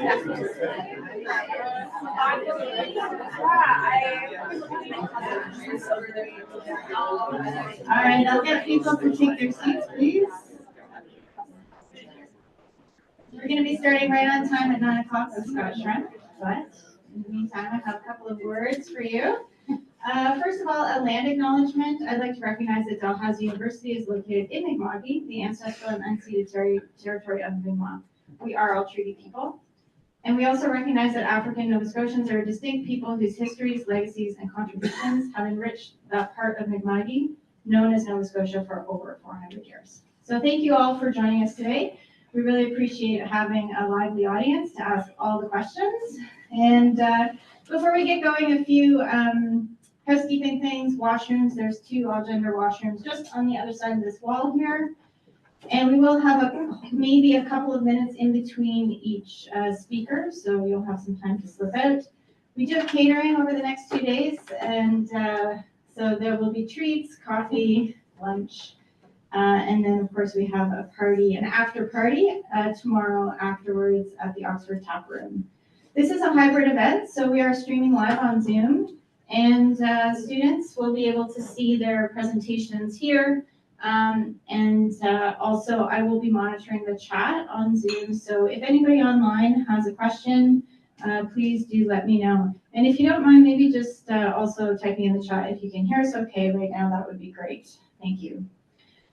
All right, I'll get people to take their seats, please. We're going to be starting right on time at 9 o'clock with Scott Shrimp, but in the meantime, I have a couple of words for you. First of all, a land acknowledgement. I'd like to recognize that Dalhousie University is located in Mi'kma'ki, the ancestral and unceded territory of Mi'kmaq. We are all treaty people. And we also recognize that African Nova Scotians are a distinct people whose histories, legacies, and contributions have enriched that part of Mi'kma'ki, known as Nova Scotia, for over 400 years. So thank you all for joining us today. We really appreciate having a lively audience to ask all the questions. And before we get going, a few housekeeping things. Washrooms, there's 2 all-gender washrooms just on the other side of this wall here. And we will have maybe a couple of minutes in between each speaker, so you'll have some time to slip out. We do have catering over the next 2 days, and so there will be treats, coffee, lunch, and then of course we have a party, an after party tomorrow afterwards at the Oxford Tap Room. This is a hybrid event, so we are streaming live on Zoom, and students will be able to see their presentations here. Also I will be monitoring the chat on Zoom. So if anybody online has a question, please do let me know. And if you don't mind, maybe just also typing in the chat if you can hear us okay right now, that would be great. Thank you.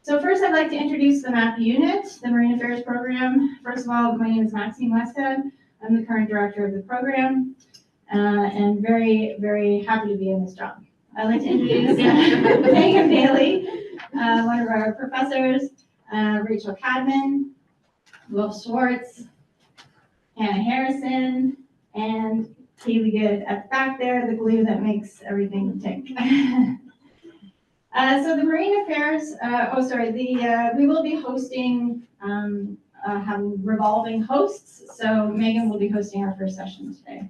So first I'd like to introduce the MAP unit, the Marine Affairs program. First of all, my name is Maxine Westhead. I'm the current director of the program, and very, very happy to be in this job. I'd like to introduce Megan Bailey, one of our professors, Rachel Cadman, Wolf Schwartz, Hannah Harrison, and Kaylee Good at the back there, the glue that makes everything tick. So the Marine Affairs, we will be hosting, having revolving hosts. So Megan will be hosting our first session today.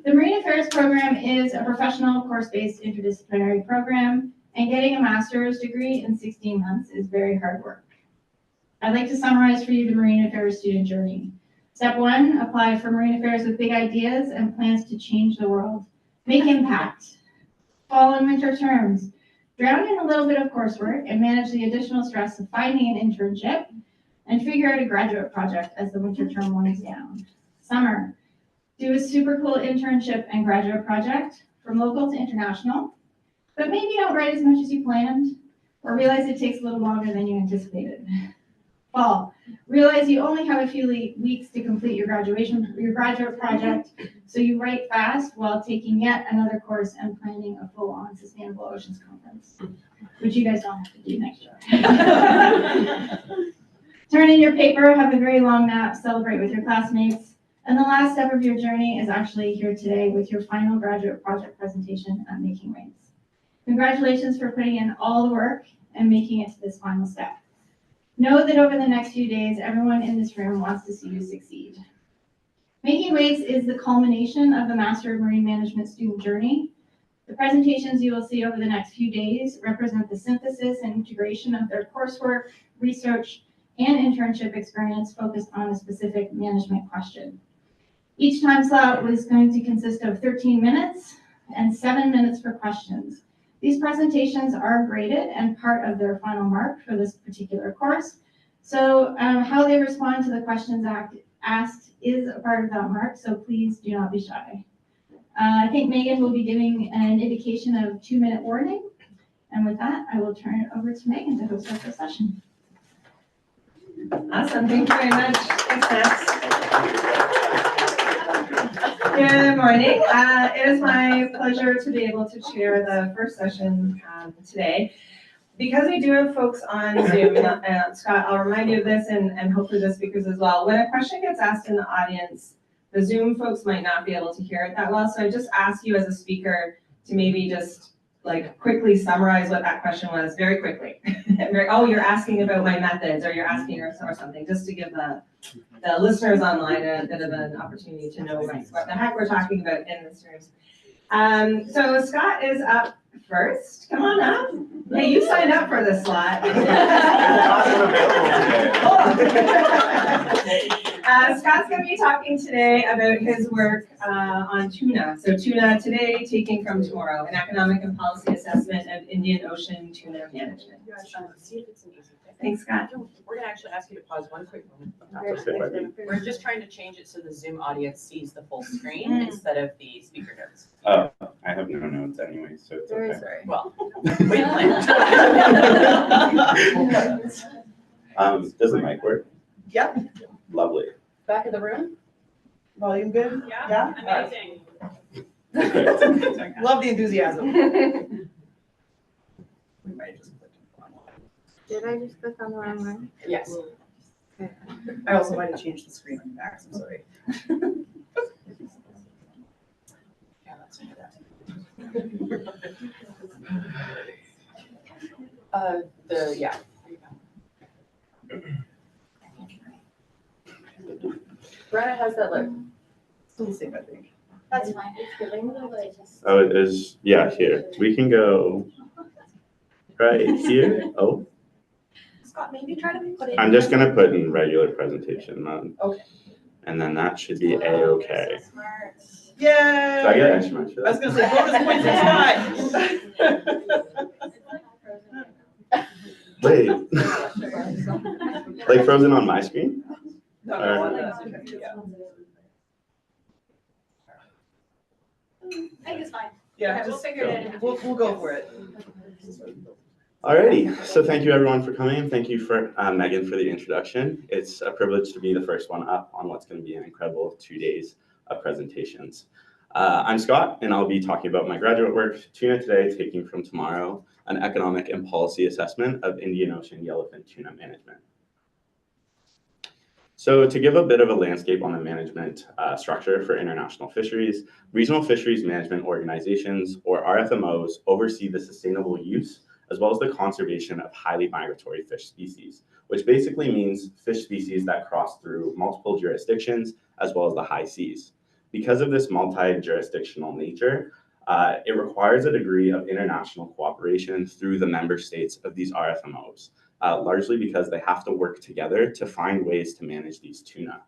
The Marine Affairs program is a professional course-based interdisciplinary program, and getting a master's degree in 16 months is very hard work. I'd like to summarize for you the Marine Affairs student journey. Step 1, apply for Marine Affairs with big ideas and plans to change the world. Make impact. Fall and winter terms. Drown in a little bit of coursework and manage the additional stress of finding an internship, and figure out a graduate project as the winter term winds down. Summer. Do a super cool internship and graduate project from local to international, but maybe don't write as much as you planned, or realize it takes a little longer than you anticipated. Fall. Realize you only have a few weeks to complete your graduate project, so you write fast while taking yet another course and planning a full-on Sustainable Oceans Conference, which you guys don't have to do next year. Turn in your paper, have a very long nap, celebrate with your classmates, and the last step of your journey is actually here today with your final graduate project presentation at Making Waves. Congratulations for putting in all the work and making it to this final step. Know that over the next few days, everyone in this room wants to see you succeed. Making Waves is the culmination of the Master of Marine Management student journey. The presentations you will see over the next few days represent the synthesis and integration of their coursework, research, and internship experience focused on a specific management question. Each time slot was going to consist of 13 minutes and 7 minutes for questions. These presentations are graded and part of their final mark for this particular course. So how they respond to the questions asked is a part of that mark, so please do not be shy. I think Megan will be giving an indication of 2-minute warning. And with that, I will turn it over to Megan to host our first session. Awesome, thank you very much. Thanks, Max. Good morning. It is my pleasure to be able to chair the first session today. Because we do have folks on Zoom, Scott, I'll remind you of this and hopefully the speakers as well. When a question gets asked in the audience, the Zoom folks might not be able to hear it that well. So I just ask you as a speaker to maybe just quickly summarize what that question was very quickly. Oh, you're asking about my methods, or you're asking or something, just to give the listeners online a bit of an opportunity to know what the heck we're talking about in this room. So Scott is up first. Come on up. Hey, you signed up for this slot. Scott's going to be talking today about his work on tuna. So tuna today, taking from tomorrow, an economic and policy assessment of Indian Ocean tuna management. See if it's an easy thing. Thanks, Scott. We're gonna actually ask you to pause one quick moment. Okay. We're just trying to change it so the Zoom audience sees the full screen instead of the speaker notes. Oh, I have no notes anyway, so it's okay. Sorry. Well, we planned. Does the mic work? Yep. Lovely. Back of the room? Volume good? Yeah? Amazing. Love the enthusiasm. We might have just clicked on one. Did I just click on the wrong one? Yes. Okay. I also might have changed the screen on your back, I'm sorry. Yeah, let's do that. Yeah. Brenna has that look. Still the same, I think. That's fine. It's giving me the latest. Oh, it is, yeah, here. We can go right here. Oh, Scott, maybe try to put it. I'm just gonna put in regular presentation mode. Okay. And then that should be A-okay. Smart. Do I get Yay! extra much for I was that? gonna say bonus points for Scott. Wait. Like frozen on my screen? No, I think it's fine. yeah, We'll just figure it out. we'll go for it. Alrighty, so thank you everyone for coming, and thank you for Megan for the introduction. It's a privilege to be the first one up on what's going to be an incredible 2 days of presentations. I'm Scott, and I'll be talking about my graduate work, Tuna Today, Taking from Tomorrow, an economic and policy assessment of Indian Ocean yellowfin tuna management. So to give a bit of a landscape on the management structure for international fisheries, regional fisheries management organizations, or RFMOs, oversee the sustainable use as well as the conservation of highly migratory fish species, which basically means fish species that cross through multiple jurisdictions as well as the high seas. Because of this multi-jurisdictional nature, it requires a degree of international cooperation through the member states of these RFMOs, largely because they have to work together to find ways to manage these tuna.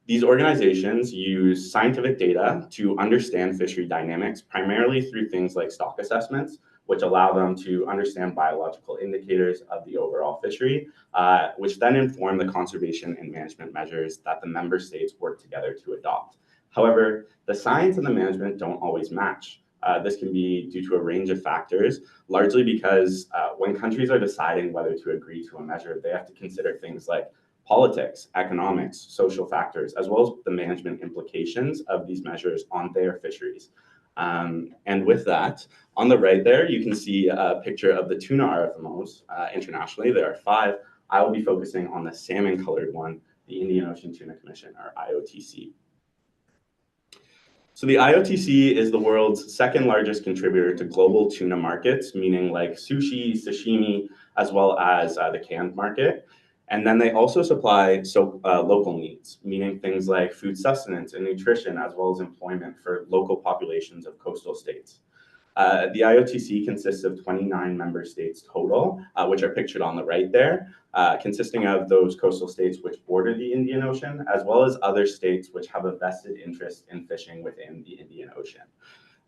These organizations use scientific data to understand fishery dynamics, primarily through things like stock assessments, which allow them to understand biological indicators of the overall fishery, which then inform the conservation and management measures that the member states work together to adopt. However, the science and the management don't always match. This can be due to a range of factors, largely because when countries are deciding whether to agree to a measure, they have to consider things like politics, economics, social factors, as well as the management implications of these measures on their fisheries. And with that, on the right there, you can see a picture of the tuna RFMOs internationally. There are 5. I will be focusing on the salmon-colored one, the Indian Ocean Tuna Commission, or IOTC. So the IOTC is the world's second largest contributor to global tuna markets, meaning like sushi, sashimi, as well as the canned market. And then they also supply local needs, meaning things like food sustenance and nutrition, as well as employment for local populations of coastal states. The IOTC consists of 29 member states total, which are pictured on the right there, consisting of those coastal states which border the Indian Ocean, as well as other states which have a vested interest in fishing within the Indian Ocean.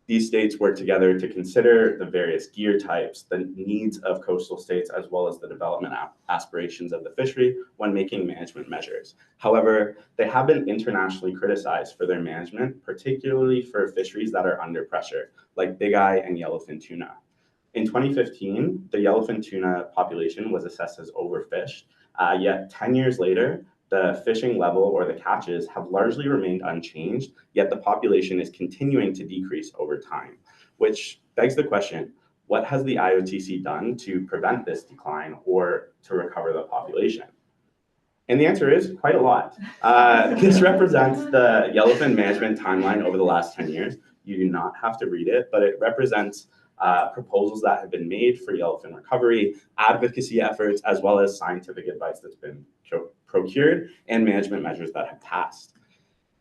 These states work together to consider the various gear types, the needs of coastal states, as well as the development aspirations of the fishery when making management measures. However, they have been internationally criticized for their management, particularly for fisheries that are under pressure, like big eye and yellowfin tuna. In 2015, the yellowfin tuna population was assessed as overfished, yet 10 years later, the fishing level or the catches have largely remained unchanged, yet the population is continuing to decrease over time, which begs the question, what has the IOTC done to prevent this decline or to recover the population? And the answer is quite a lot. This represents the yellowfin management timeline over the last 10 years. You do not have to read it, but it represents proposals that have been made for yellowfin recovery, advocacy efforts, as well as scientific advice that's been procured and management measures that have passed.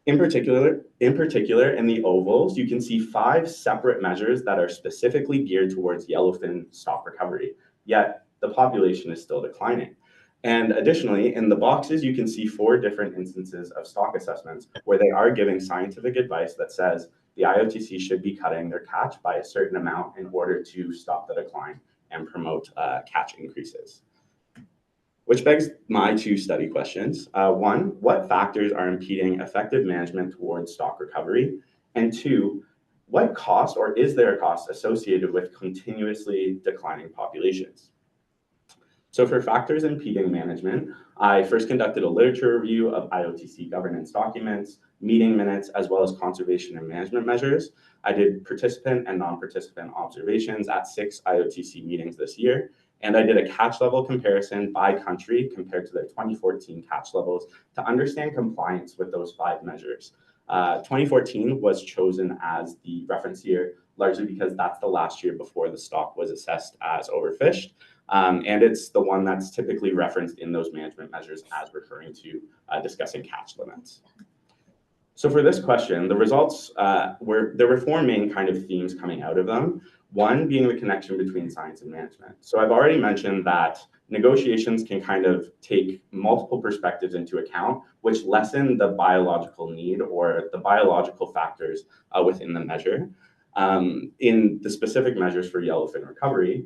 In particular, in the ovals, you can see 5 separate measures that are specifically geared towards yellowfin stock recovery, yet the population is still declining. And additionally, in the boxes, you can see 4 different instances of stock assessments where they are giving scientific advice that says the IOTC should be cutting their catch by a certain amount in order to stop the decline and promote catch increases. Which begs my 2 study questions. 1, what factors are impeding effective management towards stock recovery? And 2, what cost or is there a cost associated with continuously declining populations? So for factors impeding management, I first conducted a literature review of IOTC governance documents, meeting minutes, as well as conservation and management measures. I did participant and non-participant observations at 6 IOTC meetings this year, and I did a catch level comparison by country compared to their 2014 catch levels to understand compliance with those 5 measures. 2014 was chosen as the reference year, largely because that's the last year before the stock was assessed as overfished. And it's the one that's typically referenced in those management measures as referring to discussing catch limits. So for this question, the results there were 4 main kind of themes coming out of them. One being the connection between science and management. So I've already mentioned that negotiations can kind of take multiple perspectives into account, which lessen the biological need or the biological factors within the measure. In the specific measures for yellowfin recovery,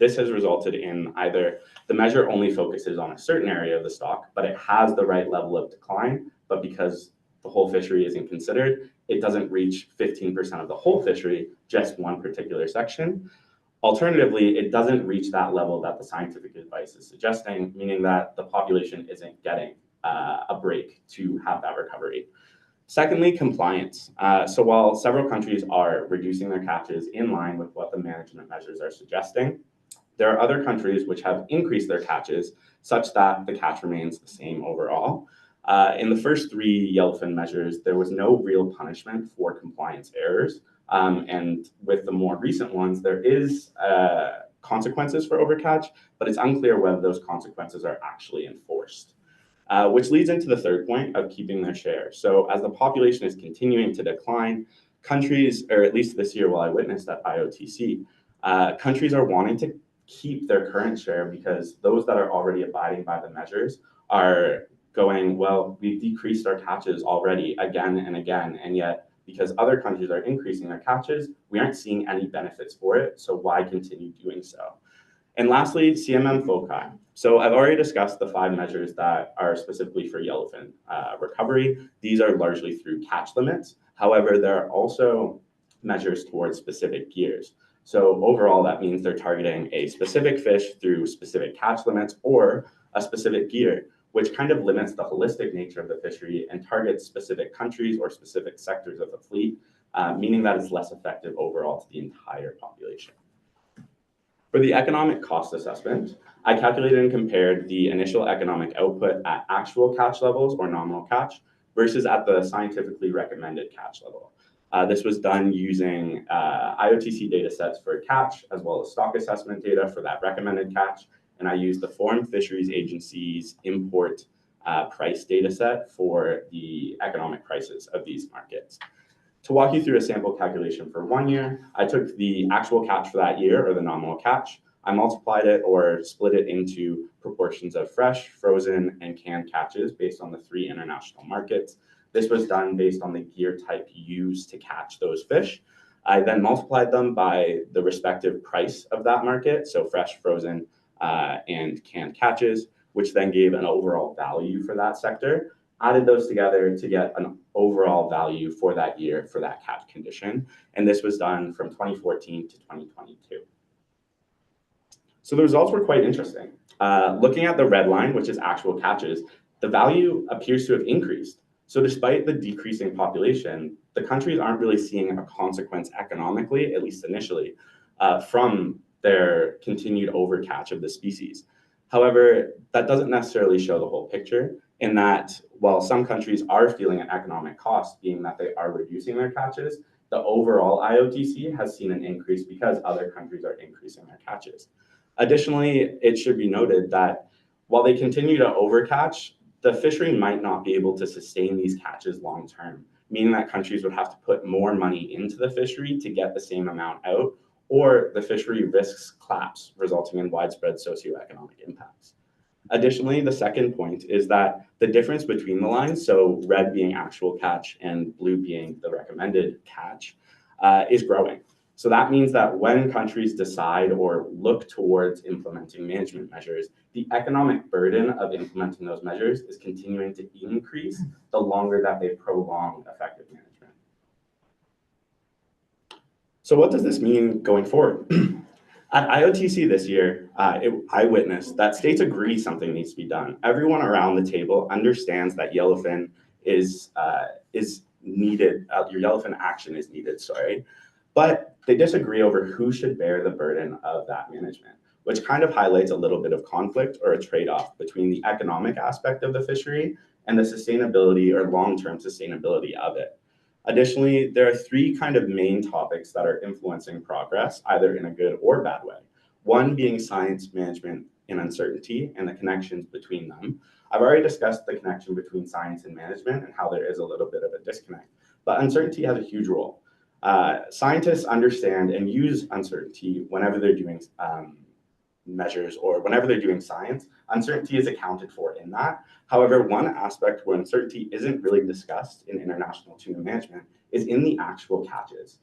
this has resulted in either the measure only focuses on a certain area of the stock, but it has the right level of decline, but because the whole fishery isn't considered, it doesn't reach 15% of the whole fishery, just one particular section. Alternatively, it doesn't reach that level that the scientific advice is suggesting, meaning that the population isn't getting a break to have that recovery. Secondly, compliance. So while several countries are reducing their catches in line with what the management measures are suggesting, there are other countries which have increased their catches such that the catch remains the same overall. In the first 3 yellowfin measures, there was no real punishment for compliance errors. And with the more recent ones, there is consequences for overcatch, but it's unclear whether those consequences are actually enforced. Which leads into the third point of keeping their share. So as the population is continuing to decline, countries, or at least this year while I witnessed at IOTC, countries are wanting to keep their current share because those that are already abiding by the measures are going, well, we've decreased our catches already again and again, and yet because other countries are increasing their catches, we aren't seeing any benefits for it, so why continue doing so? And lastly, CMM foci. So I've already discussed the 5 measures that are specifically for yellowfin recovery. These are largely through catch limits. However, there are also measures towards specific gears. So overall, that means they're targeting a specific fish through specific catch limits or a specific gear, which kind of limits the holistic nature of the fishery and targets specific countries or specific sectors of the fleet, meaning that it's less effective overall to the entire population. For the economic cost assessment, I calculated and compared the initial economic output at actual catch levels or nominal catch versus at the scientifically recommended catch level. This was done using IOTC data sets for catch as well as stock assessment data for that recommended catch. And I used the Foreign Fisheries Agency's import price data set for the economic prices of these markets. To walk you through a sample calculation for 1 year, I took the actual catch for that year, or the nominal catch. I multiplied it or split it into proportions of fresh, frozen, and canned catches based on the 3 international markets. This was done based on the gear type used to catch those fish. I then multiplied them by the respective price of that market, so fresh, frozen, and canned catches, which then gave an overall value for that sector. Added those together to get an overall value for that year for that catch condition. And this was done from 2014 to 2022. So the results were quite interesting. Looking at the red line, which is actual catches, the value appears to have increased. So despite the decreasing population, the countries aren't really seeing a consequence economically, at least initially, from their continued overcatch of the species. However, that doesn't necessarily show the whole picture, in that while some countries are feeling an economic cost, being that they are reducing their catches, the overall IOTC has seen an increase because other countries are increasing their catches. Additionally, it should be noted that while they continue to overcatch, the fishery might not be able to sustain these catches long term, meaning that countries would have to put more money into the fishery to get the same amount out, or the fishery risks collapse, resulting in widespread socioeconomic impacts. Additionally, the second point is that the difference between the lines, so red being actual catch and blue being the recommended catch, is growing. So that means that when countries decide or look towards implementing management measures, the economic burden of implementing those measures is continuing to increase the longer that they prolong effective management. So what does this mean going forward? At IOTC this year, I witnessed that states agree something needs to be done. Everyone around the table understands that yellowfin is needed, your yellowfin action is needed, sorry. But they disagree over who should bear the burden of that management, which kind of highlights a little bit of conflict or a trade-off between the economic aspect of the fishery and the sustainability or long-term sustainability of it. Additionally, there are three kind of main topics that are influencing progress, either in a good or bad way. One being science, management, and uncertainty, and the connections between them. I've already discussed the connection between science and management and how there is a little bit of a disconnect, but uncertainty has a huge role. Scientists understand and use uncertainty whenever they're doing measures or whenever they're doing science. Uncertainty is accounted for in that. However, one aspect where uncertainty isn't really discussed in international tuna management is in the actual catches.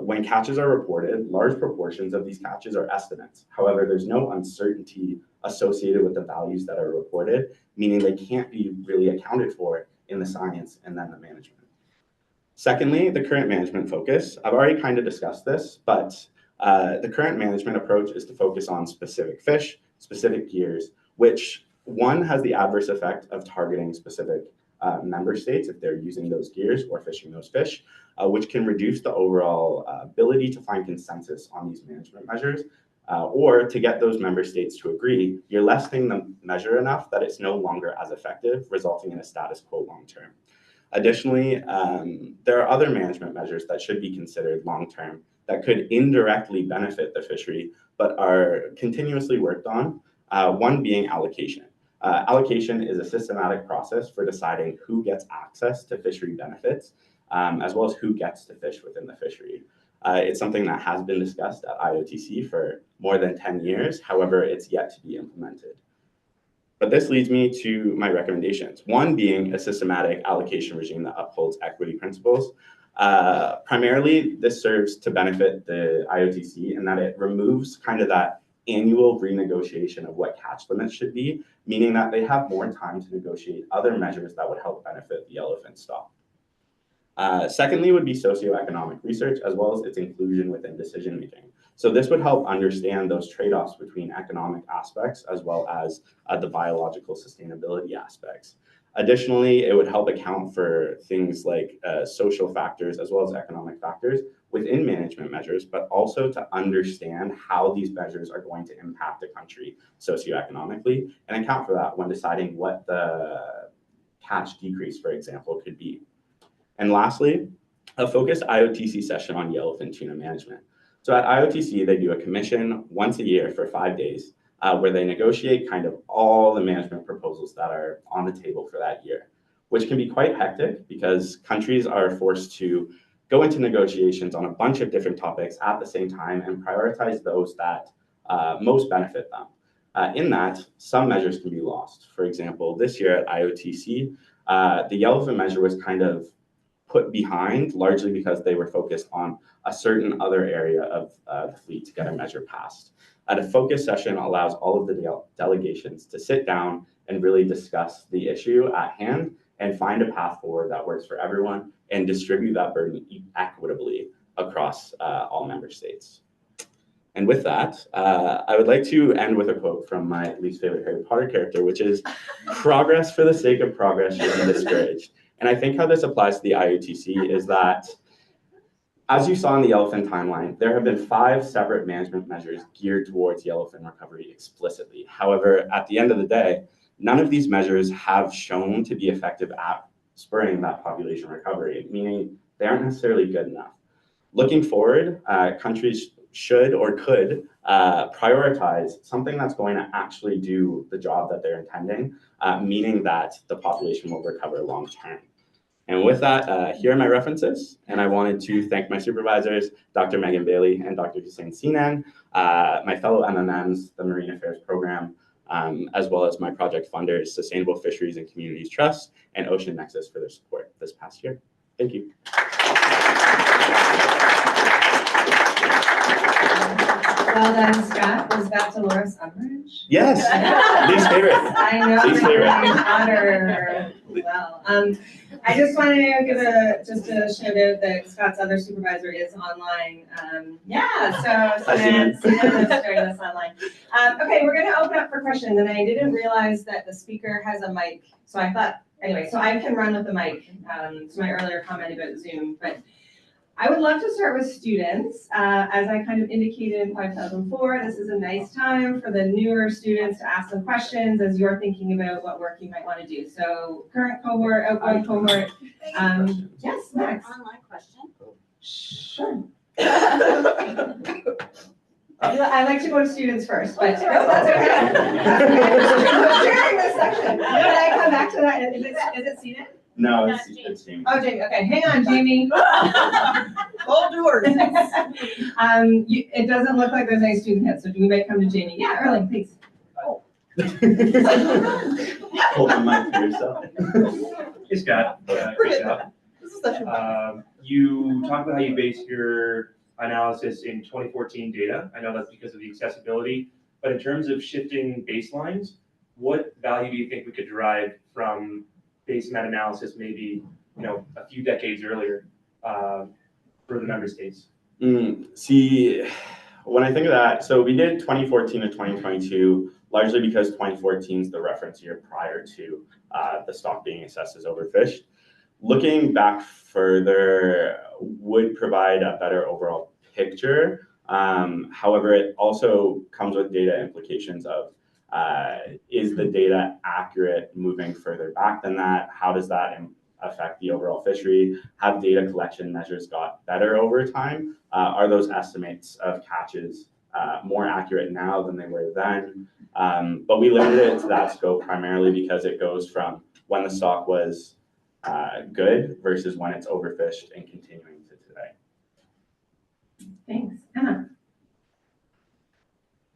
When catches are reported, large proportions of these catches are estimates. However, there's no uncertainty associated with the values that are reported, meaning they can't be really accounted for in the science and then the management. Secondly, the current management focus. I've already kind of discussed this, but the current management approach is to focus on specific fish, specific gears, which one has the adverse effect of targeting specific member states if they're using those gears or fishing those fish, which can reduce the overall ability to find consensus on these management measures, or to get those member states to agree, you're lessening the measure enough that it's no longer as effective, resulting in a status quo long term. Additionally, there are other management measures that should be considered long term that could indirectly benefit the fishery, but are continuously worked on, one being allocation. Allocation is a systematic process for deciding who gets access to fishery benefits, as well as who gets to fish within the fishery. It's something that has been discussed at IOTC for more than 10 years. However, it's yet to be implemented. But this leads me to my recommendations. One being a systematic allocation regime that upholds equity principles. Primarily, this serves to benefit the IOTC in that it removes kind of that annual renegotiation of what catch limits should be, meaning that they have more time to negotiate other measures that would help benefit the yellowfin stock. Secondly would be socioeconomic research as well as its inclusion within decision making. So this would help understand those trade-offs between economic aspects as well as the biological sustainability aspects. Additionally, it would help account for things like social factors as well as economic factors within management measures, but also to understand how these measures are going to impact the country socioeconomically and account for that when deciding what the catch decrease, for example, could be. And lastly, a focused IOTC session on yellowfin tuna management. So at IOTC, they do a commission once a year for 5 days where they negotiate kind of all the management proposals that are on the table for that year, which can be quite hectic because countries are forced to go into negotiations on a bunch of different topics at the same time and prioritize those that most benefit them. In that, some measures can be lost. For example, this year at IOTC, the yellowfin measure was kind of put behind largely because they were focused on a certain other area of the fleet to get a measure passed. A focus session allows all of the delegations to sit down and really discuss the issue at hand and find a path forward that works for everyone and distribute that burden equitably across all member states. And with that, I would like to end with a quote from my least favorite Harry Potter character, which is, "Progress for the sake of progress should be discouraged." And I think how this applies to the IOTC is that, as you saw in the yellowfin timeline, there have been 5 separate management measures geared towards yellowfin recovery explicitly. However, at the end of the day, none of these measures have shown to be effective at spurring that population recovery, meaning they aren't necessarily good enough. Looking forward, countries should or could prioritize something that's going to actually do the job that they're intending, meaning that the population will recover long term. And with that, here are my references. And I wanted to thank my supervisors, Dr. Megan Bailey and Dr. Hussein Sinan, my fellow MMMs, the Marine Affairs Program, as well as my project funders, Sustainable Fisheries and Communities Trust, and Ocean Nexus for their support this past year. Thank you. Well done, Scott. Was that Dolores Umbridge? Yes, least favorite. I know. Least favorite. Honor. Well, I just want to give a shout out that Scott's other supervisor is online. So Samantha is joining us online. Okay, we're going to open up for questions, and I didn't realize that the speaker has a mic, so I thought, anyway, so I can run with the mic to my earlier comment about Zoom, but I would love to start with students. As I kind of indicated in 5004, this is a nice time for the newer students to ask some questions as you're thinking about what work you might want to do. So current cohort, outgoing cohort. Yes, Max. Online question. Sure. I like to go to students first, but no, that's okay. I'm sharing this section. Can I come back to that? Is it seated? No, it's Jamie. Oh, Jamie, okay, hang on, Jamie. Hold doors. It doesn't look like there's any student heads, so we might come to Jamie. Yeah, Erling, please. Hold the mic for yourself. Hey Scott, great job. This is such a. You talked about how you based your analysis in 2014 data. I know that's because of the accessibility, but in terms of shifting baselines, what value do you think we could derive from based meta-analysis maybe, a few decades earlier for the member states? See, when I think of that, so we did 2014 to 2022, largely because 2014 is the reference year prior to the stock being assessed as overfished. Looking back further would provide a better overall picture. However, it also comes with data implications of is the data accurate moving further back than that? How does that affect the overall fishery? Have data collection measures got better over time? Are those estimates of catches more accurate now than they were then? But we limited it to that scope primarily because it goes from when the stock was good versus when it's overfished and continuing to today. Thanks. Emma.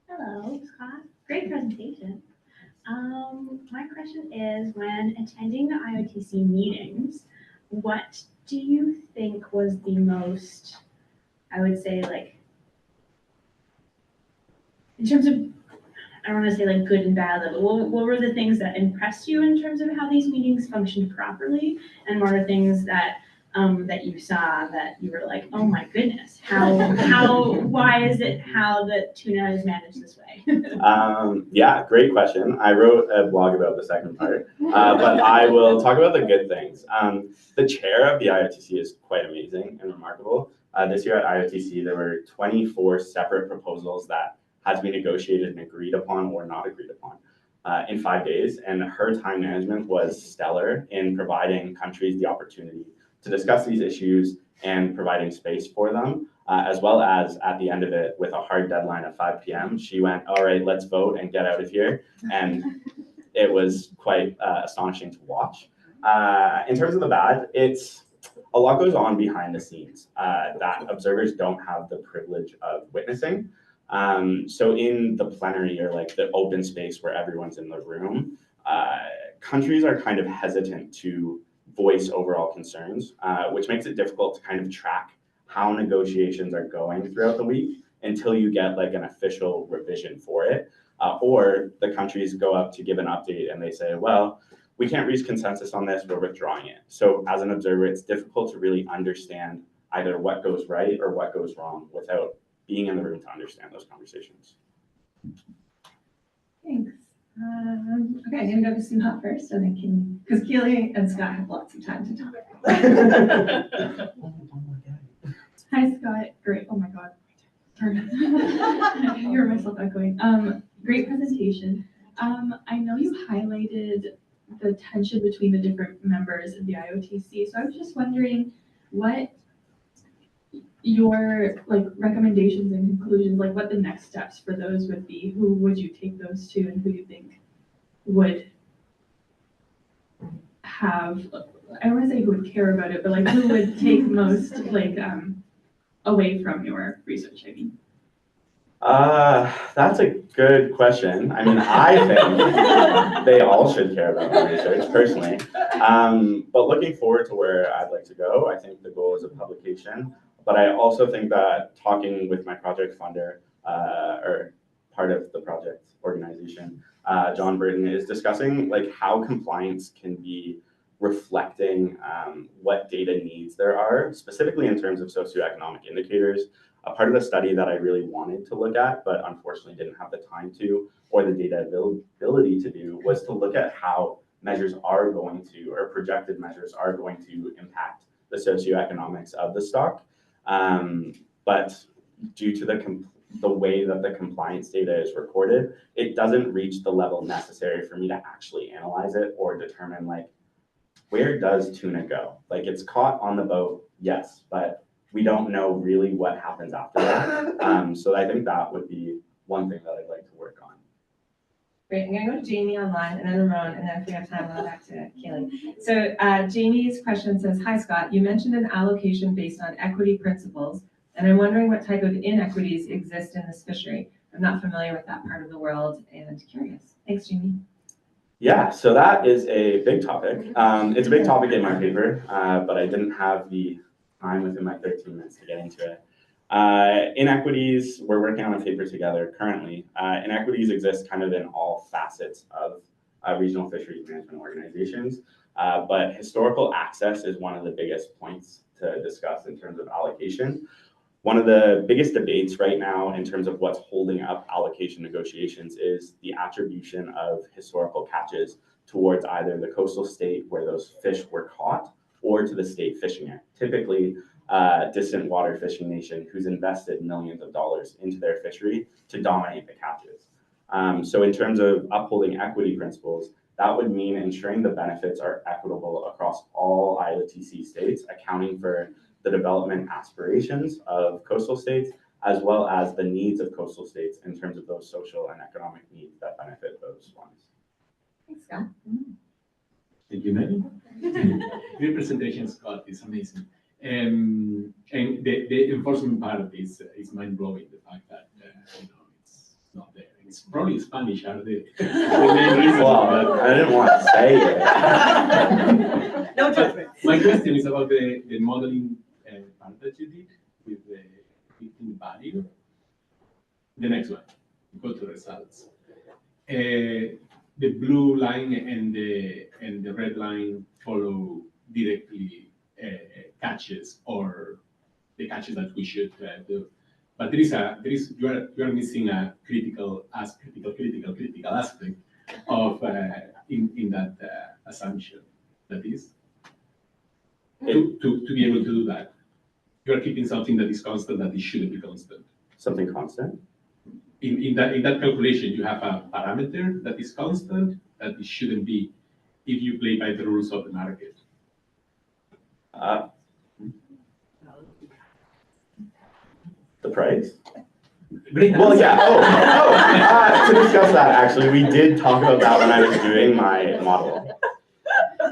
Hello, Scott. Great presentation. My question is, when attending the IOTC meetings, what do you think was the most, I would say, like, in terms of, I don't want to say like good and bad, but what were the things that impressed you in terms of how these meetings functioned properly? And what are things that that you saw that you were like, oh my goodness, why is it how the tuna is managed this way? Yeah, great question. I wrote a blog about the second part, but I will talk about the good things. The chair of the IOTC is quite amazing and remarkable. This year at IOTC, there were 24 separate proposals that had to be negotiated and agreed upon or not agreed upon in 5 days. And her time management was stellar in providing countries the opportunity to discuss these issues and providing space for them, as well as at the end of it with a hard deadline of 5 p.m. She went, all right, let's vote and get out of here. And it was quite astonishing to watch. In terms of the bad, a lot goes on behind the scenes that observers don't have the privilege of witnessing. So in the plenary or like the open space where everyone's in the room, countries are kind of hesitant to voice overall concerns, which makes it difficult to kind of track how negotiations are going throughout the week until you get like an official revision for it. Or the countries go up to give an update and they say, well, we can't reach consensus on this, we're withdrawing it. So as an observer, it's difficult to really understand either what goes right or what goes wrong without being in the room to understand those conversations. Thanks. Okay, I'm gonna go to Suha first, and I can, because Keely and Scott have lots of time to talk. Hi, Scott. Great. Oh my God. You're myself echoing. Great presentation. I know you highlighted the tension between the different members of the IOTC. So I was just wondering what your like recommendations and conclusions, like what the next steps for those would be. Who would you take those to, and who you think would have, I don't want to say who would care about it, but like who would take most like away from your research, I mean. That's a good question. I mean, I think they all should care about my research personally. But looking forward to where I'd like to go, I think the goal is a publication. But I also think that talking with my project funder, or part of the project organization, John Burton, is discussing like how compliance can be reflecting what data needs there are, specifically in terms of socioeconomic indicators. A part of the study that I really wanted to look at, but unfortunately didn't have the time to, or the data availability to do, was to look at how measures are going to, or projected measures are going to impact the socioeconomics of the stock. But due to the way that the compliance data is recorded, it doesn't reach the level necessary for me to actually analyze it or determine like, where does tuna go? Like it's caught on the boat, yes, but we don't know really what happens after that. So I think that would be one thing that I'd like to work on. Great, I'm gonna go to Jamie online and then Ramon, and then if we have time, we'll go back to Kaylee. So Jamie's question says, hi Scott, you mentioned an allocation based on equity principles, and I'm wondering what type of inequities exist in this fishery. I'm not familiar with that part of the world and curious. Thanks, Jamie. Yeah, so that is a big topic. It's a big topic in my paper, but I didn't have the time within my 13 minutes to get into it. Inequities, we're working on a paper together currently. Inequities exist kind of in all facets of regional fisheries management organizations, but historical access is one of the biggest points to discuss in terms of allocation. One of the biggest debates right now in terms of what's holding up allocation negotiations is the attribution of historical catches towards either the coastal state where those fish were caught or to the state fishing it. Typically, distant water fishing nation who's invested millions of dollars into their fishery to dominate the catches. So in terms of upholding equity principles, that would mean ensuring the benefits are equitable across all IOTC states, accounting for the development aspirations of coastal states, as well as the needs of coastal states in terms of those social and economic needs that benefit those ones. Thanks, Scott. Thank you, Megan. Your presentation, Scott, is amazing. And the enforcement part of this is mind-blowing, the fact that it's not there. It's probably Spanish are the main reason. Well, I didn't want to say it. No judgment. My question is about the modeling part that you did with the 15 value. The next one, go to results. The blue line and the red line follow directly catches or the catches that we should do. But you are missing a critical aspect of in that assumption. That is to be able to do that. You are keeping something that is constant that it shouldn't be constant. Something constant? In that calculation, you have a parameter that is constant that it shouldn't be if you play by the rules of the market. The price? Great Well, answer. yeah. To discuss that, actually, we did talk about that when I was doing my model.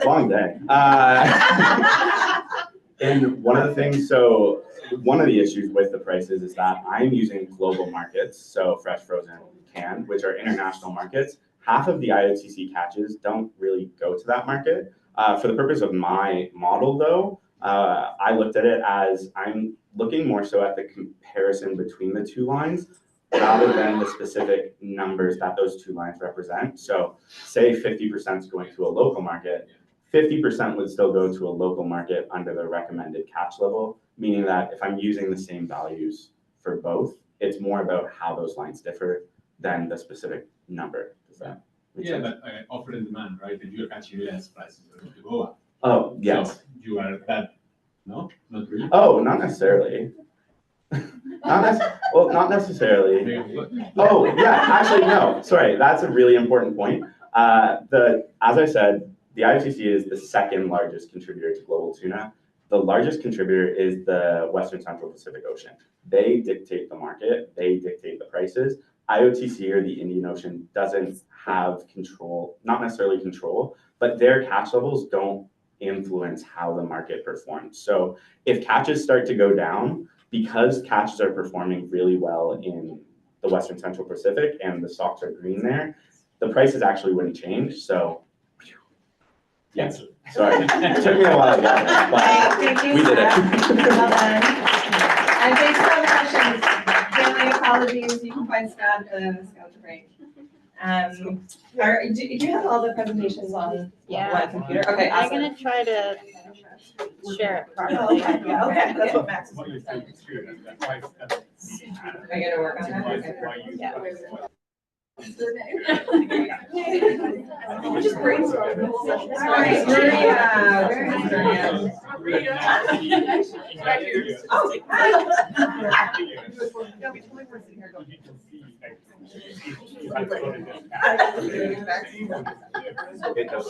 Long day. And one of the things, so one of the issues with the prices is that I'm using global markets, so fresh, frozen, canned, which are international markets. Half of the IOTC catches don't really go to that market. For the purpose of my model, though, I looked at it as I'm looking more so at the comparison between the two lines rather than the specific numbers that those two lines represent. So say 50% is going to a local market, 50% would still go to a local market under the recommended catch level, meaning that if I'm using the same values for both, it's more about how those lines differ than the specific number. Does that make sense? But offer and demand, right? If you're catching less, prices are going to go up. Oh, yes. So you are that, no? Not really? Oh, not necessarily. Not necessarily. Oh, yeah, actually, no, sorry, that's a really important point. As I said, the IOTC is the second largest contributor to global tuna. The largest contributor is the Western Central Pacific Ocean. They dictate the market, they dictate the prices. IOTC, or the Indian Ocean, doesn't have control, not necessarily control, but their catch levels don't influence how the market performs. So if catches start to go down, because catches are performing really well in the the Western Central Pacific, and the stocks are green there, the prices actually wouldn't change. So, yes, sorry, it took me a while to get there, but Thank you, we did it. Scott. Well done. And thanks for all the questions. Family apologies, you can find Scott at the Scout break. Do you have all the presentations on one computer? Okay, I'm awesome. gonna try to share it Oh, properly. okay, yeah, okay, that's what Max is What doing. you say is true, that's why. I gotta work on that, okay. We're just brainstorming the whole session. All right, Maria, where is Maria? Oh, Yeah, we totally were sitting here going. It does.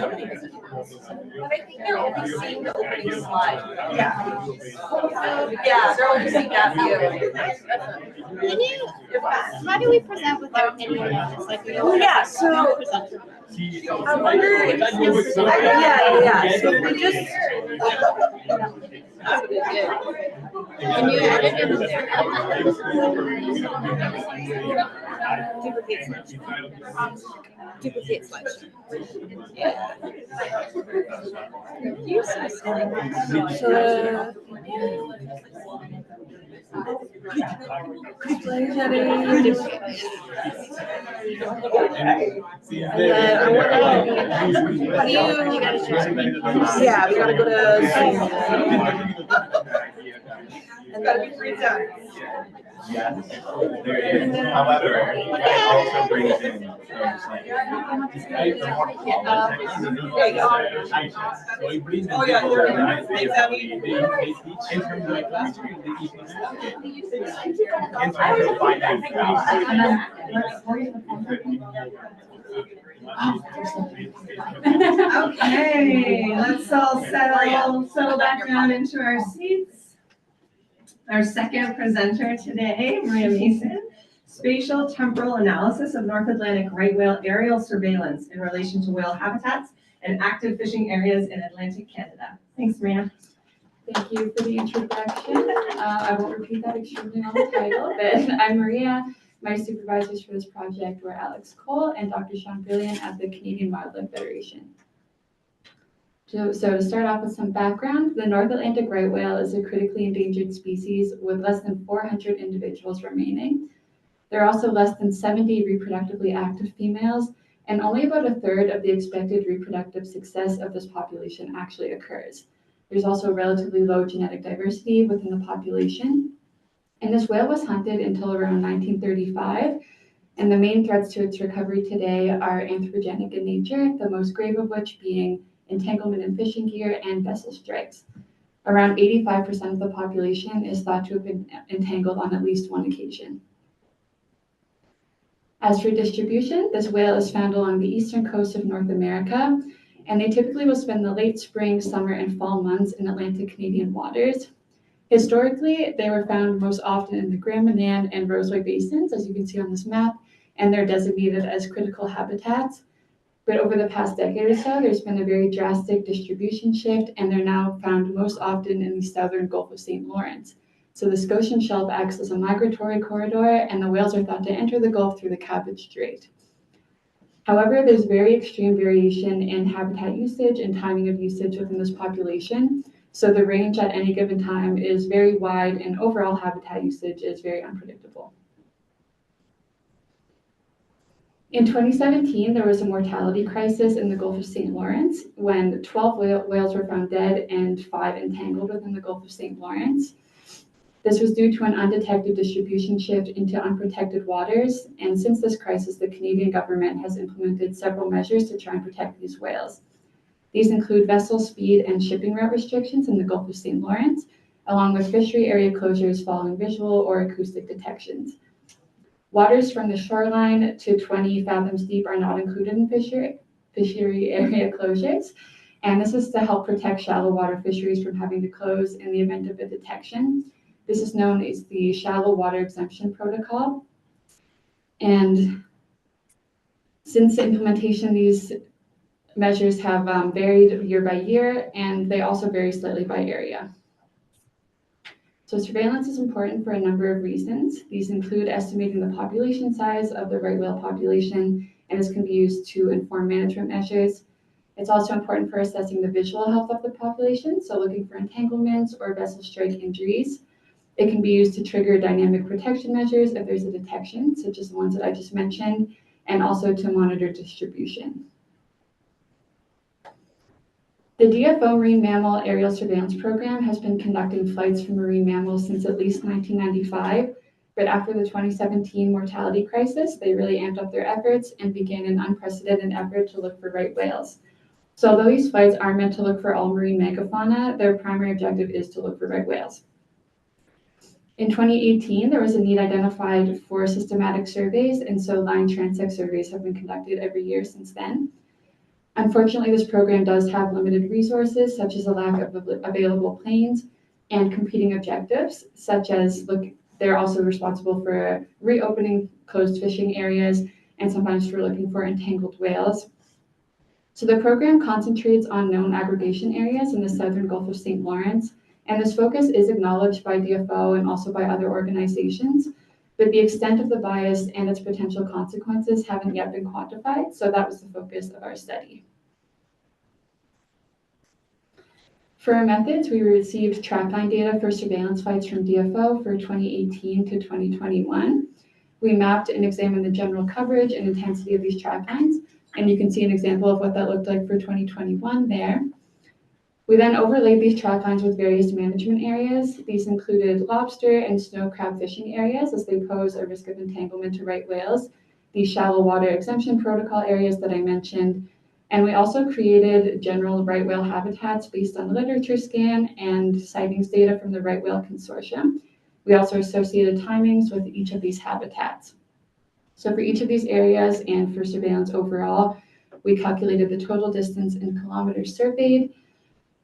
But I think they're only seeing the opening slide. Yeah. Yeah, they're only seeing that view. Can you, how do we present without any notes? Like we Oh, don't. yeah, so I wonder if, yeah, so if we just. Can you edit it in there? Duplicate slideshow. Duplicate slideshow. Yeah. You're so silly. So, and then I want to, yeah, we gotta go to Zoom. And then we freeze out. Yes, there is. However, it also brings in There you go. Oh, yeah, In terms of like last year, they teach us in terms of finance. Okay, let's all settle back down into our seats. Our second presenter today, Maria Mason, spatial temporal analysis of North Atlantic right whale aerial surveillance in relation to whale habitats and active fishing areas in Atlantic Canada. Thanks, Maria. Thank you for the introduction. I won't repeat that extremely long title, but I'm Maria. My supervisors for this project were Alex Cole and Dr. Sean Billion at the Canadian Wildlife Federation. So to start off with some background, the North Atlantic right whale is a critically endangered species with less than 400 individuals remaining. There are also less than 70 reproductively active females, and only about a third of the expected reproductive success of this population actually occurs. There's also relatively low genetic diversity within the population. And this whale was hunted until around 1935. And the main threats to its recovery today are anthropogenic in nature, the most grave of which being entanglement in fishing gear and vessel strikes. Around 85% of the population is thought to have been entangled on at least one occasion. As for distribution, this whale is found along the eastern coast of North America, and they typically will spend the late spring, summer, and fall months in Atlantic Canadian waters. Historically, they were found most often in the Grand Manan and Roseway basins, as you can see on this map, and they're designated as critical habitats. But over the past decade or so, there's been a very drastic distribution shift, and they're now found most often in the southern Gulf of St. Lawrence. So the Scotian Shelf acts as a migratory corridor, and the whales are thought to enter the Gulf through the Cabbage Strait. However, there's very extreme variation in habitat usage and timing of usage within this population. So the range at any given time is very wide, and overall habitat usage is very unpredictable. In 2017, there was a mortality crisis in the Gulf of St. Lawrence when 12 whales were found dead and 5 entangled within the Gulf of St. Lawrence. This was due to an undetected distribution shift into unprotected waters, and since this crisis, the Canadian government has implemented several measures to try and protect these whales. These include vessel speed and shipping route restrictions in the Gulf of St. Lawrence, along with fishery area closures following visual or acoustic detections. Waters from the shoreline to 20 fathoms deep are not included in fishery area closures, and this is to help protect shallow water fisheries from having to close in the event of a detection. This is known as the Shallow Water Exemption Protocol. And since the implementation of these measures have varied year by year, and they also vary slightly by area. So surveillance is important for a number of reasons. These include estimating the population size of the right whale population, and this can be used to inform management measures. It's also important for assessing the visual health of the population, so looking for entanglements or vessel strike injuries. It can be used to trigger dynamic protection measures if there's a detection, such as the ones that I just mentioned, and also to monitor distribution. The DFO Marine Mammal Aerial Surveillance Program has been conducting flights for marine mammals since at least 1995, but after the 2017 mortality crisis, they really amped up their efforts and began an unprecedented effort to look for right whales. So although these flights are meant to look for all marine megafauna, their primary objective is to look for right whales. In 2018, there was a need identified for systematic surveys, and so line transect surveys have been conducted every year since then. Unfortunately, this program does have limited resources, such as a lack of available planes and competing objectives, such as they're also responsible for reopening closed fishing areas and sometimes for looking for entangled whales. So the program concentrates on known aggregation areas in the southern Gulf of St. Lawrence, and this focus is acknowledged by DFO and also by other organizations, but the extent of the bias and its potential consequences haven't yet been quantified, so that was the focus of our study. For our methods, we received trapline data for surveillance flights from DFO for 2018 to 2021. We mapped and examined the general coverage and intensity of these traplines, and you can see an example of what that looked like for 2021 there. We then overlaid these traplines with various management areas. These included lobster and snow crab fishing areas, as they pose a risk of entanglement to right whales, these shallow water exemption protocol areas that I mentioned, and we also created general right whale habitats based on literature scan and sightings data from the Right Whale Consortium. We also associated timings with each of these habitats. So for each of these areas and for surveillance overall, we calculated the total distance in kilometers surveyed,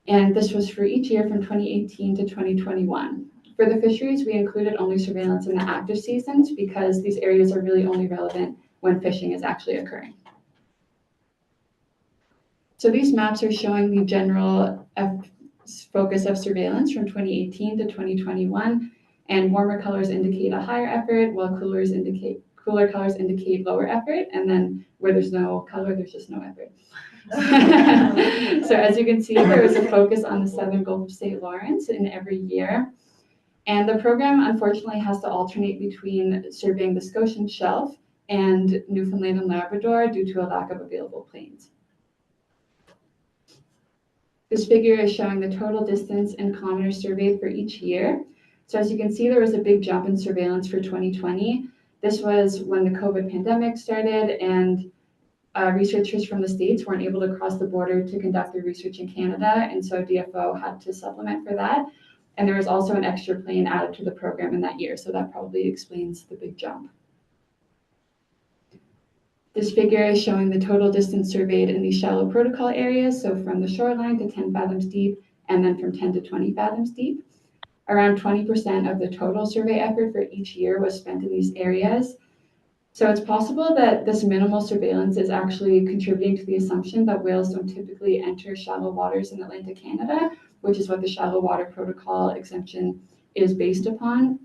and this was for each year from 2018 to 2021. For the fisheries, we included only surveillance in the active seasons because these areas are really only relevant when fishing is actually occurring. So these maps are showing the general focus of surveillance from 2018 to 2021, and warmer colors indicate a higher effort, while cooler colors indicate lower effort, and then where there's no color, there's just no effort. So as you can see, there is a focus on the southern Gulf of St. Lawrence in every year, and the program unfortunately has to alternate between surveying the Scotian Shelf and Newfoundland and Labrador due to a lack of available planes. This figure is showing the total distance in kilometers surveyed for each year. So as you can see, there was a big jump in surveillance for 2020. This was when the COVID pandemic started, and researchers from the States weren't able to cross the border to conduct their research in Canada, and so DFO had to supplement for that. And there was also an extra plane added to the program in that year, so that probably explains the big jump. This figure is showing the total distance surveyed in these shallow protocol areas, so from the shoreline to 10 fathoms deep, and then from 10 to 20 fathoms deep. Around 20% of the total survey effort for each year was spent in these areas. So it's possible that this minimal surveillance is actually contributing to the assumption that whales don't typically enter shallow waters in Atlantic Canada, which is what the shallow water protocol exemption is based upon.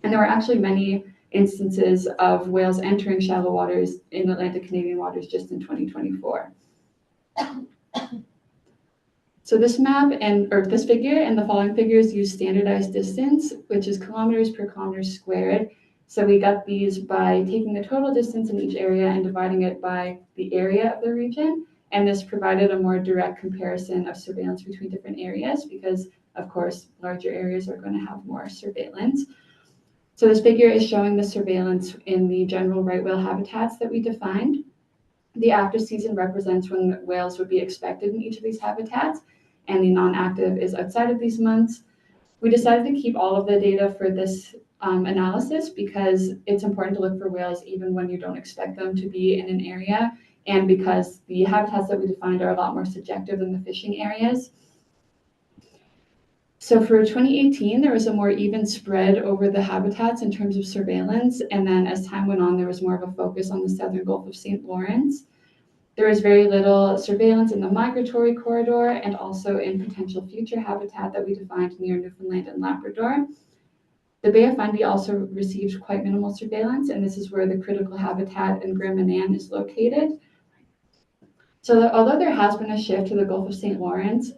And there were actually many instances of whales entering shallow waters in Atlantic Canadian waters just in 2024. So this map this figure and the following figures use standardized distance, which is kilometers per kilometer squared. So we got these by taking the total distance in each area and dividing it by the area of the region. And this provided a more direct comparison of surveillance between different areas because, of course, larger areas are going to have more surveillance. So this figure is showing the surveillance in the general right whale habitats that we defined. The active season represents when whales would be expected in each of these habitats, and the non-active is outside of these months. We decided to keep all of the data for this analysis because it's important to look for whales even when you don't expect them to be in an area, and because the habitats that we defined are a lot more subjective than the fishing areas. So for 2018, there was a more even spread over the habitats in terms of surveillance. And then as time went on, there was more of a focus on the southern Gulf of St. Lawrence. There is very little surveillance in the migratory corridor and also in potential future habitat that we defined near Newfoundland and Labrador. The Bay of Fundy also received quite minimal surveillance, and this is where the critical habitat in Gramanan is located. So although there has been a shift to the Gulf of St. Lawrence,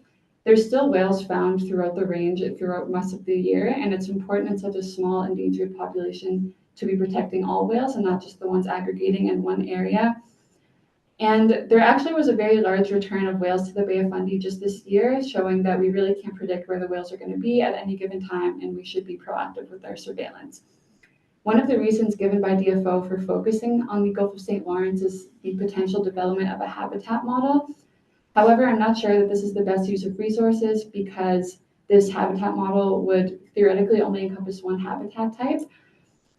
there's still whales found throughout the range throughout most of the year, and it's important in such a small endangered population to be protecting all whales and not just the ones aggregating in one area. And there actually was a very large return of whales to the Bay of Fundy just this year, showing that we really can't predict where the whales are going to be at any given time, and we should be proactive with our surveillance. One of the reasons given by DFO for focusing on the Gulf of St. Lawrence is the potential development of a habitat model. However, I'm not sure that this is the best use of resources because this habitat model would theoretically only encompass one habitat type.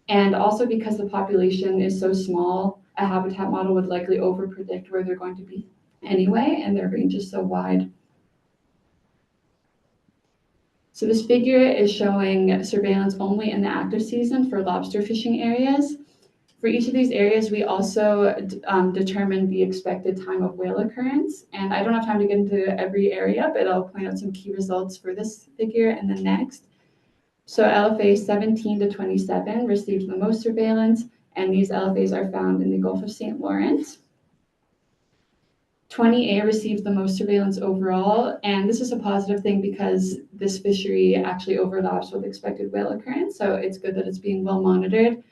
And also because the population is so small, a habitat model would likely overpredict where they're going to be anyway, and their range is so wide. So this figure is showing surveillance only in the active season for lobster fishing areas. For each of these areas, we also determined the expected time of whale occurrence. And I don't have time to get into every area, but I'll point out some key results for this figure and the next. So LFA 17 to 27 received the most surveillance, and these LFAs are found in the Gulf of St. Lawrence. 20A received the most surveillance overall, and this is a positive thing because this fishery actually overlaps with expected whale occurrence, so it's good that it's being well monitored.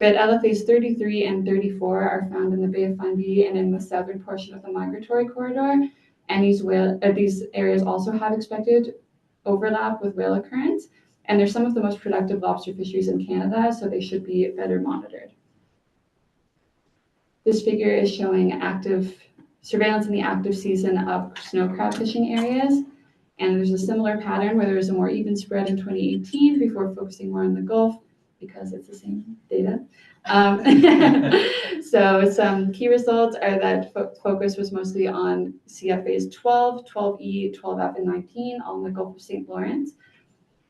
But LFAs 33 and 34 are found in the Bay of Fundy and in the southern portion of the migratory corridor, and these areas also have expected overlap with whale occurrence, and they're some of the most productive lobster fisheries in Canada, so they should be better monitored. This figure is showing active surveillance in the active season of snow crab fishing areas, and there's a similar pattern where there was a more even spread in 2018 before focusing more on the Gulf because it's the same data. So some key results are that focus was mostly on CFAs 12, 12E, 12F, and 19 on the Gulf of St. Lawrence.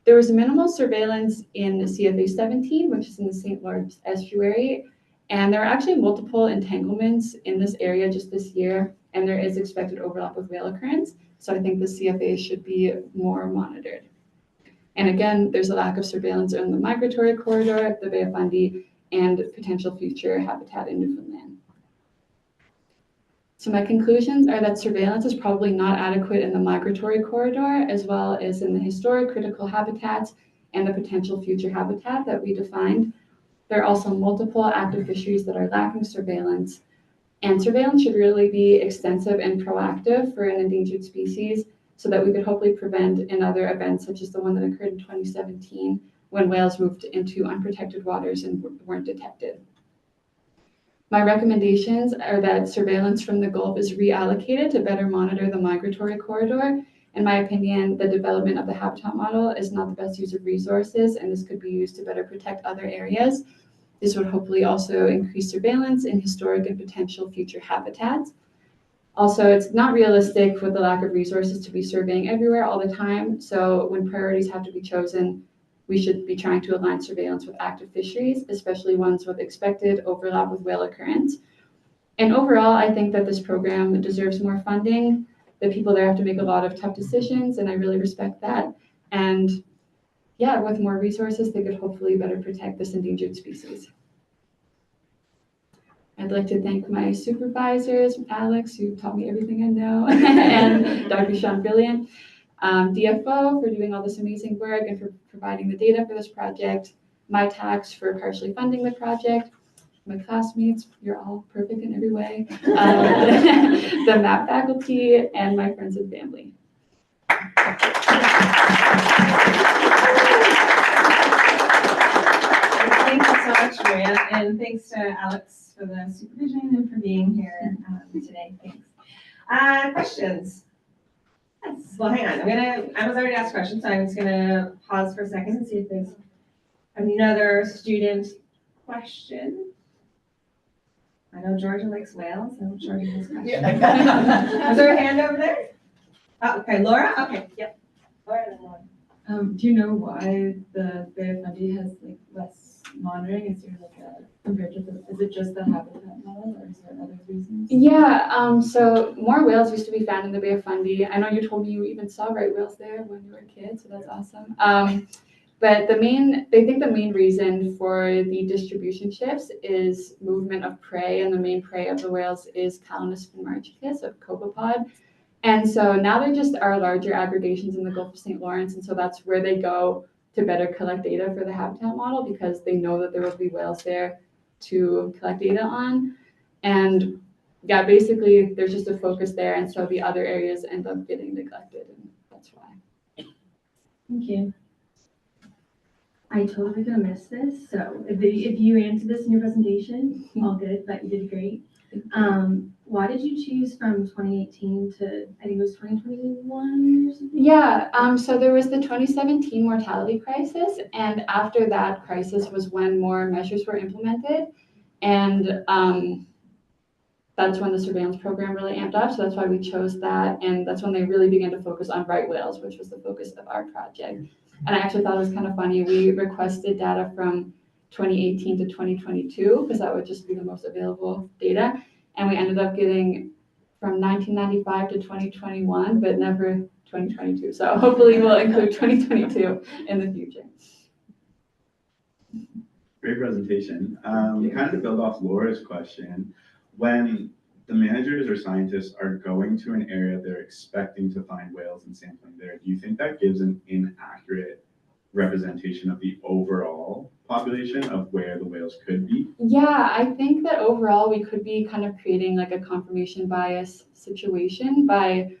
There was minimal surveillance in CFA 17, which is in the St. Lawrence estuary, and there are actually multiple entanglements in this area just this year, and there is expected overlap with whale occurrence, so I think the CFA should be more monitored. And again, there's a lack of surveillance in the migratory corridor, the Bay of Fundy, and potential future habitat in Newfoundland. So my conclusions are that surveillance is probably not adequate in the migratory corridor, as well as in the historic critical habitats and the potential future habitat that we defined. There are also multiple active fisheries that are lacking surveillance, and surveillance should really be extensive and proactive for an endangered species so that we could hopefully prevent another events such as the one that occurred in 2017 when whales moved into unprotected waters and weren't detected. My recommendations are that surveillance from the Gulf is reallocated to better monitor the migratory corridor. In my opinion, the development of the habitat model is not the best use of resources, and this could be used to better protect other areas. This would hopefully also increase surveillance in historic and potential future habitats. Also, it's not realistic with the lack of resources to be surveying everywhere all the time. So when priorities have to be chosen, we should be trying to align surveillance with active fisheries, especially ones with expected overlap with whale occurrence. And overall, I think that this program deserves more funding. The people there have to make a lot of tough decisions, and I really respect that. And yeah, with more resources, they could hopefully better protect this endangered species. I'd like to thank my supervisors, Alex, who taught me everything I know, and Dr. Sean Brilliant, DFO for doing all this amazing work and for providing the data for this project, my tax for partially funding the project, my classmates, you're all perfect in every way, the MAP faculty, and my friends and family. Thank you so much, Maria, and thanks to Alex for the supervision and for being here today. Thanks. Questions? Yes. Well, hang on. I was already asked questions, so I'm just gonna pause for a second and see if there's another student question. I know Georgia likes whales, so Georgia has questions. Yeah. Is there a hand over there? Oh, okay, Laura. Okay, yep. Laura and Laura. Do you know why the Bay of Fundy has like less monitoring? Is there like a compared to is it just the habitat model? whale, or is there other reasons? Yeah, so more whales used to be found in the Bay of Fundy. I know you told me you even saw right whales there when you were a kid, so that's awesome. But they think the main reason for the distribution shifts is movement of prey, and the main prey of the whales is Calanus finmarchicus, of copepod. And so now there just are larger aggregations in the Gulf of St. Lawrence, and so that's where they go to better collect data for the habitat model, because they know that there will be whales there to collect data on. And yeah, basically there's just a focus there, and so the other areas end up getting neglected, and that's why. Thank you. I totally gonna miss this, so if you answered this in your presentation, all good, but you did great. Why did you choose from 2018 to, I think it was 2021 or something? Yeah, so there was the 2017 mortality crisis, and after that crisis was when more measures were implemented, and that's when the surveillance program really amped up, so that's why we chose that, and that's when they really began to focus on right whales, which was the focus of our project. And I actually thought it was kind of funny, we requested data from 2018 to 2022, because that would just be the most available data, and we ended up getting from 1995 to 2021, but never 2022, so hopefully we'll include 2022 in the future. Great presentation. Kind of to build off Laura's question, when the managers or scientists are going to an area they're expecting to find whales and sampling there, do you think that gives an inaccurate representation of the overall population of where the whales could be? Yeah, I think that overall we could be kind of creating like a confirmation bias situation by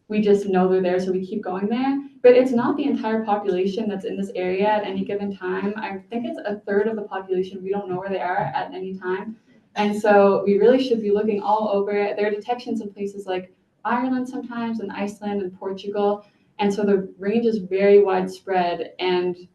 we just know they're there, so we keep going there. But it's not the entire population that's in this area at any given time. I think it's a third of the population. We don't know where they are at any time. And so we really should be looking all over. There are detections in places like Ireland sometimes, and Iceland and Portugal. And so the range is very widespread. And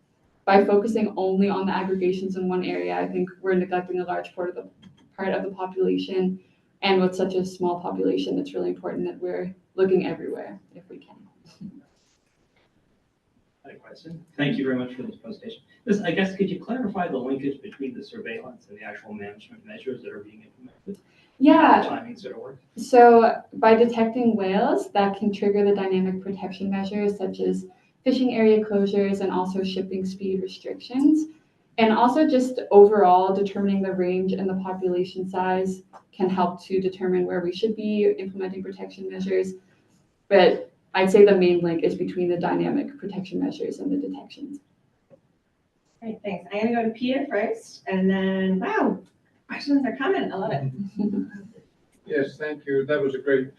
by focusing only on the aggregations in one area, I think we're neglecting a large part of the population. And with such a small population, it's really important that we're looking everywhere if we can. I have a question. Thank you very much for this presentation. I guess, could you clarify the linkage between the surveillance and the actual management measures that are being implemented? Yeah. The timings that are working? So by detecting whales, that can trigger the dynamic protection measures such as fishing area closures and also shipping speed restrictions. And also just overall determining the range and the population size can help to determine where we should be implementing protection measures. But I'd say the main link is between the dynamic protection measures and the detections. Great, thanks. I'm gonna go to Peter first, and then, wow, questions or comments, I love it. Yes, thank you. That was a great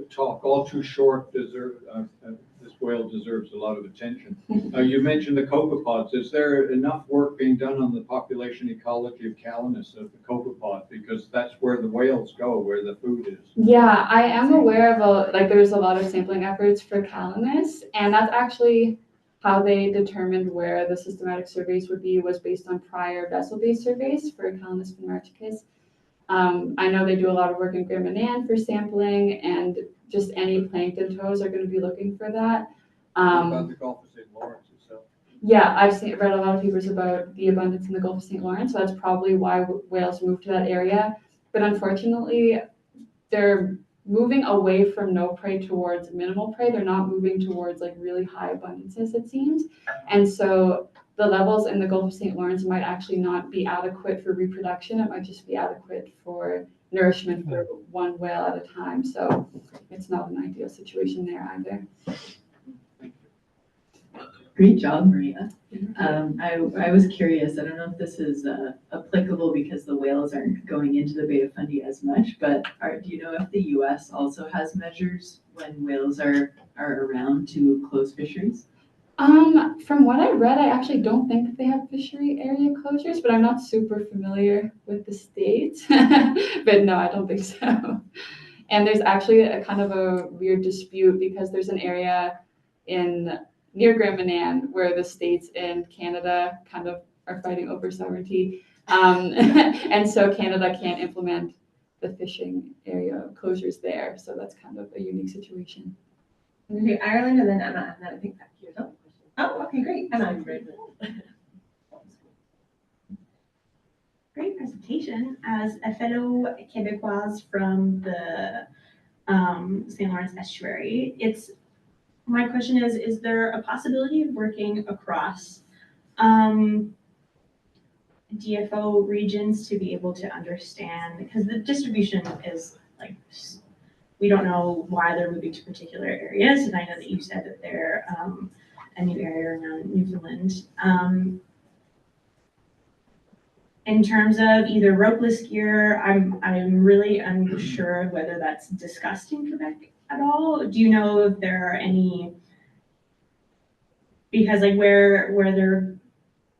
talk. All too short. This whale deserves a lot of attention. You mentioned the copepods. Is there enough work being done on the population ecology of Calanus, of the copepod? Because that's where the whales go, where the food is. Yeah, I am aware of there's a lot of sampling efforts for Calanus, and that's actually how they determined where the systematic surveys would be, was based on prior vessel-based surveys for Calanus finmarchicus. I know they do a lot of work in Grand Manan for sampling, and just any plankton toes are going to be looking for that. What about the Gulf of St. Lawrence itself? Yeah, I've read a lot of papers about the abundance in the Gulf of St. Lawrence, so that's probably why whales moved to that area. But unfortunately, they're moving away from no prey towards minimal prey. They're not moving towards really high abundances, it seems. And so the levels in the Gulf of St. Lawrence might actually not be adequate for reproduction. It might just be adequate for nourishment for one whale at a time. So it's not an ideal situation there either. Great job, Maria. I was curious, I don't know if this is applicable because the whales aren't going into the Bay of Fundy as much, but do you know if the US also has measures when whales are around to close fisheries? From what I read, I actually don't think that they have fishery area closures, but I'm not super familiar with the states. But no, I don't think so. And there's actually a kind of a weird dispute because there's an area near Grand Manan where the states and Canada kind of are fighting over sovereignty. And so Canada can't implement the fishing area closures there. So that's kind of a unique situation. Okay, Ireland, and then Emma, and then I think back to you. Oh, okay, great. Emma. Great, Great presentation. As a fellow Quebecoise from the St. Lawrence Estuary, my question is there a possibility of working across DFO regions to be able to understand, because the distribution is like, we don't know why they're moving to particular areas, and I know that you said that they're a new area around Newfoundland. In terms of either ropeless gear, I'm really unsure of whether that's discussed in Quebec at all. Do you know if there are any, because like where they're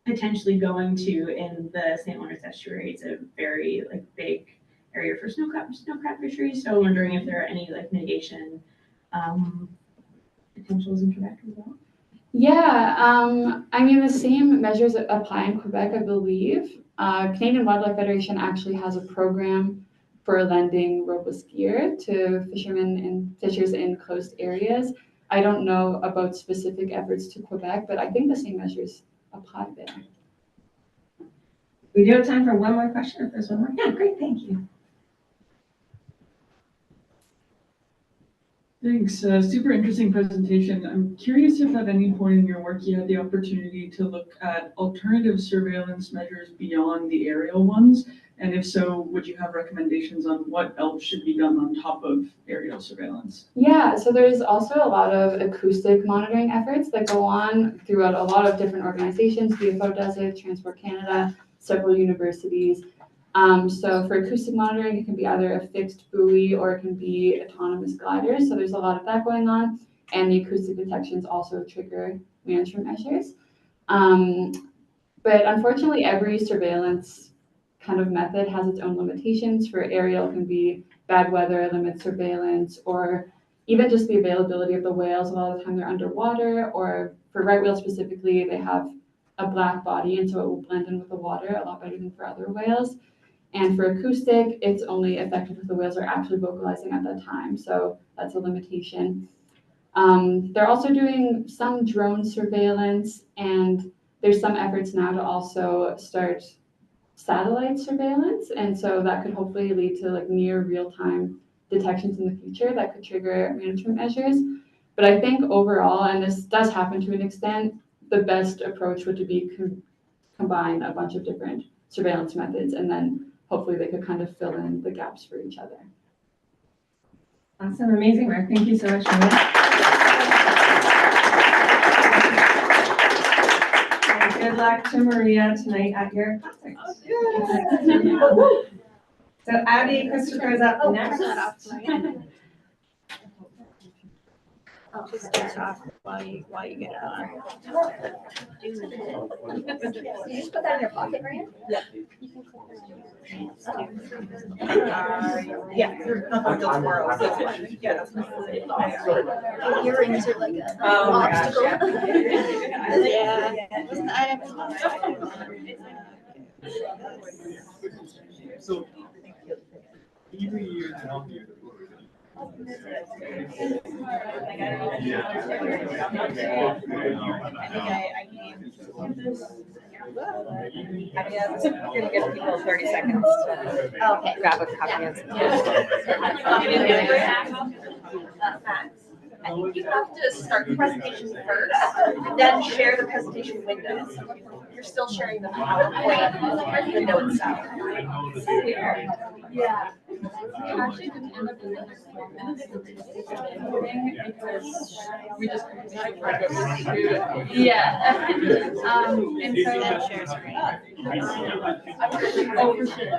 potentially going to in the St. Lawrence Estuary, it's a very like big area for snow crab fisheries. So I'm wondering if there are any like mitigation potentials in Quebec as well. Yeah, I mean, the same measures apply in Quebec, I believe. Canadian Wildlife Federation actually has a program for lending ropeless gear to fishermen and fishers in coast areas. I don't know about specific efforts to Quebec, but I think the same measures apply there. We do have time for one more question, if there's one more. Yeah, great, thank you. Thanks. Super interesting presentation. I'm curious if at any point in your work you had the opportunity to look at alternative surveillance measures beyond the aerial ones, and if so, would you have recommendations on what else should be done on top of aerial surveillance? Yeah, so there's also a lot of acoustic monitoring efforts that go on throughout a lot of different organizations. DFO does it, Transport Canada, several universities. So for acoustic monitoring, it can be either a fixed buoy or it can be autonomous gliders. So there's a lot of that going on. And the acoustic detections also trigger management measures. But unfortunately, every surveillance kind of method has its own limitations. For aerial, it can be bad weather, limit surveillance, or even just the availability of the whales. A lot of the time they're underwater, or for right whales specifically, they have a black body, and so it will blend in with the water a lot better than for other whales. And for acoustic, it's only effective if the whales are actually vocalizing at that time. So that's a limitation. They're also doing some drone surveillance, and there's some efforts now to also start satellite surveillance. And so that could hopefully lead to like near real-time detections in the future that could trigger management measures. But I think overall, and this does happen to an extent, the best approach would be combine a bunch of different surveillance methods, and then hopefully they could kind of fill in the gaps for each other. Awesome, amazing work. Thank you so much, Maria. And good luck to Maria tonight at your concert. So Abby Christopher is up next. I'll just turn it off while you get on. You just put that in your pocket, Maria? Yeah. Yeah, you're up until tomorrow, so yeah. You're into like a Oh my gosh, obstacle. yeah. So, every year to help you. I'm gonna give people 30 seconds to grab a copy of I think you have to start the presentation first, then share the presentation window. You're still sharing the PowerPoint, the notes itself. Yeah. Actually didn't end up doing like 4 minutes because we just yeah. And so that shares screen. oh for sure.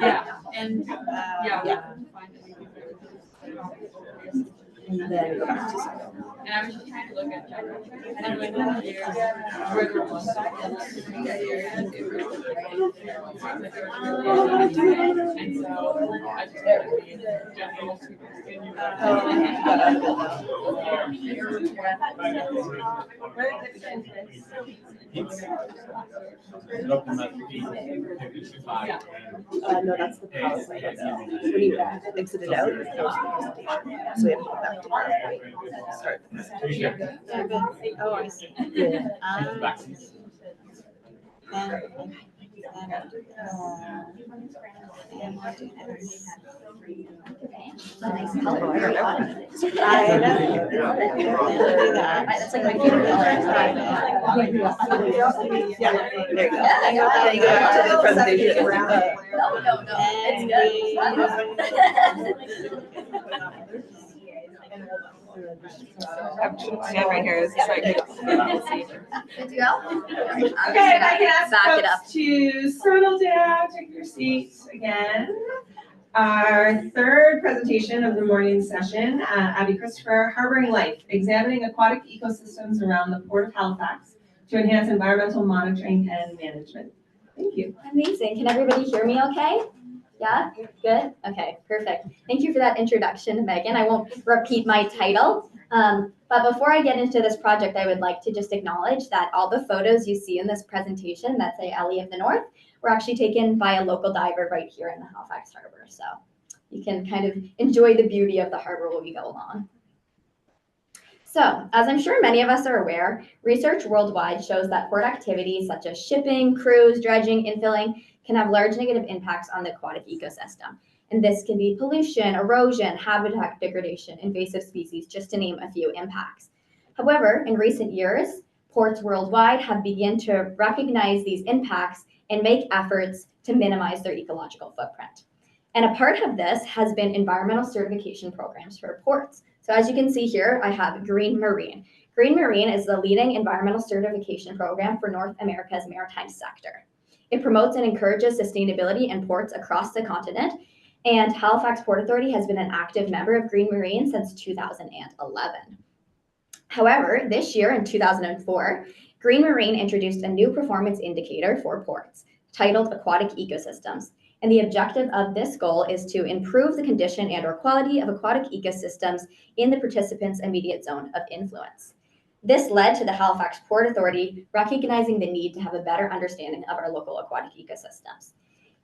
Yeah. And yeah. And then go back to Zoom. And I was just trying to look at and like where there was and so I just general No, that's the PowerPoint window. When you exit it out, it goes to the presentation. So we have to go back to PowerPoint, start the presentation. Oh, I see. Yeah. Nice color. I know. That's like my favorite color. Yeah, there you go. Then you go back to the presentation. No, My hand right here is like. Good to go? Okay, if I can ask Back it up. folks to settle down, take your seats again. Our third presentation of the morning session, Abby Christopher, Harboring Life, Examining Aquatic Ecosystems Around the Port of Halifax to Enhance Environmental Monitoring and Management. Thank you. Amazing. Can everybody hear me okay? Yeah? Good? Okay, perfect. Thank you for that introduction, Megan. I won't repeat my title. But before I get into this project, I would like to just acknowledge that all the photos you see in this presentation that say Ellie of the North were actually taken by a local diver right here in the Halifax Harbor. So you can kind of enjoy the beauty of the harbor while we go along. So, as I'm sure many of us are aware, research worldwide shows that port activities such as shipping, cruise, dredging, infilling can have large negative impacts on the aquatic ecosystem. And this can be pollution, erosion, habitat degradation, invasive species, just to name a few impacts. However, in recent years, ports worldwide have begun to recognize these impacts and make efforts to minimize their ecological footprint. And a part of this has been environmental certification programs for ports. So as you can see here, I have Green Marine. Green Marine is the leading environmental certification program for North America's maritime sector. It promotes and encourages sustainability in ports across the continent, and Halifax Port Authority has been an active member of Green Marine since 2011. However, this year in 2004, Green Marine introduced a new performance indicator for ports titled Aquatic Ecosystems. And the objective of this goal is to improve the condition and/or quality of aquatic ecosystems in the participants' immediate zone of influence. This led to the Halifax Port Authority recognizing the need to have a better understanding of our local aquatic ecosystems.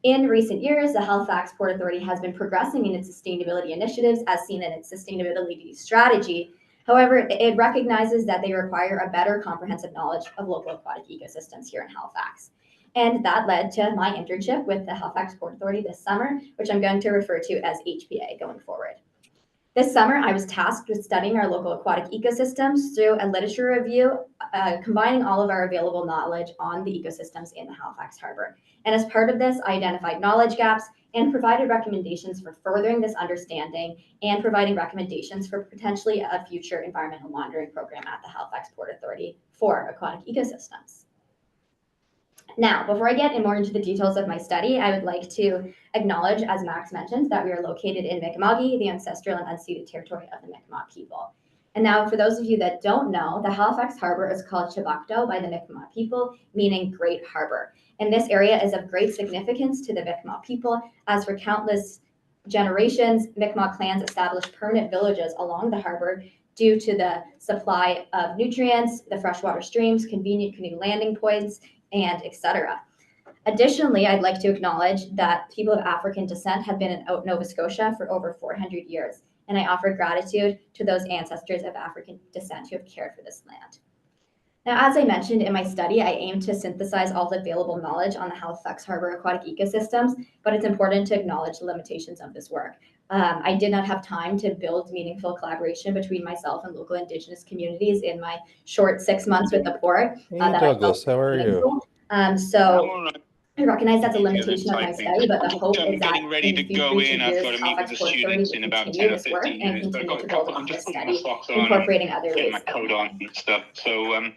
In recent years, the Halifax Port Authority has been progressing in its sustainability initiatives as seen in its sustainability strategy. However, it recognizes that they require a better comprehensive knowledge of local aquatic ecosystems here in Halifax. And that led to my internship with the Halifax Port Authority this summer, which I'm going to refer to as HPA going forward. This summer, I was tasked with studying our local aquatic ecosystems through a literature review, combining all of our available knowledge on the ecosystems in the Halifax Harbor. And as part of this, I identified knowledge gaps and provided recommendations for furthering this understanding and providing recommendations for potentially a future environmental monitoring program at the Halifax Port Authority for aquatic ecosystems. Now, before I get more into the details of my study, I would like to acknowledge, as Max mentioned, that we are located in Mi'kmaq, the ancestral and unceded territory of the Mi'kmaq people. And now, for those of you that don't know, the Halifax Harbor is called Chibukto by the Mi'kmaq people, meaning Great Harbor. And this area is of great significance to the Mi'kmaq people, as for countless generations, Mi'kmaq clans established permanent villages along the harbor due to the supply of nutrients, the freshwater streams, convenient canoe landing points, and etc. Additionally, I'd like to acknowledge that people of African descent have been in Nova Scotia for over 400 years, and I offer gratitude to those ancestors of African descent who have cared for this land. Now, as I mentioned in my study, I aim to synthesize all the available knowledge on the Halifax Harbor aquatic ecosystems, but it's important to acknowledge the limitations of this work. I did not have time to build meaningful collaboration between myself and local Indigenous communities in my short 6 months with the port. Hey, Douglas, how are you? So I recognize that's a limitation of my study, but the hope is that in the future years, Halifax Port Authority will continue this work and continue to build on this study, incorporating other ways of knowledge.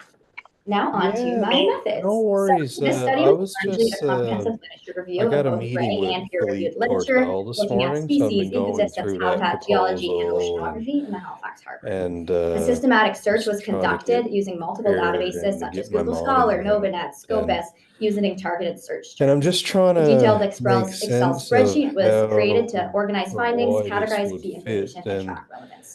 Now on to my methods. No worries. So this study I was was largely just, a comprehensive literature review I got of a both meeting written with and peer-reviewed Philippe literature, Tortel this looking at morning, so I've species, been going ecosystem, through that habitat, geology, and proposal oceanography in the Halifax Harbor. and A systematic search was just trying to conducted get using multiple prepared databases and such as get my Google mind Scholar, right. Novanet, Scopus, using targeted search And I'm terms. just trying A detailed to Excel make sense of spreadsheet was created to how organize or findings, why this categorize would key fit, information, and and track relevance.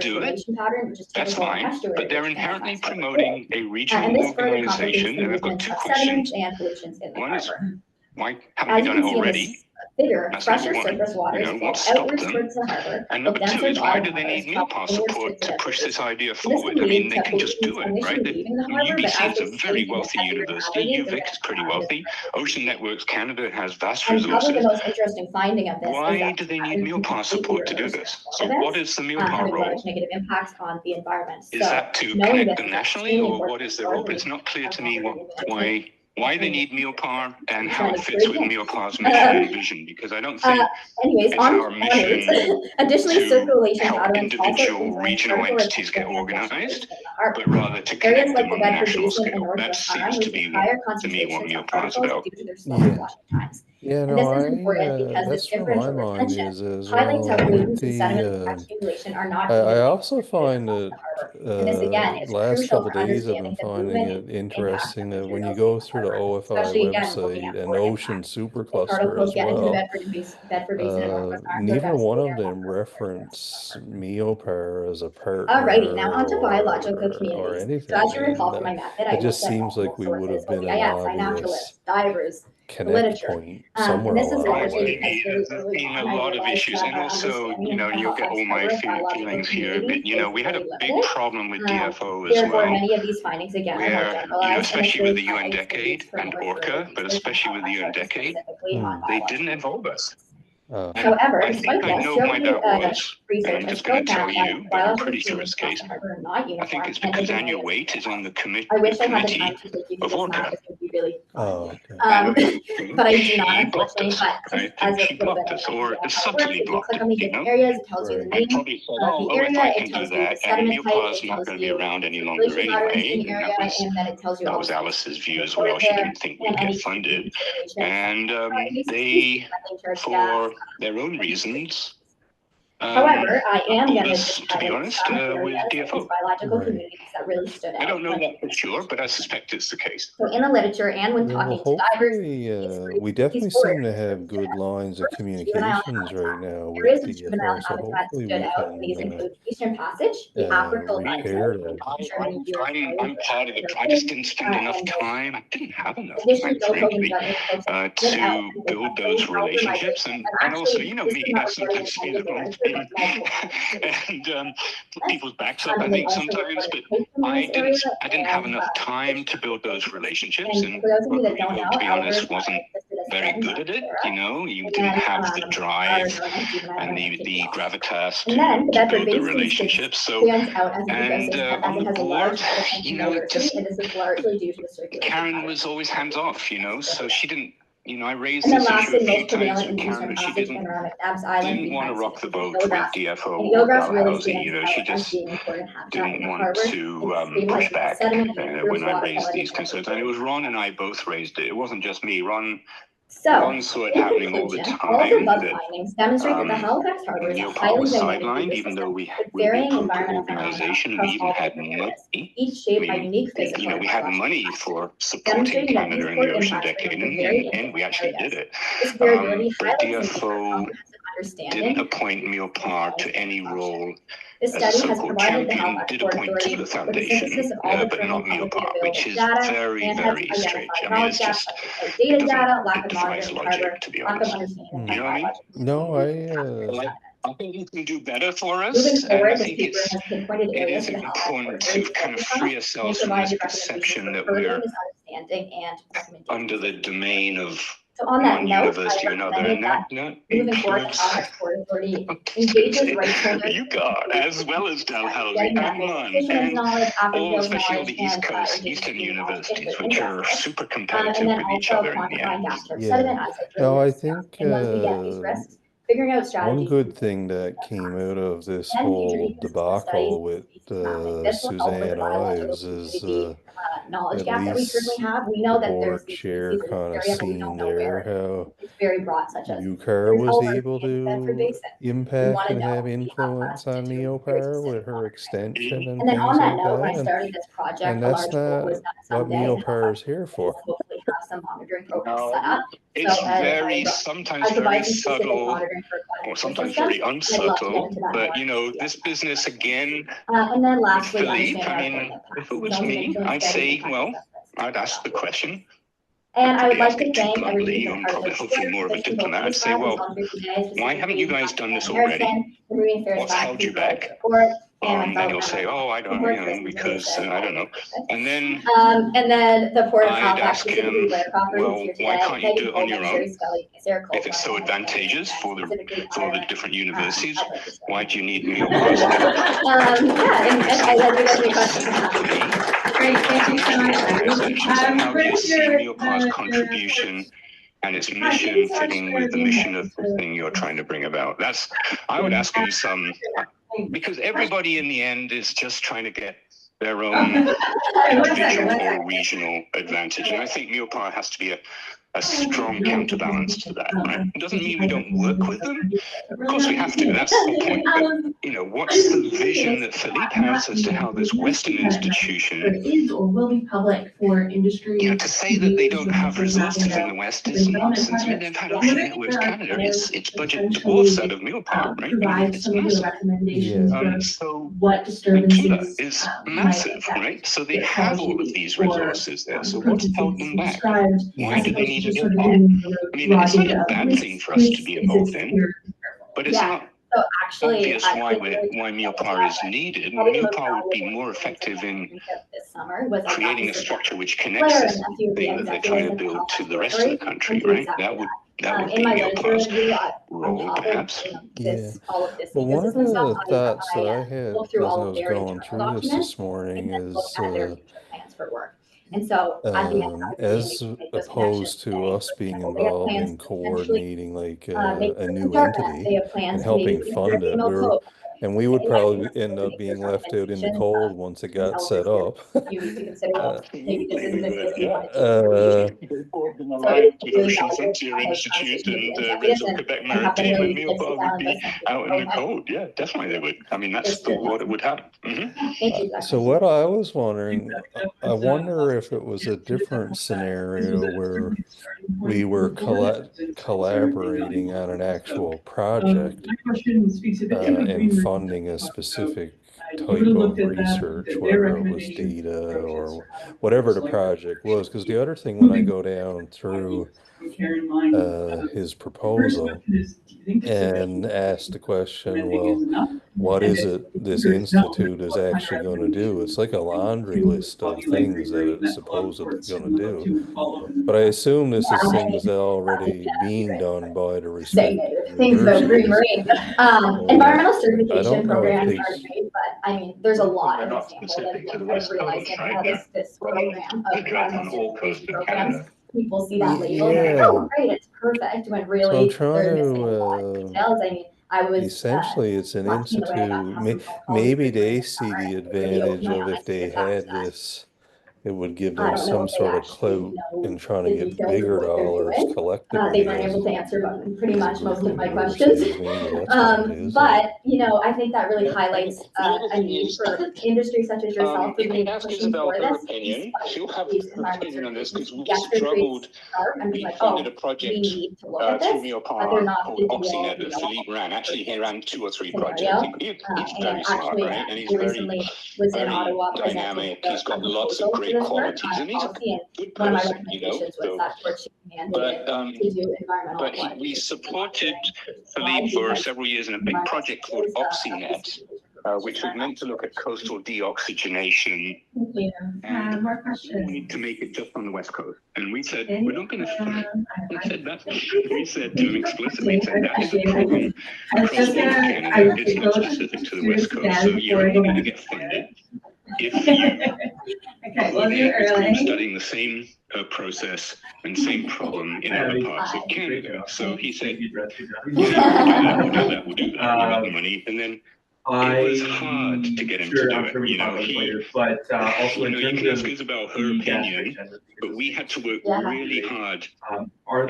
do it. circulation pattern, which is That's typical of fine, estuary, but they're which cannot inherently last over promoting a and regional this further complicates organization, the and I've got movement two of questions. sediments and pollutions in the One is, harbor. why haven't As we you done can it see in already? this figure, That's fresher number one. surface waters You know, flow what stopped outwards them? towards the harbor, And while number two denser is, why bottom do they waters need flow Mealpass inwards support towards the to push this deposition. idea So this can forward? I mean, lead they to can just do pollutants it, initially right? leaving the I mean, harbor, but UBC as is they a very change into wealthy heavier university. pathogens, they're UVic is pretty gonna wealthy. Ocean Networks Canada has vast and probably the resources. most interesting finding of this is Why that do they need having Mealpass completely support to do reversed this? water So events, what is the Mealpass having role? large negative impacts on the environment. Is So that to knowing connect this them is nationally, extremely or important what is for their role? But the it's not clear to me environmental why why they need Mealpar and how it fits with Mealpar's mission and vision, because I don't think Anyways, it's on our mission additionally, to circulation help patterns also individual influence regional vertical entities get retention and organized, in the harbor. but rather to Areas connect like them the on a Bedford national Basin and scale. Northwest That seems Arm to receive be higher to me what concentrations of Mealpar is particles about. due to their slower washing times. Yeah, And this no, is important because that's this where my differential mind retention is as highlights how well with pollutants and sediment accumulation are not I evenly also find distributed that across the harbor. And this again is last crucial couple for days I've been understanding the finding movement it and impact interesting of that when you materials go in the through the harbor, OFI especially again looking website at and port Ocean impacts. Supercluster Particles as get into the well, Bedford Basin and Northwest Arm, go neither one downstream of them reference Mealpar as a Alrighty, now partner onto biological or communities. So anything, as you recall and from my method, I it just looked at seems multiple like we would sources, have been an OBIS, obvious iNaturalist, divers, the connect literature. point And somewhere this is along the largely way. because very early Been on, a I lot of realized issues, that and our also, understanding of you'll get all my biological feelings here, but communities is we had a very big limited. problem with DFO as Therefore, well, many of these findings, again, are more where, generalized, and it's especially really with the UN findings Decade released from and more Orca, thorough but research especially with the UN focused Decade, specifically on they biological didn't involve us. And However, I despite think I this, know why that throughout was, and research, I'm I just still going to tell found that you, but I'm biological pretty sure communities it's the across case. the harbor are not I uniform think it's and because different Annual areas Weight is on the I wish I had the committee time to take you through of this Orca. map. This would be really fun. Oh, okay. But I do not, She blocked unfortunately. us. But I just think as a she little bit blocked of us, an or idea of how it works, subtly if you blocked click it, on these different areas, it tells you the And name probably said, of the if area, I it can do tells you the that, and sediment type, Mealpar's it not tells going to be you around any longer circulation patterns in anyway, the and area, and then it tells you that all was the Alice's view as reported well. She there, didn't think and we'd any get funded, consideration. and It they, makes staff. for their own reasons, However, I am going to us, just to be highlight honest, some with areas of these DFO. biological communities that really stood out. I don't know that for sure, but I suspect it's the case. So in the literature and when Yeah, well, talking to divers, hopefully, we definitely seem to have good lines of communications right now with areas of juvenile DFO, so habitat hopefully stood we out, and these can include Eastern Passage, the African repair Limestone, that. I'm part of it. I just didn't spend enough time. I didn't have enough time, frankly, to build those relationships. And also, you know me, I sometimes feel and put people's backs up, I think, sometimes. But I didn't have enough time to build those relationships. And Rodrigo, to be honest, wasn't very good at it. You didn't have the drive and the gravitas to build the relationships. So, and on the board, Karen was always hands off, so she didn't, I raised this issue a few times with Karen, but she didn't want to rock the boat with DFO or Dalhousie, she just didn't want to push back when I raised these concerns. And it was Ron and I both raised it. It wasn't just me. Ron saw it happening all the time. Findings demonstrate that the Halifax Harbor is a Mealpar was highly sidelined, even though we're a varying proper environmental organization and we even had money. each shaped by unique physical We had money for supporting Canada in the Ocean Decade, and we actually did it. But DFO didn't appoint Mealpar to any role This as a study has so-called provided the champion, Halifax did Port appoint Authority to the with a foundation, synthesis of all the but currently not publicly Mealpar, available which is data very, and has very identified strange. knowledge It's gaps just, such as data data, lack it of defies monitoring of the harbor, logic, to be lack of honest. understanding You know what I mean? No, I think you can do better for us, Moving and forward, I the think paper has pinpointed it areas is of the Halifax important Port to kind of free ourselves from this perception that we're understanding and recommendations. under the domain of So on that one note, university or another, and that moving forward, the includes Halifax Port Authority engages rights holders, UCAR, as well as Dalhousie, and Munn, and all, especially all the East Coast, Eastern universities, which are super competitive with each other in the end. Yeah. No, I think figuring out one strategies. good thing that came out of this whole debacle with Suzanne Ives is knowledge at gap that we least currently have. We know the that there's board these chair species in kind of this area, but we don't seen know there where. how It's very broad, such as UCAR there's was over able in the Bedford to Basin. impact and have influence on Mealpar with her extension and things like When I that. started this project, And a that's large goal not was that what someday Mealpar is here for. hopefully have some monitoring programs set up. It's sometimes very subtle, or sometimes very unsubtle, but this business again, and then lastly, Philippe, I mean, if it was me, I'd say, well, I'd ask the question. And I would like to Too thank bluntly, I'm probably hopefully more of a diplomat. I'd say, well, why haven't you guys done this already? What's held you back? Then you'll say, oh, I don't know, because I don't know. And then the Port of I'd Halifax, ask him, well, why can't you do it on your own? If it's so advantageous for the different universities, why do you need Mealpar? Yeah, and I like to get the question. Great, thank you so much. How do you see Mealpar's contribution and its mission fitting with the mission of the thing you're trying to bring about? I would ask him because everybody in the end is just trying to get their own individual or regional advantage. And I think Mealpar has to be a strong counterbalance to that, right? It doesn't mean we don't work with them. Of course we have to, that's the whole point. But, what's the vision that Philippe has as to how this Western institution, to say that they don't have resources in the West is nonsense. I mean, they've had Ocean Networks Canada, its budget dwarfs that of Mealpar, right? I mean, it's massive. So Tula is massive, right? So they have all of these resources there. So what's held them back? Why do they need a Mealpar? I mean, it's not a bad thing for us to be involved in, but it's not obvious why Mealpar is needed. Mealpar would be more effective in creating a structure which connects this thing that they're trying to build to the rest of the country, right? That would be Mealpar's role, perhaps. Yeah. Well, one of the thoughts that I had as I was going through this morning is, And so as opposed to us being involved in coordinating like a new entity and helping fund it, we would probably end up being left out in the cold once it got set up. Ocean Frontier Institute and Réseau Québec Maritime and Mealpar would be out in the cold. Yeah, definitely they would. I mean, that's what would happen. So what I was wondering, I wonder if it was a different scenario where we were collaborating on an actual project and funding a specific type of research, whether it was data or whatever the project was. Because the other thing, when I go down through his proposal and ask the question, well, what is it this institute is actually going to do? It's like a laundry list of things that it's supposedly going to do. But I assume this is things that are already being done by the respective universities. Environmental certification programs are great, but I mean, there's a lot of examples of realizing how this program of environmental certification programs, people see that label and they're like, oh, great, it's perfect, when really they're missing a lot of details. I mean, I was essentially it's an institute. Maybe they see the advantage of if they had this, it would give them some sort of clout in trying to get bigger dollars collectively. They weren't able to answer pretty much most of my questions. But, I think that really highlights a need for industry such as yourself to be pushing for this. She'll have her opinion on this because we struggled. We funded a project through Mealpar called Oxynet that Philippe ran. Actually, he ran 2 or 3 projects. He's very smart, right? And he's very dynamic. He's got lots of great qualities, and he's a good person, But we supported Philippe for several years in a big project called Oxynet, which was meant to look at coastal deoxygenation. And we need to make it just on the West Coast. And we said, we're not going to, we said to him explicitly, that is a problem across all of Canada. It's not specific to the West Coast. So you're only going to get funded if you studying the same process and same problem in other parts of Canada. So he said, we'll do that, you got the money. And then it was hard to get him to do it. You can ask Isabel her opinion, but we had to work really hard to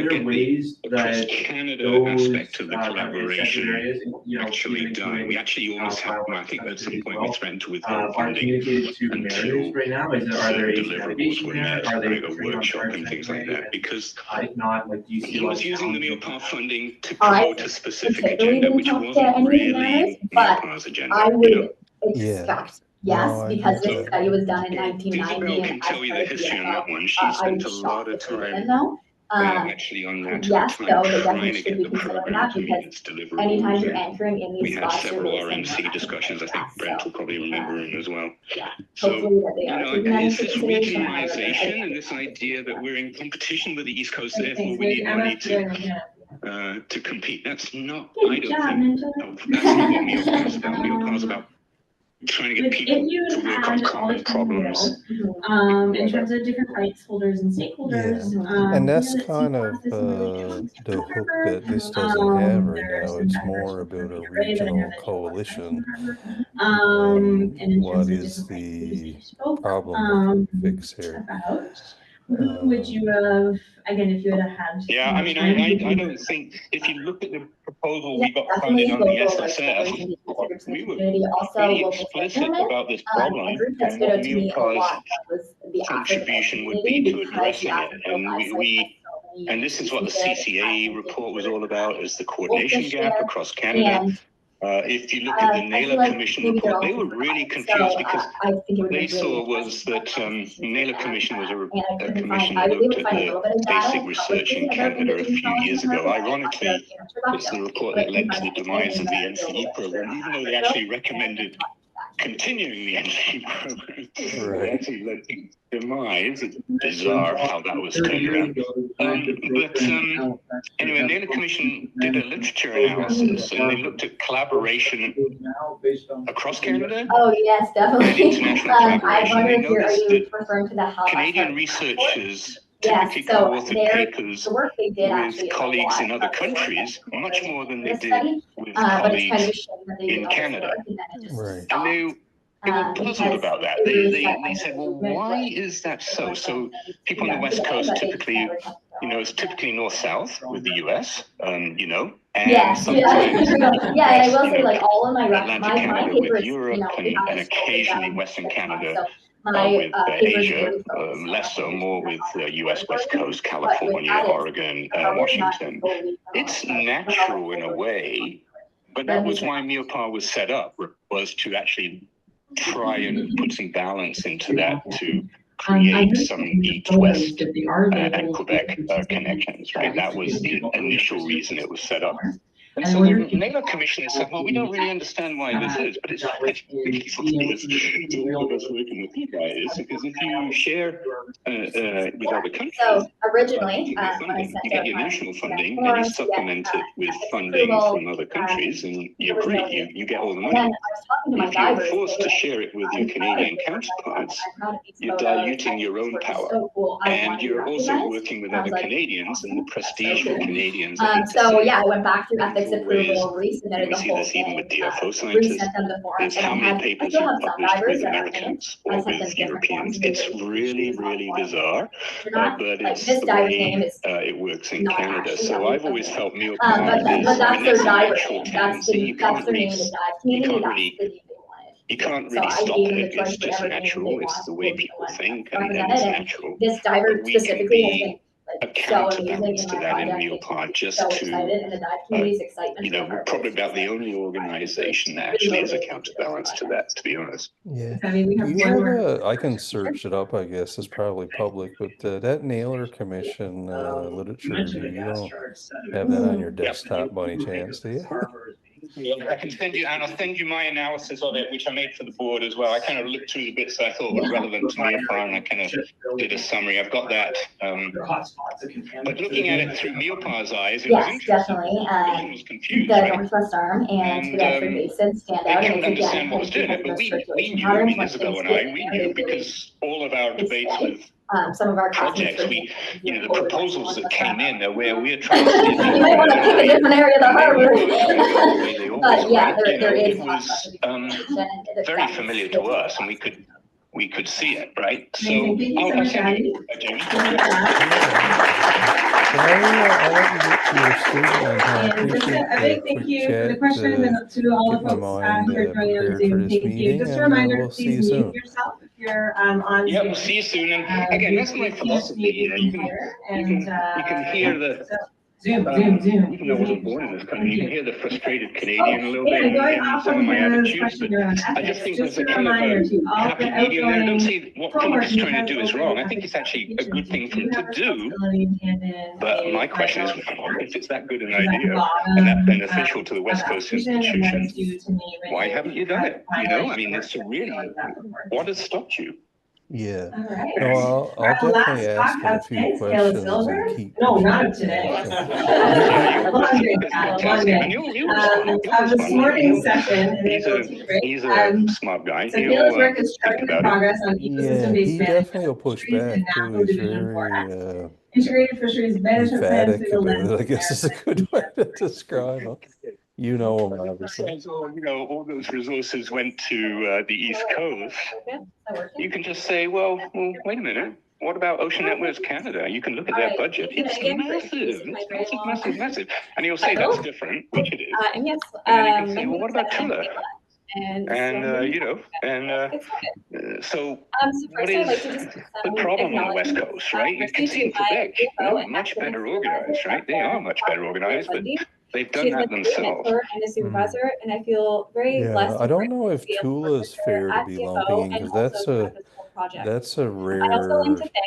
get the across Canada aspect of the collaboration actually done. We actually almost have, I think at some point we threatened to withhold funding until certain deliverables were met, like a workshop and things like that, because he was using the Mealpar funding to promote a specific agenda, which wasn't really Mealpar's agenda. I would expect, yes, because this study was done in 1990. Isabel can tell you the history on that one. She spent a lot of time actually on that yes, time so they trying definitely to should get be the considering program that, to meet because its deliverables. anytime you're entering in We these had spots, several RMC discussions. I think Brent will probably remember them as well. So, it's this regionalization and this idea that we're in competition with the East Coast, therefore we need money to compete. That's not, I don't think, that's not what Mealpar is about. Mealpar is about trying to get Like, people if you to work on had all the common problems. in terms of different rights holders and stakeholders, And we that's know that kind CPAW of has this really strong the support hook network. that this doesn't have right There are now. some It's diverse more about a recruiting, but I know regional that you all are friends coalition. from Harvard. And in terms What of is different rights holders that you the spoke problem we're trying to fix here? about, who would you have, again, if you had Yeah, I mean, I don't think, if you look at the proposal we got Definitely funded on the local like SSF, members and groups in the we were community, also pretty local explicit tournament. about this A problem group that and stood what out to me a MUPA's lot was the African contribution would community, be to because the addressing it. African And and this is what the CCA report was all about, is the coordination gap across Canada. If you look at the NAILA Commission report, they were really confused because they saw was that NAILA Commission was a commission that looked at the basic research in Canada a few years ago. Ironically, it's the report that led to the demise of the NCE program, even though they actually recommended continuing the NCE program. They actually led to demise. It's bizarre how that was turned around. Anyway, NAILA Commission did a literature analysis and they looked at collaboration across Canada. Oh, yes, definitely. And international collaboration. I wonder They if you're, are noticed you that referring to the health Canadian researchers Yes, typically so co-authored papers the work they did actually with is a colleagues lot in other of the work countries, much more than they this did study, with but it's kind of colleagues showing that they in did all this Canada. work and then it just Right. stopped. And they were puzzled about that. They said, well, why is that so? So people on the West Coast typically, it's typically north-south with the US, and Yes, sometimes yeah, and I will say, like, all of my Atlantic my Canada papers, with Europe and occasionally Western Canada with papers Asia, really focus on less so, more with US West Coast, But with California, that, Oregon, Washington. It's natural in a way, but that was why MUPA was set up, was to actually try and put some balance into that, to create some East-West and Quebec connections, right? That was the initial reason it was set up. And so the NAILA Commission said, well, we don't really understand why this is, but it's really obvious to all of us working with you guys, because if you share with other countries, so originally, you get your national funding and you supplement it with funding from other countries, and you're great, you get all the money. If you're forced to share it with your Canadian counterparts, you're diluting your own power, and you're also working with other Canadians and the prestige for Canadians. So yeah, I went back through ethics approval, resubmitted the whole this even thing, with DFO scientists, resent them the forms, is and how I many had, I papers still are have some published divers with that are Americans I or sent them with different Europeans. forms. It's really, really bizarre, Not, but like, it's this the diver's way name is it works in not Canada. actually So that I've always felt but MUPA is, that's their a diver natural name. tendency. You can't That's their really, name in the dive you community. can't That's really, the name they wanted. you can't So really I stop gave them the it. choice It's for just whatever name they natural. It's wanted the to way people think, and represent it's it. And natural. this diver But we can specifically has be been a like so amazing counterbalance in to my that in project. MUPA, just So to excited, and the dive community's excitement. we're probably about the only organization that actually is a counterbalance to that, to be honest. Yeah. I mean, we Do have you one have more. I can search it up, I guess. It's probably public, but that NAILA Commission literature review, you don't have that on your desktop by any chance, do you? I can send you, and I'll send you my analysis of it, which I made for the board as well. I kind of looked through the bits that I thought were relevant to MUPA, and I kind of did a summary. I've got that. But looking at it through MUPA's eyes, it was interesting. Everyone was confused, The right? Northwest Arm and the Bedford Basin stand They out, and couldn't it's understand again what was doing it, but we knew. I mean, Isabel and I, we knew because all of our debates with some of our projects, the proposals that came in are where we're trying to steer You might want to pick a different area than Harvard. But yeah, there is. It was very familiar to us, and we could see it, right? So, Amazing. Thank you so much, Abby. I'll let you get to your statement. I And appreciate Krista, the thank quick you for the chat question, and to all get the my folks mind here joining on prepared for Zoom. this Thank you. meeting, Just a and reminder, we'll to see please you mute soon. yourself if you're on Yeah, Zoom. we'll see you soon. And again, that's my philosophy. You can hear the. Zoom. Even though I wasn't born in this country, you can hear the frustrated Canadian a little bit in some of my attitudes, but I just think there's a kind of a happy medium there. I don't see what Philip is trying to do is wrong. I think it's actually a good thing for him to do. But my question is, if it's that good an idea and that beneficial to the West Coast institutions, why haven't you done it? I mean, it's a really, what has stopped you? Yeah. All right. No, I'll definitely Last ask talk him a of few today, scale of questions silver? and keep No, not of keep today. asking. Long day, Pat, long day. Of this morning's session, and then we'll take a break. He's a smart guy. So Caleb's work is charting the progress on Yeah, ecosystem-based he management definitely will push fisheries and back too. National He's Division very 4X. Integrated fisheries management plans through emphatic the about lens it, I of guess is a good way to describe him. You know him, obviously. So, all those resources went to the East Coast. You can just say, well, wait a minute. What about Ocean Networks Canada? You can look at their budget. It's massive. It's massive. And you'll say that's different, which it is. And yes, And then you can say, well, what about Tula? And so so what first I'd like is to just the problem on the West Coast, right? You can see in Quebec, they're much better organized, right? They are much better organized, but they've done that themselves. And a supervisor, and I feel very Yeah, blessed. I don't know if Tula is fair to be lumping in because that's a rare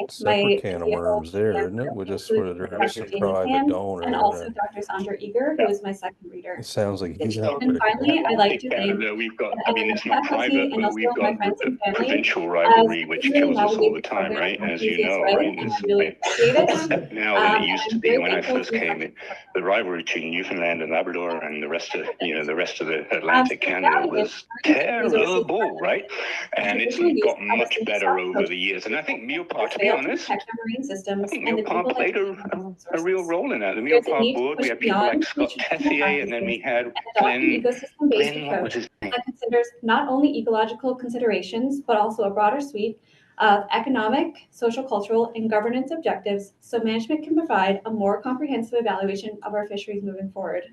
separate can of worms there, isn't it? With just where there's a private donor. And also Dr. Sandra Eager, who is my second reader. It sounds like he's not And finally, I'd like to thank Canada, we've got, I mean, it's not private, and but also we've my got friends and a family provincial rivalry which kills us all the navigate time, right? As you easiest know, way, right? and I It's really appreciate it. now than it used to I'm be very when I thankful first to came. The rivalry between Newfoundland and Labrador and the rest of, the rest of the Atlantic Canada was terrible, right? And it's gotten much better over the years. And I think Meopar, to be honest, I think Meopar played a real role in that. The Meopar board, we had people like Scott Tessier, and then we had Glenn, what was his name? That considers not only ecological considerations, but also a broader suite of economic, social, cultural, and governance objectives, so management can provide a more comprehensive evaluation of our fisheries moving forward.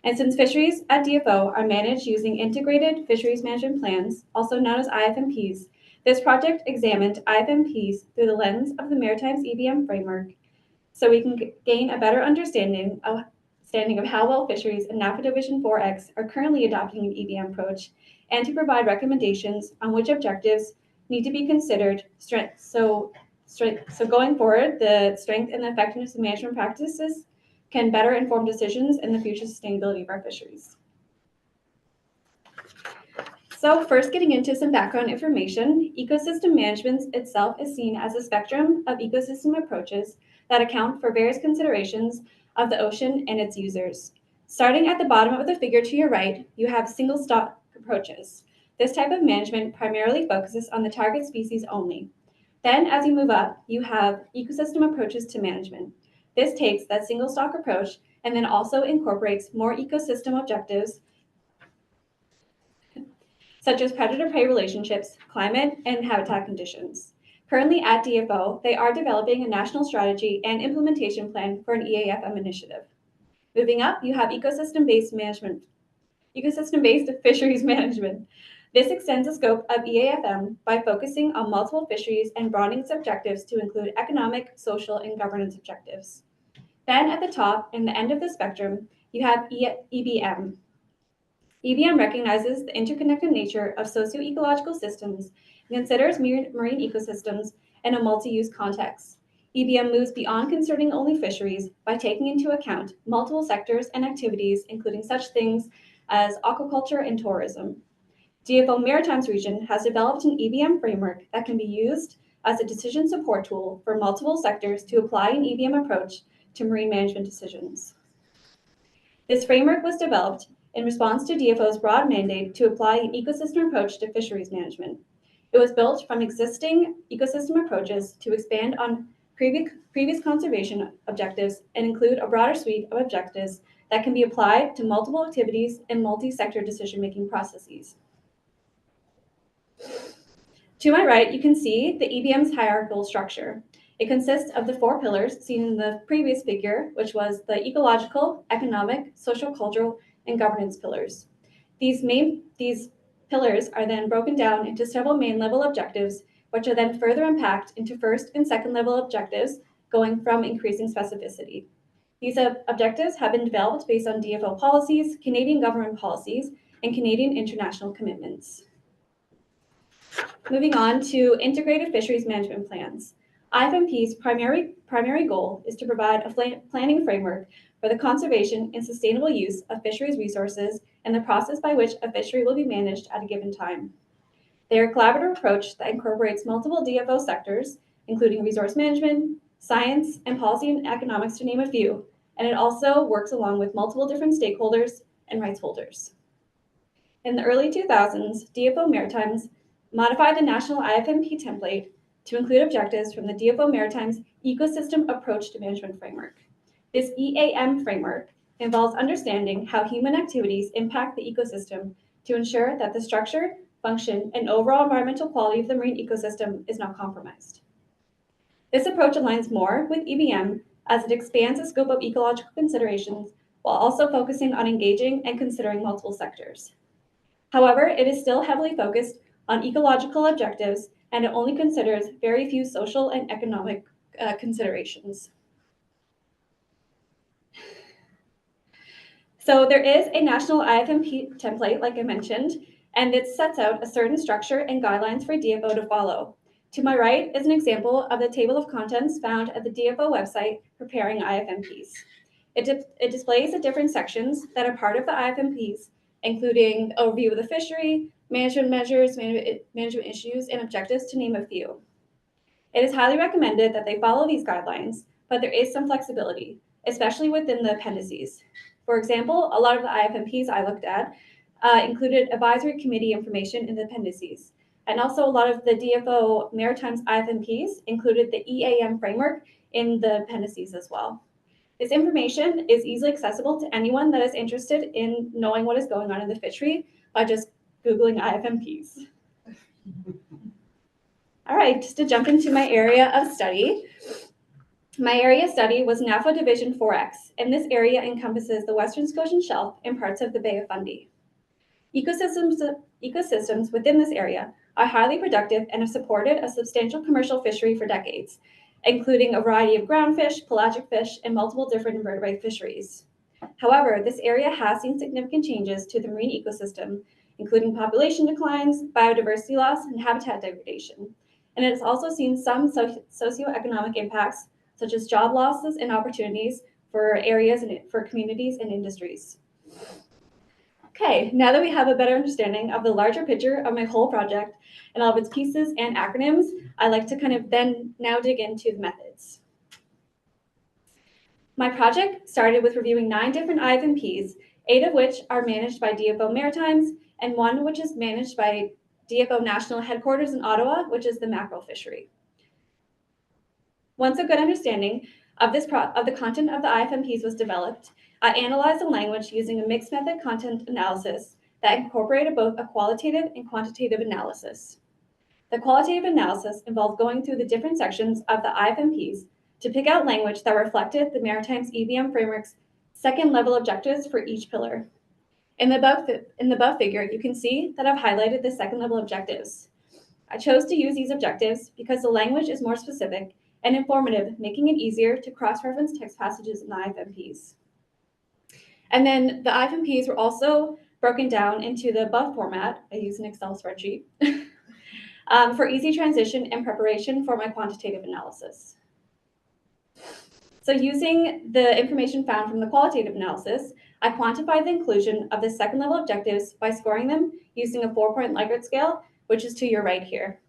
And since fisheries at DFO are managed using integrated fisheries management plans, also known as IFMPs, this project examined IFMPs through the lens of the Maritimes EBM framework, so we can gain a better understanding of how well fisheries in NAFTA Division 4X are currently adopting an EBM approach, and to provide recommendations on which objectives need to be considered. So going forward, the strength and the effectiveness of management practices can better inform decisions in the future sustainability of our fisheries. So first, getting into some background information, ecosystem management itself is seen as a spectrum of ecosystem approaches that account for various considerations of the ocean and its users. Starting at the bottom of the figure to your right, you have single stock approaches. This type of management primarily focuses on the target species only. Then as you move up, you have ecosystem approaches to management. This takes that single stock approach and then also incorporates more ecosystem objectives such as predator-prey relationships, climate, and habitat conditions. Currently at DFO, they are developing a national strategy and implementation plan for an EAFM initiative. Moving up, you have ecosystem-based fisheries management. This extends the scope of EAFM by focusing on multiple fisheries and broadening its objectives to include economic, social, and governance objectives. Then at the top, in the end of the spectrum, you have EBM. EBM recognizes the interconnected nature of socio-ecological systems and considers marine ecosystems in a multi-use context. EBM moves beyond concerning only fisheries by taking into account multiple sectors and activities, including such things as aquaculture and tourism. DFO Maritimes region has developed an EBM framework that can be used as a decision support tool for multiple sectors to apply an EBM approach to marine management decisions. This framework was developed in response to DFO's broad mandate to apply an ecosystem approach to fisheries management. It was built from existing ecosystem approaches to expand on previous conservation objectives and include a broader suite of objectives that can be applied to multiple activities and multi-sector decision-making processes. To my right, you can see the EBM's hierarchical structure. It consists of the 4 pillars seen in the previous figure, which was the ecological, economic, social, cultural, and governance pillars. These pillars are then broken down into several main level objectives, which are then further unpacked into first and second level objectives, going from increasing specificity. These objectives have been developed based on DFO policies, Canadian government policies, and Canadian international commitments. Moving on to integrated fisheries management plans. IFMP's primary goal is to provide a planning framework for the conservation and sustainable use of fisheries resources and the process by which a fishery will be managed at a given time. They are a collaborative approach that incorporates multiple DFO sectors, including resource management, science, and policy and economics, to name a few, and it also works along with multiple different stakeholders and rights holders. In the early 2000s, DFO Maritimes modified the national IFMP template to include objectives from the DFO Maritimes Ecosystem Approach to Management Framework. This EAM framework involves understanding how human activities impact the ecosystem to ensure that the structure, function, and overall environmental quality of the marine ecosystem is not compromised. This approach aligns more with EBM as it expands the scope of ecological considerations while also focusing on engaging and considering multiple sectors. However, it is still heavily focused on ecological objectives, and it only considers very few social and economic considerations. So there is a national IFMP template, like I mentioned, and it sets out a certain structure and guidelines for DFO to follow. To my right is an example of the table of contents found at the DFO website, Preparing IFMPs. It displays the different sections that are part of the IFMPs, including overview of the fishery, management measures, management issues, and objectives, to name a few. It is highly recommended that they follow these guidelines, but there is some flexibility, especially within the appendices. For example, a lot of the IFMPs I looked at included advisory committee information in the appendices. And also a lot of the DFO Maritimes IFMPs included the EAM framework in the appendices as well. This information is easily accessible to anyone that is interested in knowing what is going on in the fishery by just Googling IFMPs. All right, just to jump into my area of study. My area of study was NAFO Division 4X, and this area encompasses the Western Scotian Shelf and parts of the Bay of Fundy. Ecosystems within this area are highly productive and have supported a substantial commercial fishery for decades, including a variety of groundfish, pelagic fish, and multiple different invertebrate fisheries. However, this area has seen significant changes to the marine ecosystem, including population declines, biodiversity loss, and habitat degradation. And it has also seen some socioeconomic impacts, such as job losses and opportunities for areas and for communities and industries. Okay, now that we have a better understanding of the larger picture of my whole project and all of its pieces and acronyms, I'd like to kind of then now dig into the methods. My project started with reviewing 9 different IFMPs, 8 of which are managed by DFO Maritimes, and 1 which is managed by DFO National Headquarters in Ottawa, which is the mackerel fishery. Once a good understanding of the content of the IFMPs was developed, I analyzed the language using a mixed method content analysis that incorporated both a qualitative and quantitative analysis. The qualitative analysis involved going through the different sections of the IFMPs to pick out language that reflected the Maritimes EBM framework's second level objectives for each pillar. In the above figure, you can see that I've highlighted the second level objectives. I chose to use these objectives because the language is more specific and informative, making it easier to cross-reference text passages in the IFMPs. And then the IFMPs were also broken down into the above format. I use an Excel spreadsheet for easy transition and preparation for my quantitative analysis. So using the information found from the qualitative analysis, I quantified the inclusion of the second level objectives by scoring them using a 4-point Likert scale, which is to your right here.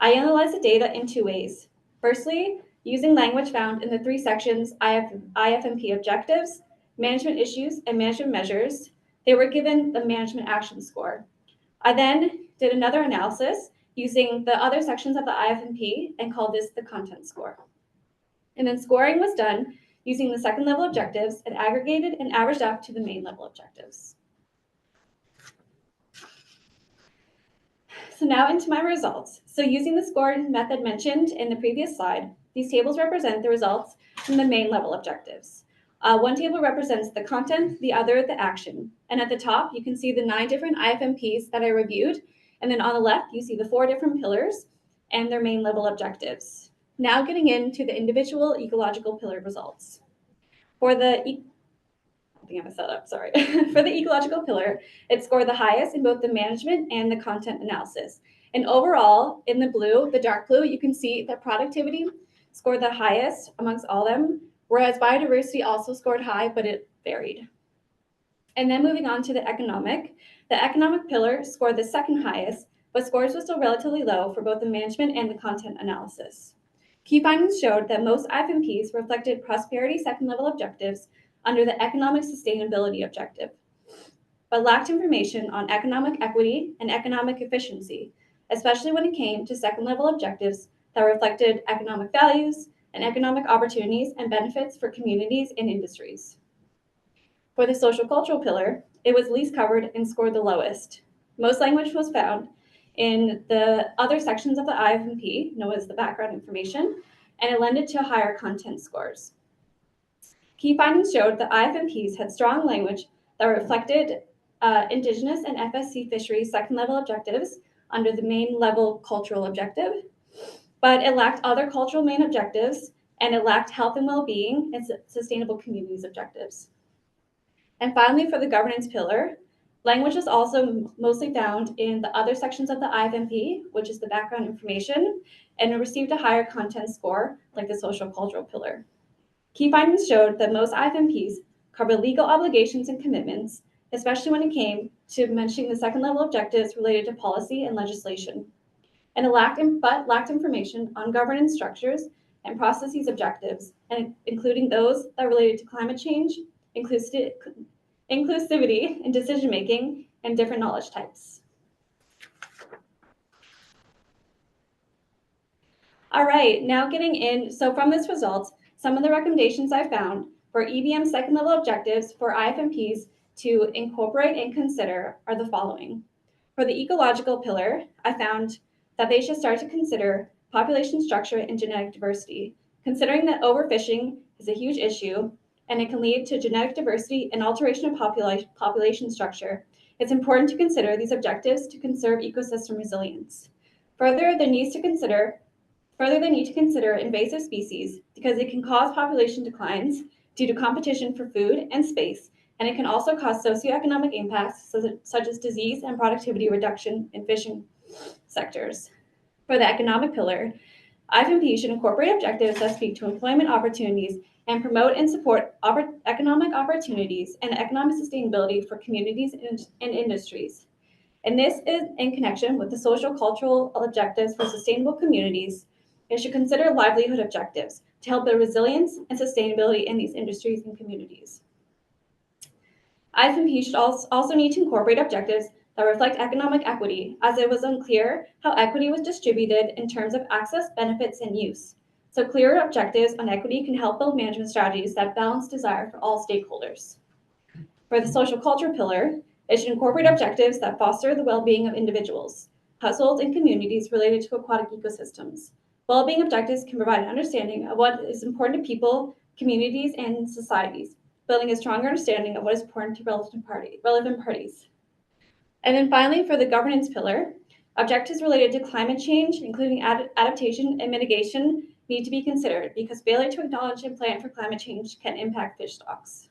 I analyzed the data in 2 ways. Firstly, using language found in the 3 sections IFMP objectives, management issues, and management measures, they were given the management action score. I then did another analysis using the other sections of the IFMP and called this the content score. And then scoring was done using the second level objectives and aggregated and averaged up to the main level objectives. So now into my results. So using the scoring method mentioned in the previous slide, these tables represent the results from the main level objectives. One table represents the content, the other the action. And at the top, you can see the 9 different IFMPs that I reviewed. And then on the left, you see the 4 different pillars and their main level objectives. Now getting into the individual ecological pillar results. For the For the ecological pillar, it scored the highest in both the management and the content analysis. And overall, in the blue, the dark blue, you can see that productivity scored the highest amongst all of them, whereas biodiversity also scored high, but it varied. And then moving on to the economic pillar scored the second highest, but scores were still relatively low for both the management and the content analysis. Key findings showed that most IFMPs reflected prosperity second-level objectives under the economic sustainability objective, but lacked information on economic equity and economic efficiency, especially when it came to second-level objectives that reflected economic values and economic opportunities and benefits for communities and industries. For the social cultural pillar, it was least covered and scored the lowest. Most language was found in the other sections of the IFMP, known as the background information, and it lended to higher content scores. Key findings showed that IFMPs had strong language that reflected Indigenous and FSC fisheries second-level objectives under the main level cultural objective, but it lacked other cultural main objectives, and it lacked health and well-being and sustainable communities objectives. And finally, for the governance pillar, language is also mostly found in the other sections of the IFMP, which is the background information, and it received a higher content score like the social cultural pillar. Key findings showed that most IFMPs covered legal obligations and commitments, especially when it came to mentioning the second level objectives related to policy and legislation. And it lacked information on governance structures and processes objectives, and including those that related to climate change, inclusivity in decision-making, and different knowledge types. All right, now getting in, so from this results, some of the recommendations I found for EBM second level objectives for IFMPs to incorporate and consider are the following. For the ecological pillar, I found that they should start to consider population structure and genetic diversity, considering that overfishing is a huge issue and it can lead to genetic diversity and alteration of population structure. It's important to consider these objectives to conserve ecosystem resilience. Further, they need to consider invasive species because it can cause population declines due to competition for food and space, and it can also cause socioeconomic impacts such as disease and productivity reduction in fishing sectors. For the economic pillar, IFMP should incorporate objectives that speak to employment opportunities and promote and support economic opportunities and economic sustainability for communities and industries. And this is in connection with the social cultural objectives for sustainable communities. It should consider livelihood objectives to help build resilience and sustainability in these industries and communities. IFMP should also need to incorporate objectives that reflect economic equity, as it was unclear how equity was distributed in terms of access, benefits, and use. So clearer objectives on equity can help build management strategies that balance desire for all stakeholders. For the social culture pillar, it should incorporate objectives that foster the well-being of individuals, households, and communities related to aquatic ecosystems. Well-being objectives can provide an understanding of what is important to people, communities, and societies, building a stronger understanding of what is important to relevant parties. And then finally, for the governance pillar, objectives related to climate change, including adaptation and mitigation, need to be considered because failure to acknowledge and plan for climate change can impact fish stocks.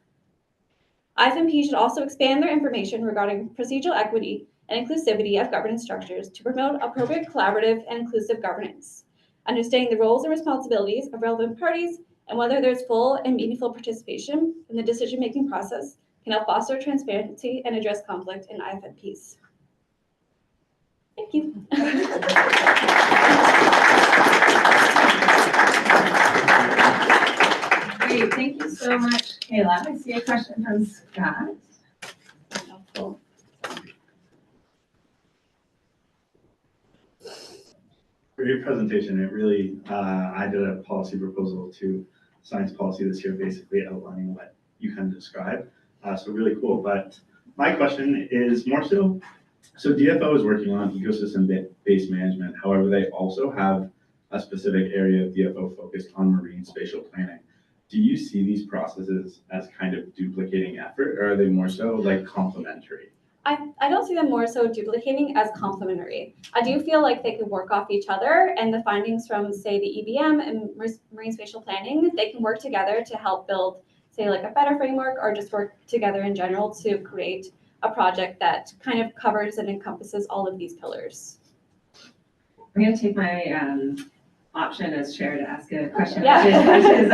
IFMP should also expand their information regarding procedural equity and inclusivity of governance structures to promote appropriate collaborative and inclusive governance. Understanding the roles and responsibilities of relevant parties and whether there's full and meaningful participation in the decision-making process can help foster transparency and address conflict in IFMPs. Thank you. Great, thank you so much, Kayla. I see a question from Scott. For your presentation, it really, I did a policy proposal to science policy this year, basically outlining what you kind of described. So really cool. But my question is more so DFO is working on ecosystem-based management. However, they also have a specific area of DFO focused on marine spatial planning. Do you see these processes as kind of duplicating effort, or are they more so like complementary? I don't see them more so duplicating as complementary. I do feel like they can work off each other, and the findings from, say, the EBM and marine spatial planning, they can work together to help build, say, like a better framework, or just work together in general to create a project that kind of covers and encompasses all of these pillars. I'm going to take my option as chair to ask a question, Yeah. which is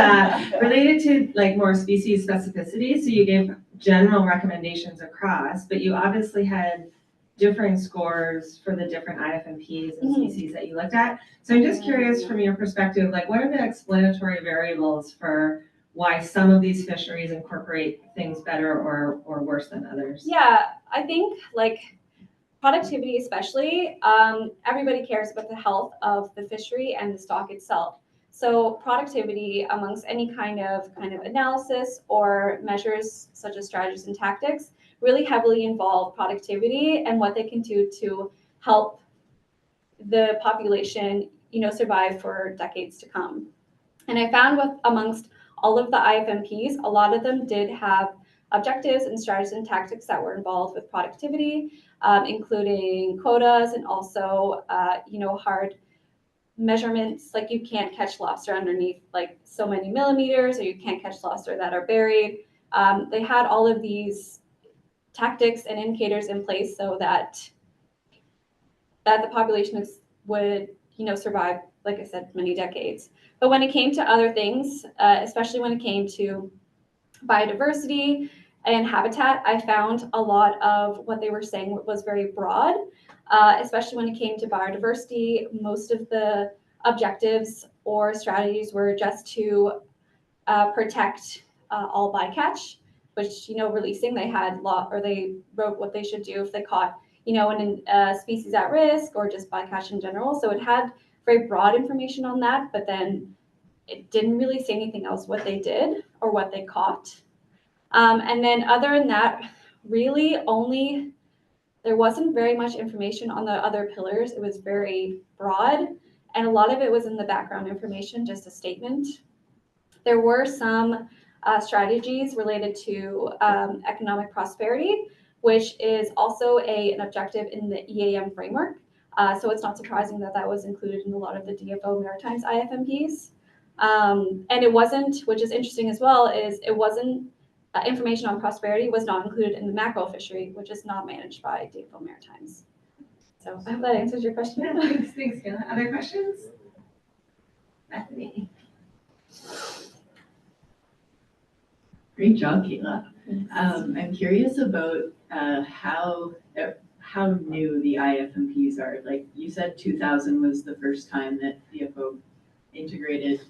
related to like more species specificity. So you gave general recommendations across, but you obviously had differing scores for the different IFMPs and species that you looked at. So I'm just curious from your perspective, like what are the explanatory variables for why some of these fisheries incorporate things better or worse than others? Yeah, I think like productivity especially, everybody cares about the health of the fishery and the stock itself. So productivity amongst any kind of analysis or measures such as strategies and tactics really heavily involve productivity and what they can do to help the population, survive for decades to come. And I found amongst all of the IFMPs, a lot of them did have objectives and strategies and tactics that were involved with productivity, including quotas and also, hard measurements, like you can't catch lobster underneath like so many millimeters, or you can't catch lobster that are buried. They had all of these tactics and indicators in place so that the population would, survive, like I said, many decades. But when it came to other things, especially when it came to biodiversity and habitat, I found a lot of what they were saying was very broad, especially when it came to biodiversity. Most of the objectives or strategies were just to protect all bycatch, which, releasing, they had they wrote what they should do if they caught, a species at risk or just bycatch in general. So it had very broad information on that, but then it didn't really say anything else what they did or what they caught. And then other than that, really only, there wasn't very much information on the other pillars. It was very broad, and a lot of it was in the background information, just a statement. There were some strategies related to economic prosperity, which is also an objective in the EAM framework. So it's not surprising that that was included in a lot of the DFO Maritimes IFMPs. And it wasn't, which is interesting as well, is it wasn't, information on prosperity was not included in the mackerel fishery, which is not managed by DFO Maritimes. So I hope that answers your question. Yeah, thanks, Kayla. Other questions? Bethany. Great job, Kayla. I'm curious about how new the IFMPs are. Like you said, 2000 was the first time that DFO integrated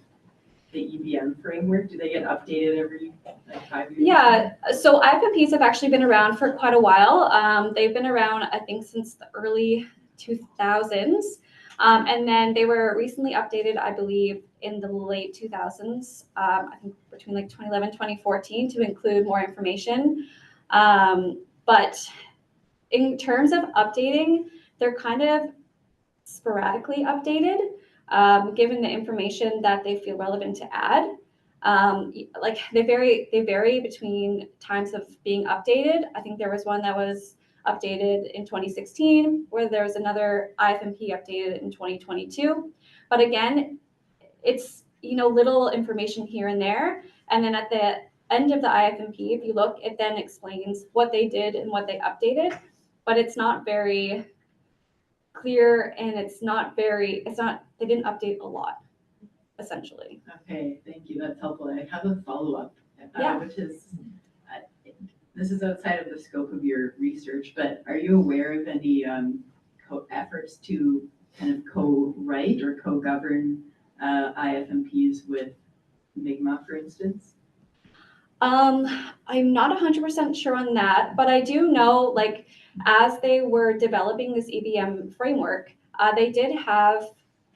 the EBM framework. Do they get updated every 5 years? Yeah, so IFMPs have actually been around for quite a while. They've been around, I think, since the early 2000s. And then they were recently updated, I believe, in the late 2000s, I think between like 2011, 2014, to include more information. But in terms of updating, they're kind of sporadically updated, given the information that they feel relevant to add. Like they vary between times of being updated. I think there was one that was updated in 2016, where there was another IFMP updated in 2022. But again, it's, little information here and there. And then at the end of the IFMP, if you look, it then explains what they did and what they updated, but it's not very clear, and they didn't update a lot, essentially. Okay, thank you. That's helpful. I have a follow-up, which is, this is outside of the scope of your research, but are you aware of any efforts to kind of co-write or co-govern IFMPs with Mi'kmaq, for instance? I'm not 100% sure on that, but I do know, like, as they were developing this EBM framework, they did have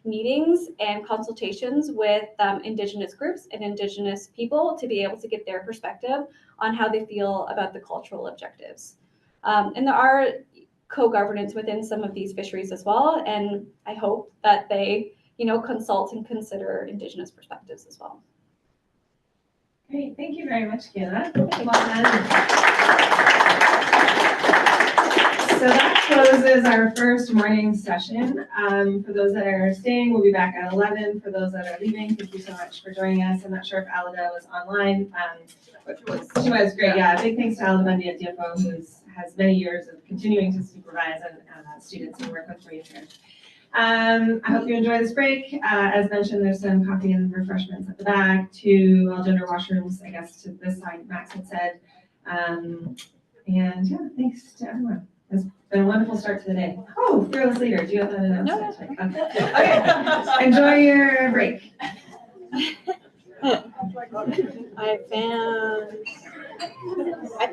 meetings and consultations with Indigenous groups and Indigenous people to be able to get their perspective on how they feel about the cultural objectives. And there are co-governance within some of these fisheries as well, and I hope that they, consult and consider Indigenous perspectives as well. Great, thank you very much, Kayla. Well done. So that closes our first morning session. For those that are staying, we'll be back at 11. For those that are leaving, thank you so much for joining us. I'm not sure if Alida was online. She was great, yeah. Big thanks to Alida Bundy at DFO, who has many years of continuing to supervise and students who work with Marine here. I hope you enjoy this break. As mentioned, there's some coffee and refreshments at the back, 2 all-gender washrooms, I guess, to this side, Max had said. And yeah, thanks to everyone. It's been a wonderful start to the day. Oh, fearless leader, do you have that announcement? No. Okay. Enjoy your break. I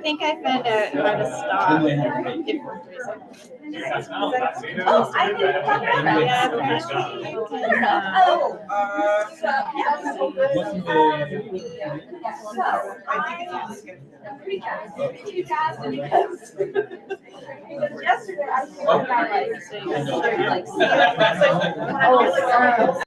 think I found out where to stop. Give me 3 seconds. Oh, I Oh,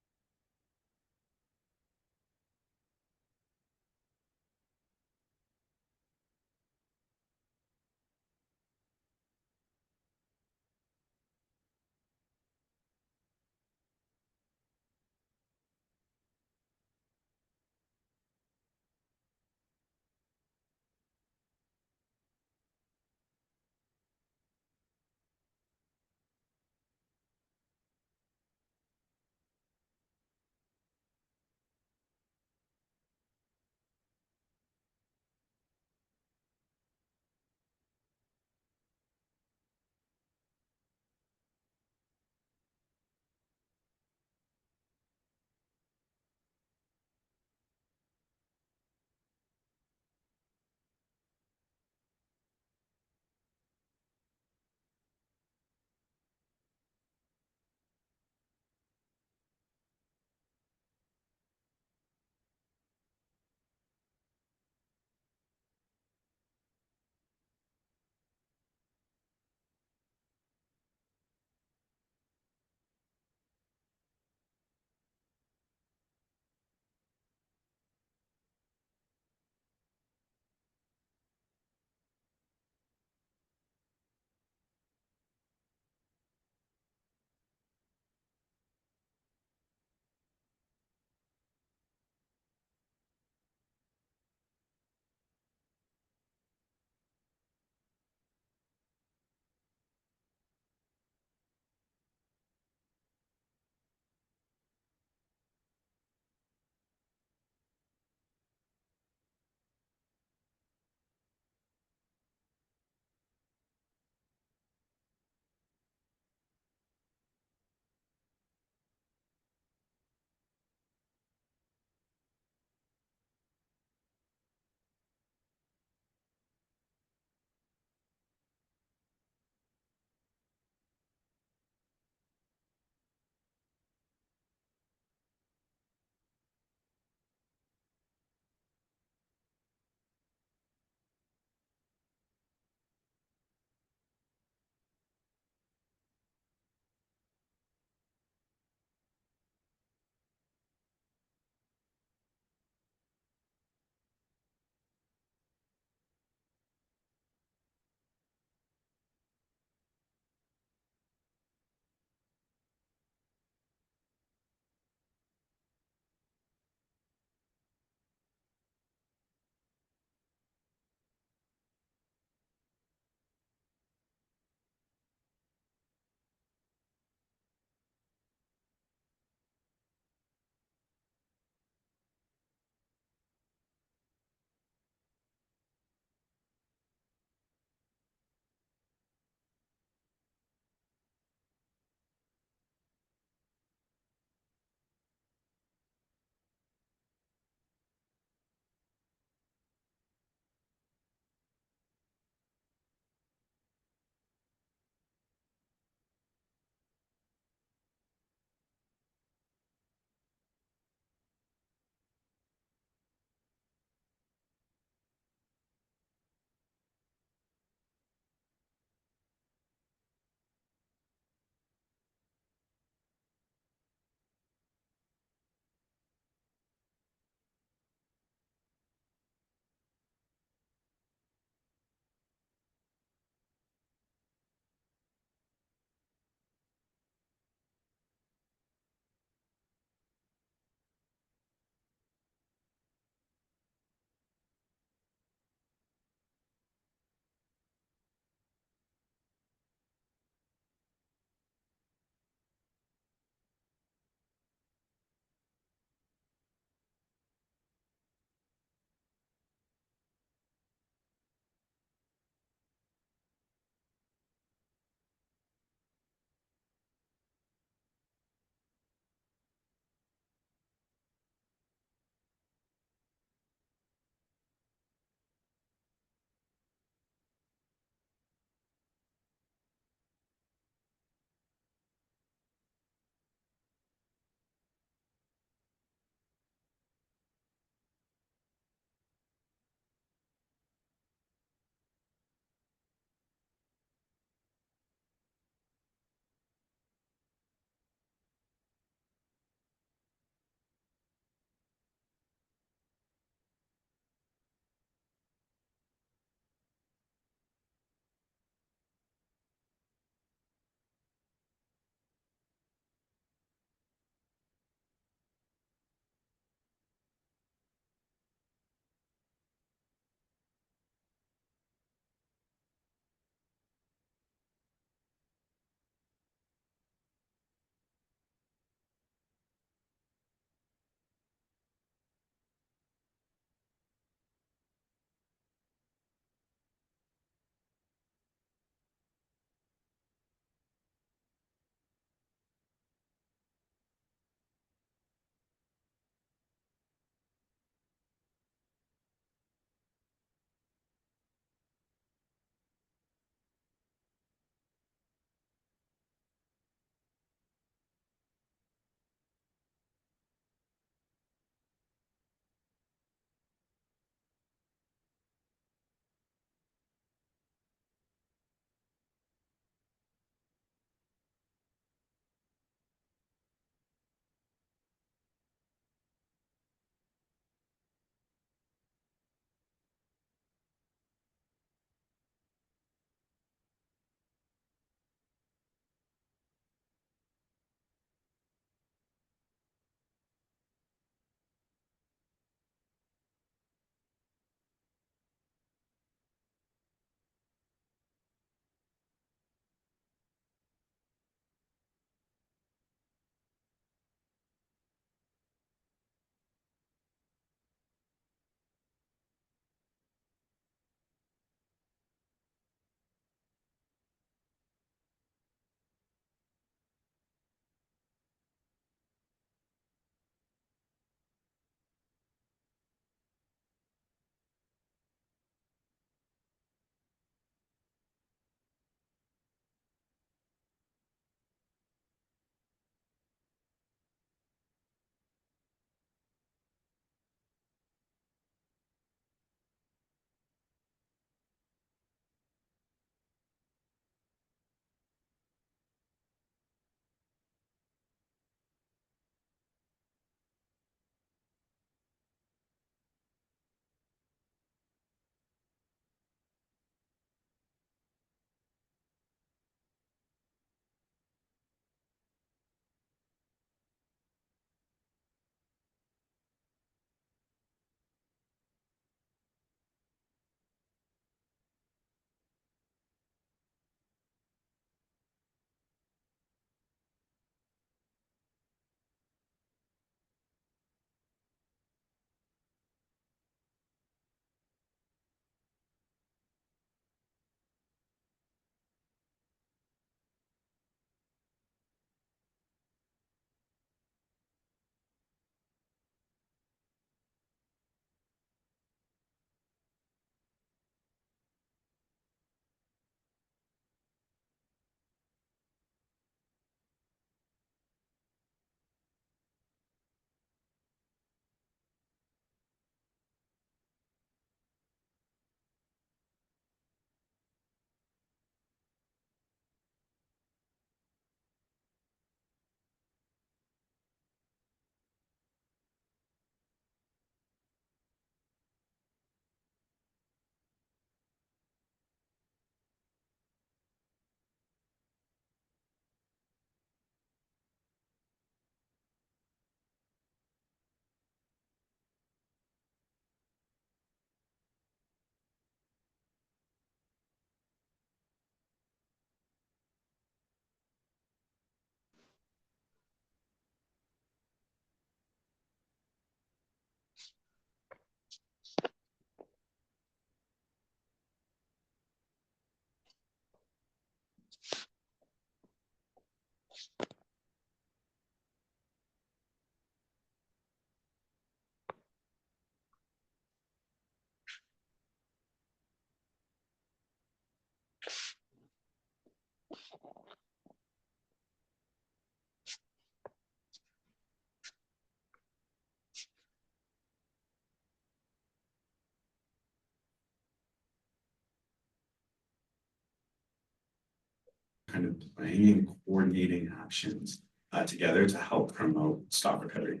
kind of playing and coordinating actions together to help promote stock recovery?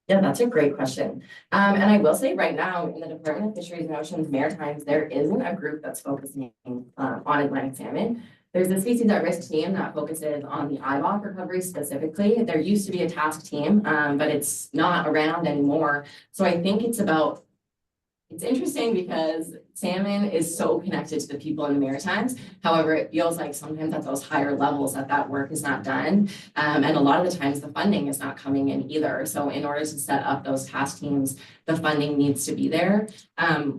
Yeah, that's a great question. And I will say right now in the Department of Fisheries and Oceans Maritimes, there isn't a group that's focusing on Atlantic salmon. There's a species at risk team that focuses on the IBOC recovery specifically. There used to be a task team, but it's not around anymore. So I think it's interesting because salmon is so connected to the people in the Maritimes. However, it feels like sometimes at those higher levels that work is not done. And a lot of the times the funding is not coming in either. So in order to set up those task teams, the funding needs to be there.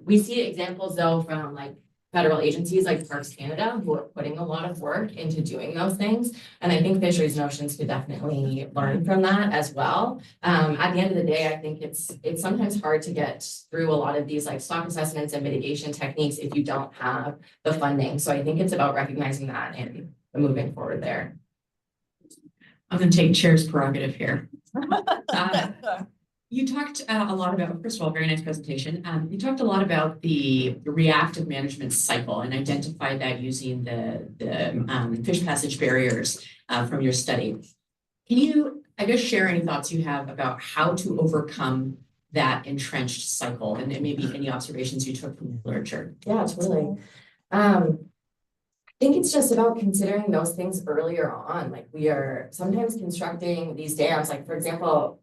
We see examples though from like federal agencies like Parks Canada who are putting a lot of work into doing those things. And I think Fisheries and Oceans could definitely learn from that as well. At the end of the day, I think it's sometimes hard to get through a lot of these like stock assessments and mitigation techniques if you don't have the funding. So I think it's about recognizing that and moving forward there. I'm going to take chair's prerogative here. You talked a lot about, first of all, very nice presentation. You talked a lot about the reactive management cycle and identified that using the fish passage barriers from your study. Can you, I guess, share any thoughts you have about how to overcome that entrenched cycle and maybe any observations you took from the literature? Yeah, totally. I think it's just about considering those things earlier on. Like we are sometimes constructing these dams, like for example,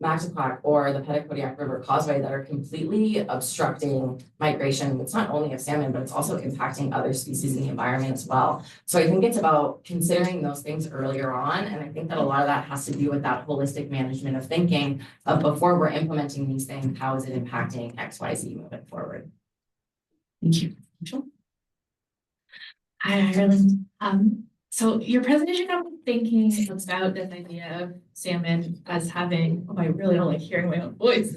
Maxaquac or the Petitcodiac River Causeway that are completely obstructing migration. It's not only of salmon, but it's also impacting other species in the environment as well. So I think it's about considering those things earlier on. And I think that a lot of that has to do with that holistic management of thinking of before we're implementing these things, how is it impacting X, Y, Z moving forward? Thank you. Michelle? Hi, Ireland. So your presentation got me thinking about this idea of salmon as having, oh, I really don't like hearing my own voice.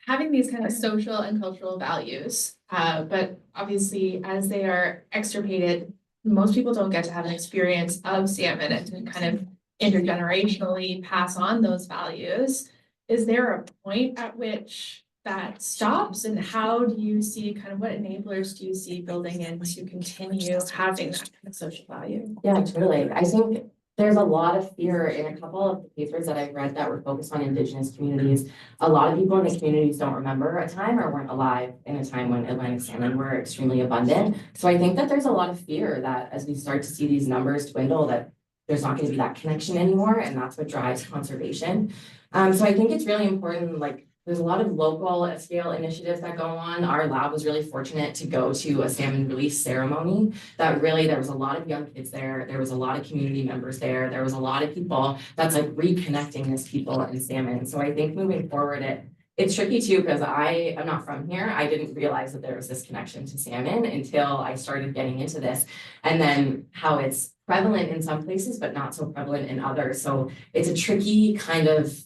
Having these kind of social and cultural values. But obviously, as they are extirpated, most people don't get to have an experience of salmon and to kind of intergenerationally pass on those values. Is there a point at which that stops, and how do you see kind of what enablers do you see building in to continue having that kind of social value? Yeah, totally. I think there's a lot of fear in a couple of the papers that I've read that were focused on Indigenous communities. A lot of people in the communities don't remember a time or weren't alive in a time when Atlantic salmon were extremely abundant. So I think that there's a lot of fear that as we start to see these numbers dwindle, that there's not going to be that connection anymore, and that's what drives conservation. So I think it's really important, like there's a lot of local scale initiatives that go on. Our lab was really fortunate to go to a salmon release ceremony that really, there was a lot of young kids there. There was a lot of community members there. There was a lot of people that's like reconnecting as people in salmon. So I think moving forward, it's tricky too, because I am not from here. I didn't realize that there was this connection to salmon until I started getting into this, and then how it's prevalent in some places, but not so prevalent in others. So it's a tricky kind of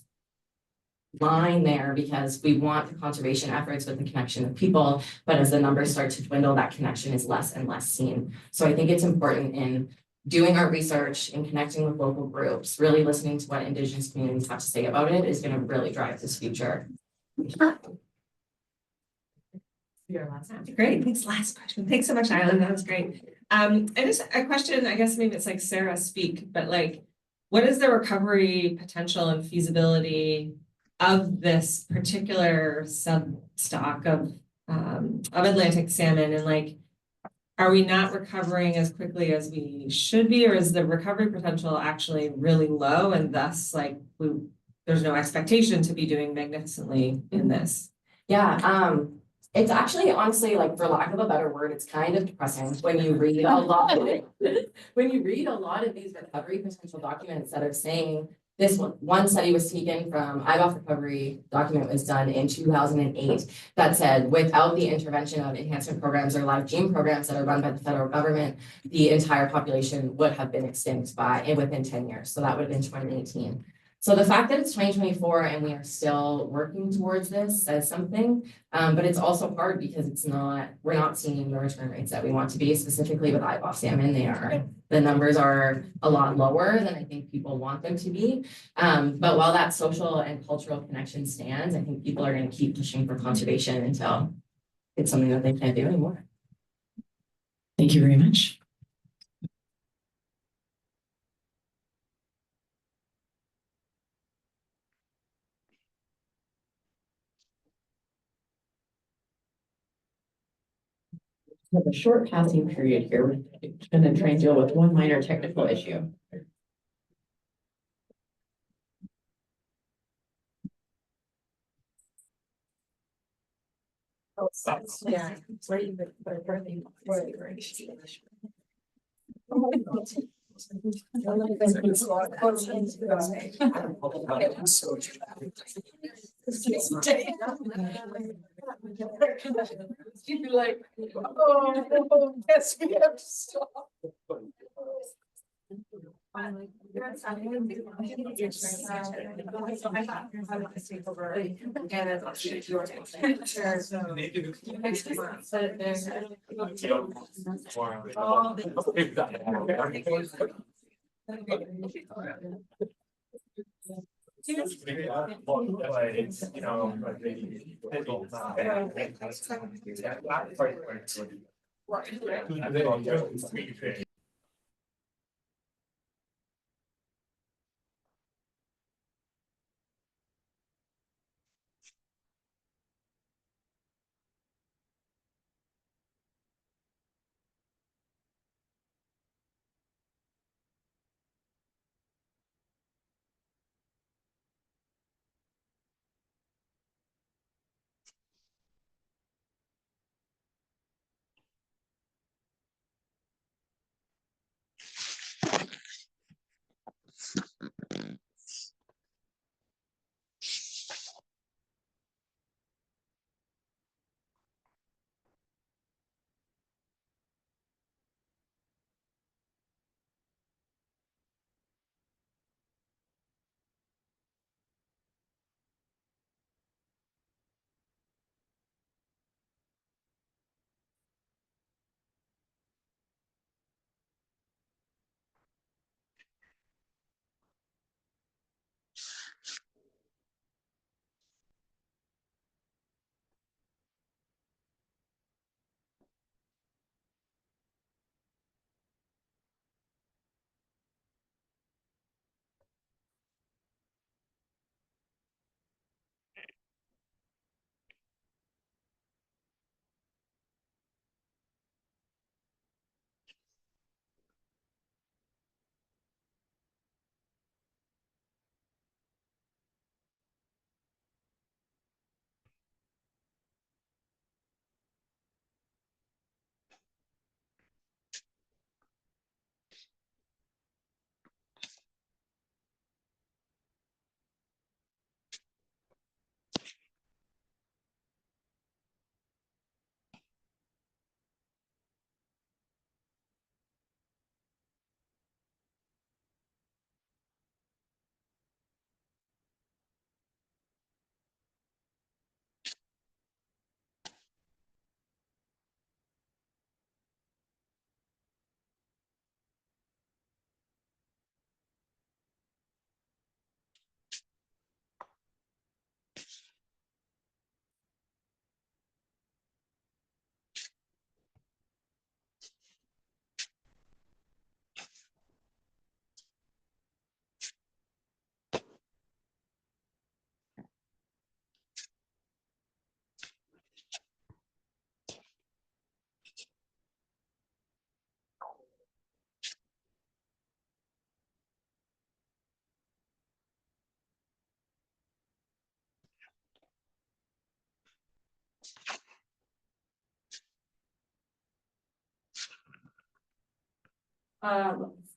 line there because we want the conservation efforts with the connection of people, but as the numbers start to dwindle, that connection is less and less seen. So I think it's important in doing our research and connecting with local groups, really listening to what Indigenous communities have to say about it is going to really drive this future. Your last answer. Great, thanks. Last question. Thanks so much, Island. That was great. And just a question, I guess maybe it's like Sarah speak, but like, what is the recovery potential and feasibility of this particular substock of Atlantic salmon, and like, are we not recovering as quickly as we should be, or is the recovery potential actually really low, and thus like there's no expectation to be doing magnificently in this? Yeah, it's actually honestly, like for lack of a better word, it's kind of depressing when you read a lot of it. When you read a lot of these recovery potential documents that are saying this one study was taken from IBOF recovery document was done in 2008 that said without the intervention of enhancement programs or live gene programs that are run by the federal government, the entire population would have been extinct within 10 years. So that would have been 2018. So the fact that it's 2024 and we are still working towards this says something, but it's also hard because we're not seeing the return rates that we want to be, specifically with IBOF salmon. The numbers are a lot lower than I think people want them to be. But while that social and cultural connection stands, I think people are going to keep pushing for conservation until it's something that they can't do anymore. Thank you very much. We have a short passing period here. We're going to try and deal with one minor technical issue. Yeah. You'd be like, oh, yes, we have to stop.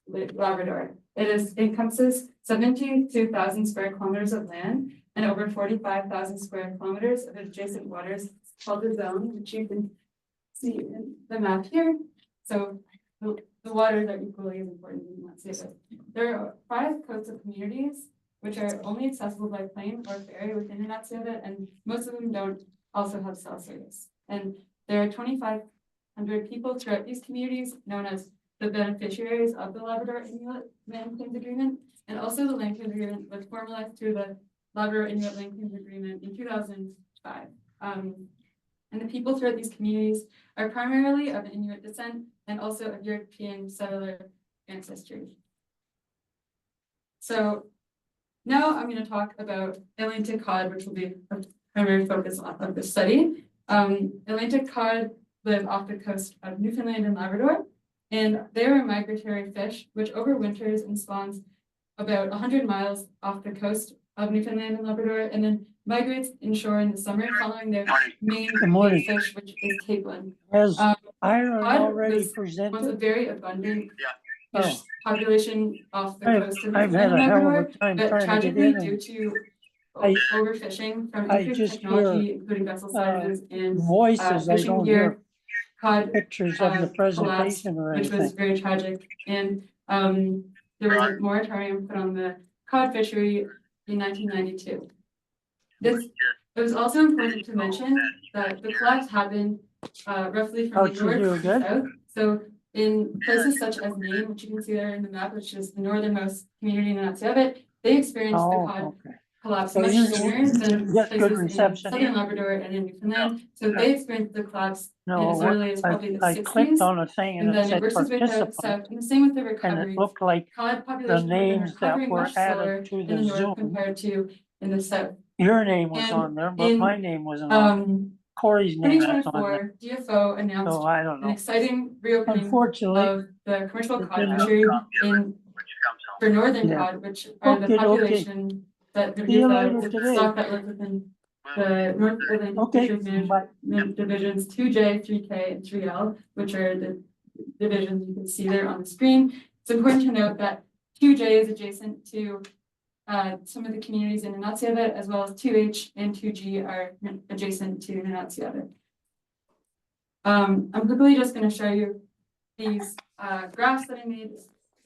Labrador. It encompasses 72,000 square kilometers of land and over 45,000 square kilometers of adjacent waters called the zone, which you can see in the map here. So the waters are equally as important in that state. There are 5 coastal communities which are only accessible by plane or ferry within the Natsivit, and most of them don't also have cell service. And there are 2,500 people throughout these communities known as the beneficiaries of the Labrador Inuit Land Claims Agreement, and also the Land Claims Agreement was formalized through the Labrador Inuit Land Claims Agreement in 2005. And and the people throughout these communities are primarily of Inuit descent and also of European settler ancestry. So now I'm going to talk about Atlantic cod, which will be a primary focus of the study. Atlantic cod live off the coast of Newfoundland and Labrador, and they are a migratory fish which overwinters and spawns about 100 miles off the coast of Newfoundland and Labrador, and then migrates inshore in the summer, following their main fish, which is capelin. Has Ireland cod already was presented? once a very abundant fish population off the coast of I've Newfoundland had a and hell of a Labrador, time but trying to get tragically in. due to I- overfishing from I increased just technology, hear, including vessel sizes and voices. I fishing don't gear, hear cod pictures of the collapsed, presentation or which was anything. very tragic. And there was a moratorium put on the cod fishery in 1992. It was also important to mention that the collapse happened roughly from the north to south. So in places such as Maine, which you can see there in the map, which is the northernmost community in Nunavut, they experienced the cod collapse So much you sooner than get good places in reception. southern Labrador and in Newfoundland. So they experienced the collapse in No, as early as probably the I 60s. clicked on a thing and And it then it said versus with the participant, south, and the same with the and recovery. it looked like Cod the population had been names that recovering were much slower added to in the the north Zoom. compared to in the south. Your name was And on there, but in, my name wasn't on. Corey's name was on there. 2024, DFO announced So I don't an know. exciting reopening Unfortunately, of the commercial it cod didn't fishery look for northern Yeah. cod, which are the Okey-dokey. population that See you later the today. stock that lives within the North Atlantic Fisheries Management Divisions 2J, 3K, and 3L, which are the divisions you can see there on the screen. It's important to note that 2J is adjacent to some of the communities in Nunatsiavut, as well as 2H and 2G are adjacent to Nunatsiavut. I'm quickly just going to show you these graphs that I made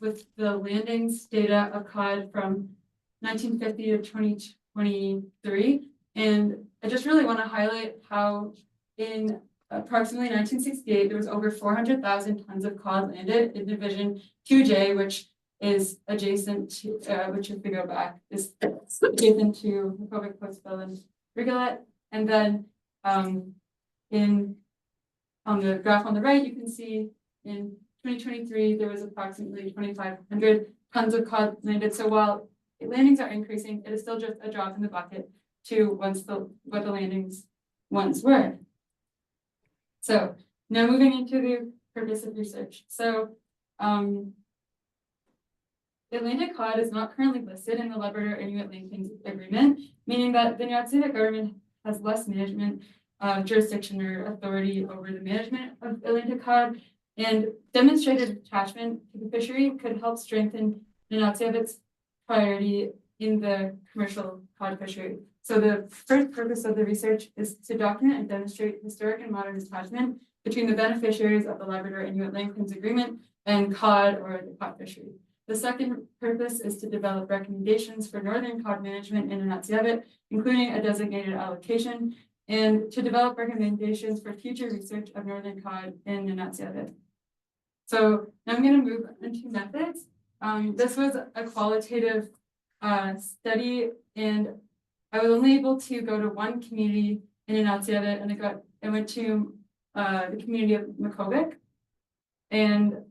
with the landings data of cod from 1950 to 2023. And I just really want to highlight how in approximately 1968, there was over 400,000 tons of cod landed in Division 2J, which is adjacent to, which if we go back, is adjacent to Maccovic, Postville, and Rigolet. And then on the graph on the right, you can see in 2023, there was approximately 2,500 tons of cod landed. So while landings are increasing, it is still just a drop in the bucket to what the landings once were. So now moving into the purpose of research. So Atlantic cod is not currently listed in the Labrador Inuit Land Claims Agreement, meaning that the Nunatsiavut government has less management jurisdiction or authority over the management of Atlantic cod, and demonstrated attachment to the fishery could help strengthen Nunatsiavut's priority in the commercial cod fishery. So the first purpose of the research is to document and demonstrate historic and modern attachment between the beneficiaries of the Labrador Inuit Land Claims Agreement and cod or the cod fishery. The second purpose is to develop recommendations for northern cod management in Nunatsiavut, including a designated allocation, and to develop recommendations for future research of northern cod in Nunatsiavut. So now I'm going to move into methods. This was a qualitative study, and I was only able to go to one community in Nunatsiavut, and I went to the community of Maccovic, and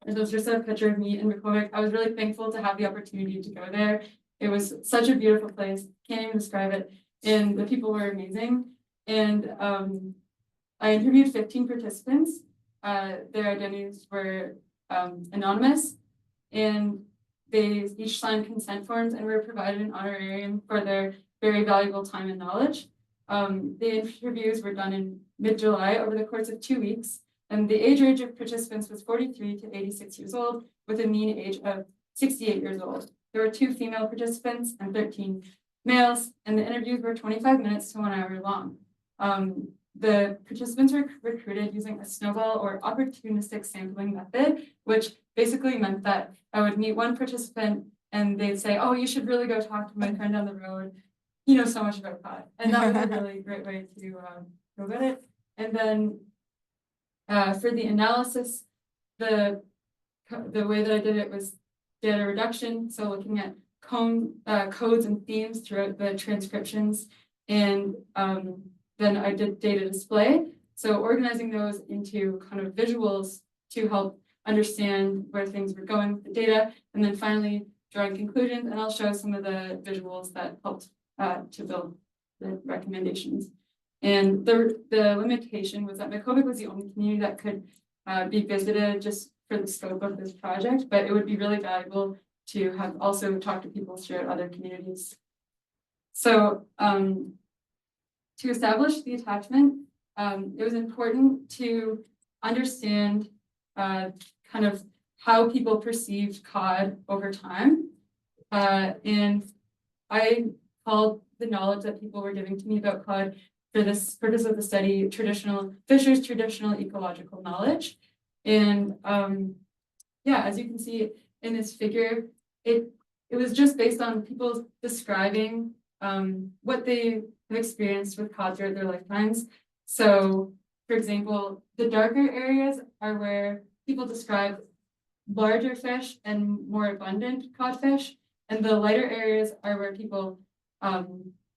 there's just a picture of me in Maccovic. I was really thankful to have the opportunity to go there. It was such a beautiful place. Can't even describe it. And the people were amazing. And I interviewed 15 participants. Their identities were anonymous, and they each signed consent forms and were provided an honorarium for their very valuable time and knowledge. The interviews were done in mid-July over the course of 2 weeks. And the age range of participants was 43 to 86 years old, with a mean age of 68 years old. There were 2 female participants and 13 males, and the interviews were 25 minutes to 1 hour long. The participants were recruited using a snowball or opportunistic sampling method, which basically meant that I would meet one participant and they'd say, "Oh, you should really go talk to my friend down the road. He knows so much about cod." And that was a really great way to go about it. And then for the analysis, the way that I did it was data reduction. So looking at codes and themes throughout the transcriptions and then I did data display. So organizing those into kind of visuals to help understand where things were going with the data, and then finally drawing conclusions, and I'll show some of the visuals that helped to build the recommendations. And the limitation was that Makovic was the only community that could be visited just for the scope of this project, but it would be really valuable to have also talked to people throughout other communities. So to establish the attachment, it was important to understand kind of how people perceived COD over time. And I called the knowledge that people were giving to me about COD for this purpose of the study, Fisher's traditional ecological knowledge. And yeah, as you can see in this figure, it was just based on people describing what they have experienced with cod throughout their lifetimes. So, for example, the darker areas are where people describe larger fish and more abundant codfish, and the lighter areas are where people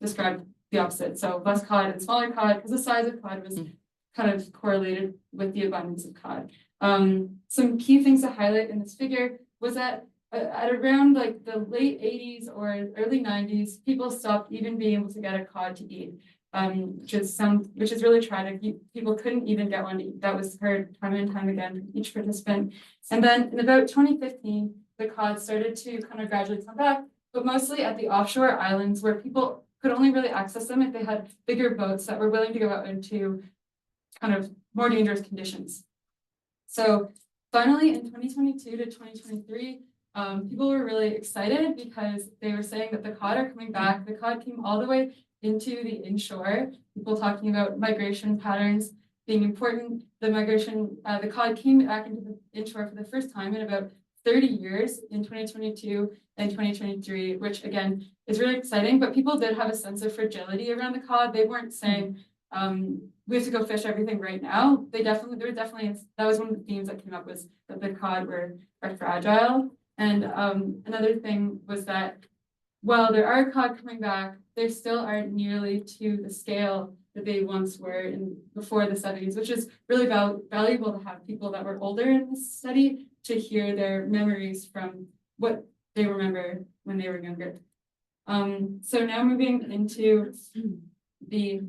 describe the opposite. So less cod and smaller cod, because the size of cod was kind of correlated with the abundance of cod. Some key things to highlight in this figure was that at around like the late 80s or early 90s, people stopped even being able to get a cod to eat, which is really tragic. People couldn't even get one to eat. That was heard time and time again from each participant. And then in about 2015, the cod started to kind of gradually come back, but mostly at the offshore islands where people could only really access them if they had bigger boats that were willing to go out into kind of more dangerous conditions. So finally, in 2022 to 2023, people were really excited because they were saying that the cod are coming back. The cod came all the way into the inshore. People talking about migration patterns being important. The cod came back into the inshore for the first time in about 30 years in 2022 and 2023, which again is really exciting. But people did have a sense of fragility around the cod. They weren't saying we have to go fish everything right now. That was one of the themes that came up, was that the cod are fragile. And another thing was that while there are cod coming back, they still aren't nearly to the scale that they once were before the 70s, which is really valuable to have people that were older in this study to hear their memories from what they remember when they were younger. So now moving into the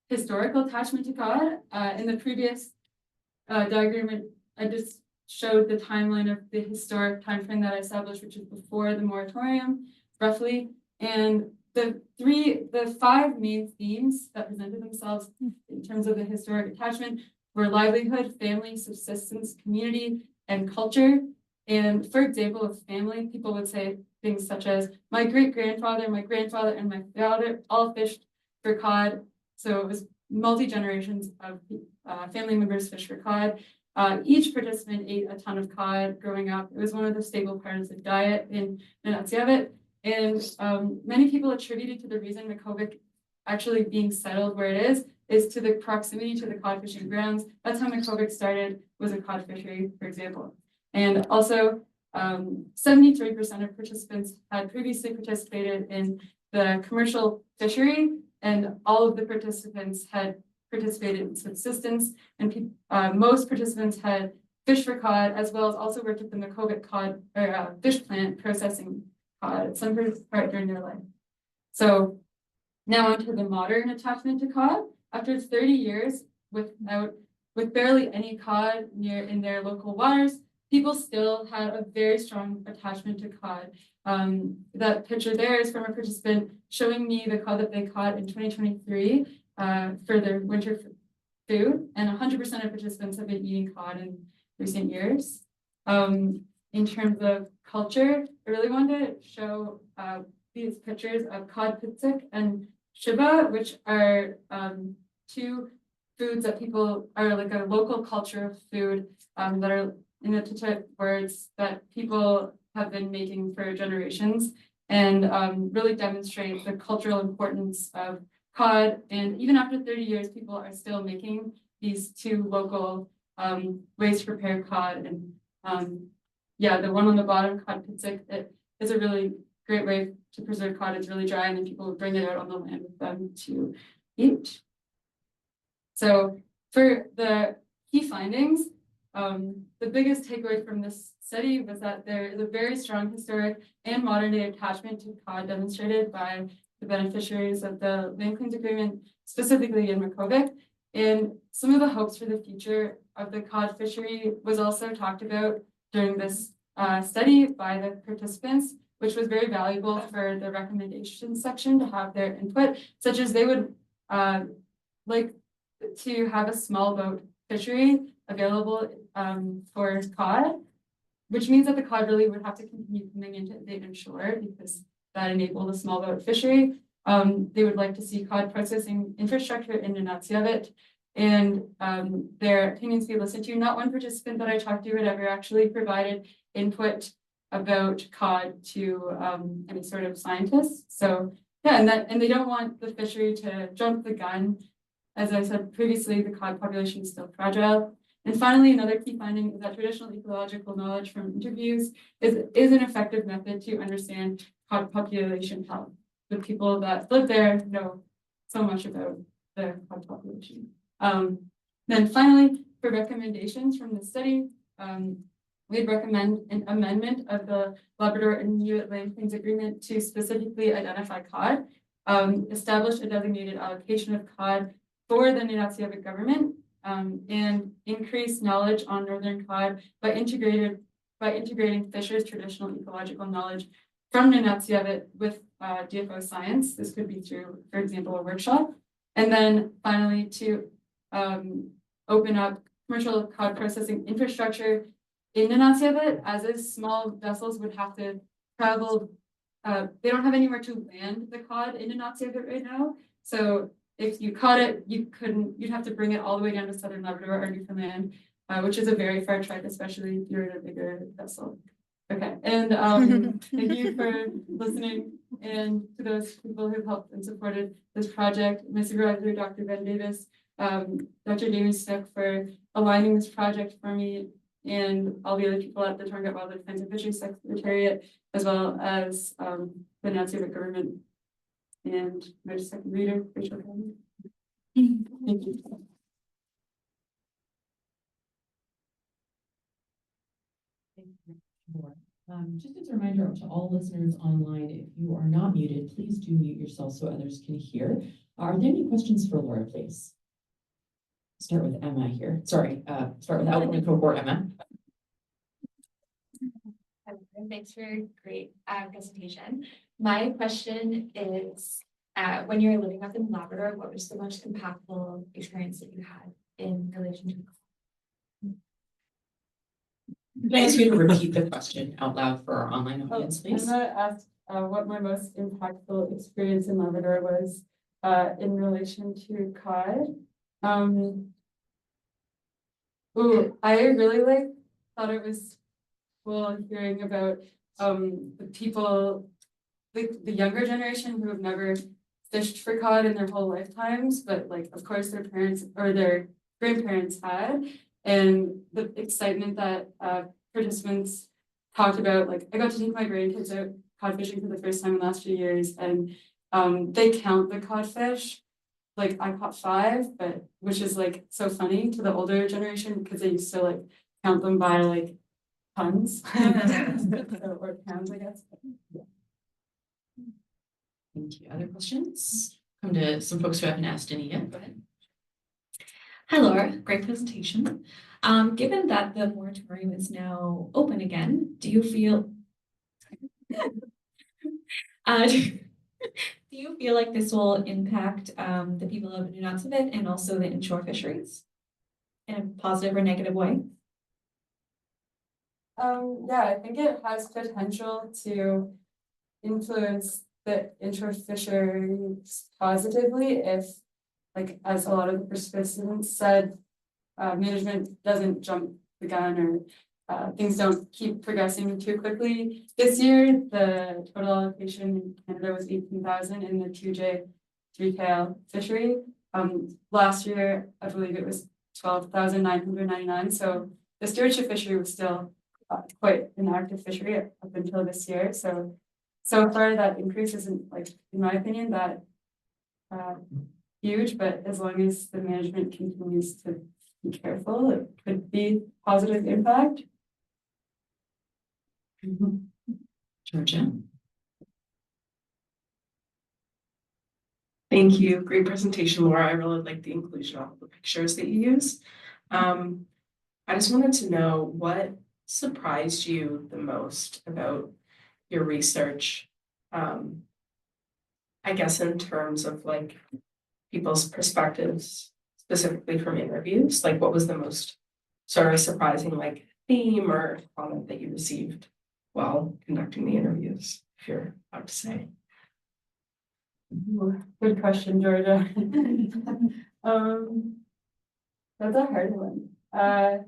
historical attachment to cod. In the previous diagram, I just showed the timeline of the historic timeframe that I established, which is before the moratorium, roughly. And the five main themes that presented themselves in terms of the historic attachment were livelihood, family, subsistence, community, and culture. And for example, with family, people would say things such as, my great-grandfather, my grandfather, and my father all fished for cod. So it was multi-generations of family members fished for cod. Each participant ate a ton of cod growing up. It was one of the staple parts of diet in Nunatsiavut. And many people attributed to the reason Makovic actually being settled where it is to the proximity to the cod fishing grounds. That's how Makovic started, was a cod fishery, for example. And also 73% of participants had previously participated in the commercial fishery, and all of the participants had participated in subsistence, and most participants had fished for cod, as well as also worked at the Makovic cod or fish plant processing cod at some part during their life. So now onto the modern attachment to cod. After 30 years with barely any cod in their local waters, people still had a very strong attachment to cod. That picture there is from a participant showing me the cod that they caught in 2023 for their winter food, and 100% of participants have been eating cod in recent years. In terms of culture, I really wanted to show these pictures of cod pitsik and shiba, which are two foods that people are like a local culture of food that are in the Tutut words that people have been making for generations, and really demonstrate the cultural importance of cod. And even after 30 years, people are still making these two local ways to prepare cod. And yeah, the one on the bottom, cod pitsik, it is a really great way to preserve cod. It's really dry, and then people would bring it out on the land with them to eat. So for the key findings, the biggest takeaway from this study was that there is a very strong historic and modern day attachment to cod demonstrated by the beneficiaries of the Land Claims Agreement, specifically in Makhovik. And some of the hopes for the future of the cod fishery was also talked about during this study by the participants, which was very valuable for the recommendation section to have their input, such as they would like to have a small boat fishery available for cod, which means that the cod really would have to continue coming into Invaded Shore because that enabled a small boat fishery. They would like to see cod processing infrastructure in Nunatsiavut, and their opinions be listened to. Not one participant that I talked to had ever actually provided input about cod to any sort of scientists. So yeah, and they don't want the fishery to jump the gun. As I said previously, the cod population is still fragile. And finally, another key finding is that traditional ecological knowledge from interviews is an effective method to understand cod population health. The people that live there know so much about the cod population. Then finally, for recommendations from the study, we'd recommend an amendment of the Labrador and Inuit Land Claims Agreement to specifically identify cod, establish a designated allocation of cod for the Nunatsiavut government, and increase knowledge on northern cod by integrating fishers' traditional ecological knowledge from Nunatsiavut with DFO science. This could be through, for example, a workshop. And then finally, to open up commercial cod processing infrastructure in Nunatsiavut, as is small vessels would have to travel. They don't have anywhere to land the cod in Nunatsiavut right now. So if you caught it, you'd have to bring it all the way down to southern Labrador or Newfoundland, which is a very far trek, especially if you're in a bigger vessel. Okay, and thank you for listening, and to those people who helped and supported this project, my supervisor, Dr. Ben Davis, Dr. Jamie Snook for aligning this project for me, and all the other people at the Target Wildlife Science and Fisheries Secretariat, as well as the Nunatsiavut government. And my second reader, Rachel Kelly. Thank you. Just as a reminder to all listeners online, if you are not muted, please do mute yourself so others can hear. Are there any questions for Laura, please? Start with Emma here. Sorry, start with MMM Cohort, Emma. Thanks for a great presentation. My question is, when you were living up in Labrador, what was the most impactful experience that you had in relation to? Can I ask you to repeat the question out loud for our online audience, please? I'm gonna ask what my most impactful experience in Labrador was in relation to cod. I really thought it was cool hearing about the people, the younger generation who have never fished for cod in their whole lifetimes, but of course their parents or their grandparents had, and the excitement that participants talked about. I got to take my grandkids out cod fishing for the first time in the last few years, and they count the codfish. I caught 5, but which is so funny to the older generation because they used to count them by tons or pounds, I guess. Yeah. Thank you. Other questions? Come to some folks who haven't asked any yet. Go ahead. Hi, Laura. Great presentation. Given that the moratorium is now open again, do you feel do you feel like this will impact the people of Nunatsiavut and also the inshore fisheries in a positive or negative way? Yeah, I think it has potential to influence the inshore fisheries positively if, as a lot of the participants said, management doesn't jump the gun or things don't keep progressing too quickly. This year, the total allocation in Canada was 18,000 in the 2J 3KL fishery. Last year, I believe it was 12,999. So the stewardship fishery was still quite an active fishery up until this year. So far that increase isn't in my opinion, that huge, but as long as the management continues to be careful, it could be positive impact. Georgia? Thank you. Great presentation, Laura. I really like the inclusion of the pictures that you use. I just wanted to know what surprised you the most about your research. I guess in terms of like people's perspectives, specifically from interviews, like what was the most sort of surprising like theme or comment that you received while conducting the interviews, if you're allowed to say? Good question, Georgia. That's a hard one. I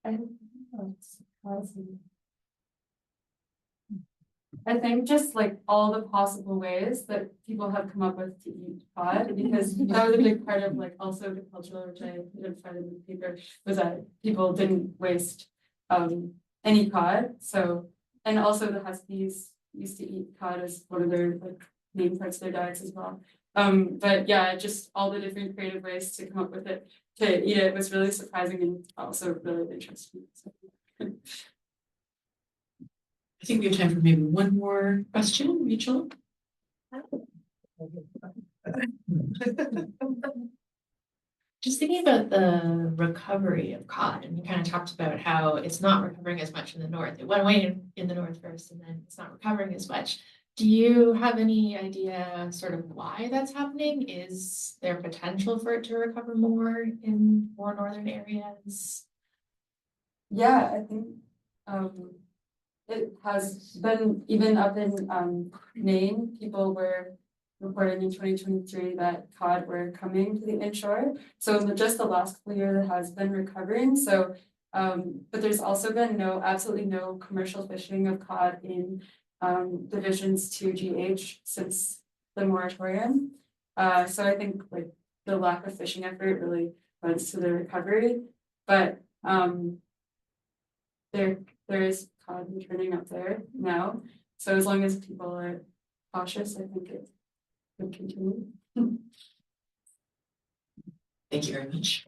don't know, it's surprising. I think just like all the possible ways that people have come up with to eat cod, because that was a big part of like also the culture, which I identified in the paper, was that people didn't waste any cod. So, and also the Huskies used to eat cod as one of their like main parts of their diets as well. But yeah, just all the different creative ways to come up with it, to eat it was really surprising and also really interesting. So. I think we have time for maybe one more question, Rachel. Just thinking about the recovery of cod, and you kind of talked about how it's not recovering as much in the north. It went away in the north first, and then it's not recovering as much. Do you have any idea sort of why that's happening? Is there potential for it to recover more in more northern areas? Yeah, I think it has been, even up in Maine, people were reporting in 2023 that cod were coming to the inshore. So in just the last couple of years, it has been recovering. So, but there's also been absolutely no commercial fishing of cod in divisions 2GH since the moratorium. So I think like the lack of fishing effort really runs to the recovery. But there is cod returning up there now. So as long as people are cautious, I think it could continue. Thank you very much.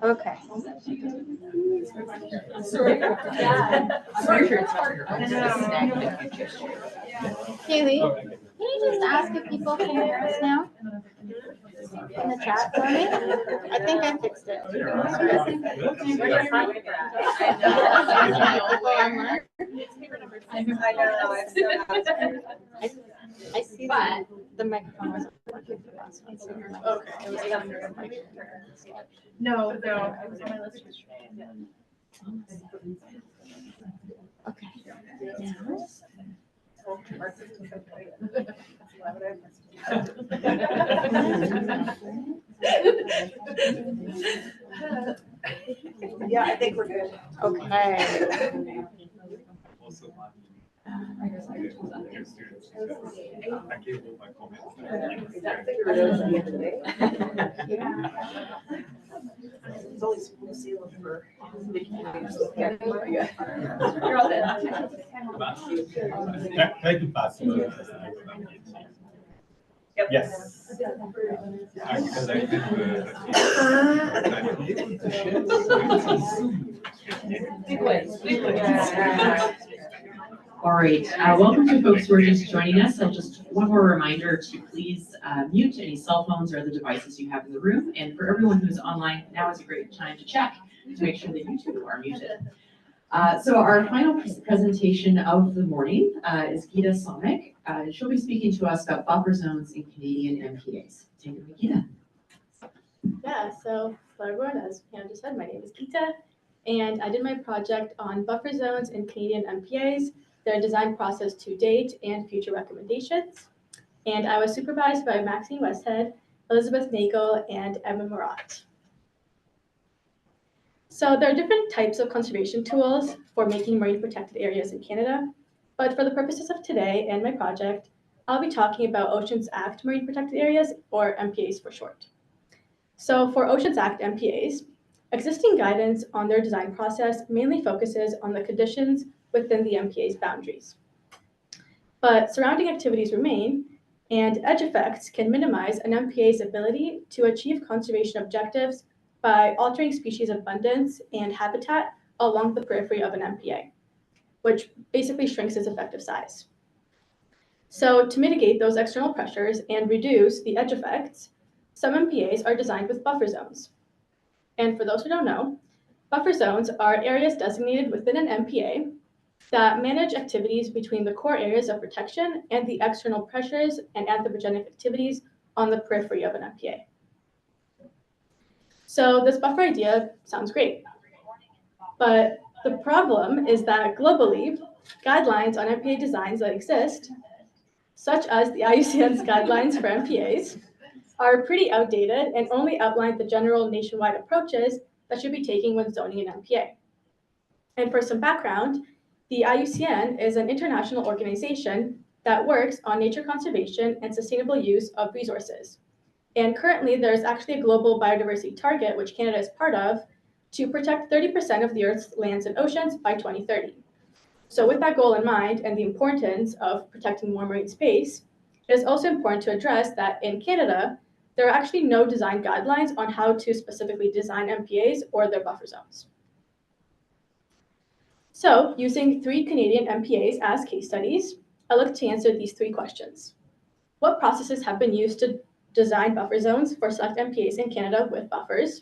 Okay. Sorry. Haley, can you just ask if people can hear us now? In the chat for me? I think I fixed it. I see that the microphone wasn't working for the last one. So okay. It was no, it was on my list yesterday. Okay. Yeah, I think we're good. Okay. It's always smooth sailing for You're all good. Yes. Big ways, big ways. All right, welcome to folks who are just joining us. Just one more reminder to please mute any cell phones or the devices you have in the room. And for everyone who's online, now is a great time to check to make sure that you two are muted. So our final presentation of the morning is Gita Somick. She'll be speaking to us about buffer zones in Canadian MPAs. Take it away, Gita. Yeah, so Hello everyone, as Hannah just said, my name is Geeta, and I did my project on buffer zones in Canadian MPAs, their design process to date, and future recommendations. And I was supervised by Maxine Westhead, Elizabeth Nagel, and Emma Murat. So there are different types of conservation tools for making marine protected areas in Canada, but for the purposes of today and my project, I'll be talking about Oceans Act Marine Protected Areas, or MPAs for short. So for Oceans Act MPAs, existing guidance on their design process mainly focuses on the conditions within the MPA's boundaries. But surrounding activities remain, and edge effects can minimize an MPA's ability to achieve conservation objectives by altering species abundance and habitat along the periphery of an MPA, which basically shrinks its effective size. So to mitigate those external pressures and reduce the edge effects, some MPAs are designed with buffer zones. And for those who don't know, buffer zones are areas designated within an MPA that manage activities between the core areas of protection and the external pressures and anthropogenic activities on the periphery of an MPA. So this buffer idea sounds great, but the problem is that globally, guidelines on MPA designs that exist, such as the IUCN's guidelines for MPAs, are pretty outdated and only outline the general nationwide approaches that should be taken when zoning an MPA. And for some background, the IUCN is an international organization that works on nature conservation and sustainable use of resources. And currently, there's actually a global biodiversity target, which Canada is part of, to protect 30% of the Earth's lands and oceans by 2030. So with that goal in mind and the importance of protecting more marine space, it is also important to address that in Canada, there are actually no design guidelines on how to specifically design MPAs or their buffer zones. So using 3 Canadian MPAs as case studies, I looked to answer these 3 questions. What processes have been used to design buffer zones for select MPAs in Canada with buffers?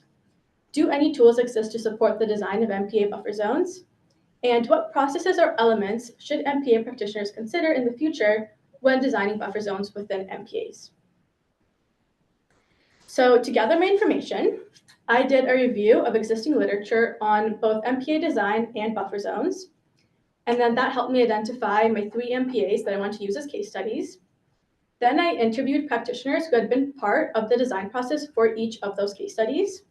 Do any tools exist to support the design of MPA buffer zones? And what processes or elements should MPA practitioners consider in the future when designing buffer zones within MPAs? So to gather my information, I did a review of existing literature on both MPA design and buffer zones. And then that helped me identify my 3 MPAs that I want to use as case studies. Then I interviewed practitioners who had been part of the design process for each of those case studies.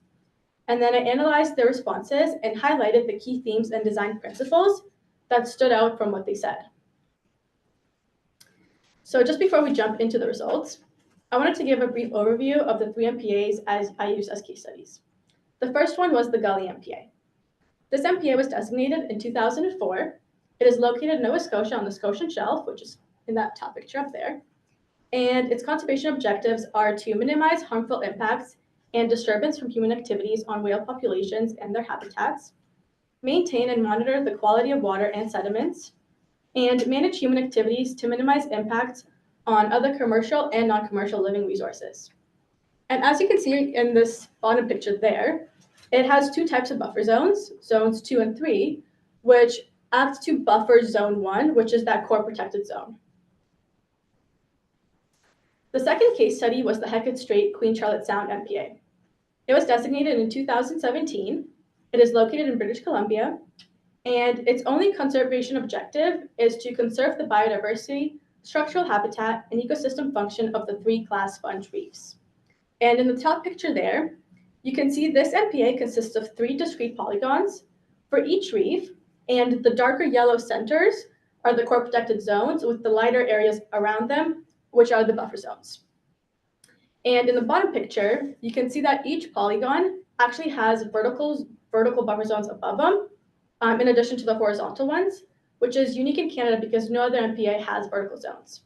And then I analyzed their responses and highlighted the key themes and design principles that stood out from what they said. So just before we jump into the results, I wanted to give a brief overview of the 3 MPAs as I used as case studies. The first one was the Gully MPA. This MPA was designated in 2004. It is located in Nova Scotia on the Scotian Shelf, which is in that top picture up there. And its conservation objectives are to minimize harmful impacts and disturbance from human activities on whale populations and their habitats, maintain and monitor the quality of water and sediments, and manage human activities to minimize impacts on other commercial and non-commercial living resources. And as you can see in this bottom picture there, it has 2 types of buffer zones, zones 2 and 3, which act to buffer zone 1, which is that core protected zone. The second case study was the Hecate Strait Queen Charlotte Sound MPA. It was designated in 2017. It is located in British Columbia, and its only conservation objective is to conserve the biodiversity, structural habitat, and ecosystem function of the 3 class sponge reefs. And in the top picture there, you can see this MPA consists of 3 discrete polygons for each reef, and the darker yellow centers are the core protected zones with the lighter areas around them, which are the buffer zones. And in the bottom picture, you can see that each polygon actually has vertical buffer zones above them, in addition to the horizontal ones, which is unique in Canada because no other MPA has vertical zones.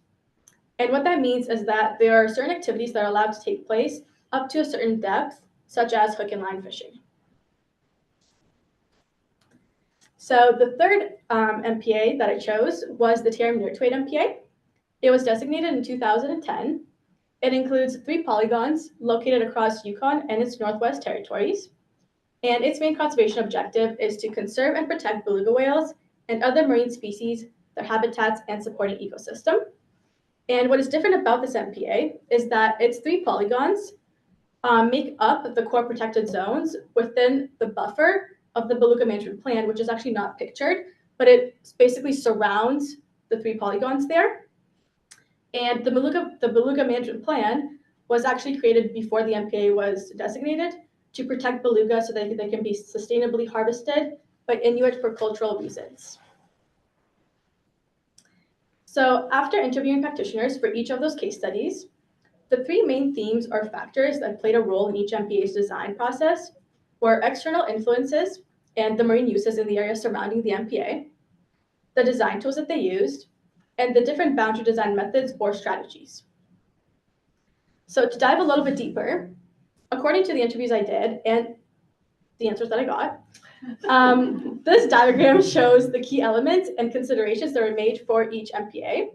And what that means is that there are certain activities that are allowed to take place up to a certain depth, such as hook and line fishing. So the third MPA that I chose was the Terram-Neartwait MPA. It was designated in 2010. It includes 3 polygons located across Yukon and its Northwest Territories. And its main conservation objective is to conserve and protect beluga whales and other marine species, their habitats, and supporting ecosystem. And what is different about this MPA is that its 3 polygons make up the core protected zones within the buffer of the Beluga Management Plan, which is actually not pictured, but it basically surrounds the 3 polygons there. And the Beluga Management Plan was actually created before the MPA was designated to protect beluga so that they can be sustainably harvested by Inuit for cultural reasons. So after interviewing practitioners for each of those case studies, the 3 main themes or factors that played a role in each MPA's design process were external influences and the marine uses in the area surrounding the MPA, the design tools that they used, and the different boundary design methods or strategies. So to dive a little bit deeper, according to the interviews I did and the answers that I got, this diagram shows the key elements and considerations that were made for each MPA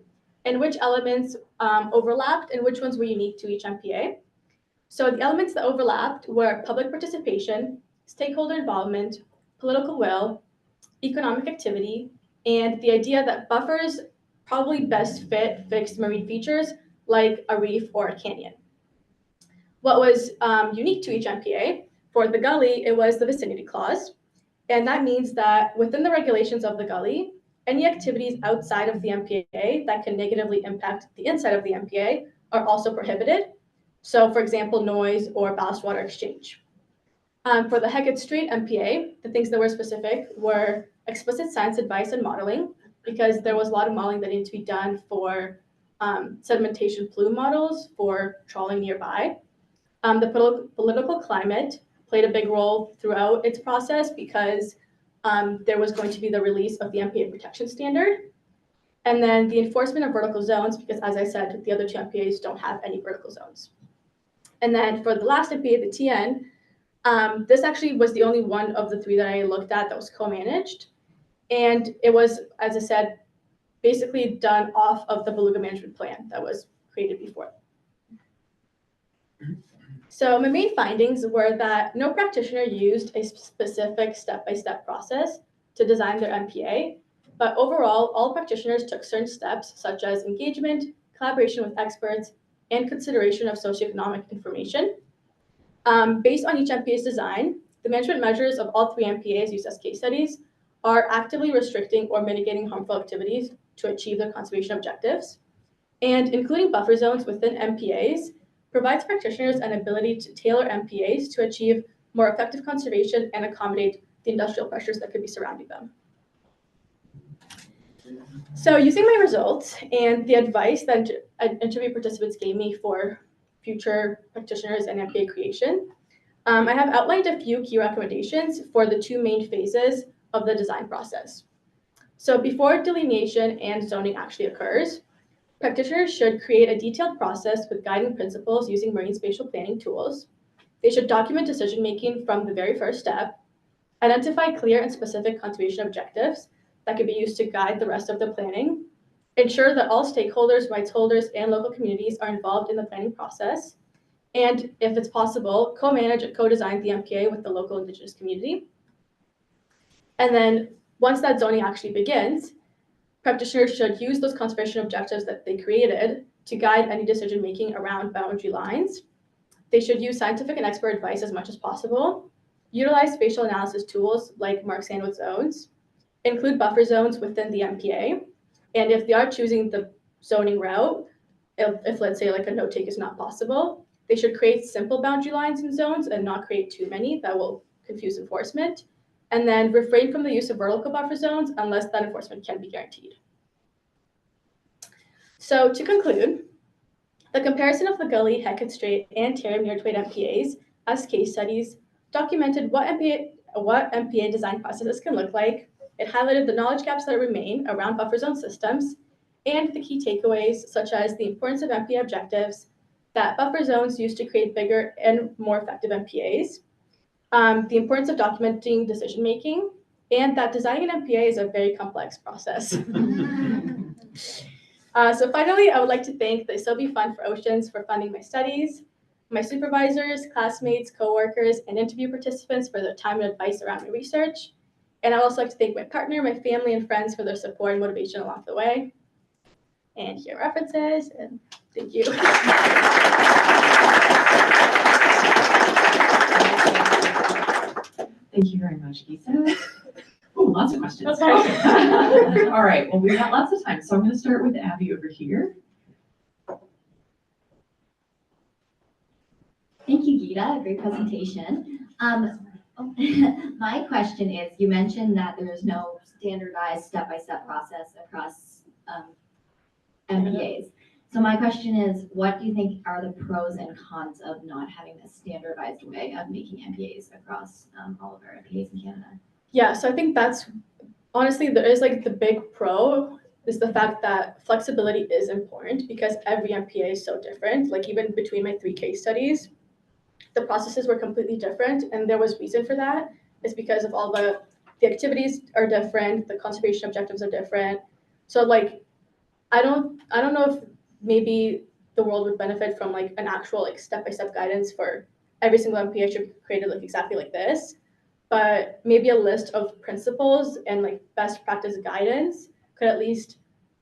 and which elements overlapped and which ones were unique to each MPA. So the elements that overlapped were public participation, stakeholder involvement, political will, economic activity, and the idea that buffers probably best fit fixed marine features like a reef or a canyon. What was unique to each MPA, for the gully, it was the vicinity clause. And that means that within the regulations of the gully, any activities outside of the MPA that can negatively impact the inside of the MPA are also prohibited. So for example, noise or ballast water exchange. For the Hecate Strait MPA, the things that were specific were explicit science advice and modeling, because there was a lot of modeling that needed to be done for sedimentation plume models for trawling nearby. The political climate played a big role throughout its process because there was going to be the release of the MPA protection standard. And then the enforcement of vertical zones, because as I said, the other 2 MPAs don't have any vertical zones. And then for the last MPA, the TN, this actually was the only one of the 3 that I looked at that was co-managed. And it was, as I said, basically done off of the Beluga Management Plan that was created before. So my main findings were that no practitioner used a specific step-by-step process to design their MPA, but overall, all practitioners took certain steps such as engagement, collaboration with experts, and consideration of socioeconomic information. Based on each MPA's design, the management measures of all 3 MPAs used as case studies are actively restricting or mitigating harmful activities to achieve their conservation objectives. And including buffer zones within MPAs provides practitioners an ability to tailor MPAs to achieve more effective conservation and accommodate the industrial pressures that could be surrounding them. So using my results and the advice that interview participants gave me for future practitioners and MPA creation, I have outlined a few key recommendations for the 2 main phases of the design process. So before delineation and zoning actually occurs, practitioners should create a detailed process with guiding principles using marine spatial planning tools. They should document decision-making from the very first step, identify clear and specific conservation objectives that could be used to guide the rest of the planning, ensure that all stakeholders, rights holders, and local communities are involved in the planning process, and if it's possible, co-manage and co-design the MPA with the local Indigenous community. And then once that zoning actually begins, practitioners should use those conservation objectives that they created to guide any decision-making around boundary lines. They should use scientific and expert advice as much as possible, utilize spatial analysis tools like Mark Sandwood zones, include buffer zones within the MPA, and if they are choosing the zoning route, if let's say like a no-take is not possible, they should create simple boundary lines and zones and not create too many that will confuse enforcement, and then refrain from the use of vertical buffer zones unless that enforcement can be guaranteed. So to conclude, the comparison of the Gully, Hecate Strait, and Terram Near Twait MPAs as case studies documented what MPA design processes can look like. It highlighted the knowledge gaps that remain around buffer zone systems and the key takeaways, such as the importance of MPA objectives, that buffer zones used to create bigger and more effective MPAs, the importance of documenting decision-making, and that designing an MPA is a very complex process. So finally, I would like to thank the Isobe Fund for Oceans for funding my studies, my supervisors, classmates, coworkers, and interview participants for their time and advice around my research. And I'd also like to thank my partner, my family, and friends for their support and motivation along the way. And here are references, and thank you. Thank you very much, Gisa. Oh, lots of questions. All right, well, we've got lots of time, so I'm gonna start with Abby over here. Thank you, Gita. Great presentation. My question is, you mentioned that there is no standardized step-by-step process across MPAs. So my question is, what do you think are the pros and cons of not having a standardized way of making MPAs across all of our MPAs in Canada? Yeah, so I think that's honestly, there is like the big pro is the fact that flexibility is important because every MPA is so different. Like even between my 3 case studies, the processes were completely different, and there was reason for that. It's because of all the activities are different, the conservation objectives are different. So like, I don't know if maybe the world would benefit from like an actual like step-by-step guidance for every single MPA should be created like exactly like this, but maybe a list of principles and like best practice guidance could at least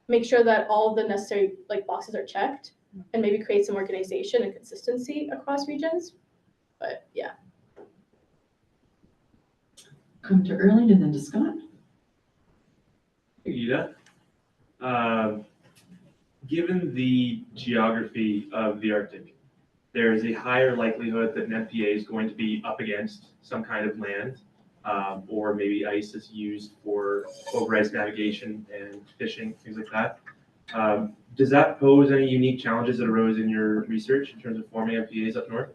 make sure that all the necessary like boxes are checked and maybe create some organization and consistency across regions. But yeah. Come to Erling and then to Scott. Hey, Gita. Given the geography of the Arctic, there is a higher likelihood that an MPA is going to be up against some kind of land, or maybe ice that's used for over-ice navigation and fishing, things like that. Does that pose any unique challenges that arose in your research in terms of forming MPAs up north?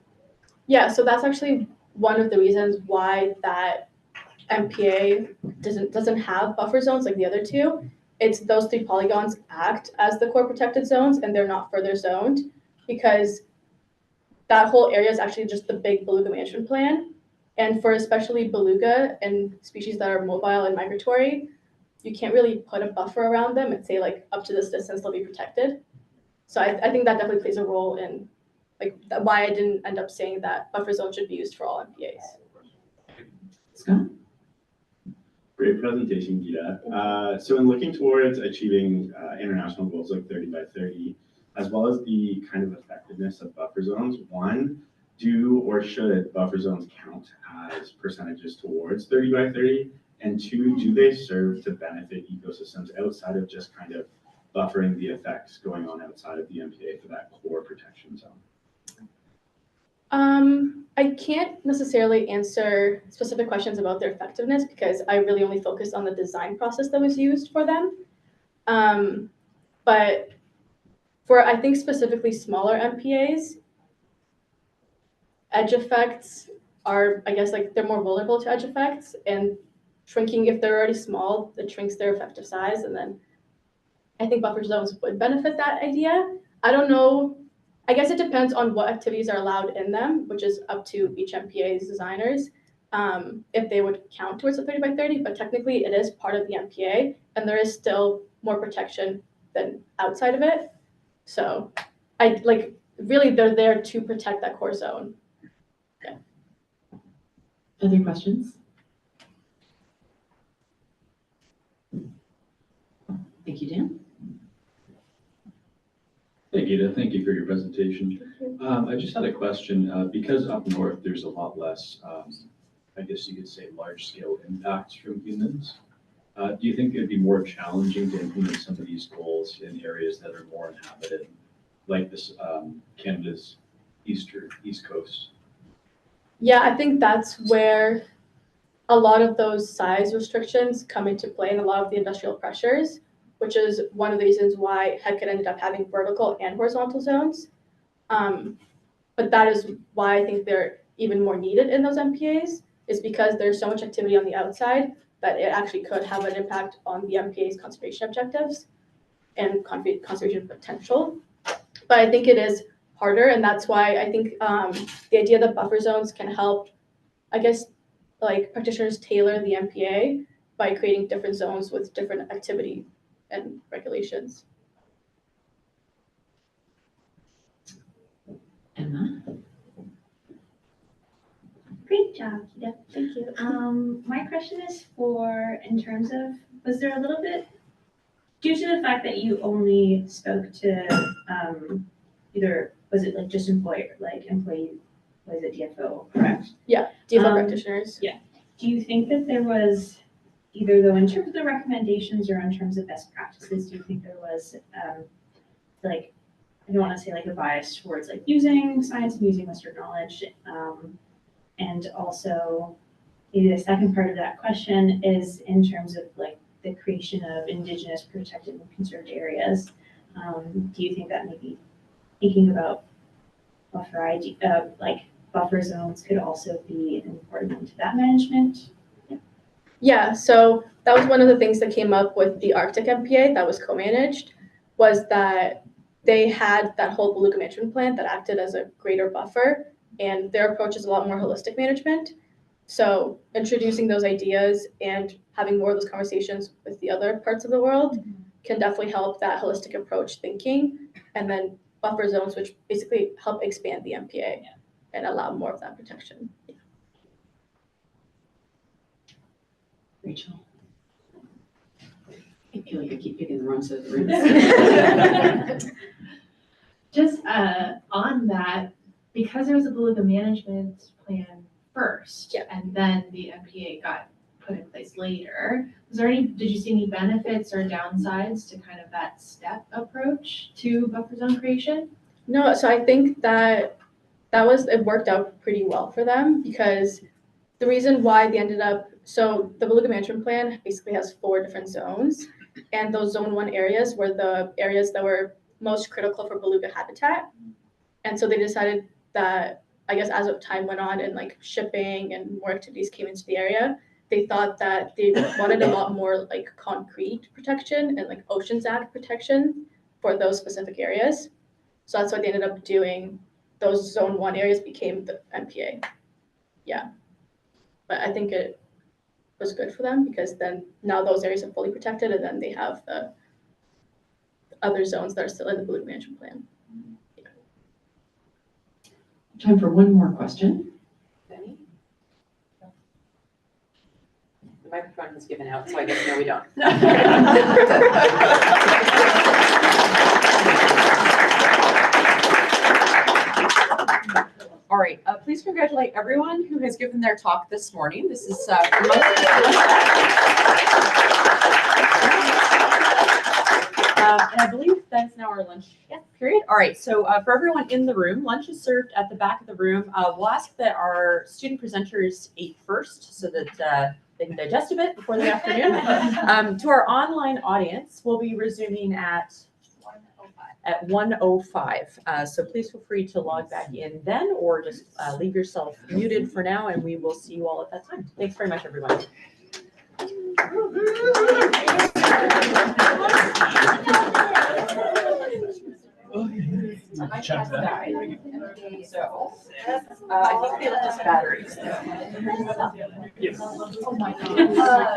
Yeah, so that's actually one of the reasons why that MPA doesn't have buffer zones like the other two. It's those 3 polygons act as the core protected zones and they're not further zoned because that whole area is actually just the big beluga management plan. And for especially beluga and species that are mobile and migratory, you can't really put a buffer around them and say like up to this distance they'll be protected. So I think that definitely plays a role in like why I didn't end up saying that buffer zone should be used for all MPAs. Scott? Great presentation, Gita. So in looking towards achieving international goals like 30 by 30, as well as the kind of effectiveness of buffer zones, one, do or should buffer zones count as percentages towards 30 by 30? And two, do they serve to benefit ecosystems outside of just kind of buffering the effects going on outside of the MPA for that core protection zone? I can't necessarily answer specific questions about their effectiveness because I really only focused on the design process that was used for them. But for, I think, specifically smaller MPAs, edge effects are, I guess, like they're more vulnerable to edge effects, and shrinking, if they're already small, it shrinks their effective size. And then I think buffer zones would benefit that idea. I don't know. I guess it depends on what activities are allowed in them, which is up to each MPA's designers, if they would count towards the 30 by 30, but technically it is part of the MPA and there is still more protection than outside of it. So I like, really they're there to protect that core zone. Yeah. Other questions? Thank you, Dan. Hey, Gita, thank you for your presentation. I just had a question. Because up north, there's a lot less, I guess you could say, large-scale impacts from humans. Do you think it'd be more challenging to implement some of these goals in areas that are more inhabited, like this Canada's east coast? Yeah, I think that's where a lot of those size restrictions come into play and a lot of the industrial pressures, which is one of the reasons why Hecate ended up having vertical and horizontal zones. But that is why I think they're even more needed in those MPAs, is because there's so much activity on the outside that it actually could have an impact on the MPA's conservation objectives and conservation potential. But I think it is harder, and that's why I think the idea that buffer zones can help, I guess, like practitioners tailor the MPA by creating different zones with different activity and regulations. Emma? Great job, Gita. Thank you. My question is for, in terms of, was there a little bit, due to the fact that you only spoke to either, was it like just employee was it DFO, correct? Yeah, DFO Um, practitioners. Yeah. Do you think that there was, either though in terms of the recommendations or in terms of best practices, do you think there was, like, I don't want to say like a bias towards like using science and using Western knowledge? And also, maybe the second part of that question is in terms of like the creation of Indigenous protected and conserved areas. Do you think that maybe thinking about like buffer zones could also be important to that management? Yeah, so that was one of the things that came up with the Arctic MPA that was co-managed, was that they had that whole beluga management plan that acted as a greater buffer, and their approach is a lot more holistic management. So introducing those ideas and having more of those conversations with the other parts of the world can definitely help that holistic approach thinking, and then buffer zones, which basically help expand the MPA and allow more of that protection. Rachel. I feel like I keep picking the wrong side of the room. Just on that, because there was a beluga management plan first, and then the MPA got put in place later, did you see any benefits or downsides to kind of that step approach to buffer zone creation? No, so I think that it worked out pretty well for them, because the reason why they ended up, so the beluga management plan basically has 4 different zones, and those zone 1 areas were the areas that were most critical for beluga habitat. And so they decided that, I guess as of time went on and like shipping and more activities came into the area, they thought that they wanted a lot more like concrete protection and like Oceans Act protection for those specific areas. So that's why they ended up doing those zone 1 areas became the MPA. Yeah. But I think it was good for them, because then now those areas are fully protected, and then they have the other zones that are still in the beluga management plan. Time for one more question. Benny? The microphone has given out, so I guess no, we don't. All right, please congratulate everyone who has given their talk this morning. This is for most and I believe that's now our lunch period. All right, so for everyone in the room, lunch is served at the back of the room. We'll ask that our student presenters eat first so that they can digest a bit before the afternoon. To our online audience, we'll be resuming at 1:05. So please feel free to log back in then, or just leave yourself muted for now, and we will see you all at that time. Thanks very much, everybody. Check that. So, I think they left us batteries. Yes. Oh my God.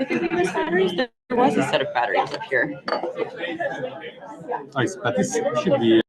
Did they give us batteries? There was a set of batteries up here. Nice, but this should be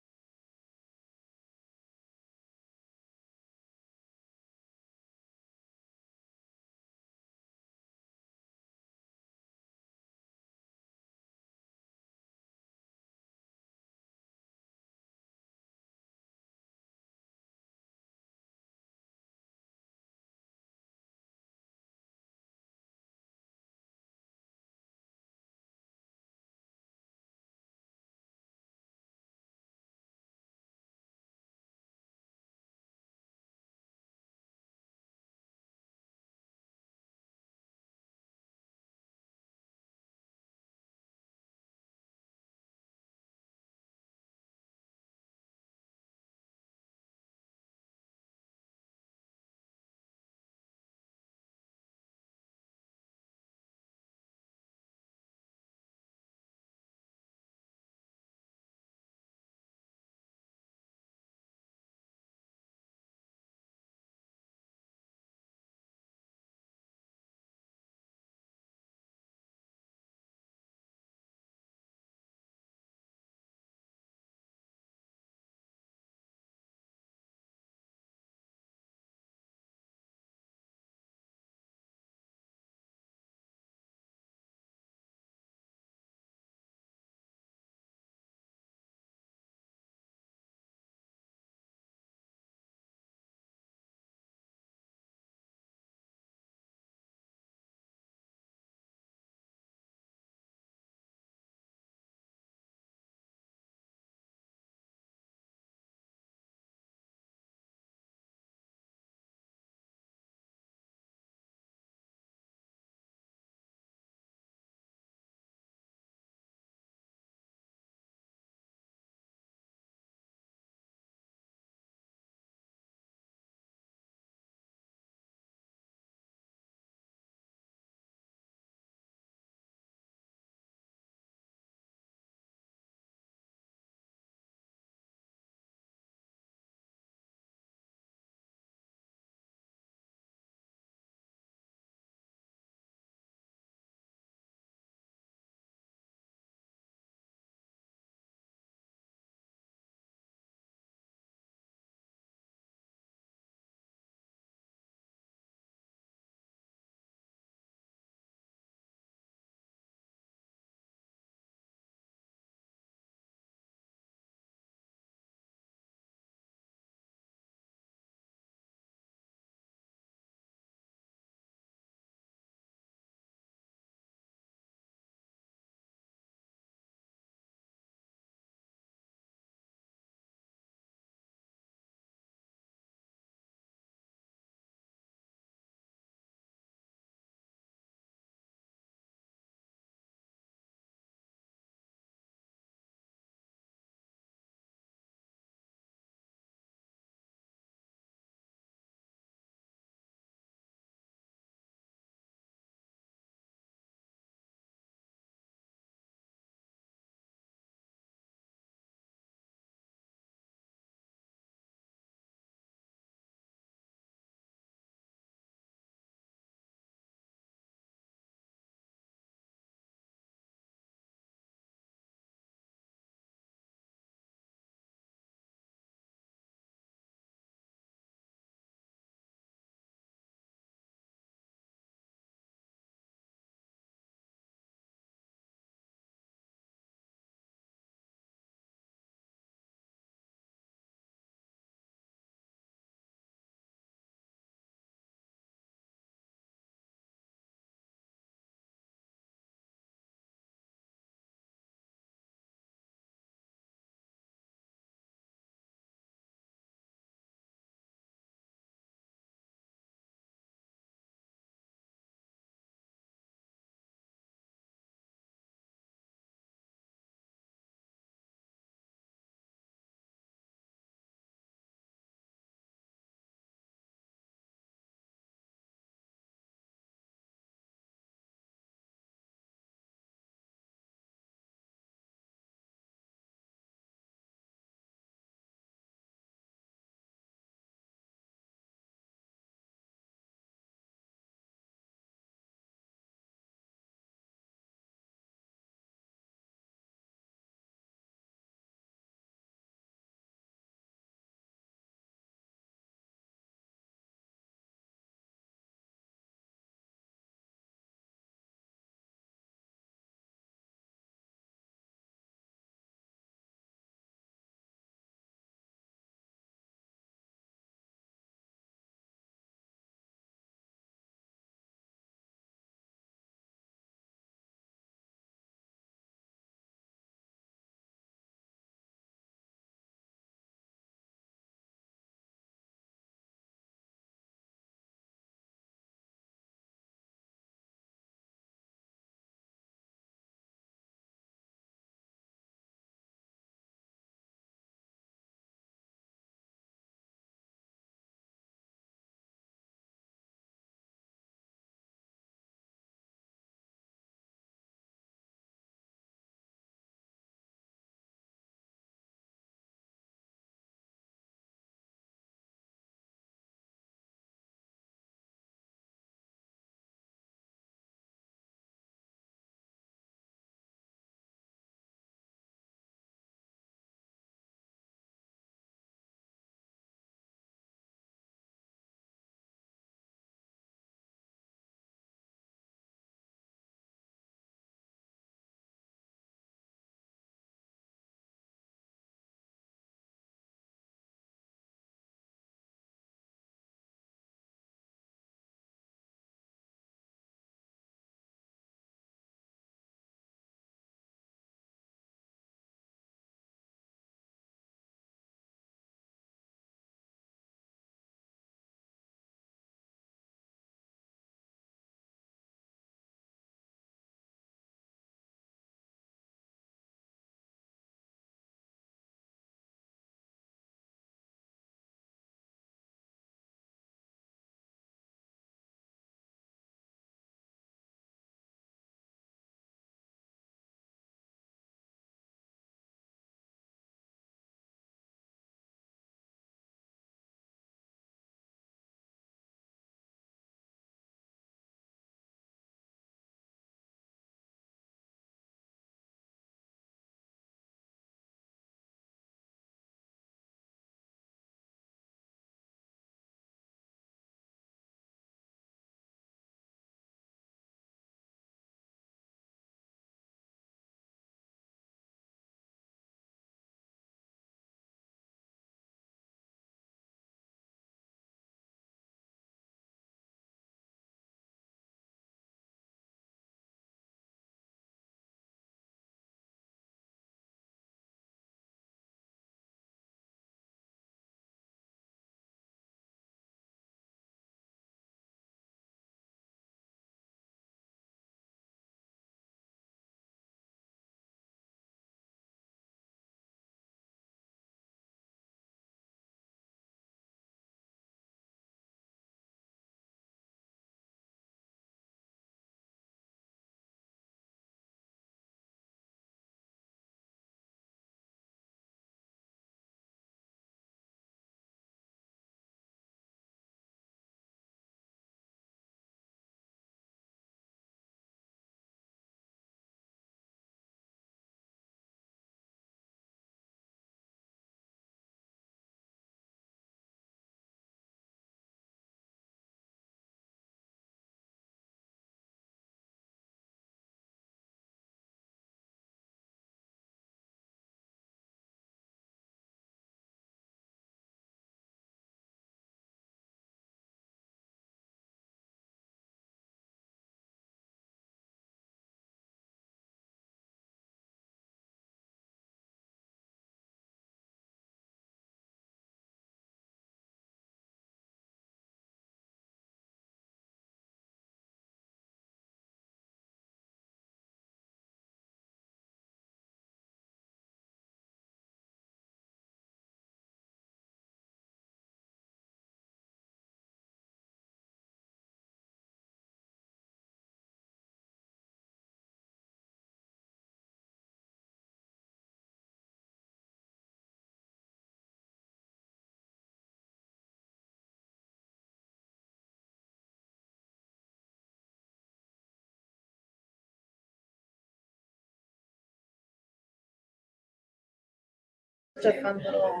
Such a fun little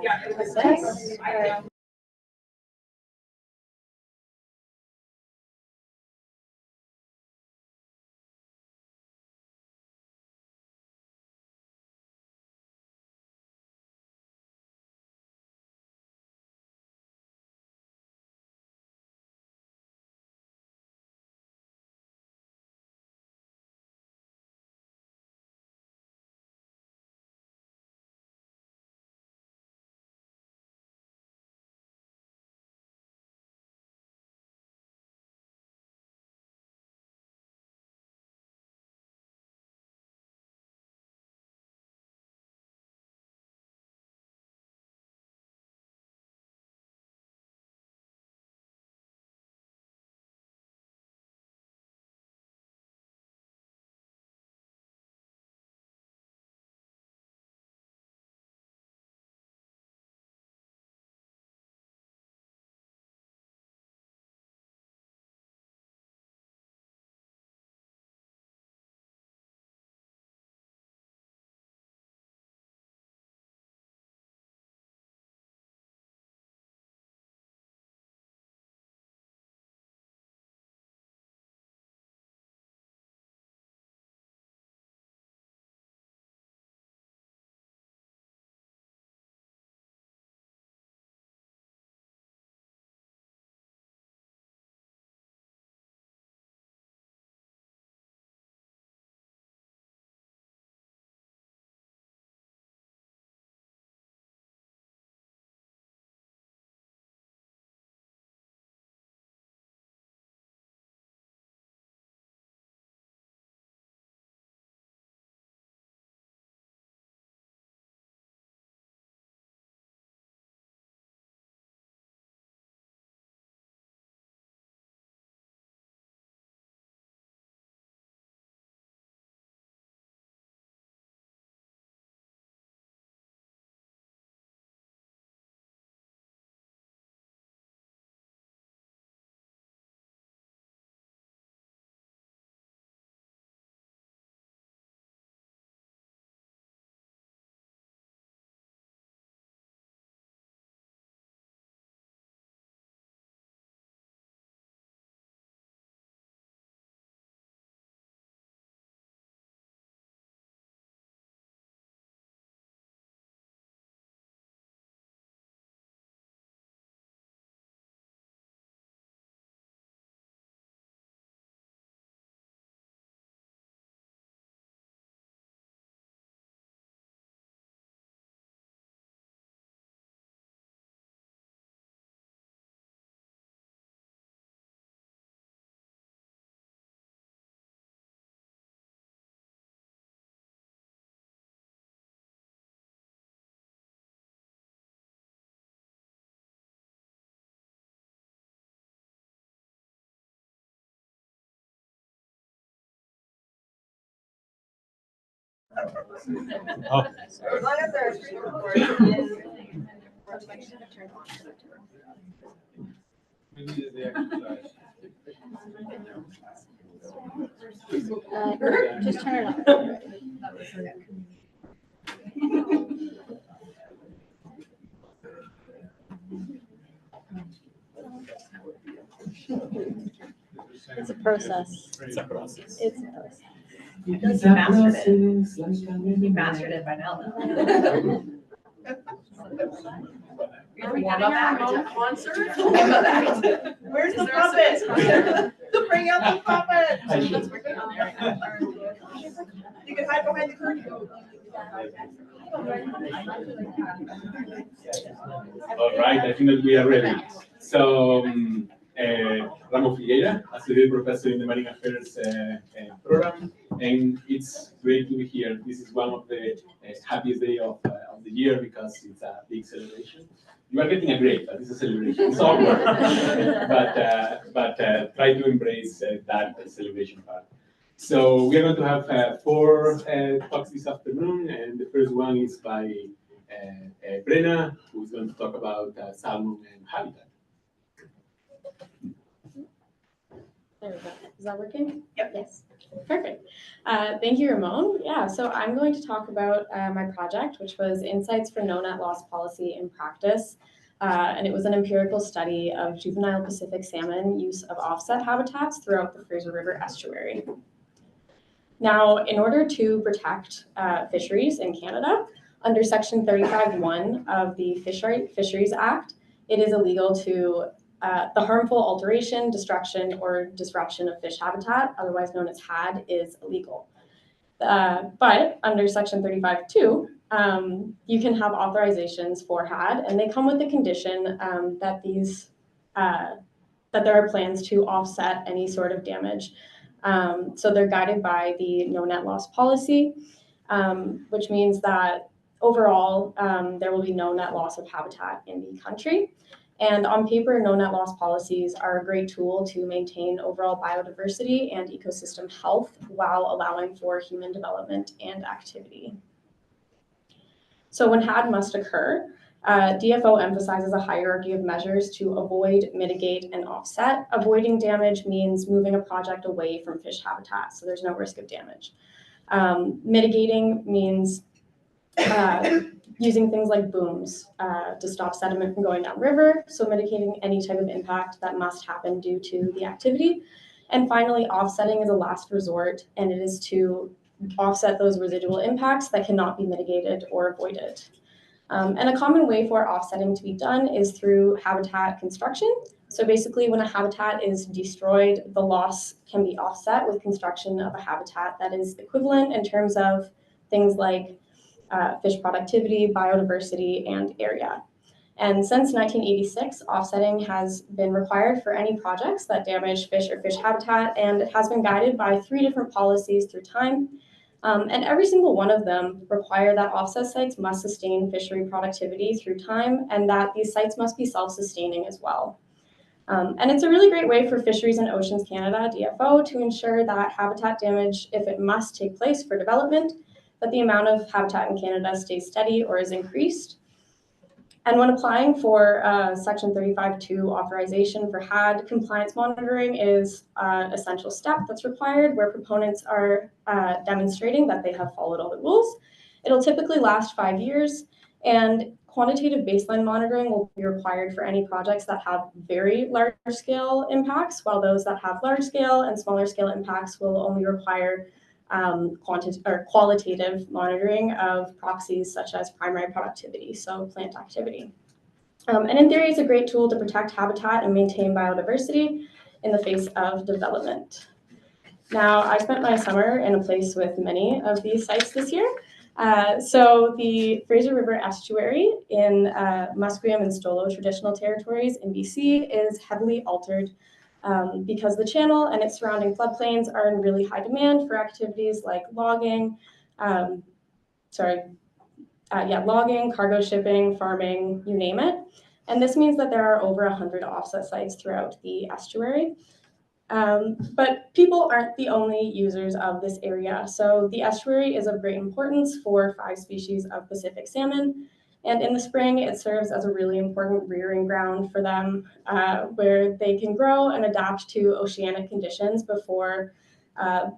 test. Oh. Just turn it on. It's a process. It's a process. It's a process. You mastered it by now, though. Warm up act, concert. Where's the puppet? Bring out the puppet. You can hide behind the curtain. All right, I think that we are ready. So, Ramon Figueira, Associate Professor in the Marine Affairs program, and it's great to be here. This is one of the happiest day of the year because it's a big celebration. You are getting a grade, but it's a celebration. It's awkward, but try to embrace that celebration part. So we are going to have 4 talks this afternoon, and the first one is by Brenna, who is going to talk about salmon and habitat. There we go. Is that working? Yep. Yes. Perfect. Thank you, Ramon. Yeah, so I'm going to talk about my project, which was Insights for No Net Loss Policy in Practice. And it was an empirical study of juvenile Pacific salmon use of offset habitats throughout the Fraser River estuary. Now, in order to protect fisheries in Canada, under Section 35(1) of the Fisheries Act, it is illegal to the harmful alteration, destruction, or disruption of fish habitat, otherwise known as HAD, is illegal. But under Section 35(2), you can have authorizations for HAD, and they come with the condition that there are plans to offset any sort of damage. So they're guided by the no net loss policy, which means that overall there will be no net loss of habitat in the country. And on paper, no net loss policies are a great tool to maintain overall biodiversity and ecosystem health while allowing for human development and activity. So when HAD must occur, DFO emphasizes a hierarchy of measures to avoid, mitigate, and offset. Avoiding damage means moving a project away from fish habitat, so there's no risk of damage. Mitigating means using things like booms to stop sediment from going downriver, so mitigating any type of impact that must happen due to the activity. And finally, offsetting is a last resort, and it is to offset those residual impacts that cannot be mitigated or avoided. And a common way for offsetting to be done is through habitat construction. So basically, when a habitat is destroyed, the loss can be offset with construction of a habitat that is equivalent in terms of things like fish productivity, biodiversity, and area. And since 1986, offsetting has been required for any projects that damage fish or fish habitat, and it has been guided by 3 different policies through time. And every single one of them require that offset sites must sustain fishery productivity through time, and that these sites must be self-sustaining as well. And it's a really great way for Fisheries and Oceans Canada, DFO, to ensure that habitat damage, if it must take place for development, that the amount of habitat in Canada stays steady or is increased. And when applying for Section 35(2) authorization for HAD, compliance monitoring is an essential step that's required where proponents are demonstrating that they have followed all the rules. It'll typically last 5 years, and quantitative baseline monitoring will be required for any projects that have very large-scale impacts, while those that have large-scale and smaller-scale impacts will only require qualitative monitoring of proxies such as primary productivity, so plant activity. And in theory, it's a great tool to protect habitat and maintain biodiversity in the face of development. Now, I spent my summer in a place with many of these sites this year. So the Fraser River estuary in Musqueam and Stolo traditional territories in BC is heavily altered because the channel and its surrounding floodplains are in really high demand for activities like logging, logging, cargo shipping, farming, you name it. And this means that there are over 100 offset sites throughout the estuary. But people aren't the only users of this area. So the estuary is of great importance for 5 species of Pacific salmon. And in the spring, it serves as a really important rearing ground for them, where they can grow and adapt to oceanic conditions before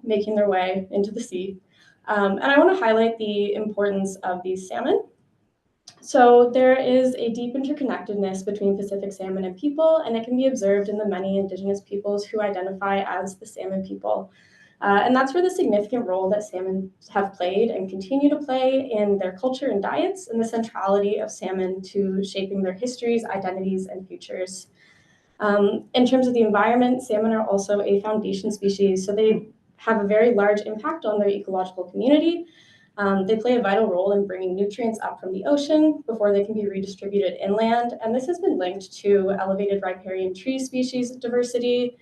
making their way into the sea. And I want to highlight the importance of these salmon. So there is a deep interconnectedness between Pacific salmon and people, and it can be observed in the many Indigenous peoples who identify as the salmon people. And that's where the significant role that salmon have played and continue to play in their culture and diets, and the centrality of salmon to shaping their histories, identities, and futures. In terms of the environment, salmon are also a foundation species, so they have a very large impact on their ecological community. They play a vital role in bringing nutrients up from the ocean before they can be redistributed inland, and this has been linked to elevated riparian tree species diversity,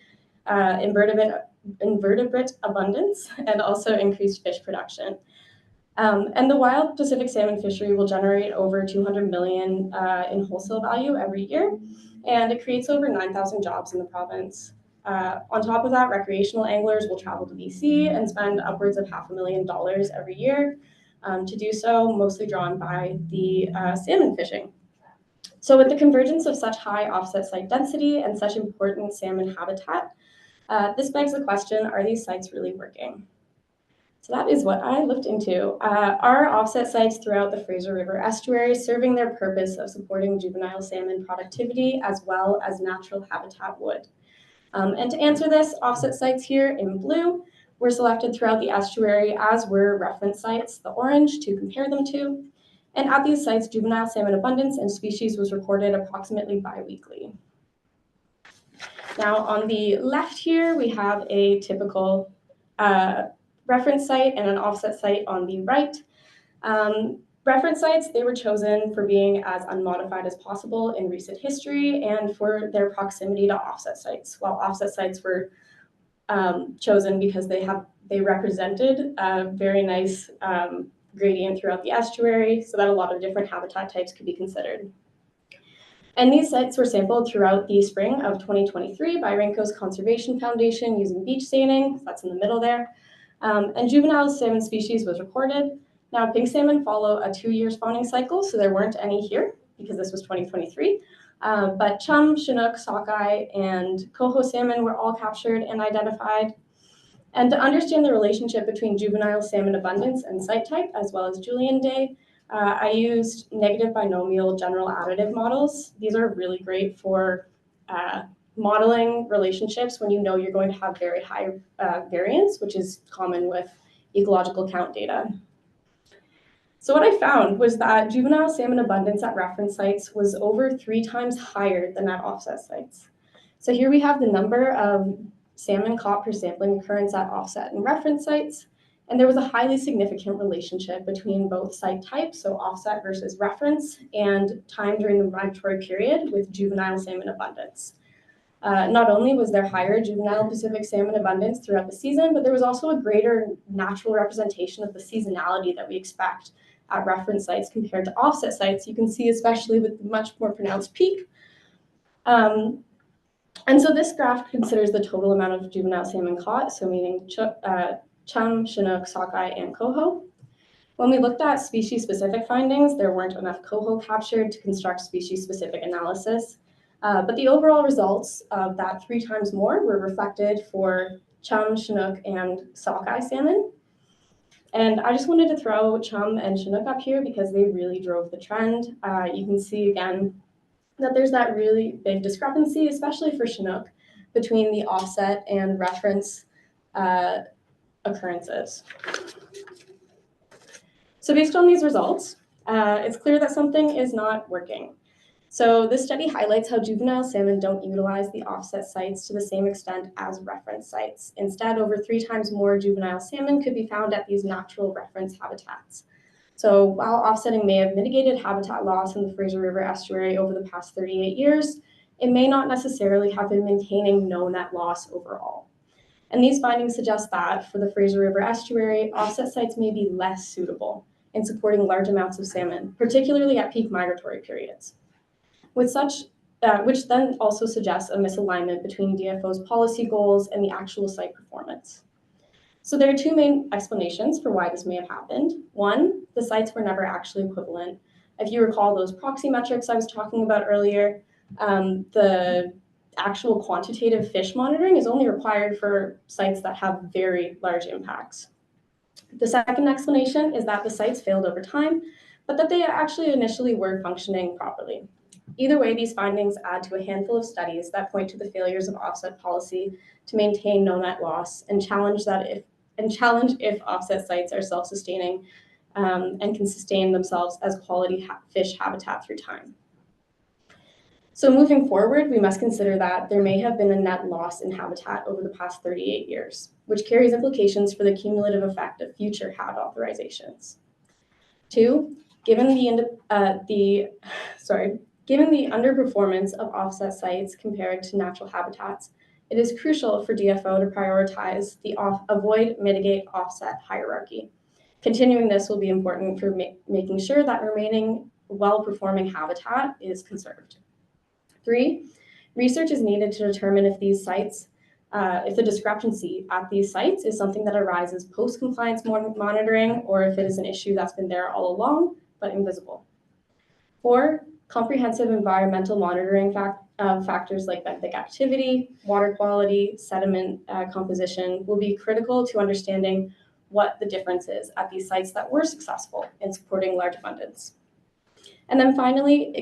invertebrate abundance, and also increased fish production. And the wild Pacific salmon fishery will generate over $200 million in wholesale value every year, and it creates over 9,000 jobs in the province. On top of that, recreational anglers will travel to BC and spend upwards of $500,000 every year to do so, mostly drawn by the salmon fishing. So with the convergence of such high offset site density and such important salmon habitat, This begs the question, are these sites really working? So that is what I looked into. Are offset sites throughout the Fraser River estuary serving their purpose of supporting juvenile salmon productivity as well as natural habitat would? And to answer this, offset sites here in blue were selected throughout the estuary, as were reference sites, the orange, to compare them to. And at these sites, juvenile salmon abundance and species was reported approximately bi-weekly. Now on the left here, we have a typical reference site and an offset site on the right. Reference sites, they were chosen for being as unmodified as possible in recent history and for their proximity to offset sites, while offset sites were chosen because they represented a very nice gradient throughout the estuary so that a lot of different habitat types could be considered. And these sites were sampled throughout the spring of 2023 by Renko's Conservation Foundation using beach staining, so that's in the middle there. And juvenile salmon species was recorded. Now, pink salmon follow a 2-year spawning cycle, so there weren't any here because this was 2023. But chum, chinook, sockeye, and coho salmon were all captured and identified. And to understand the relationship between juvenile salmon abundance and site type, as well as Julian day, I used negative binomial general additive models. These are really great for modeling relationships when you know you're going to have very high variance, which is common with ecological count data. So what I found was that juvenile salmon abundance at reference sites was over 3 times higher than at offset sites. So here we have the number of salmon caught per sampling occurrence at offset and reference sites, and there was a highly significant relationship between both site types, so offset versus reference, and time during the migratory period with juvenile salmon abundance. Not only was there higher juvenile Pacific salmon abundance throughout the season, but there was also a greater natural representation of the seasonality that we expect at reference sites compared to offset sites. You can see especially with much more pronounced peak. And so this graph considers the total amount of juvenile salmon caught, so meaning chum, chinook, sockeye, and coho. When we looked at species-specific findings, there weren't enough coho captured to construct species-specific analysis. But the overall results of that 3 times more were reflected for chum, chinook, and sockeye salmon. And I just wanted to throw chum and chinook up here because they really drove the trend. You can see again that there's that really big discrepancy, especially for chinook, between the offset and reference occurrences. So based on these results, it's clear that something is not working. So this study highlights how juvenile salmon don't utilize the offset sites to the same extent as reference sites. Instead, over 3 times more juvenile salmon could be found at these natural reference habitats. So while offsetting may have mitigated habitat loss in the Fraser River estuary over the past 38 years, it may not necessarily have been maintaining no net loss overall. And these findings suggest that for the Fraser River estuary, offset sites may be less suitable in supporting large amounts of salmon, particularly at peak migratory periods. Which then also suggests a misalignment between DFO's policy goals and the actual site performance. So there are 2 main explanations for why this may have happened. One, the sites were never actually equivalent. If you recall those proxy metrics I was talking about earlier, the actual quantitative fish monitoring is only required for sites that have very large impacts. The second explanation is that the sites failed over time, but that they actually initially were functioning properly. Either way, these findings add to a handful of studies that point to the failures of offset policy to maintain no net loss and challenge if offset sites are self-sustaining and can sustain themselves as quality fish habitat through time. So moving forward, we must consider that there may have been a net loss in habitat over the past 38 years, which carries implications for the cumulative effect of future HAB authorizations. 2, given the underperformance of offset sites compared to natural habitats, it is crucial for DFO to prioritize the avoid, mitigate, offset hierarchy. Continuing this will be important for making sure that remaining well-performing habitat is conserved. 3, research is needed to determine if these sites, if the discrepancy at these sites is something that arises post-compliance monitoring or if it is an issue that's been there all along but invisible. 4, comprehensive environmental monitoring factors like benthic activity, water quality, sediment composition will be critical to understanding what the difference is at these sites that were successful in supporting large abundance. And then finally,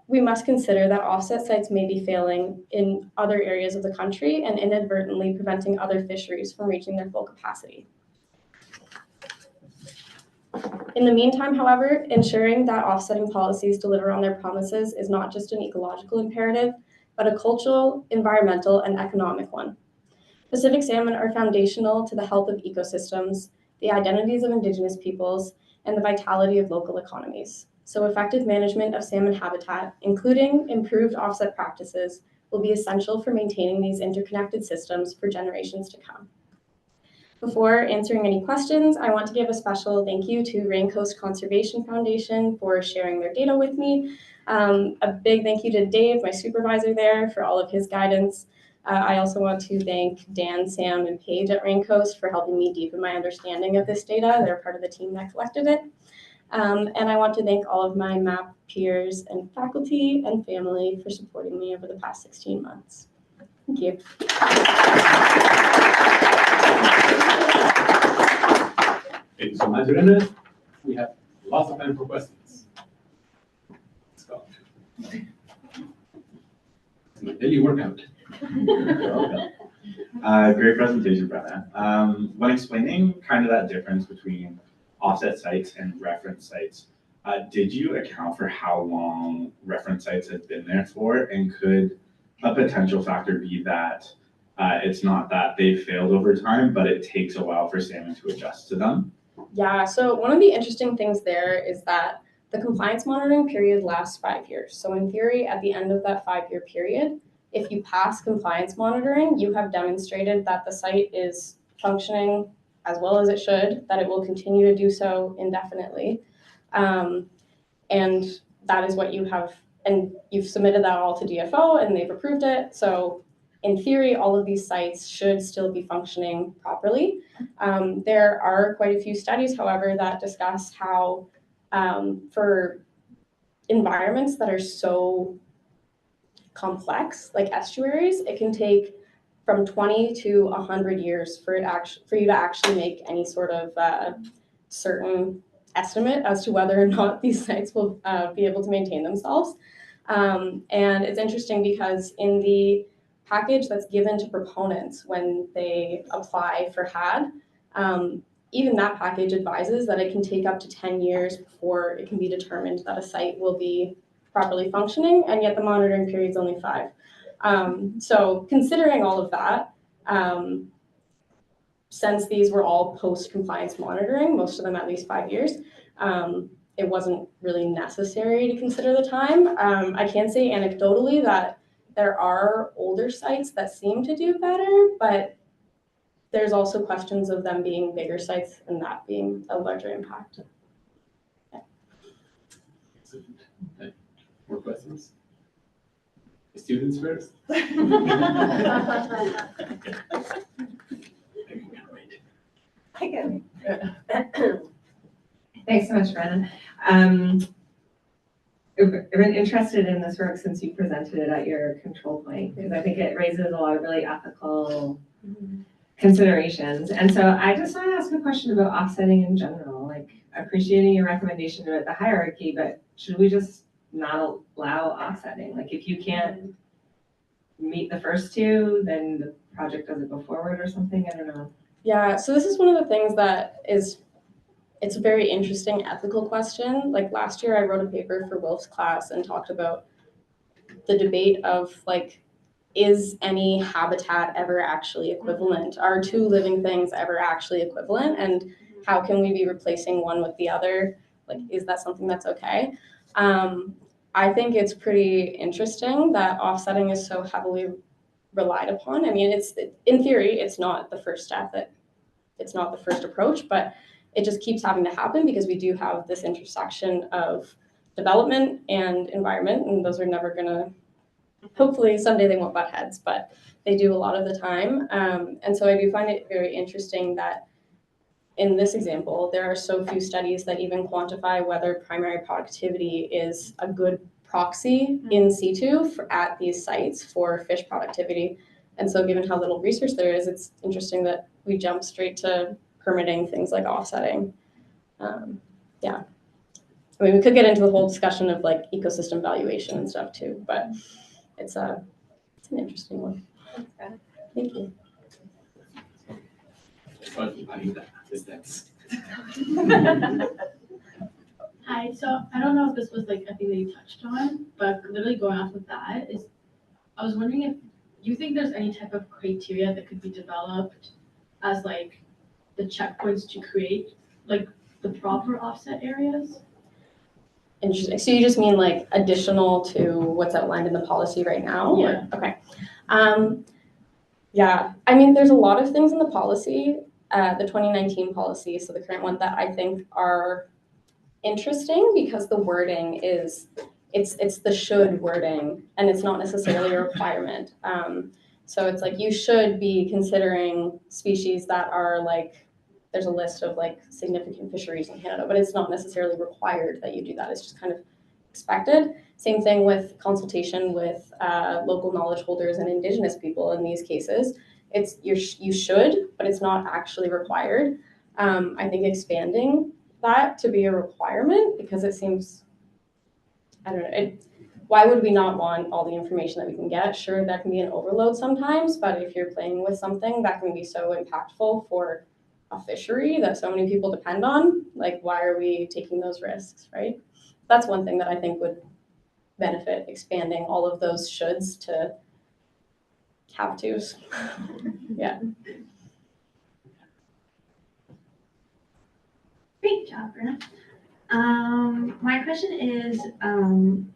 we must consider that offset sites may be failing in other areas of the country and inadvertently preventing other fisheries from reaching their full capacity. In the meantime, however, ensuring that offsetting policies deliver on their promises is not just an ecological imperative, but a cultural, environmental, and economic one. Pacific salmon are foundational to the health of ecosystems, the identities of Indigenous peoples, and the vitality of local economies. So effective management of salmon habitat, including improved offset practices, will be essential for maintaining these interconnected systems for generations to come. Before answering any questions, I want to give a special thank you to Raincoast Conservation Foundation for sharing their data with me. A big thank you to Dave, my supervisor there, for all of his guidance. I also want to thank Dan, Sam, and Paige at Raincoast for helping me deepen my understanding of this data. They're part of the team that collected it. And I want to thank all of my MAP peers and faculty and family for supporting me over the past 16 months. Thank you. Thank you so much, Brenda. We have lots of time for questions. Let's go. It's my daily workout. Great presentation, Brenna. When explaining kind of that difference between offset sites and reference sites, did you account for how long reference sites have been there for? And could a potential factor be that it's not that they've failed over time, but it takes a while for salmon to adjust to them? Yeah, so one of the interesting things there is that the compliance monitoring period lasts 5 years. So in theory, at the end of that 5-year period, if you pass compliance monitoring, you have demonstrated that the site is functioning as well as it should, that it will continue to do so indefinitely. And that is what you have, and you've submitted that all to DFO and they've approved it. So in theory, all of these sites should still be functioning properly. There are quite a few studies, however, that discuss how for environments that are so complex, like estuaries, it can take from 20 to 100 years for you to actually make any sort of certain estimate as to whether or not these sites will be able to maintain themselves. And it's interesting because in the package that's given to proponents when they apply for HAD, even that package advises that it can take up to 10 years before it can be determined that a site will be properly functioning, and yet the monitoring period is only 5. So considering all of that, since these were all post-compliance monitoring, most of them at least 5 years, it wasn't really necessary to consider the time. I can say anecdotally that there are older sites that seem to do better, but there's also questions of them being bigger sites and that being a larger impact. Okay. More questions? Students first. Thanks so much, Brennan. I've been interested in this work since you presented it at your control point, because I think it raises a lot of really ethical considerations. And so I just want to ask a question about offsetting in general, like appreciating your recommendation about the hierarchy, but should we just not allow offsetting? Like if you can't meet the first two, then the project doesn't go forward or something? I don't know. Yeah, so this is one of the things that it's a very interesting ethical question. Like last year I wrote a paper for Wilf's class and talked about the debate of like, is any habitat ever actually equivalent? Are two living things ever actually equivalent? And how can we be replacing one with the other? Like, is that something that's okay? I think it's pretty interesting that offsetting is so heavily relied upon. I mean, in theory, it's not the first step, it's not the first approach, but it just keeps having to happen because we do have this intersection of development and environment, and those are never gonna, hopefully someday they won't butt heads, but they do a lot of the time. And so I do find it very interesting that in this example, there are so few studies that even quantify whether primary productivity is a good proxy in situ at these sites for fish productivity. And so given how little research there is, it's interesting that we jump straight to permitting things like offsetting. Yeah. I mean, we could get into the whole discussion of like ecosystem valuation and stuff too, but it's an interesting one. Thank you. Hi, so I don't know if this was like a thing that you touched on, but literally going off of that is, I was wondering if you think there's any type of criteria that could be developed as like the checkpoints to create like the proper offset areas? Interesting. So you just mean like additional to what's outlined in the policy right now? Yeah. Okay. Yeah, I mean, there's a lot of things in the policy, the 2019 policy, so the current one, that I think are interesting because the wording is, it's the should wording, and it's not necessarily a requirement. So it's like you should be considering species that are like, there's a list of like significant fisheries in Canada, but it's not necessarily required that you do that. It's just kind of expected. Same thing with consultation with local knowledge holders and Indigenous people in these cases. It's you should, but it's not actually required. I think expanding that to be a requirement, because it seems, I don't know, why would we not want all the information that we can get? Sure, that can be an overload sometimes, but if you're playing with something that can be so impactful for a fishery that so many people depend on, like why are we taking those risks, right? That's one thing that I think would benefit, expanding all of those shoulds to have tos. Yeah. Great job, Brenna. My question is,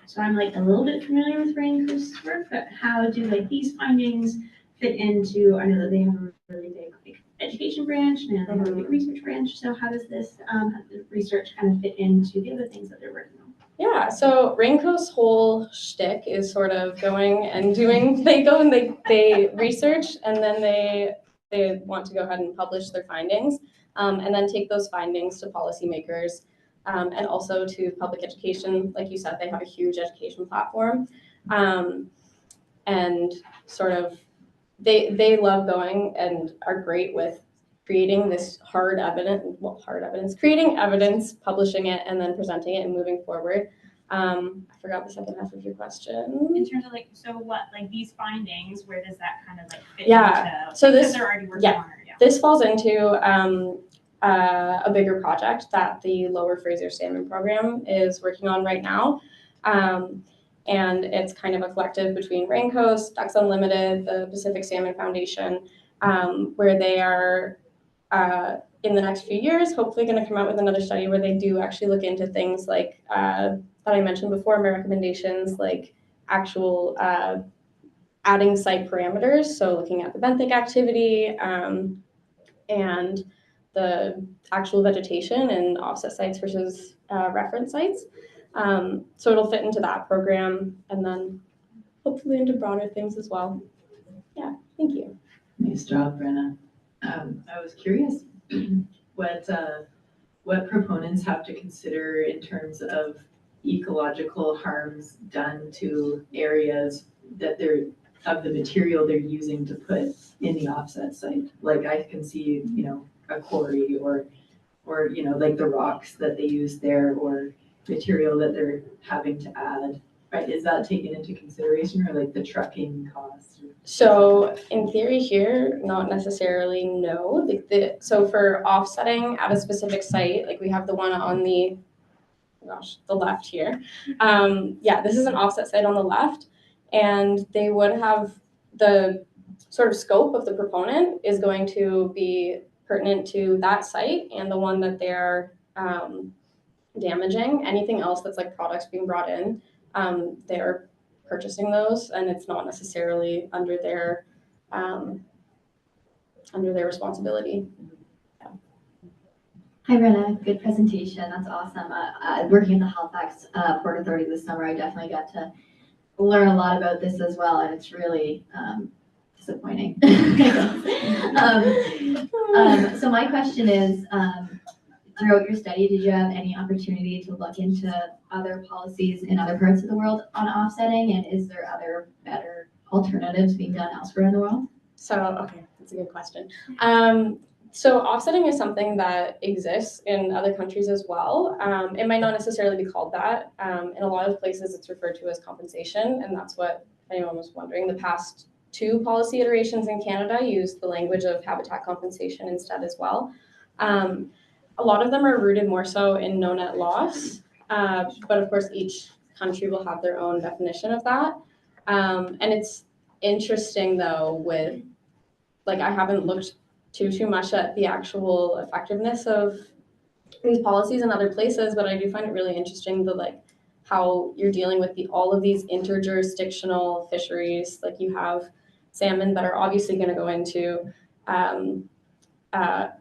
so I'm like a little bit familiar with Raincoast's work, but how do like these findings fit into, I know that they have a really big like education branch and they have a big research branch, so how does this research kind of fit into the other things that they're working on? Yeah, so Raincoast's whole shtick is sort of going and doing, they go and they research, and then they want to go ahead and publish their findings, and then take those findings to policymakers, and also to public education. Like you said, they have a huge education platform, and sort of they love going and are great with creating this creating evidence, publishing it, and then presenting it and moving forward. I forgot the second half of your question. In terms of like, so what, like these findings, where does that kind of like fit into? So this, Because they're already working on it, this falls into a bigger project that the Lower Fraser Salmon Program is working on right now. And it's kind of a collective between Raincoast, Ducks Unlimited, the Pacific Salmon Foundation, where they are in the next few years, hopefully going to come out with another study where they do actually look into things like that I mentioned before, my recommendations, like actual adding site parameters. So looking at the benthic activity and the actual vegetation and offset sites versus reference sites. So it'll fit into that program, and then hopefully into broader things as well. Yeah, thank you. Nice job, Brenna. I was curious what proponents have to consider in terms of ecological harms done to areas that they're of the material they're using to put in the offset site. Like I can see, you know, a quarry or you know, like the rocks that they use there or material that they're having to add. Right? Is that taken into consideration, or like the trucking costs? So in theory here, not necessarily, no. So for offsetting at a specific site, like we have the one on the, the left here. Yeah, this is an offset site on the left, and they would have the sort of scope of the proponent is going to be pertinent to that site and the one that they're damaging. Anything else that's like products being brought in, they're purchasing those, and it's not necessarily under their responsibility. Yeah. Hi, Brenna. Good presentation. That's awesome. Working at the Halifax Port Authority this summer, I definitely got to learn a lot about this as well, and it's really disappointing. So my question is, throughout your study, did you have any opportunity to look into other policies in other parts of the world on offsetting? And is there other better alternatives being done elsewhere in the world? So, okay, that's a good question. So offsetting is something that exists in other countries as well. It might not necessarily be called that. In a lot of places, it's referred to as compensation, and that's what, if anyone was wondering, the past 2 policy iterations in Canada used the language of habitat compensation instead as well. A lot of them are rooted more so in no net loss, but of course each country will have their own definition of that. And it's interesting though with, like, I haven't looked too much at the actual effectiveness of these policies in other places, but I do find it really interesting the like how you're dealing with all of these interjurisdictional fisheries. Like you have salmon that are obviously going to go into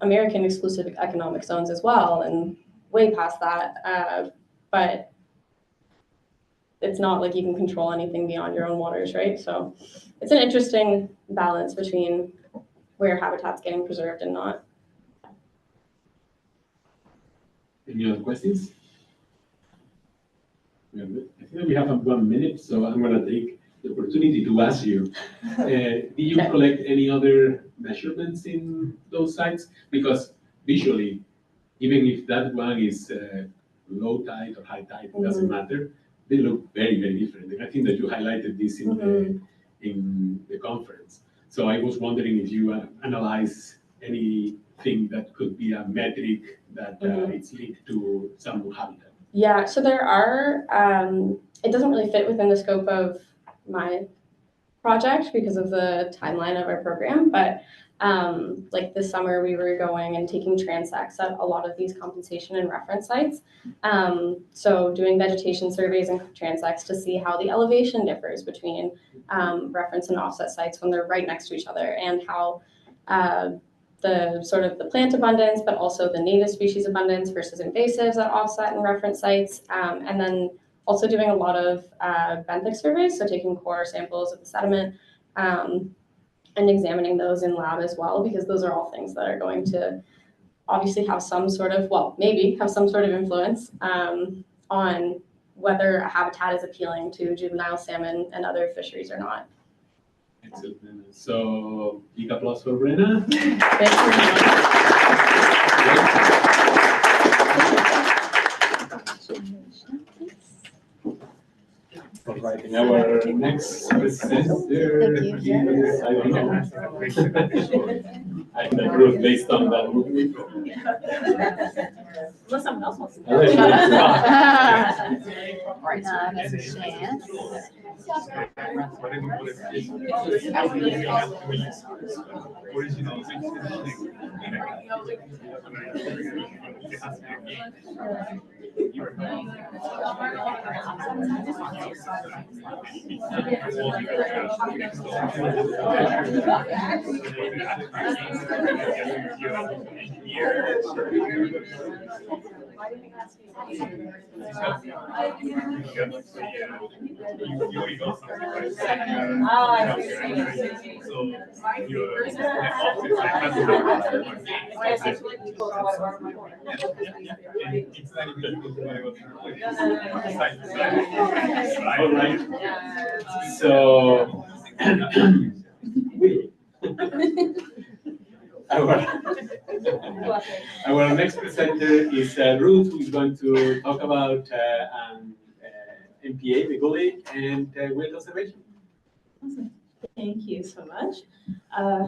American exclusive economic zones as well, and way past that. But it's not like you can control anything beyond your own waters, right? So it's an interesting balance between where habitat's getting preserved and not. Any other questions? I think we have 1 minute, so I'm gonna take the opportunity to ask you, do you collect any other measurements in those sites? Because visually, even if that one is low tide or high tide, it doesn't matter, they look very, very different. And I think that you highlighted this in the conference. So I was wondering if you analyze anything that could be a metric that it's linked to some habitat. Yeah, so there are, it doesn't really fit within the scope of my project because of the timeline of our program, but like this summer we were going and taking transects at a lot of these compensation and reference sites. So doing vegetation surveys and transects to see how the elevation differs between reference and offset sites when they're right next to each other, and how the sort of the plant abundance, but also the native species abundance versus invasives at offset and reference sites. And then also doing a lot of benthic surveys, so taking core samples of the sediment and examining those in lab as well, because those are all things that are going to obviously have some sort of, well, maybe have some sort of influence on whether a habitat is appealing to juvenile salmon and other fisheries or not. Excellent. So, big applause for Brenna. All right, and our next presenter is, I don't know. I can prove based on that movie. Unless someone else wants to. Right, that's a chance. All right. So, our next presenter is Ruth, who is going to talk about MPA, the gully, and whale conservation. Awesome. Thank you so much.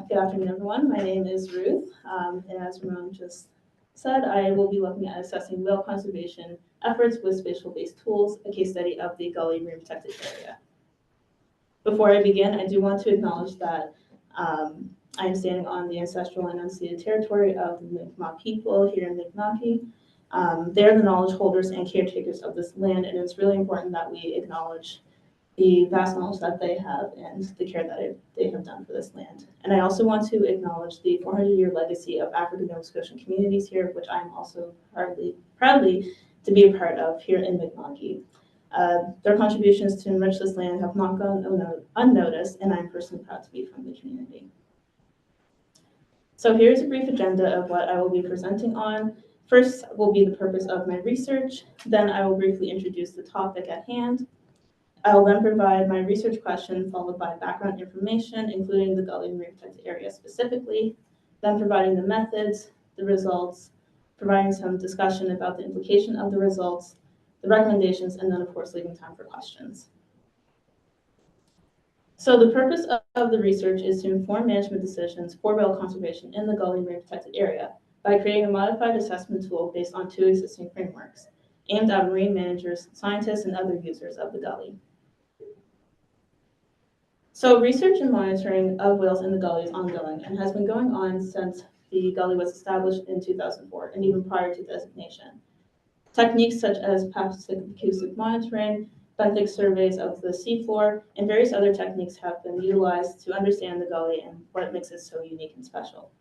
Good afternoon, everyone. My name is Ruth, and as Ramon just said, I will be looking at assessing whale conservation efforts with spatial-based tools, a case study of the Gully Marine Protected Area. Before I begin, I do want to acknowledge that I am standing on the ancestral and unceded territory of the Mi'kmaq people here in Mi'kmaqui. They're the knowledge holders and caretakers of this land, and it's really important that we acknowledge the vast knowledge that they have and the care that they have done for this land. And I also want to acknowledge the 400-year legacy of African Nova Scotian communities here, which I'm also proudly to be a part of here in Mi'kmaqui. Their contributions to enrich this land have not gone unnoticed, and I'm personally proud to be from the community. So here's a brief agenda of what I will be presenting on. First will be the purpose of my research, then I will briefly introduce the topic at hand. I will then provide my research question followed by background information, including the gully and marine protected area specifically, then providing the methods, the results, providing some discussion about the implication of the results, the recommendations, and then of course leaving time for questions. So the purpose of the research is to inform management decisions for whale conservation in the gully and marine protected area by creating a modified assessment tool based on 2 existing frameworks aimed at marine managers, scientists, and other users of the gully. So research and monitoring of whales in the gully is ongoing and has been going on since the gully was established in 2004 and even prior to designation. Techniques such as passive acoustic monitoring, benthic surveys of the seafloor, and various other techniques have been utilized to understand the gully and what makes it so unique and special.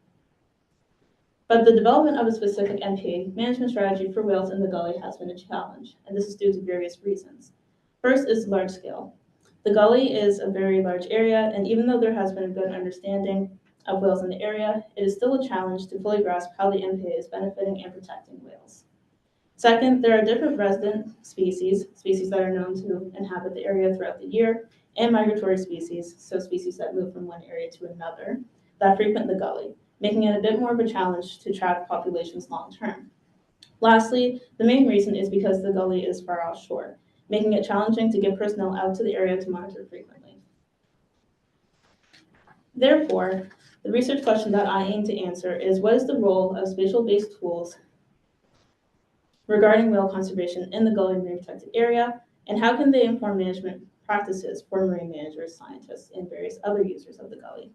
But the development of a specific NPA management strategy for whales in the gully has been a challenge, and this is due to various reasons. First is large scale. The gully is a very large area, and even though there has been a good understanding of whales in the area, it is still a challenge to fully grasp how the NPA is benefiting and protecting whales. Second, there are different resident species that are known to inhabit the area throughout the year, and migratory species, so species that move from one area to another, that frequent the gully, making it a bit more of a challenge to track populations long term. Lastly, the main reason is because the gully is far offshore, making it challenging to get personnel out to the area to monitor frequently. Therefore, the research question that I aim to answer is, what is the role of spatial-based tools regarding whale conservation in the gully and marine protected area, and how can they inform management practices for marine managers, scientists, and various other users of the gully?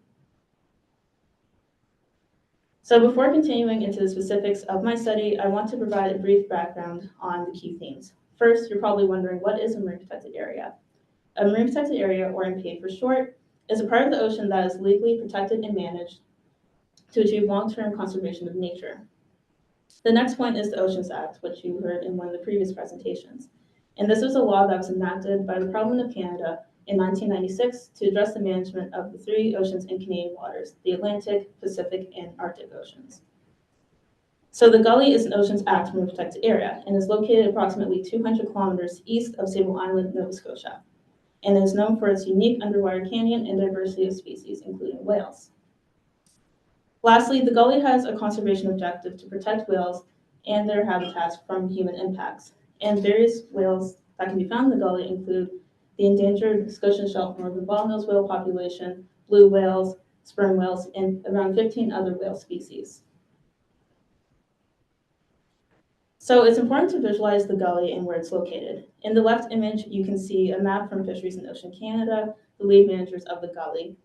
So before continuing into the specifics of my study, I want to provide a brief background on the key themes. First, you're probably wondering, what is a marine protected area? A marine protected area, or MPA for short, is a part of the ocean that is legally protected and managed to achieve long-term conservation of nature. The next point is the Oceans Act, which you heard in one of the previous presentations. And this was a law that was enacted by the Parliament of Canada in 1996 to address the management of the 3 oceans in Canadian waters, the Atlantic, Pacific, and Arctic oceans. So the gully is an Oceans Act marine protected area and is located approximately 200 kilometers east of Sable Island, Nova Scotia, and is known for its unique underwater canyon and diversity of species, including whales. Lastly, the gully has a conservation objective to protect whales and their habitats from human impacts. And various whales that can be found in the gully include the endangered Scotian shelf northern bottlenose whale population, blue whales, sperm whales, and around 15 other whale species. So it's important to visualize the gully and where it's located. In the left image, you can see a map from Fisheries and Ocean Canada, the lead managers of the gully,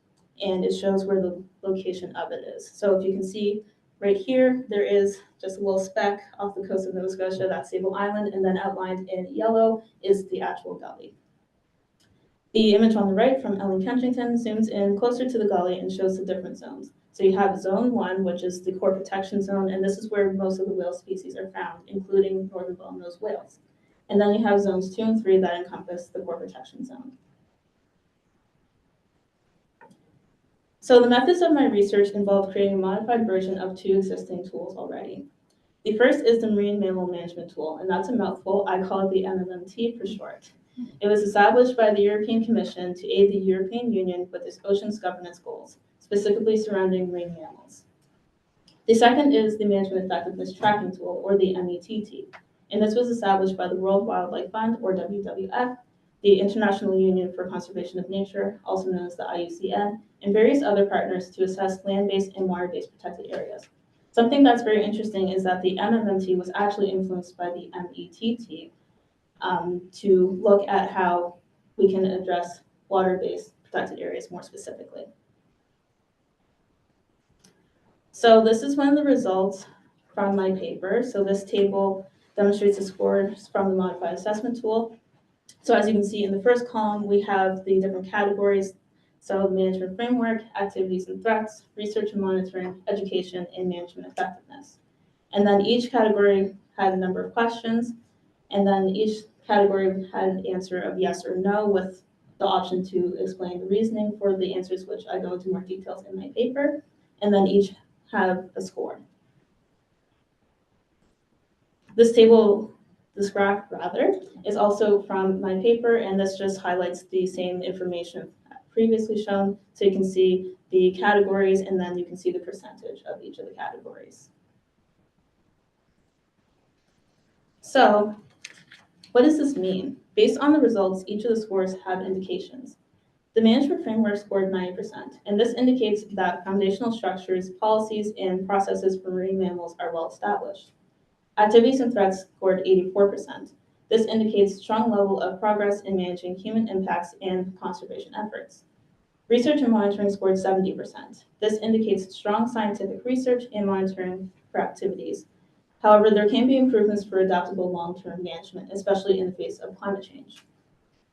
and it shows where the location of it is. So if you can see right here, there is just a little speck off the coast of Nova Scotia, that's Sable Island, and then outlined in yellow is the actual gully. The image on the right from Ellen Kensington zooms in closer to the gully and shows the different zones. So you have Zone 1, which is the core protection zone, and this is where most of the whale species are found, including northern bottlenose whales. And then you have Zones 2 and 3 that encompass the core protection zone. So the methods of my research involved creating a modified version of 2 existing tools already. The first is the Marine Mammal Management Tool, and that's a mouthful. I call it the MMMT for short. It was established by the European Commission to aid the European Union with its oceans governance goals, specifically surrounding marine mammals. The second is the Management Effectiveness Tracking Tool, or the METT, and this was established by the World Wildlife Fund, or WWF, the International Union for Conservation of Nature, also known as the IUCN, and various other partners to assess land-based and water-based protected areas. Something that's very interesting is that the MMMT was actually influenced by the METT to look at how we can address water-based protected areas more specifically. So this is one of the results from my paper. So this table demonstrates the scores from the modified assessment tool. So as you can see in the first column, we have the different categories. So management framework, activities and threats, research and monitoring, education, and management effectiveness. And then each category had a number of questions, and then each category had an answer of yes or no with the option to explain the reasoning for the answers, which I go into more details in my paper, and then each have a score. this graph rather, is also from my paper, and this just highlights the same information previously shown. So you can see the categories, and then you can see the percentage of each of the categories. So what does this mean? Based on the results, each of the scores have indications. The management framework scored 90%, and this indicates that foundational structures, policies, and processes for marine mammals are well established. Activities and threats scored 84%. This indicates strong level of progress in managing human impacts and conservation efforts. Research and monitoring scored 70%. This indicates strong scientific research and monitoring for activities. However, there can be improvements for adaptable long-term management, especially in the face of climate change.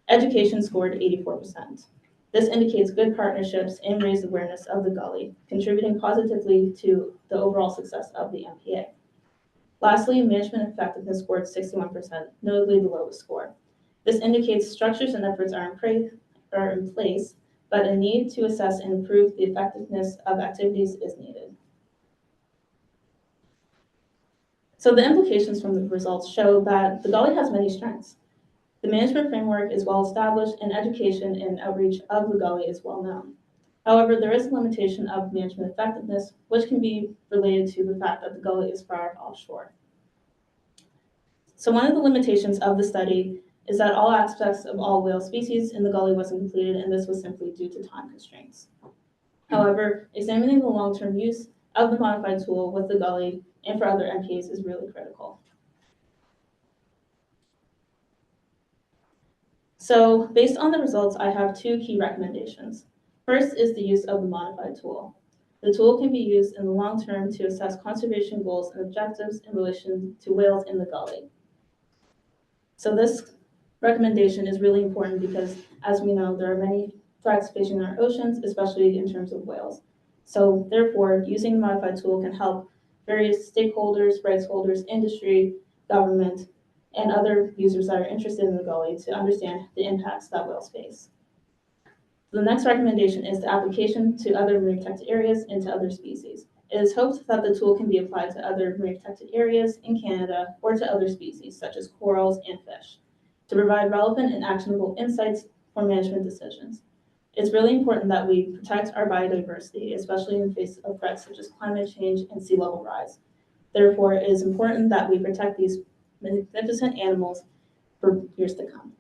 Education scored 84%. This indicates good partnerships and raised awareness of the gully, contributing positively to the overall success of the MPA. Lastly, management effectiveness scored 61%, notably the lowest score. This indicates structures and efforts are in place, but a need to assess and improve the effectiveness of activities is needed. So the implications from the results show that the gully has many strengths. The management framework is well established, and education and outreach of the gully is well known. However, there is a limitation of management effectiveness, which can be related to the fact that the gully is far offshore. So one of the limitations of the study is that all aspects of all whale species in the gully wasn't completed, and this was simply due to time constraints. However, examining the long-term use of the modified tool with the gully and for other MPAs is really critical. So based on the results, I have two key recommendations. First is the use of the modified tool. The tool can be used in the long term to assess conservation goals and objectives in relation to whales in the gully. So this recommendation is really important because, as we know, there are many threats facing our oceans, especially in terms of whales. So therefore, using the modified tool can help various stakeholders, rights holders, industry, government, and other users that are interested in the gully to understand the impacts that whales face. The next recommendation is the application to other marine protected areas and to other species. It is hoped that the tool can be applied to other marine protected areas in Canada or to other species such as corals and fish to provide relevant and actionable insights for management decisions. It's really important that we protect our biodiversity, especially in the face of threats such as climate change and sea level rise. Therefore, it is important that we protect these magnificent animals for years to come.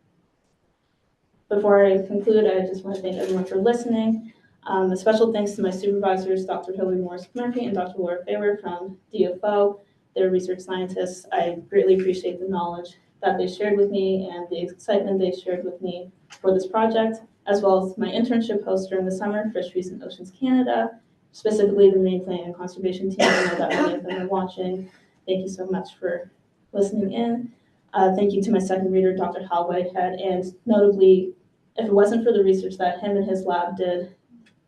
Before I conclude, I just want to thank everyone for listening. A special thanks to my supervisors, Dr. Hillary Morris-Murphy and Dr. Laura Faber from DFO. They're research scientists. I greatly appreciate the knowledge that they shared with me and the excitement they shared with me for this project, as well as my internship host during the summer, Fisheries and Oceans Canada, specifically the Marine Planning and Conservation team. I know that many of them are watching. Thank you so much for listening in. Thank you to my second reader, Dr. Hal Whitehead, and notably, if it wasn't for the research that him and his lab did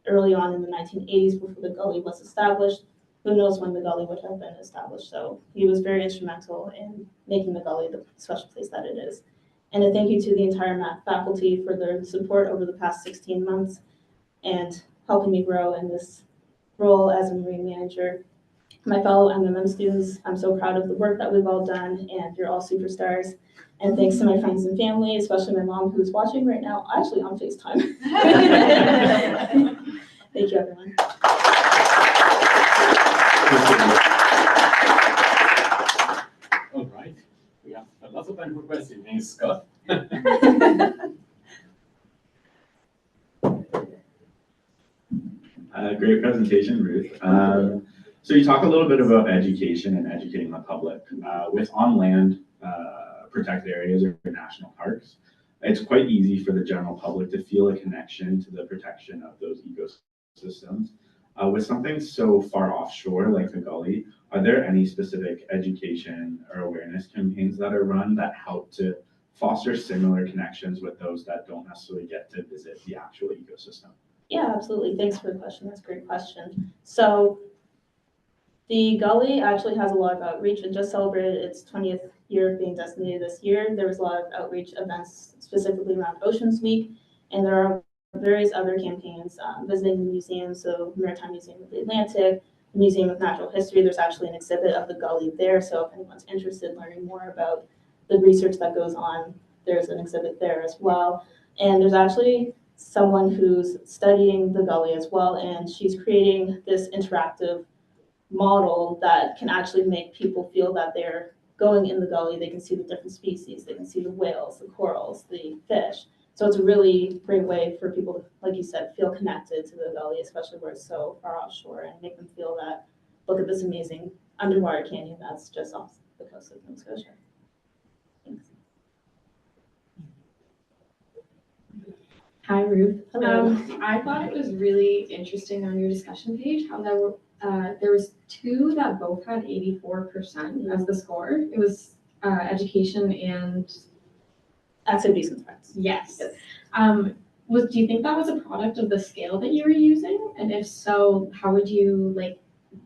early on in the 1980s before the gully was established, who knows when the gully would have been established. So he was very instrumental in making the gully the special place that it is. And a thank you to the entire math faculty for their support over the past 16 months and helping me grow in this role as a marine manager. My fellow MMM students, I'm so proud of the work that we've all done, and you're all superstars. And thanks to my friends and family, especially my mom who's watching right now, actually on FaceTime. Thank you, everyone. All right, we have lots of time for questions. Thanks, Scott. Great presentation, Ruth. So you talk a little bit about education and educating the public. With on-land protected areas or national parks, it's quite easy for the general public to feel a connection to the protection of those ecosystems. With something so far offshore like the gully, are there any specific education or awareness campaigns that are run that help to foster similar connections with those that don't necessarily get to visit the actual ecosystem? Yeah, absolutely. Thanks for the question. That's a great question. So the gully actually has a lot of outreach. It just celebrated its 20th year of being designated this year. There was a lot of outreach events specifically around Oceans Week, and there are various other campaigns, visiting the museums, so Maritime Museum of the Atlantic, Museum of Natural History, there's actually an exhibit of the gully there. So if anyone's interested in learning more about the research that goes on, there's an exhibit there as well. And there's actually someone who's studying the gully as well, and she's creating this interactive model that can actually make people feel that they're going in the gully. They can see the different species, they can see the whales, the corals, the fish. So it's a really great way for people to, like you said, feel connected to the gully, especially where it's so far offshore, and make them feel that, look at this amazing underwater canyon that's just off the coast of Nova Scotia. Thanks. Hi, Ruth. Hello. I thought it was really interesting on your discussion page how there was two that both had 84% as the score. It was education and activities and threats. Yes. Do you think that was a product of the scale that you were using? And if so, how would you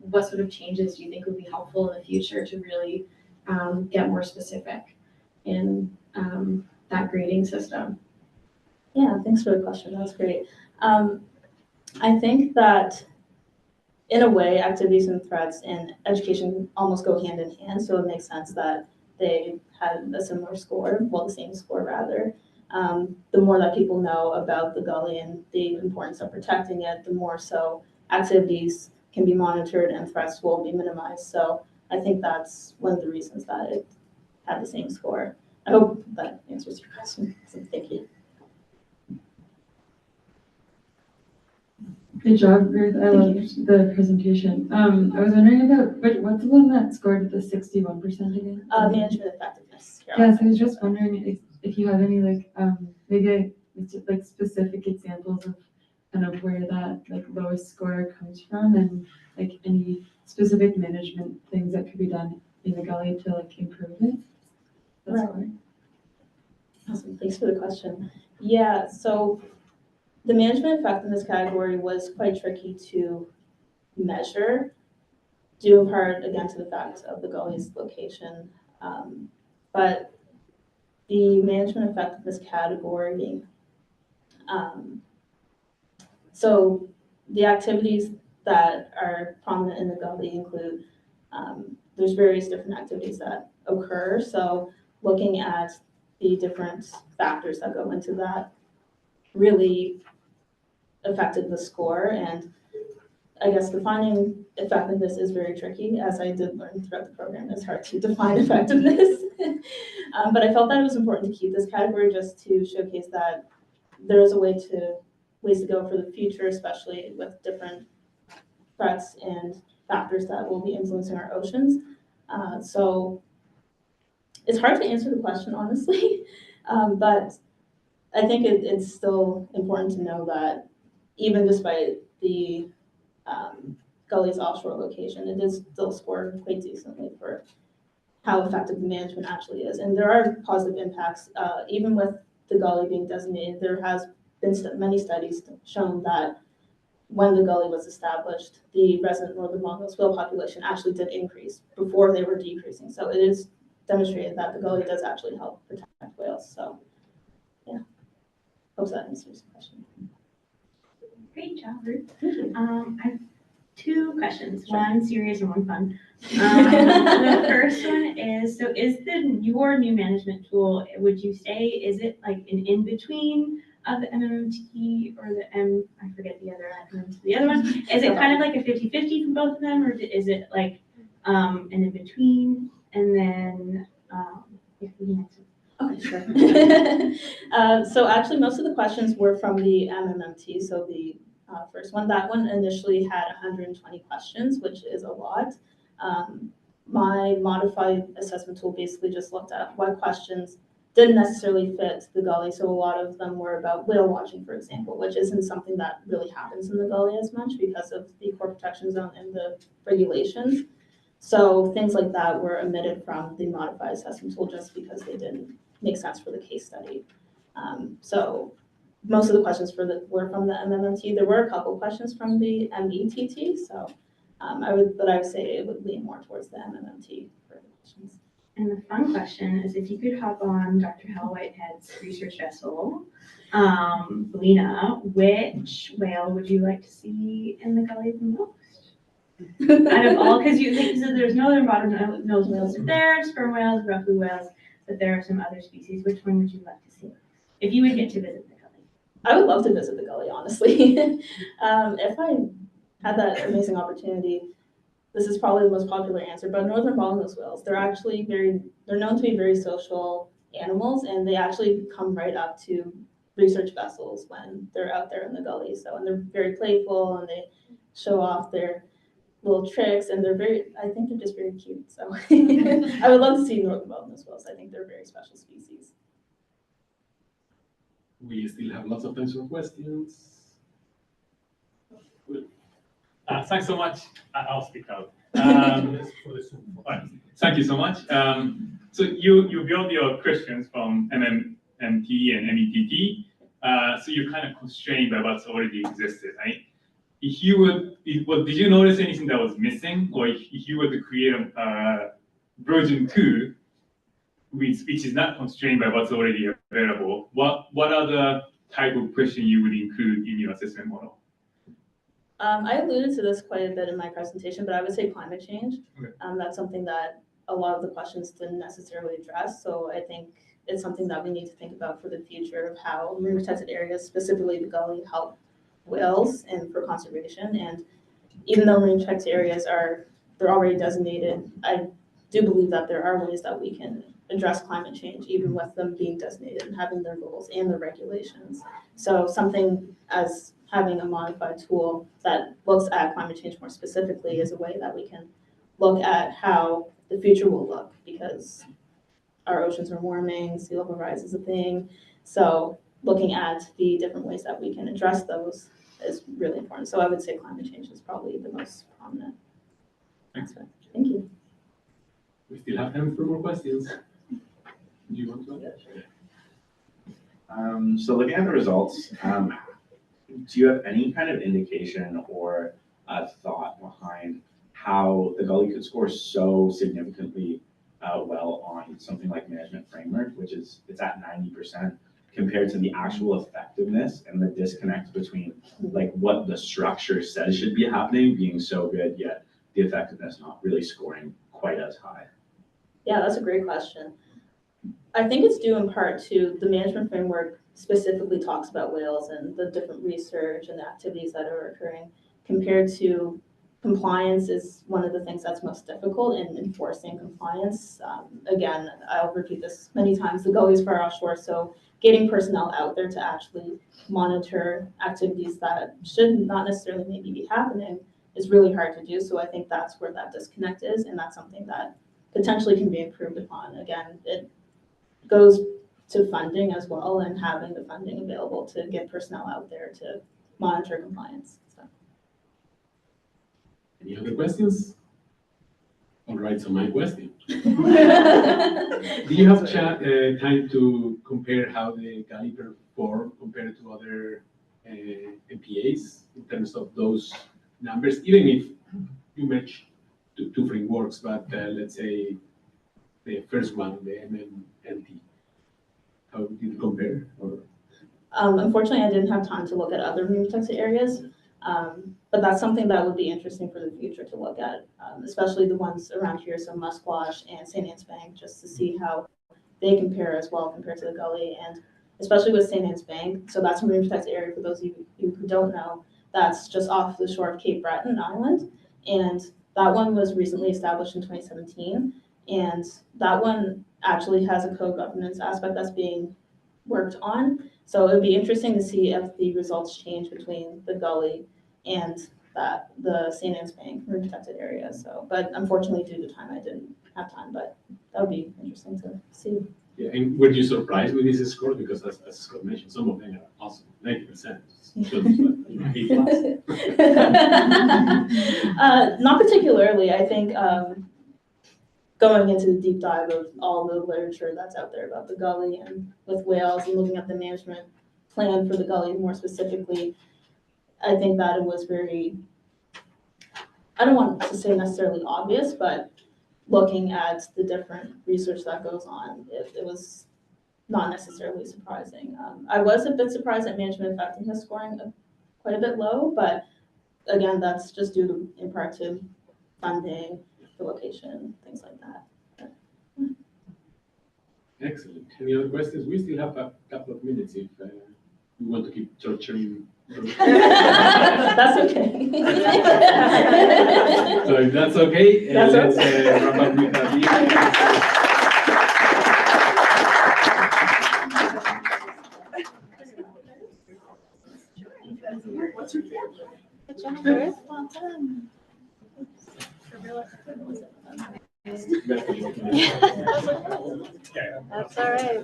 what sort of changes do you think would be helpful in the future to really get more specific in that grading system? Yeah, thanks for the question. That's great. I think that in a way, activities and threats and education almost go hand in hand. So it makes sense that they had a similar score, well, the same score rather. The more that people know about the gully and the importance of protecting it, the more so activities can be monitored and threats will be minimized. So I think that's one of the reasons that it had the same score. I hope that answers your question. So thank you. Good job, Ruth. I loved the presentation. I was wondering about, what's the one that scored the 61% again? Management effectiveness. Yes, I was just wondering if you have any maybe specific examples of kind of where that lowest score comes from, and any specific management things that could be done in the gully to improve it. That's right. Awesome. Thanks for the question. Yeah. So the management effectiveness category was quite tricky to measure, due in part again to the fact of the gully's location. But the management effectiveness category, so the activities that are prominent in the gully include, there's various different activities that occur. So looking at the different factors that go into that really affected the score. And I guess defining effectiveness is very tricky, as I did learn throughout the program. It's hard to define effectiveness. But I felt that it was important to keep this category just to showcase that there is ways to go for the future, especially with different threats and factors that will be influencing our oceans. So it's hard to answer the question, honestly, but I think it's still important to know that even despite the gully's offshore location, it is still scored quite decently for how effective the management actually is. And there are positive impacts, even with the gully being designated. There has been many studies shown that when the gully was established, the resident northern mongoose whale population actually did increase before they were decreasing. So it is demonstrated that the gully does actually help protect whales. So yeah, hope that answers the question. Great job, Ruth. I have two questions, one serious and one fun. The first one is, so is your new management tool, would you say, is it like an in-between of the MMMT or I forget the other acronyms, the other one? Is it kind of like a 50-50 from both of them, or is it like an in-between? And then, if you can answer. Okay, sure. So actually, most of the questions were from the MMMT. So the first one, that one initially had 120 questions, which is a lot. My modified assessment tool basically just looked at what questions didn't necessarily fit the gully. So a lot of them were about whale watching, for example, which isn't something that really happens in the gully as much because of the core protection zone and the regulations. So things like that were omitted from the modified assessment tool just because they didn't make sense for the case study. So most of the questions were from the MMMT. There were a couple questions from the METT. So I would say it would lean more towards the MMMT for the questions. And the fun question is, if you could hop on Dr. Hal Whitehead's research vessel, Lena, which whale would you like to see in the gully the most? Out of all, because you said there's northern bottlenose whales there, sperm whales, rough blue whales, but there are some other species. Which one would you like to see if you would get to visit the gully? I would love to visit the gully, honestly. If I had that amazing opportunity, this is probably the most popular answer, but northern bottlenose whales, they're known to be very social animals, and they actually come right up to research vessels when they're out there in the gully. So, and they're very playful, and they show off their little tricks, and I think they're just very cute. So I would love to see northern bottlenose whales. I think they're a very special species. We still have lots of time for questions. Thanks so much. I'll speak out. Thank you so much. So you build your questions from MMMT and METT. So you're kind of constrained by what's already existed, right? If you would, did you notice anything that was missing, or if you were to create a version 2, which is not constrained by what's already available, what other type of question you would include in your assessment model? I alluded to this quite a bit in my presentation, but I would say climate change. Okay. That's something that a lot of the questions didn't necessarily address. So I think it's something that we need to think about for the future of how marine protected areas, specifically the gully, help whales and for conservation. And even though marine protected areas they're already designated, I do believe that there are ways that we can address climate change, even with them being designated and having their goals and their regulations. So something as having a modified tool that looks at climate change more specifically is a way that we can look at how the future will look, because our oceans are warming, sea level rise is a thing. So looking at the different ways that we can address those is really important. So I would say climate change is probably the most prominent aspect. Thank you. We still have time for more questions. Do you want to? So looking at the results, do you have any kind of indication or thought behind how the gully could score so significantly well on something like management framework, which is it's at 90%, compared to the actual effectiveness and the disconnect between like what the structure says should be happening being so good, yet the effectiveness not really scoring quite as high? Yeah, that's a great question. I think it's due in part to the management framework specifically talks about whales and the different research and the activities that are occurring, compared to compliance is one of the things that's most difficult in enforcing compliance. Again, I'll repeat this many times, the gully is far offshore, so getting personnel out there to actually monitor activities that should not necessarily maybe be happening is really hard to do. So I think that's where that disconnect is, and that's something that potentially can be improved upon. Again, it goes to funding as well, and having the funding available to get personnel out there to monitor compliance. So. Any other questions? All right, so my question. Do you have time to compare how the gully perform compared to other MPAs in terms of those numbers, even if you match two frameworks, but let's say the first one, the MMMT, how did you compare? Or? Unfortunately, I didn't have time to look at other marine protected areas, but that's something that would be interesting for the future to look at, especially the ones around here, so Musquash and St. Anne's Bank, just to see how they compare as well compared to the gully, and especially with St. Anne's Bank. So that's a marine protected area for those of you who don't know. That's just off the shore of Cape Breton Island, and that one was recently established in 2017, and that one actually has a co-governance aspect that's being worked on. So it would be interesting to see if the results change between the gully and the St. Anne's Bank marine protected area. So, but unfortunately, due to time, I didn't have time. But that would be interesting to see. Yeah, and were you surprised with this score? Because as Scott mentioned, some of them are awesome, 90%. Not particularly. I think going into the deep dive of all the literature that's out there about the gully and with whales and looking at the management plan for the gully more specifically, I think that it was very, I don't want to say necessarily obvious, but looking at the different research that goes on, it was not necessarily surprising. I was a bit surprised that management effectiveness scoring quite a bit low, but again, that's just due to improactive funding, the location, things like that. Excellent. Any other questions? We still have a couple of minutes if we want to keep torturing. That's okay. So if that's okay, That's let's okay. wrap up with a Good job, Ruth. Well done. That's all right.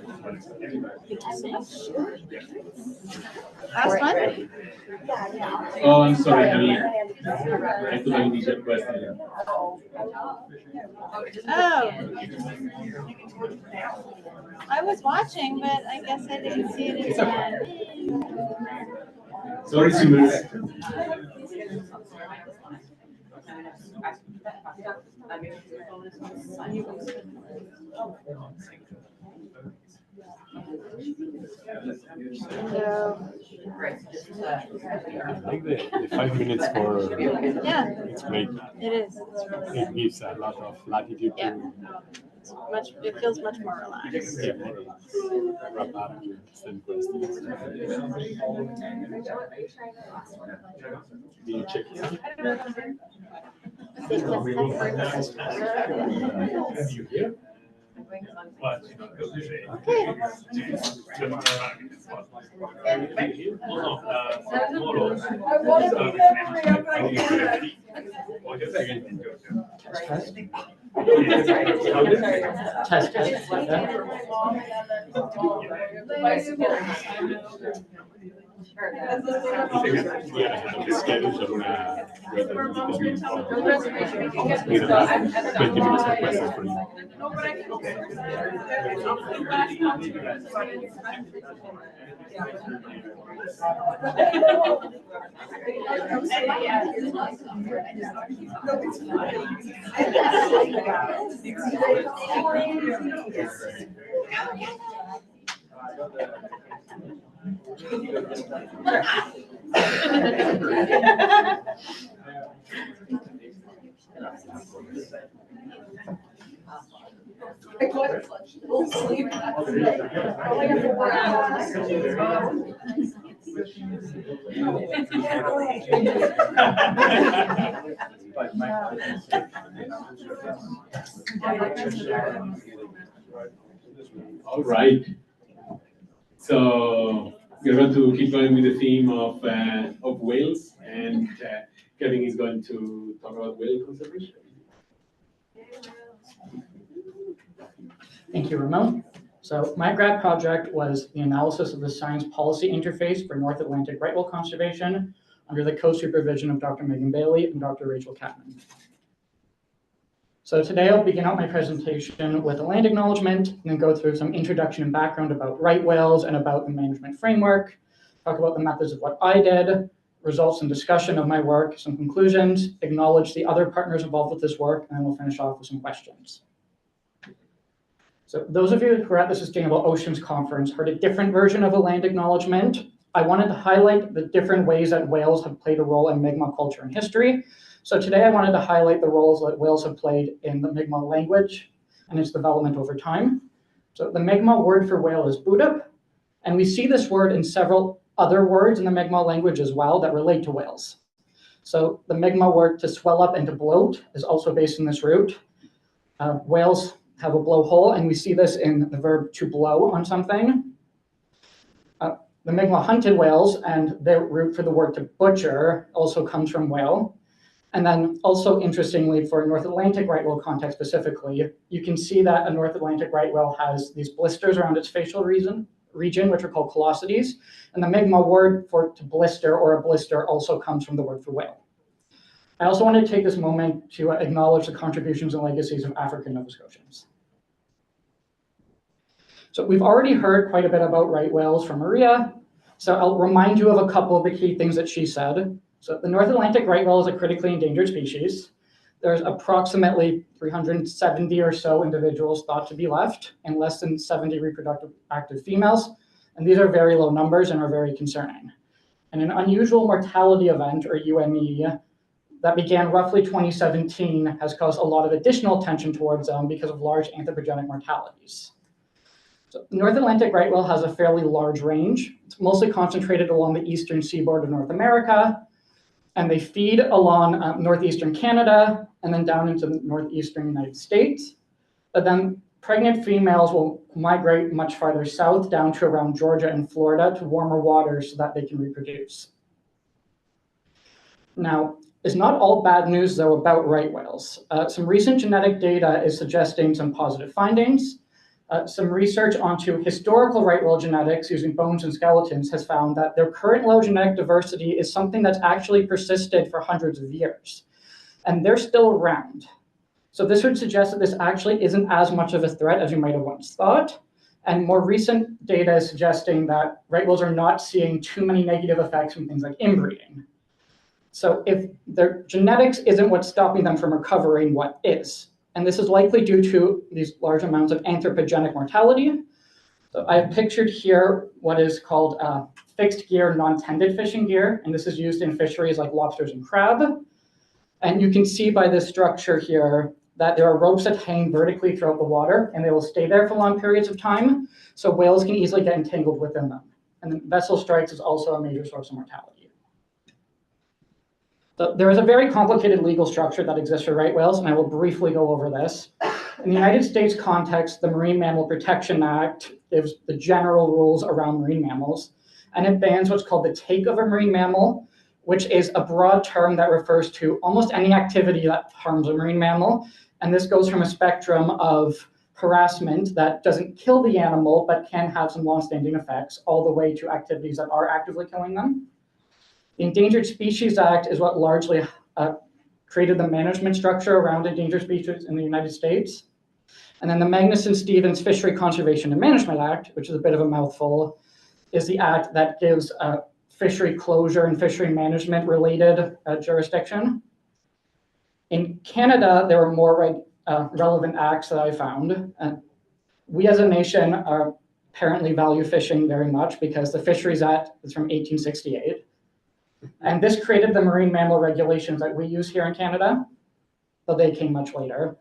That was fun. Oh, I'm sorry, Javi. I couldn't read your question. Oh. I was watching, but I guess I didn't see it in time. Sorry, Simmons. I like the 5 minutes for, Yeah. it's great. It is. It's really It good. gives a lot of latitude Yeah. to It feels much more relaxed. yeah, more or less wrap up and send questions. Do you check it out? Have you here? Test, test. All right. So we're going to keep going with the theme of whales, and Kevin is going to talk about whale conservation. Thank you, Ramon. So my grad project was the analysis of the science policy interface for North Atlantic right whale conservation under the co-supervision of Dr. Megan Bailey and Dr. Rachel Catman. So today I'll begin out my presentation with a land acknowledgement and then go through some introduction and background about right whales and about the management framework, talk about the methods of what I did, results and discussion of my work, some conclusions, acknowledge the other partners involved with this work, and then we'll finish off with some questions. So those of you who are at the Sustainable Oceans Conference heard a different version of a land acknowledgement. I wanted to highlight the different ways that whales have played a role in Mi'kmaq culture and history. So today I wanted to highlight the roles that whales have played in the Mi'kmaq language and its development over time. So the Mi'kmaq word for whale is budup, and we see this word in several other words in the Mi'kmaq language as well that relate to whales. So the Mi'kmaq word to swell up and to bloat is also based in this root. Whales have a blowhole, and we see this in the verb to blow on something. The Mi'kmaq hunted whales and their root for the word to butcher also comes from whale. And then also interestingly for North Atlantic right whale context specifically, you can see that a North Atlantic right whale has these blisters around its facial region, which are called callosities. And the Mi'kmaq word for to blister or a blister also comes from the word for whale. I also want to take this moment to acknowledge the contributions and legacies of African Nova Scotians. So we've already heard quite a bit about right whales from Maria. So I'll remind you of a couple of the key things that she said. So the North Atlantic right whale is a critically endangered species. There's approximately 370 or so individuals thought to be left and less than 70 reproductive active females. And these are very low numbers and are very concerning. And an unusual mortality event, or UME, that began roughly 2017 has caused a lot of additional attention towards them because of large anthropogenic mortalities. So the North Atlantic right whale has a fairly large range. It's mostly concentrated along the eastern seaboard of North America, and they feed along northeastern Canada and then down into the northeastern United States. But then pregnant females will migrate much farther south down to around Georgia and Florida to warmer waters so that they can reproduce. Now, it's not all bad news, though, about right whales. Some recent genetic data is suggesting some positive findings. Some research onto historical right whale genetics using bones and skeletons has found that their current low genetic diversity is something that's actually persisted for hundreds of years. And they're still around. So this would suggest that this actually isn't as much of a threat as you might have once thought. And more recent data is suggesting that right whales are not seeing too many negative effects from things like inbreeding. So if their genetics isn't what's stopping them from recovering, what is? And this is likely due to these large amounts of anthropogenic mortality. So I've pictured here what is called fixed gear non-tended fishing gear, and this is used in fisheries like lobsters and crab. And you can see by this structure here that there are ropes that hang vertically throughout the water, and they will stay there for long periods of time, so whales can easily get entangled within them. And then vessel strikes is also a major source of mortality. So there is a very complicated legal structure that exists for right whales, and I will briefly go over this. In the United States context, the Marine Mammal Protection Act gives the general rules around marine mammals, and it bans what's called the take of a marine mammal, which is a broad term that refers to almost any activity that harms a marine mammal. And this goes from a spectrum of harassment that doesn't kill the animal, but can have some long-standing effects, all the way to activities that are actively killing them. The Endangered Species Act is what largely created the management structure around endangered species in the United States. And then the Magnuson-Stevens Fishery Conservation and Management Act, which is a bit of a mouthful, is the act that gives fishery closure and fishery management related jurisdiction. In Canada, there are more relevant acts that I found. We as a nation apparently value fishing very much because the Fisheries Act is from 1868. And this created the marine mammal regulations that we use here in Canada, though they came much later.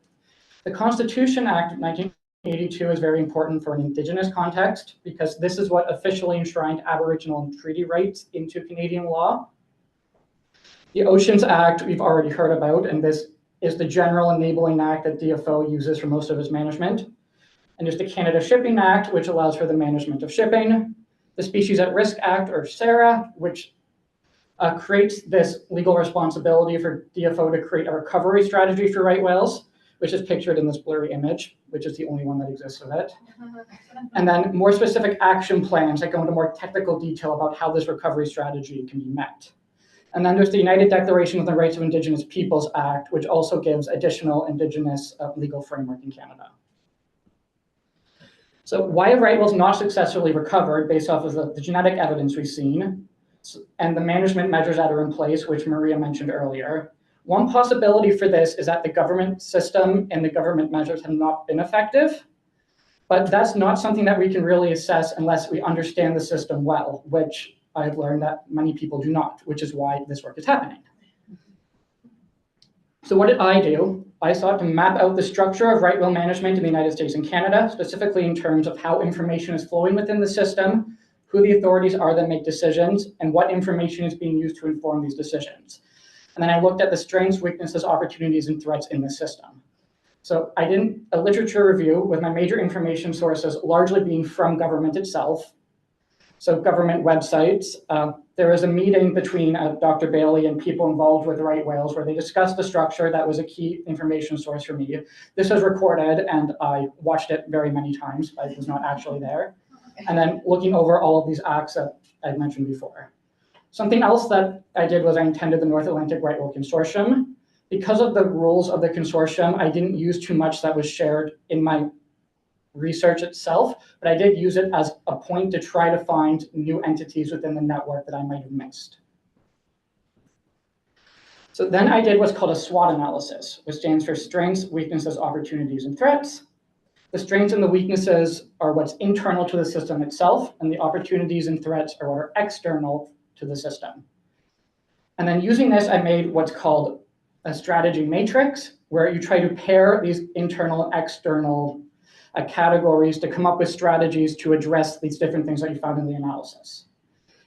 The Constitution Act of 1982 is very important for an Indigenous context because this is what officially enshrined Aboriginal and treaty rights into Canadian law. The Oceans Act we've already heard about, and this is the general enabling act that DFO uses for most of its management. And there's the Canada Shipping Act, which allows for the management of shipping. The Species at Risk Act, or SARA, which creates this legal responsibility for DFO to create a recovery strategy for right whales, which is pictured in this blurry image, which is the only one that exists of it. And then more specific action plans that go into more technical detail about how this recovery strategy can be met. And then there's the United Declaration of the Rights of Indigenous Peoples Act, which also gives additional Indigenous legal framework in Canada. So why have right whales not successfully recovered based off of the genetic evidence we've seen and the management measures that are in place, which Maria mentioned earlier? One possibility for this is that the government system and the government measures have not been effective, but that's not something that we can really assess unless we understand the system well, which I've learned that many people do not, which is why this work is happening. So what did I do? I sought to map out the structure of right whale management in the United States and Canada, specifically in terms of how information is flowing within the system, who the authorities are that make decisions, and what information is being used to inform these decisions. And then I looked at the strengths, weaknesses, opportunities, and threats in the system. So I did a literature review with my major information sources largely being from government itself. So government websites. There was a meeting between Dr. Bailey and people involved with right whales where they discussed the structure. That was a key information source for me. This was recorded and I watched it very many times. I was not actually there. And then looking over all of these acts that I mentioned before. Something else that I did was I attended the North Atlantic Right Whale Consortium. Because of the rules of the consortium, I didn't use too much that was shared in my research itself, but I did use it as a point to try to find new entities within the network that I might have missed. So then I did what's called a SWOT analysis, which stands for strengths, weaknesses, opportunities, and threats. The strengths and the weaknesses are what's internal to the system itself, and the opportunities and threats are what are external to to the system. And then using this, I made what's called a strategy matrix, where you try to pair these internal and external categories to come up with strategies to address these different things that you found in the analysis.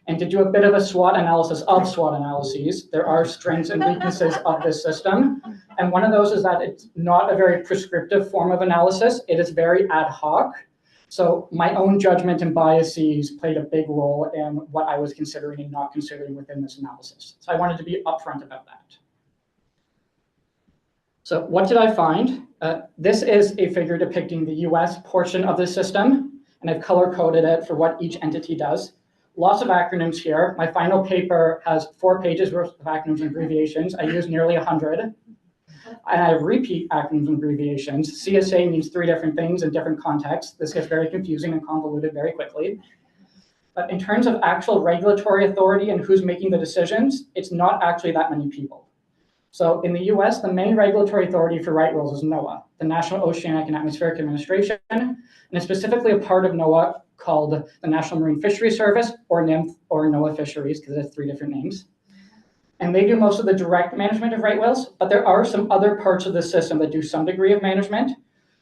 And to do a bit of a SWOT analysis of SWOT analyses, there are strengths and weaknesses of this system. And one of those is that it's not a very prescriptive form of analysis. It is very ad hoc. So my own judgment and biases played a big role in what I was considering and not considering within this analysis. So I wanted to be upfront about that. So what did I find? This is a figure depicting the US portion of the system, and I've color-coded it for what each entity does. Lots of acronyms here. My final paper has 4 pages worth of acronyms and abbreviations. I use nearly 100. And I repeat acronyms and abbreviations. CSA means 3 different things in different contexts. This gets very confusing and convoluted very quickly. But in terms of actual regulatory authority and who's making the decisions, it's not actually that many people. So in the US, the main regulatory authority for right whales is NOAA, the National Oceanic and Atmospheric Administration, and it's specifically a part of NOAA called the National Marine Fisheries Service, or NIMF, or NOAA Fisheries, because it has 3 different names. And they do most of the direct management of right whales, but there are some other parts of the system that do some degree of management.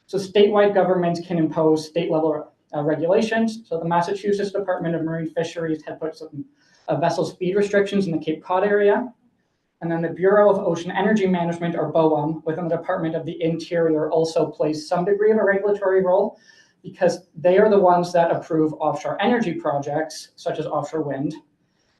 So statewide governments can impose state-level regulations. So the Massachusetts Department of Marine Fisheries had put some vessel speed restrictions in the Cape Cod area. And then the Bureau of Ocean Energy Management, or BOEM, within the Department of the Interior also plays some degree of a regulatory role, because they are the ones that approve offshore energy projects, such as offshore wind.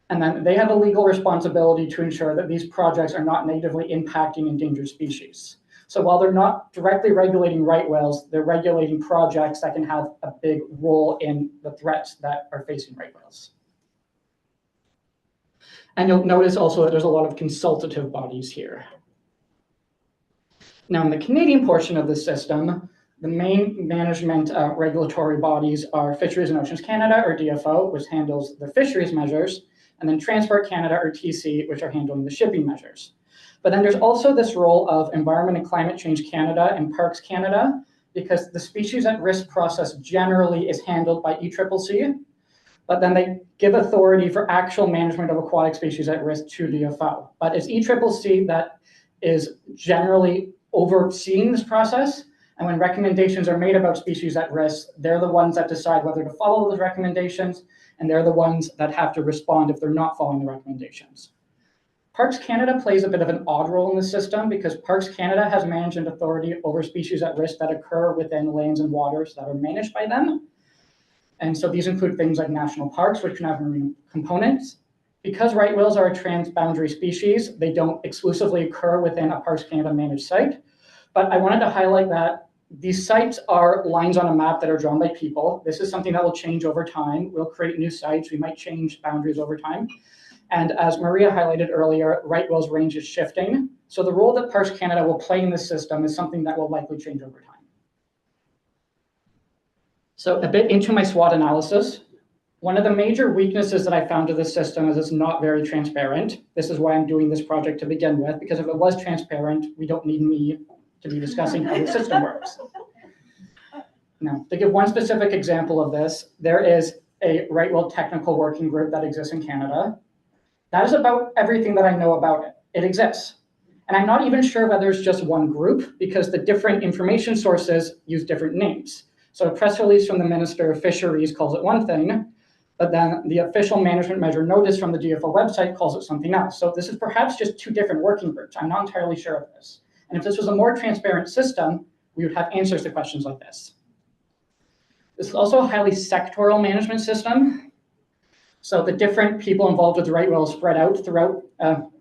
And then they have a legal responsibility to ensure that these projects are not negatively impacting endangered species. So while they're not directly regulating right whales, they're regulating projects that can have a big role in the threats that are facing right whales. And you'll notice also that there's a lot of consultative bodies here. Now, in the Canadian portion of the system, the main management regulatory bodies are Fisheries and Oceans Canada, or DFO, which handles the fisheries measures, and then Transport Canada, or TC, which are handling the shipping measures. But then there's also this role of Environment and Climate Change Canada and Parks Canada, because the species at risk process generally is handled by ECCC, but then they give authority for actual management of aquatic species at risk to DFO. But it's ECCC that is generally overseeing this process, and when recommendations are made about species at risk, they're the ones that decide whether to follow those recommendations, and they're the ones that have to respond if they're not following the recommendations. Parks Canada plays a bit of an odd role in the system, because Parks Canada has management authority over species at risk that occur within lands and waters that are managed by them. And so these include things like national parks, which can have marine components. Because right whales are a transboundary species, they don't exclusively occur within a Parks Canada managed site. But I wanted to highlight that these sites are lines on a map that are drawn by people. This is something that will change over time. We'll create new sites. We might change boundaries over time. And as Maria highlighted earlier, right whales range is shifting. So the role that Parks Canada will play in this system is something that will likely change over time. So a bit into my SWOT analysis. One of the major weaknesses that I found to this system is it's not very transparent. This is why I'm doing this project to begin with, because if it was transparent, we don't need me to be discussing how the system works. Now, to give one specific example of this, there is a right whale technical working group that exists in Canada. That is about everything that I know about it. It exists. And I'm not even sure whether it's just one group, because the different information sources use different names. So a press release from the Minister of Fisheries calls it one thing, but then the official management measure notice from the DFO website calls it something else. So this is perhaps just 2 different working groups. I'm not entirely sure of this. And if this was a more transparent system, we would have answers to questions like this. This is also a highly sectoral management system. So the different people involved with the right whale spread out throughout,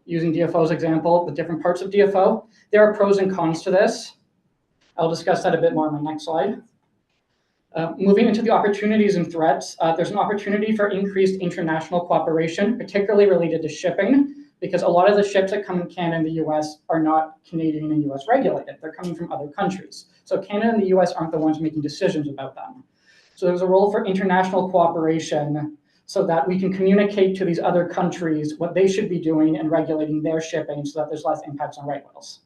using DFO's example, the different parts of DFO. There are pros and cons to this. I'll discuss that a bit more in my next slide. Moving into the opportunities and threats, there's an opportunity for increased international cooperation, particularly related to shipping, because a lot of the ships that come in Canada and the US are not Canadian and US regulated. They're coming from other countries. So Canada and the US aren't the ones making decisions about them. So there's a role for international cooperation so that we can communicate to these other countries what they should be doing and regulating their shipping so that there's less impacts on right whales.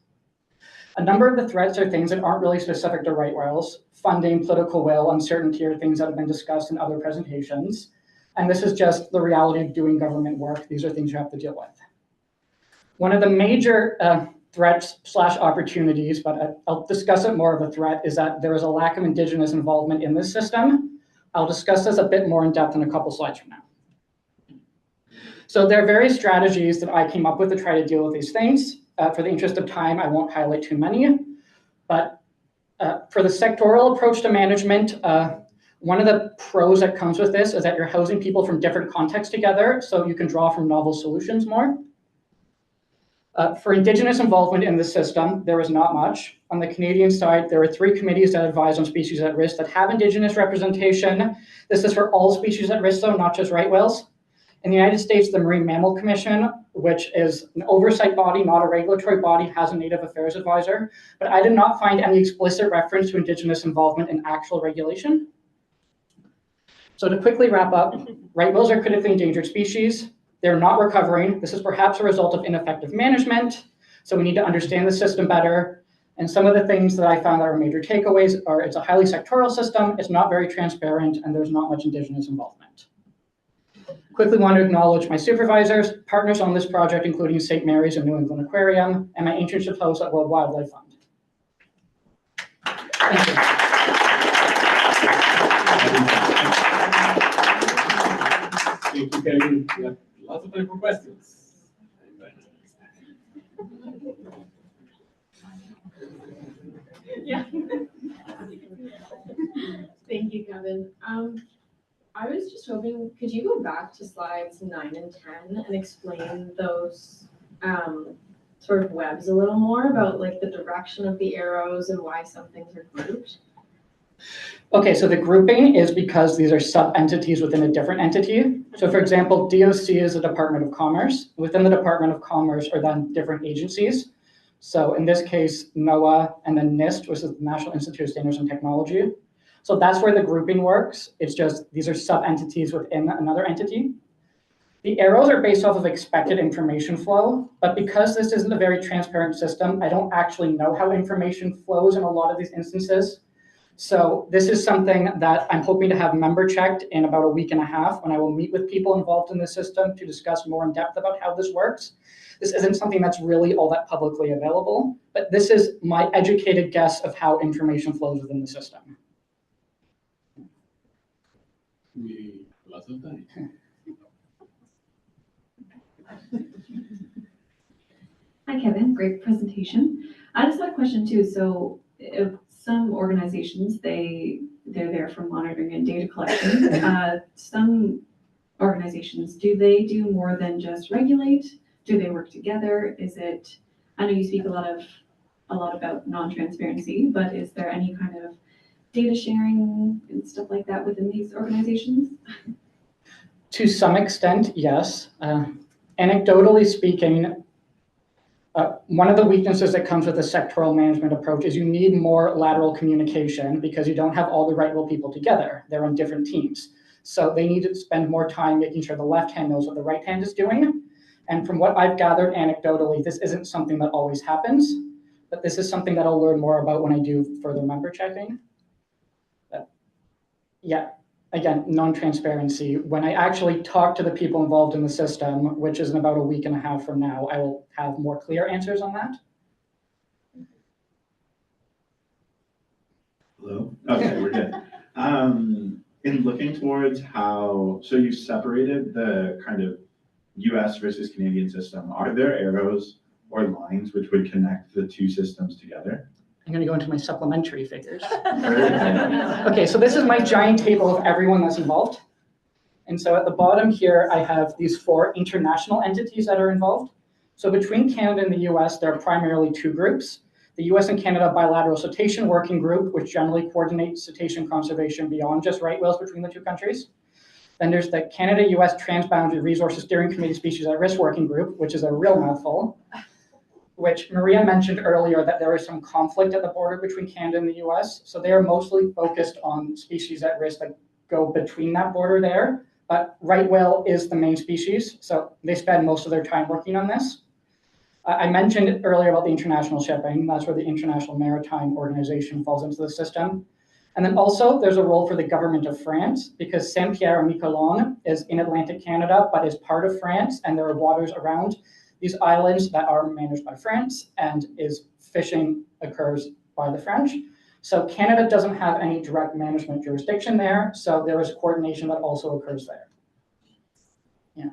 A number of the threats are things that aren't really specific to right whales. Funding, political will, uncertainty are things that have been discussed in other presentations. and this is just the reality of doing government work. These are things you have to deal with. One of the major threats/opportunities, but I'll discuss it more of a threat, is that there is a lack of Indigenous involvement in this system. I'll discuss this a bit more in depth in a couple slides from now. So there are various strategies that I came up with to try to deal with these things. For the interest of time, I won't highlight too many, but for the sectoral approach to management, one of the pros that comes with this is that you're housing people from different contexts together, so you can draw from novel solutions more. For Indigenous involvement in the system, there is not much. On the Canadian side, there are 3 committees that advise on species at risk that have Indigenous representation. This is for all species at risk, though, not just right whales. In the United States, the Marine Mammal Commission, which is an oversight body, not a regulatory body, has a Native Affairs advisor, but I did not find any explicit reference to Indigenous involvement in actual regulation. So to quickly wrap up, right whales are critically endangered species. They're not recovering. This is perhaps a result of ineffective management, so we need to understand the system better. And some of the things that I found that are major takeaways are it's a highly sectoral system, it's not very transparent, and there's not much Indigenous involvement. Quickly want to acknowledge my supervisors, partners on this project, including St. Mary's and New England Aquarium, and my internship host at World Wildlife Fund. Thank you. Thank you, Kevin. We have lots of time for questions. Yeah. Thank you, Kevin. I was just hoping, could you go back to slides 9 and 10 and explain those sort of webs a little more about like the direction of the arrows and why some things are grouped? Okay, so the grouping is because these are sub-entities within a different entity. So for example, DOC is the Department of Commerce. Within the Department of Commerce are then different agencies. So in this case, NOAA and then NIST, which is the National Institute of Standards and Technology. So that's where the grouping works. It's just these are sub-entities within another entity. The arrows are based off of expected information flow, but because this isn't a very transparent system, I don't actually know how information flows in a lot of these instances. So this is something that I'm hoping to have member checked in about a week and a half when I will meet with people involved in the system to discuss more in depth about how this works. This isn't something that's really all that publicly available, but this is my educated guess of how information flows within the system. Lots of time. Hi, Kevin. Great presentation. I just had a question too. So if some organizations, they're there for monitoring and data collection. Some organizations, do they do more than just regulate? Do they work together? Is it, I know you speak a lot about non-transparency, but is there any kind of data sharing and stuff like that within these organizations? To some extent, yes. Anecdotally speaking, one of the weaknesses that comes with the sectoral management approach is you need more lateral communication because you don't have all the right whale people together. They're on different teams. So they need to spend more time making sure the left hand knows what the right hand is doing. And from what I've gathered anecdotally, this isn't something that always happens, but this is something that I'll learn more about when I do further member checking. But yeah, again, non-transparency. When I actually talk to the people involved in the system, which is in about a week and a half from now, I will have more clear answers on that. Hello? Okay, we're good. In looking towards how, so you separated the kind of US versus Canadian system. Are there arrows or lines which would connect the two systems together? I'm going to go into my supplementary figures. Okay, so this is my giant table of everyone that's involved. And so at the bottom here, I have these 4 international entities that are involved. So between Canada and the US, there are primarily 2 groups. The US and Canada Bilateral Cetacean Working Group, which generally coordinates cetacean conservation beyond just right whales between the 2 countries. Then there's the Canada-US Transboundary Resources Steering Committee Species at Risk Working Group, which is a real mouthful, which Maria mentioned earlier that there is some conflict at the border between Canada and the US. So they are mostly focused on species at risk that go between that border there. But right whale is the main species, so they spend most of their time working on this. I mentioned earlier about the international shipping. That's where the International Maritime Organization falls into the system. And then also there's a role for the government of France because Saint-Pierre-et-Miquelon is in Atlantic Canada, but is part of France, and there are waters around these islands that are managed by France, and fishing occurs by the French. So Canada doesn't have any direct management jurisdiction there, so there is coordination that also occurs there. Yeah.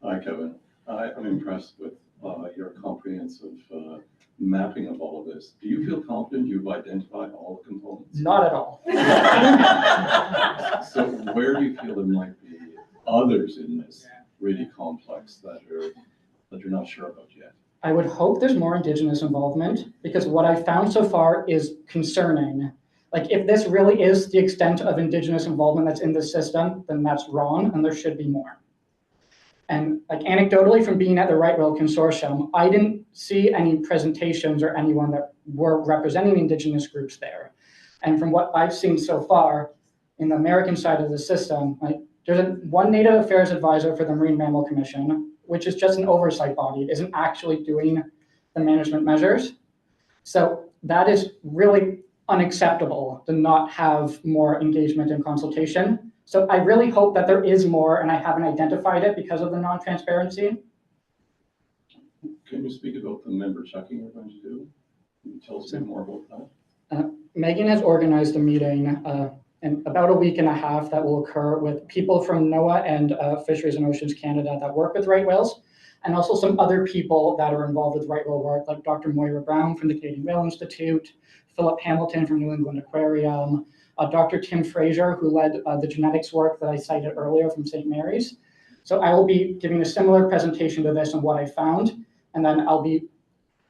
Hi, Kevin. I'm impressed with your comprehensive mapping of all of this. Do you feel confident you've identified all the components? Not at all. So where do you feel there might be others in this really complex that you're not sure about yet? I would hope there's more Indigenous involvement because what I've found so far is concerning. Like if this really is the extent of Indigenous involvement that's in this system, then that's wrong and there should be more. And like anecdotally from being at the Right Whale Consortium, I didn't see any presentations or anyone that were representing Indigenous groups there. And from what I've seen so far in the American side of the system, like there's one Native Affairs advisor for the Marine Mammal Commission, which is just an oversight body. It isn't actually doing the management measures. So that is really unacceptable to not have more engagement and consultation. So I really hope that there is more, and I haven't identified it because of the non-transparency. Can you speak about the member checking you're going to do? Can you tell us a bit more about that? Megan has organized a meeting in about a week and a half that will occur with people from NOAA and Fisheries and Oceans Canada that work with right whales, and also some other people that are involved with right whale work, like Dr. Moira Brown from the Canadian Whale Institute, Philip Hamilton from New England Aquarium, Dr. Tim Fraser, who led the genetics work that I cited earlier from St. Mary's. So I will be giving a similar presentation to this and what I found, and then I'll be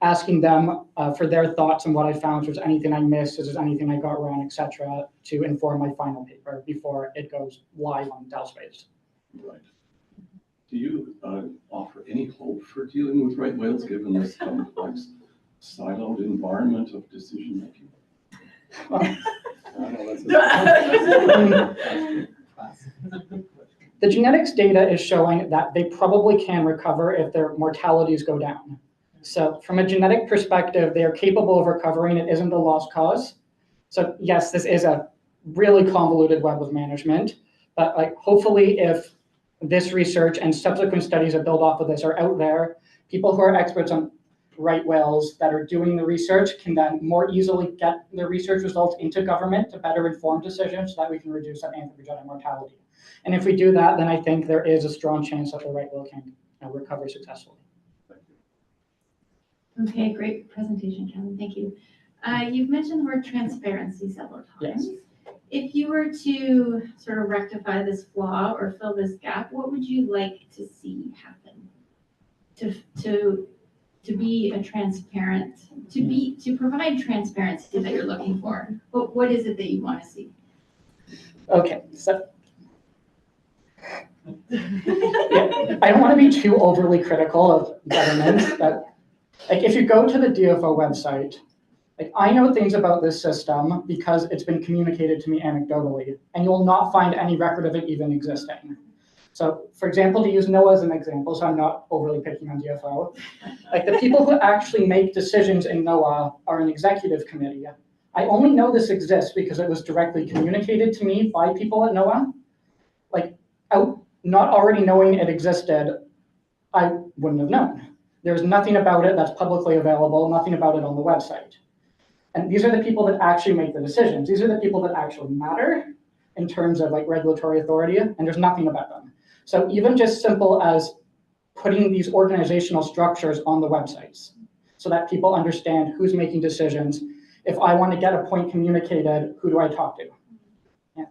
asking them for their thoughts on what I found, if there's anything I missed, if there's anything I got wrong, etc., to inform my final paper before it goes live on DelSpace. Right. Do you offer any hope for dealing with right whales given this complex, siloed environment of decision making? The genetics data is showing that they probably can recover if their mortalities go down. So from a genetic perspective, they are capable of recovering. It isn't a lost cause. So yes, this is a really convoluted web of management, but like hopefully if this research and subsequent studies that build off of this are out there, people who are experts on right whales that are doing the research can then more easily get the research results into government to better inform decisions so that we can reduce that anthropogenic mortality. And if we do that, then I think there is a strong chance that the right whale can recover successfully. Okay, great presentation, Kevin. Thank you. You've mentioned the word transparency several times. Yes. If you were to sort of rectify this flaw or fill this gap, what would you like to see happen to be a transparent, to provide transparency that you're looking for? What is it that you want to see? Okay, so yeah, I don't want to be too overly critical of government, but like if you go to the DFO website, like I know things about this system because it's been communicated to me anecdotally, and you will not find any record of it even existing. So for example, to use NOAA as an example, so I'm not overly picking on DFO, like the people who actually make decisions in NOAA are an executive committee. I only know this exists because it was directly communicated to me by people at NOAA. Like not already knowing it existed, I wouldn't have known. There's nothing about it that's publicly available, nothing about it on the website. And these are the people that actually make the decisions. These are the people that actually matter in terms of like regulatory authority, and there's nothing about them. So even just simple as putting these organizational structures on the websites so that people understand who's making decisions. If I want to get a point communicated, who do I talk to? Yeah.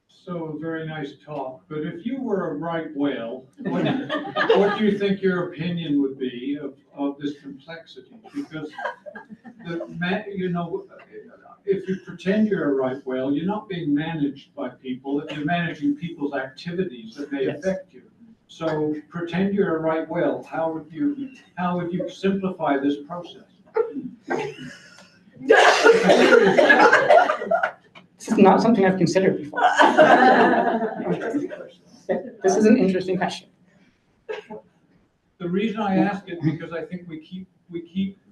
So very nice talk, but if you were a right whale, what do you think your opinion would be of this complexity? Because if you pretend you're a right whale, you're not being managed by people. You're managing people's activities that may affect you. So pretend you're a right whale. How would you simplify this process? This is not something I've considered before. This is an interesting question. The reason I ask it because I think we keep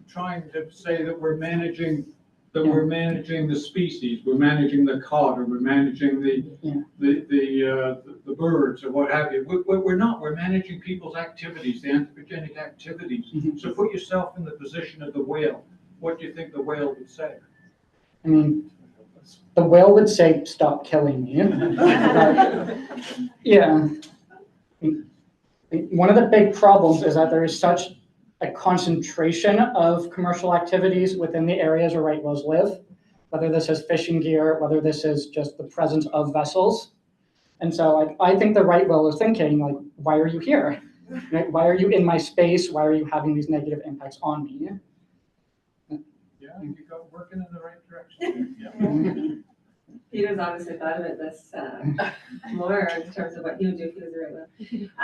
trying to say that we're managing the species, we're managing the cod, or we're managing the birds, or what have you. We're not. We're managing people's activities, the anthropogenic activities. So put yourself in the position of the whale. What do you think the whale would say? I mean, the whale would say, "Stop killing me." But, yeah. One of the big problems is that there is such a concentration of commercial activities within the areas where right whales live, whether this is fishing gear, whether this is just the presence of vessels. And so I think the right whale is thinking, like, why are you here? Right? Why are you in my space? Why are you having these negative impacts on me? Yeah, you go working in the right direction. Peter's obviously thought of it this more in terms of what he would do if he was the right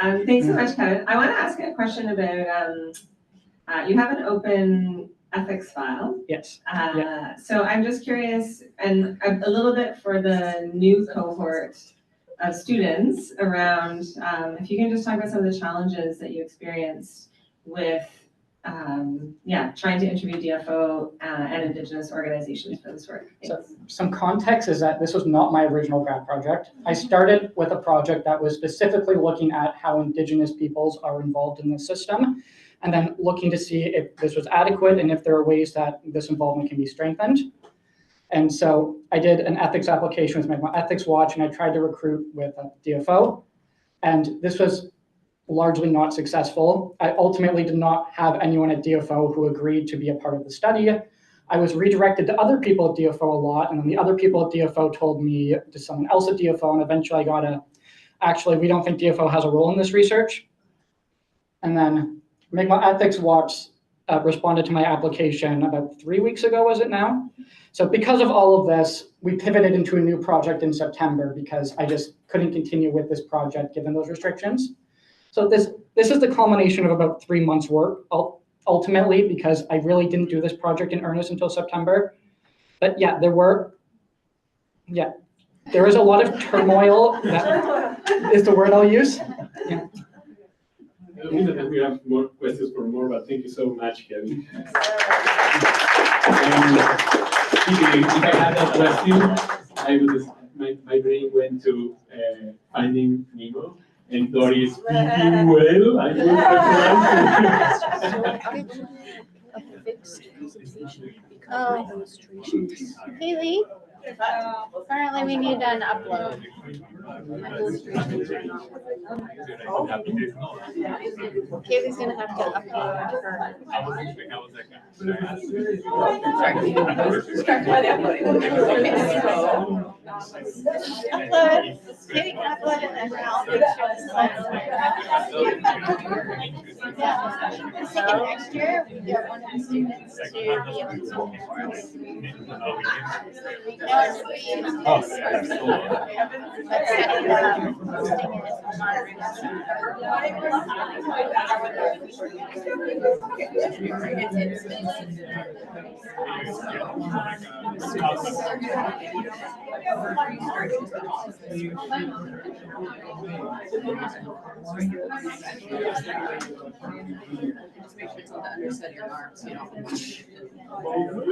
one. Thanks so much, Kevin. I want to ask a question about, you have an open ethics file. Yes. So I'm just curious, and a little bit for the new cohort of students around, if you can just talk about some of the challenges that you experienced with trying to interview DFO and Indigenous organizations for this work. So some context is that this was not my original grad project. I started with a project that was specifically looking at how Indigenous peoples are involved in the system, and then looking to see if this was adequate and if there are ways that this involvement can be strengthened. And so I did an ethics application with my Ethics Watch, and I tried to recruit with DFO, and this was largely not successful. I ultimately did not have anyone at DFO who agreed to be a part of the study. I was redirected to other people at DFO a lot, and then the other people at DFO told me to someone else at DFO, and eventually I got actually, we don't think DFO has a role in this research. And then Mi'kmaq Ethics Watch responded to my application about 3 weeks ago, was it now? So because of all of this, we pivoted into a new project in September because I just couldn't continue with this project given those restrictions. So this is the culmination of about 3 months' work, ultimately, because I really didn't do this project in earnest until September. But yeah, there is a lot of turmoil. That is the word I'll use. Yeah. I think that we have more questions for more, but thank you so much, Kevin. If I had that question, my brain went to Finding Nemo. And Doris, well, I Haley, apparently we need an upload. Haley's gonna have to upload her. Upload. Haley can upload it and then I'll make sure the slides. I think next year we get one of the students to be able to zoom for us. No, it's free. Oh, But setting it up, posting it, and monitoring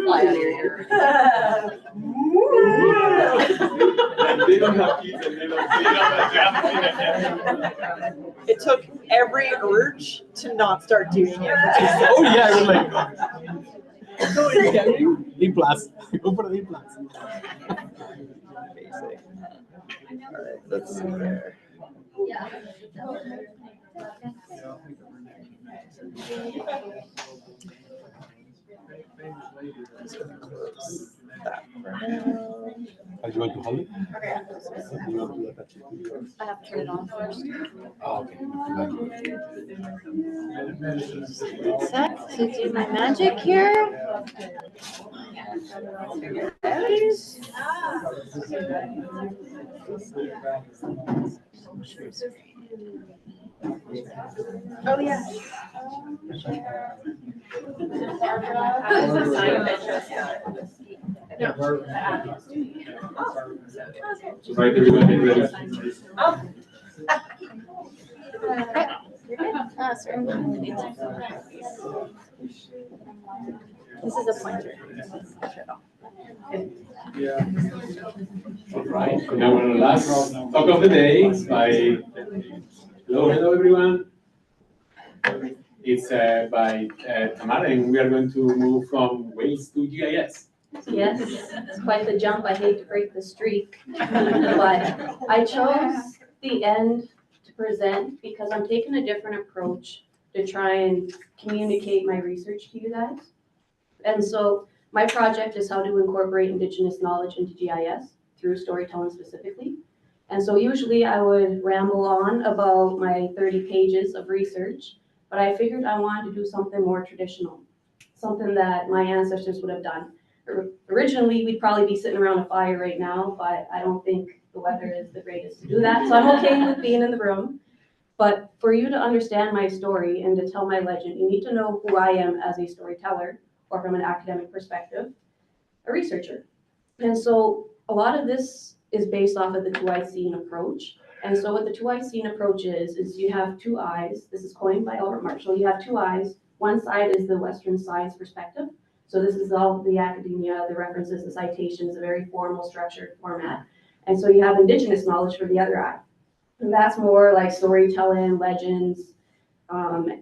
Fly out of your ear. They don't have kids and they don't see It took every urge to not start doing it. Oh yeah, I was like, D plus. Go for the D plus. Basic. All right, let's see here. Just gonna close that for now. Are you going to hold it? Okay. You want to do that? I have to turn it on first. Oh, okay. Set to do my magic here. Oh yeah. Right, everybody ready? Sorry. This is a pointer. Yeah. All right, now our last talk of the day by, hello everyone. It's by Tamara, and we are going to move from Waze to GIS. Yes, it's quite the jump. I hate to break the streak, but I chose the end to present because I'm taking a different approach to try and communicate my research to you guys. And so my project is how to incorporate Indigenous knowledge into GIS through storytelling specifically. And so usually I would ramble on about my 30 pages of research, but I figured I wanted to do something more traditional, something that my ancestors would have done. Originally, we'd probably be sitting around a fire right now, but I don't think the weather is the greatest to do that. So I'm okay with being in the room. But for you to understand my story and to tell my legend, you need to know who I am as a storyteller, or from an academic perspective, a researcher. And so a lot of this is based off of the 2-eyed seeing approach. And so what the 2-eyed seeing approach is you have two eyes. This is coined by Albert Marshall. You have two eyes. One side is the Western science perspective. So this is all the academia, the references, the citations, a very formal, structured format. And so you have Indigenous knowledge for the other eye. And that's more like storytelling, legends,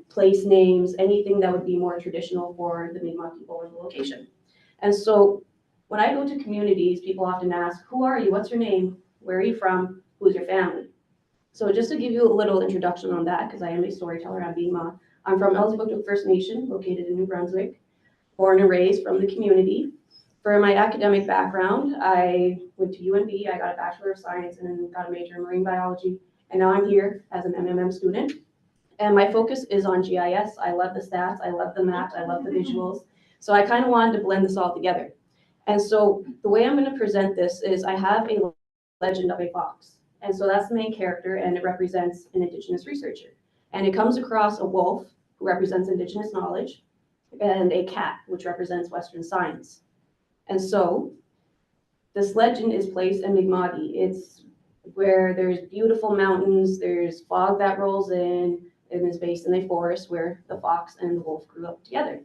place names, anything that would be more traditional for the Mi'kmaq people in the location. And so when I go to communities, people often ask, who are you? What's your name? Where are you from? Who's your family? So just to give you a little introduction on that, because I am a storyteller, I'm Mi'kmaq. I'm from Elsipogtog First Nation, located in New Brunswick, born and raised from the community. For my academic background, I went to UNB, I got a Bachelor of Science and then got a major in marine biology. And now I'm here as an MMM student. And my focus is on GIS. I love the stats, I love the maps, I love the visuals. So I kind of wanted to blend this all together. And so the way I'm going to present this is I have a legend of a fox. And so that's the main character, and it represents an Indigenous researcher. And it comes across a wolf, who represents Indigenous knowledge, and a cat, which represents Western science. And so this legend is placed in Mi'kmaq. It's where there's beautiful mountains, there's fog that rolls in, and is based in a forest where the fox and the wolf grew up together.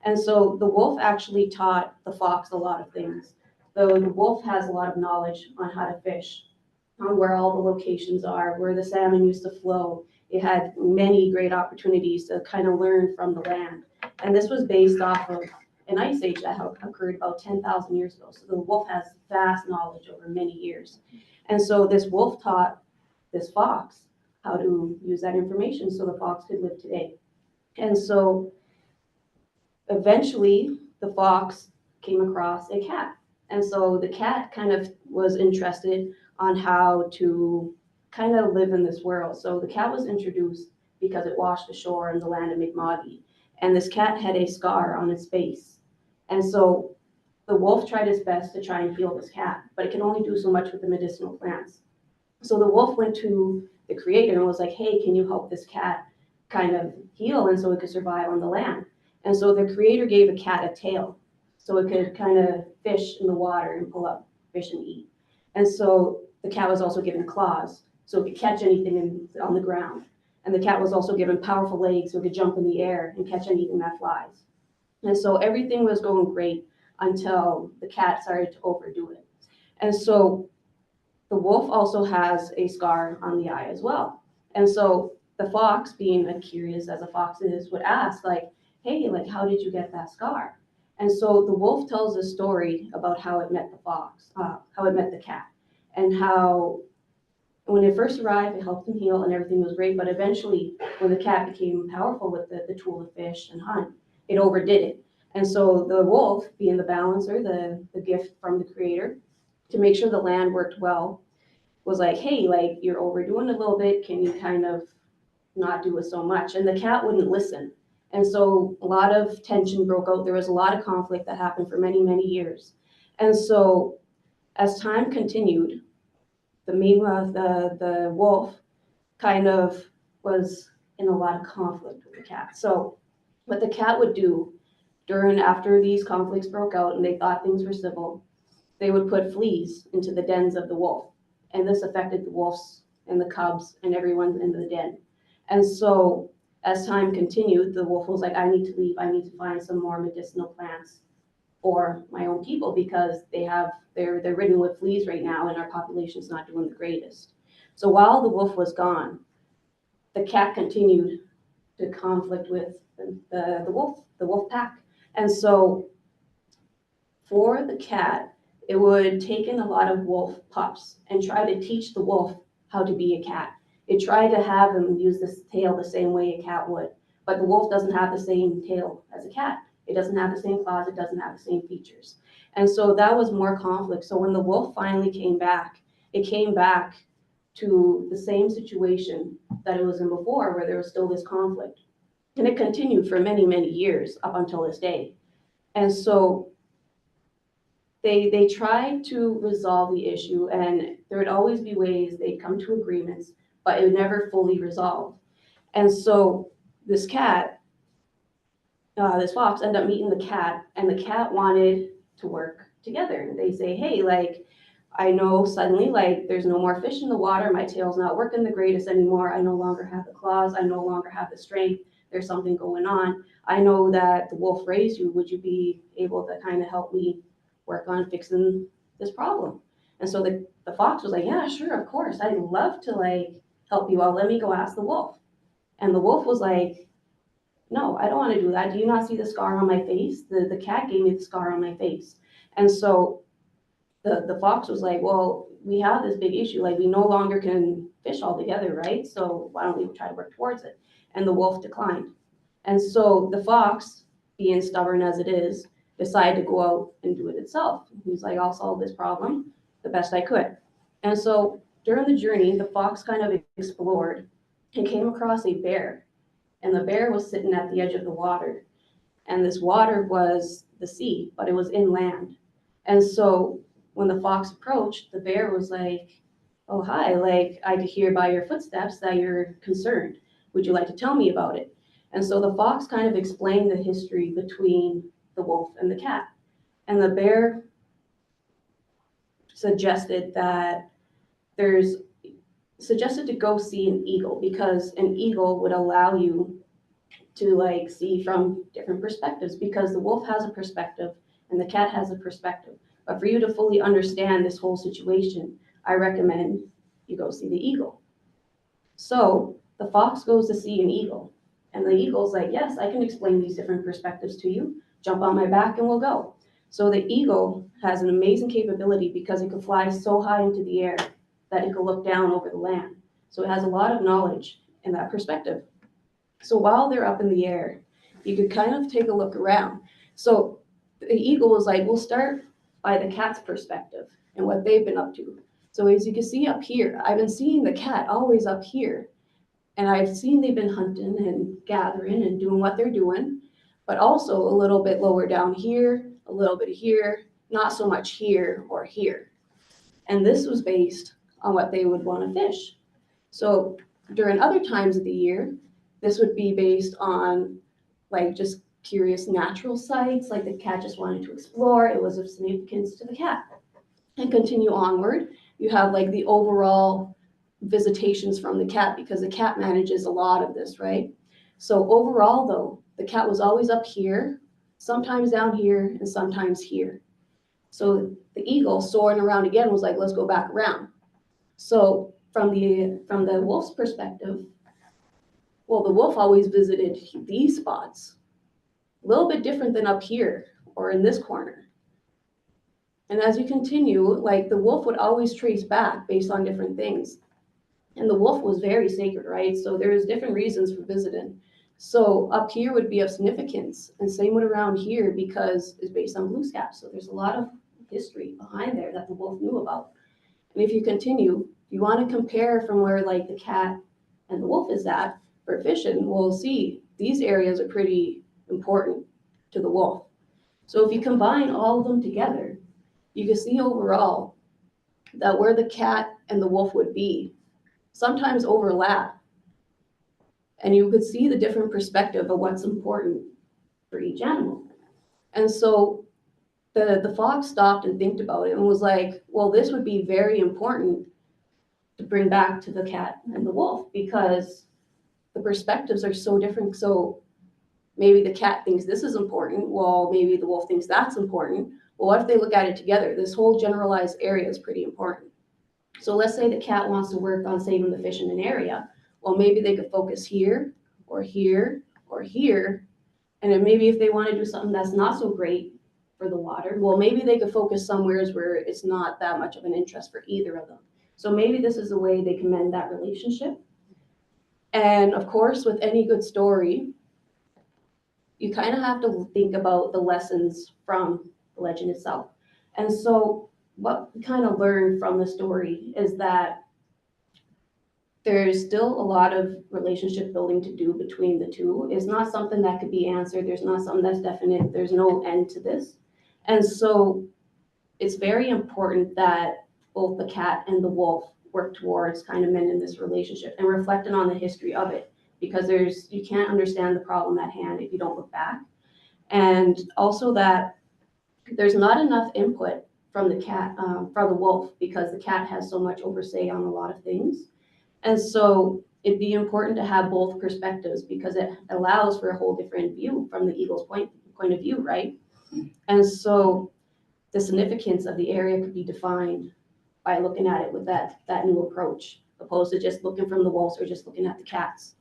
And so the wolf actually taught the fox a lot of things. Though the wolf has a lot of knowledge on how to fish, on where all the locations are, where the salmon used to flow. It had many great opportunities to kind of learn from the land. And this was based off of an ice age that occurred about 10,000 years ago. So the wolf has vast knowledge over many years. And so this wolf taught this fox how to use that information so the fox could live today. And so eventually the fox came across a cat. And so the cat kind of was interested on how to kind of live in this world. So the cat was introduced because it washed ashore in the land of Mi'kmaq. And this cat had a scar on its face. And so the wolf tried its best to try and heal this cat, but it can only do so much with the medicinal plants. So the wolf went to the creator and was like, hey, can you help this cat kind of heal and so it could survive on the land? And so the creator gave a cat a tail so it could kind of fish in the water and pull up fish and eat. And so the cat was also given claws so it could catch anything on the ground. And the cat was also given powerful legs so it could jump in the air and catch anything that flies. And so everything was going great until the cat started to overdo it. And so the wolf also has a scar on the eye as well. And so the fox, being as curious as a fox is, would ask like, hey, like, how did you get that scar? And so the wolf tells a story about how it met the fox, how it met the cat, and how when it first arrived, it helped him heal and everything was great. But eventually, when the cat became powerful with the tool to fish and hunt, it overdid it. And so the wolf, being the balancer, the gift from the creator, to make sure the land worked well, was like, hey, like, you're overdoing it a little bit. Can you kind of not do it so much? And the cat wouldn't listen. And so a lot of tension broke out. There was a lot of conflict that happened for many, many years. And so as time continued, the wolf kind of was in a lot of conflict with the cat. So what the cat would do after these conflicts broke out and they thought things were civil, they would put fleas into the dens of the wolf. And this affected the wolves and the cubs and everyone in the den. And so as time continued, the wolf was like, I need to leave. I need to find some more medicinal plants for my own people because they're ridden with fleas right now and our population's not doing the greatest. So while the wolf was gone, the cat continued to conflict with the wolf pack. And so for the cat, it would take in a lot of wolf pups and try to teach the wolf how to be a cat. It tried to have him use this tail the same way a cat would, but the wolf doesn't have the same tail as a cat. It doesn't have the same claws, it doesn't have the same features. And so that was more conflict. So when the wolf finally came back, it came back to the same situation that it was in before, where there was still this conflict. And it continued for many, many years up until this day. And so they tried to resolve the issue, and there would always be ways they'd come to agreements, but it would never fully resolve. And so this fox ended up meeting the cat, and the cat wanted to work together. They say, hey, like, I know suddenly, like, there's no more fish in the water. My tail's not working the greatest anymore. I no longer have the claws. I no longer have the strength. There's something going on. I know that the wolf raised you. Would you be able to kind of help me work on fixing this problem? And so the fox was like, yeah, sure, of course. I'd love to, like, help you out. Let me go ask the wolf. And the wolf was like, no, I don't want to do that. Do you not see the scar on my face? The cat gave me the scar on my face. And so the fox was like, well, we have this big issue. Like, we no longer can fish all together, right? So why don't we try to work towards it? And the wolf declined. And so the fox, being stubborn as it is, decided to go out and do it itself. He's like, I'll solve this problem the best I could. And so during the journey, the fox kind of explored and came across a bear. And the bear was sitting at the edge of the water. And this water was the sea, but it was inland. And so when the fox approached, the bear was like, oh, hi, like, I could hear by your footsteps that you're concerned. Would you like to tell me about it? And so the fox kind of explained the history between the wolf and the cat. And the bear suggested to go see an eagle, because an eagle would allow you to, like, see from different perspectives, because the wolf has a perspective and the cat has a perspective. But for you to fully understand this whole situation, I recommend you go see the eagle. So the fox goes to see an eagle, and the eagle's like, yes, I can explain these different perspectives to you. Jump on my back and we'll go. So the eagle has an amazing capability because it can fly so high into the air that it can look down over the land. So it has a lot of knowledge in that perspective. So while they're up in the air, you could kind of take a look around. So the eagle was like, we'll start by the cat's perspective and what they've been up to. So as you can see up here, I've been seeing the cat always up here. And I've seen they've been hunting and gathering and doing what they're doing, but also a little bit lower down here, a little bit here, not so much here or here. And this was based on what they would want to fish. So during other times of the year, this would be based on, like, just curious natural sites, like the cat just wanted to explore. It was of significance to the cat. And continue onward, you have, like, the overall visitations from the cat, because the cat manages a lot of this, right? So overall, though, the cat was always up here, sometimes down here, and sometimes here. So the eagle, soaring around again, was like, let's go back around. So from the wolf's perspective, well, the wolf always visited these spots, a little bit different than up here or in this corner. And as you continue, like, the wolf would always trace back based on different things. And the wolf was very sacred, right? So there's different reasons for visiting. So up here would be of significance, and same with around here, because it's based on blue scap. So there's a lot of history behind there that the wolf knew about. And if you continue, if you want to compare from where, like, the cat and the wolf is at for fishing, we'll see these areas are pretty important to the wolf. So if you combine all of them together, you can see overall that where the cat and the wolf would be sometimes overlap. And you could see the different perspective of what's important for each animal. And so the fox stopped and think about it and was like, well, this would be very important to bring back to the cat and the wolf, because the perspectives are so different. So maybe the cat thinks this is important, well, maybe the wolf thinks that's important. Well, what if they look at it together? This whole generalized area is pretty important. So let's say the cat wants to work on saving the fish in an area. Well, maybe they could focus here, or here, or here. And then maybe if they want to do something that's not so great for the water, well, maybe they could focus somewhere where it's not that much of an interest for either of them. So maybe this is a way they can mend that relationship. And of course, with any good story, you kind of have to think about the lessons from the legend itself. And so what we kind of learned from the story is that there's still a lot of relationship building to do between the two. It's not something that could be answered. There's not something that's definite. There's no end to this. And so it's very important that both the cat and the wolf work towards kind of mending this relationship and reflecting on the history of it, because you can't understand the problem at hand if you don't look back. And also that there's not enough input from the cat, from the wolf, because the cat has so much oversight on a lot of things. And so it'd be important to have both perspectives, because it allows for a whole different view from the eagle's point of view, right? And so the significance of the area could be defined by looking at it with that new approach, opposed to just looking from the wolves or just looking at the cats.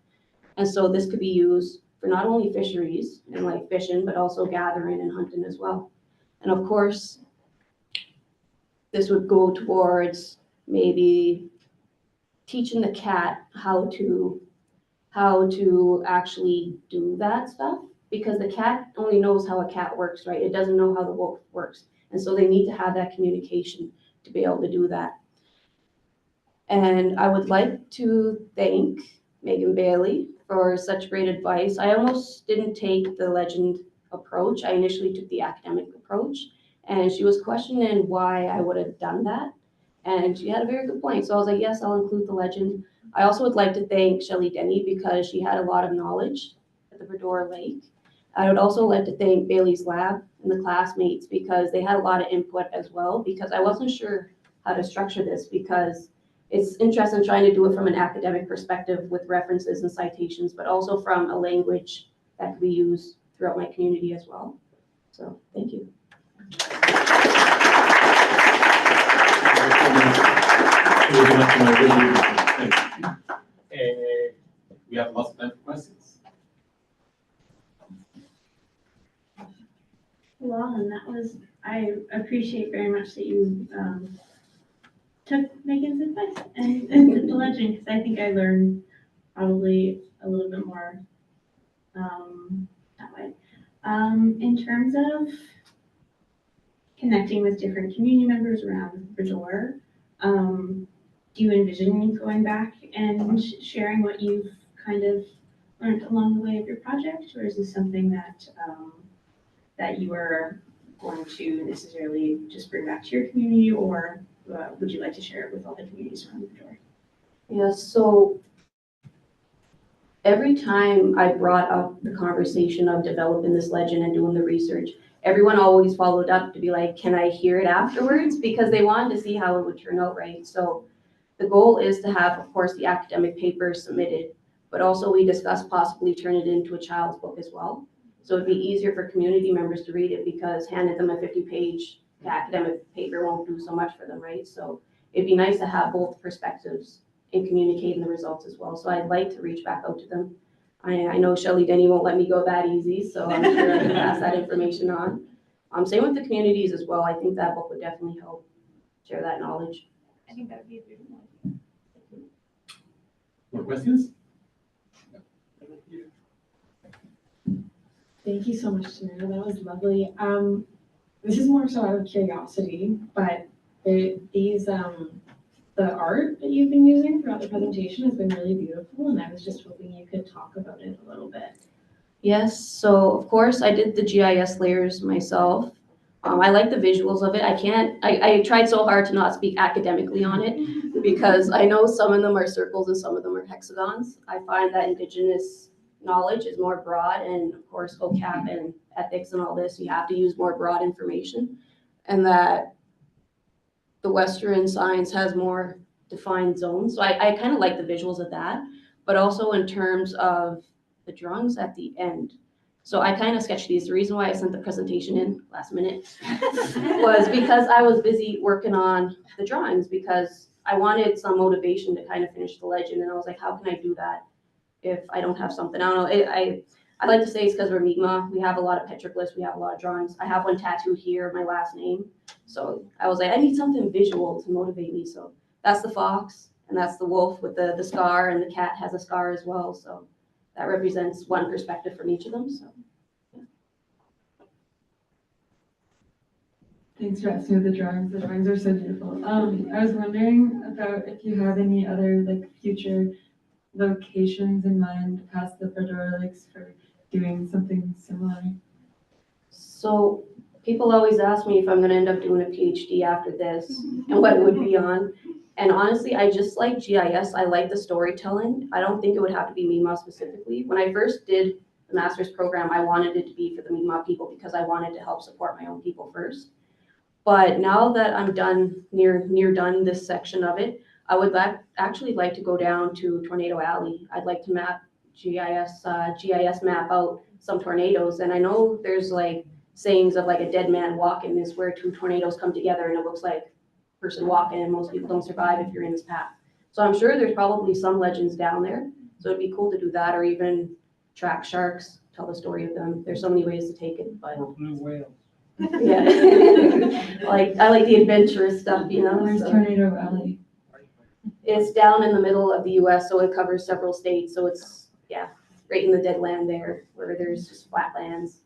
And so this could be used for not only fisheries and like fishing, but also gathering and hunting as well. And of course, this would go towards maybe teaching the cat how to actually do that stuff, because the cat only knows how a cat works, right? It doesn't know how the wolf works. And so they need to have that communication to be able to do that. And I would like to thank Megan Bailey for such great advice. I almost didn't take the legend approach. I initially took the academic approach, and she was questioning why I would have done that. And she had a very good point. So I was like, yes, I'll include the legend. I also would like to thank Shelley Denny, because she had a lot of knowledge at the Verdora Lake. I would also like to thank Bailey's Lab and the classmates, because they had a lot of input as well, because I wasn't sure how to structure this, because it's interesting trying to do it from an academic perspective with references and citations, but also from a language that could be used throughout my community as well. So thank you. We have lots of time for questions. Well, and I appreciate very much that you took Megan's advice and did the legend, because I think I learned probably a little bit more that way. In terms of connecting with different community members around Verdora, do you envision going back and sharing what you've kind of learned along the way of your project, or is this something that that you are going to necessarily just bring back to your community, or would you like to share it with all the communities around Verdora? Yeah, so every time I brought up the conversation of developing this legend and doing the research, everyone always followed up to be like, can I hear it afterwards? Because they wanted to see how it would turn out, right? So the goal is to have, of course, the academic paper submitted, but also we discussed possibly turn it into a child's book as well. So it'd be easier for community members to read it, because handing them a 50-page academic paper won't do so much for them, right? So it'd be nice to have both perspectives and communicating the results as well. So I'd like to reach back out to them. I know Shelley Denny won't let me go that easy, so I'm sure I can pass that information on. Same with the communities as well. I think that book would definitely help share that knowledge. I think that would be a beautiful one. More questions? Thank you so much, Tamara. That was lovely. This is more so out of curiosity, but the art that you've been using throughout the presentation has been really beautiful, and I was just hoping you could talk about it a little bit. Yes, so of course I did the GIS layers myself. I like the visuals of it. I tried so hard to not speak academically on it, because I know some of them are circles and some of them are hexagons. I find that Indigenous knowledge is more broad, and of course vocab and ethics and all this, you have to use more broad information, and that the Western science has more defined zones. So I kind of like the visuals of that, but also in terms of the drawings at the end. So I kind of sketched these. The reason why I sent the presentation in last minute was because I was busy working on the drawings because I wanted some motivation to kind of finish the legend. And I was like, how can I do that if I don't have something? I don't know. I like to say it's because we're Mi'kmaq. We have a lot of petroglyphs. We have a lot of drawings. I have one tattooed here, my last name. So I was like, I need something visual to motivate me. So that's the fox, and that's the wolf with the scar, and the cat has a scar as well. So that represents one perspective from each of them. So. Thanks for asking about the drawings. The drawings are so beautiful. I was wondering about if you have any other like future locations in mind past the Fedora Lakes for doing something similar. So people always ask me if I'm going to end up doing a PhD after this and what it would be on. And honestly, I just like GIS. I like the storytelling. I don't think it would have to be Mi'kmaq specifically. When I first did the master's program, I wanted it to be for the Mi'kmaq people because I wanted to help support my own people first. But now that I'm done, near done this section of it, I would actually like to go down to Tornado Alley. I'd like to map GIS map out some tornadoes. And I know there's like sayings of like a dead man walking is where two tornadoes come together and it looks like a person walking and most people don't survive if you're in this path. So I'm sure there's probably some legends down there. So it'd be cool to do that or even track sharks, tell the story of them. There's so many ways to take it, but. Or blue whales. Yeah. I like the adventurous stuff, you know. Where's so. Tornado Alley? It's down in the middle of the US, so it covers several states. So it's, yeah, right in the dead land there where there's just flat lands.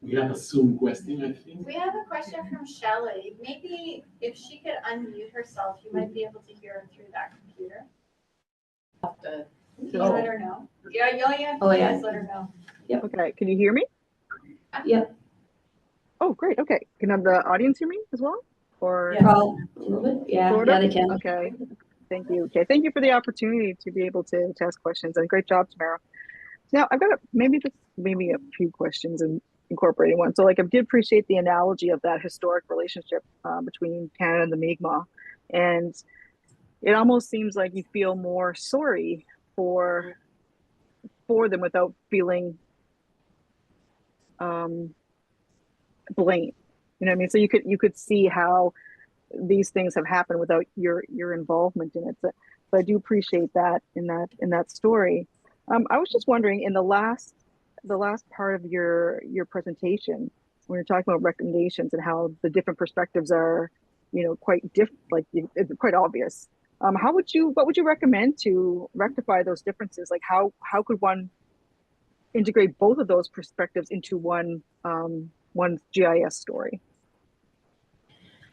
We have a Zoom question, I think. We have a question from Shelley. Maybe if she could unmute herself, you might be able to hear her through that computer. Can you let her know? Yeah, you only have to just let her know. Yep. Okay, can you hear me? Yep. Oh, great, okay. Can the audience hear me as well? Or Yeah, a little bit. Yeah, sort of? yeah, they can. Okay, thank you. Okay, thank you for the opportunity to be able to ask questions, and great job, Tamara. Now, I've got maybe a few questions and incorporating one. So like I did appreciate the analogy of that historic relationship between Canada and the Mi'kmaq. And it almost seems like you feel more sorry for them without feeling blame. You know what I mean? So you could see how these things have happened without your involvement in it. So I do appreciate that in that story. I was just wondering, in the last part of your presentation, when you're talking about recommendations and how the different perspectives are, you know, quite it's quite obvious. What would you recommend to rectify those differences? Like how could one integrate both of those perspectives into one GIS story?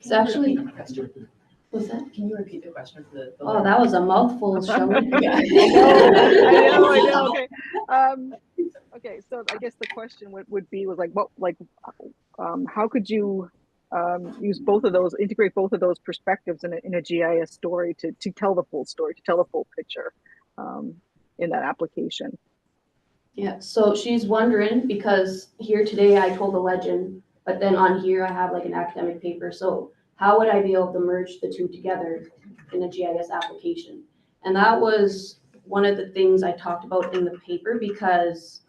It's actually, what's that? Can you repeat the question for the? Oh, that was a mouthful, Shelley. I know. Okay. Okay. So I guess the question would be how could you use both of those, integrate both of those perspectives in a GIS story to tell the full story, to tell the full picture in that application? Yeah, so she's wondering because here today I told a legend, but then on here I have like an academic paper. So how would I be able to merge the two together in a GIS application? And that was one of the things I talked about in the paper because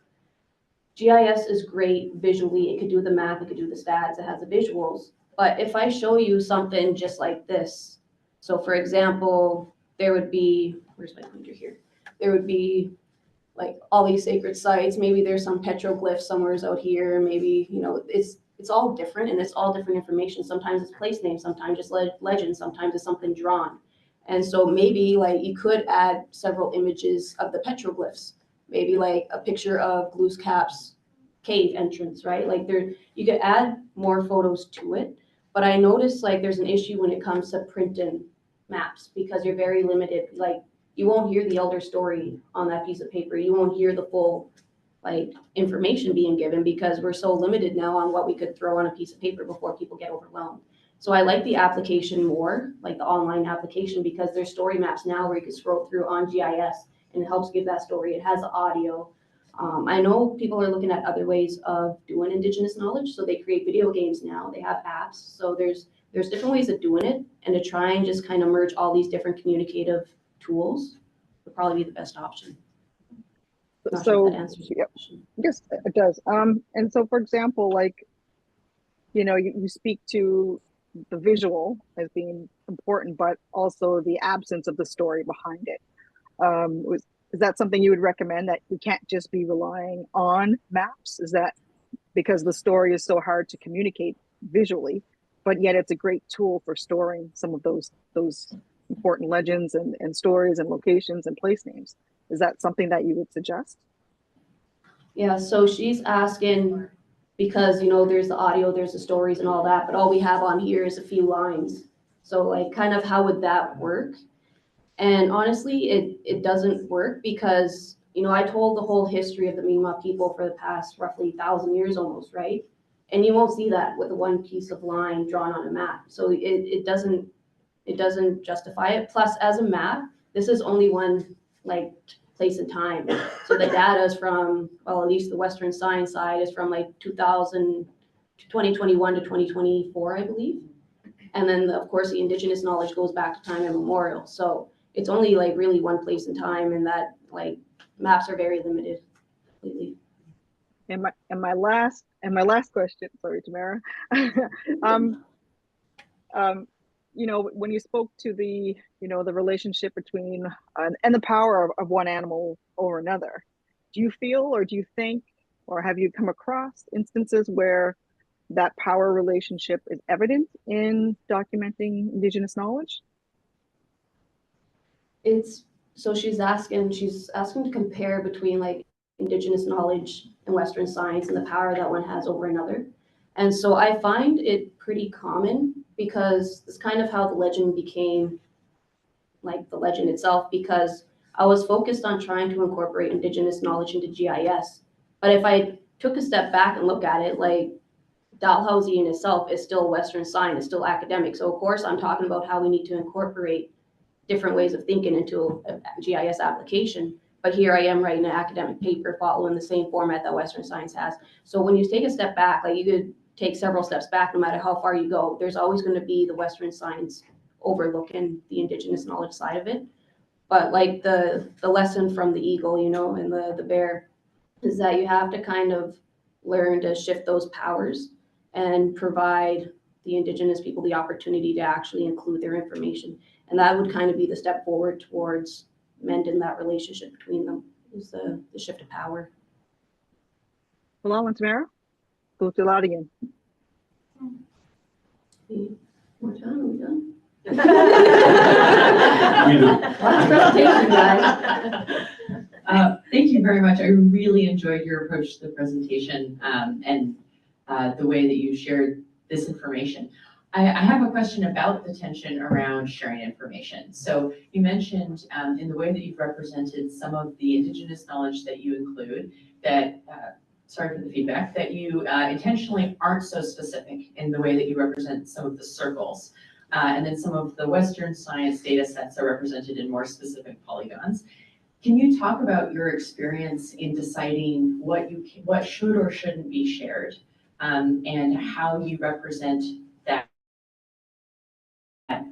GIS is great visually. It could do the math, it could do the stats, it has the visuals. But if I show you something just like this, so for example, there would be, where's my pointer here? There would be like all these sacred sites. Maybe there's some petroglyphs somewhere out here. Maybe, you know, it's all different and it's all different information. Sometimes it's place names, sometimes it's legend, sometimes it's something drawn. And so maybe like you could add several images of the petroglyphs, maybe like a picture of Glooskap's cave entrance, right? Like you could add more photos to it. But I noticed like there's an issue when it comes to printing maps because you're very limited. Like you won't hear the elder story on that piece of paper. You won't hear the full like information being given because we're so limited now on what we could throw on a piece of paper before people get overwhelmed. So I like the application more, like the online application, because there's story maps now where you can scroll through on GIS and it helps give that story. It has audio. I know people are looking at other ways of doing Indigenous knowledge. So they create video games now. They have apps. So there's different ways of doing it, and to try and just kind of merge all these different communicative tools would probably be the best option. Not sure if So, that answers your yeah, question. yes, it does. And so, for example, like, you speak to the visual as being important, but also the absence of the story behind it. Is that something you would recommend, that we can't just be relying on maps? Is that because the story is so hard to communicate visually, but yet it's a great tool for storing some of those important legends and stories and locations and place names? Is that something that you would suggest? Yeah, so she's asking because, there's the audio, there's the stories and all that, but all we have on here is a few lines. So like kind of how would that work? And honestly, it doesn't work because, I told the whole history of the Mi'kmaq people for the past roughly 1,000 years almost, right? And you won't see that with one piece of line drawn on a map. So it doesn't justify it. Plus, as a map, this is only one like place and time. So the data is from, well, at least the Western Science side is from like 2021 to 2024, I believe. And then of course the Indigenous knowledge goes back to time immemorial. So it's only like really one place and time, and that like maps are very limited completely. And my last question, sorry, Tamara. When you spoke to the relationship between and the power of one animal over another, do you feel, or do you think, or have you come across instances where that power relationship is evident in documenting Indigenous knowledge? She's asking to compare between like Indigenous knowledge and Western science and the power that one has over another. And so I find it pretty common, because it's kind of how the legend became like the legend itself, because I was focused on trying to incorporate Indigenous knowledge into GIS. But if I took a step back and look at it, like Dalhousie in itself is still Western science, it's still academic. So of course I'm talking about how we need to incorporate different ways of thinking into a GIS application. But here I am writing an academic paper following the same format that Western science has. So when you take a step back, like you could take several steps back, no matter how far you go, there's always going to be the Western science overlooking the Indigenous knowledge side of it. But like the lesson from the eagle, and the bear, is that you have to kind of learn to shift those powers and provide the Indigenous people the opportunity to actually include their information. And that would kind of be the step forward towards mending that relationship between them, is the shift of power. Hello, and Tamara, go to loud again. More time, are we done? Last presentation, guys. Thank you very much. I really enjoyed your approach to the presentation, and the way that you shared this information. I have a question about the tension around sharing information. So you mentioned in the way that you've represented some of the Indigenous knowledge that you include, that, sorry for the feedback, that you intentionally aren't so specific in the way that you represent some of the circles. And then some of the Western science data sets are represented in more specific polygons. Can you talk about your experience in deciding what should or shouldn't be shared, and how you represent that,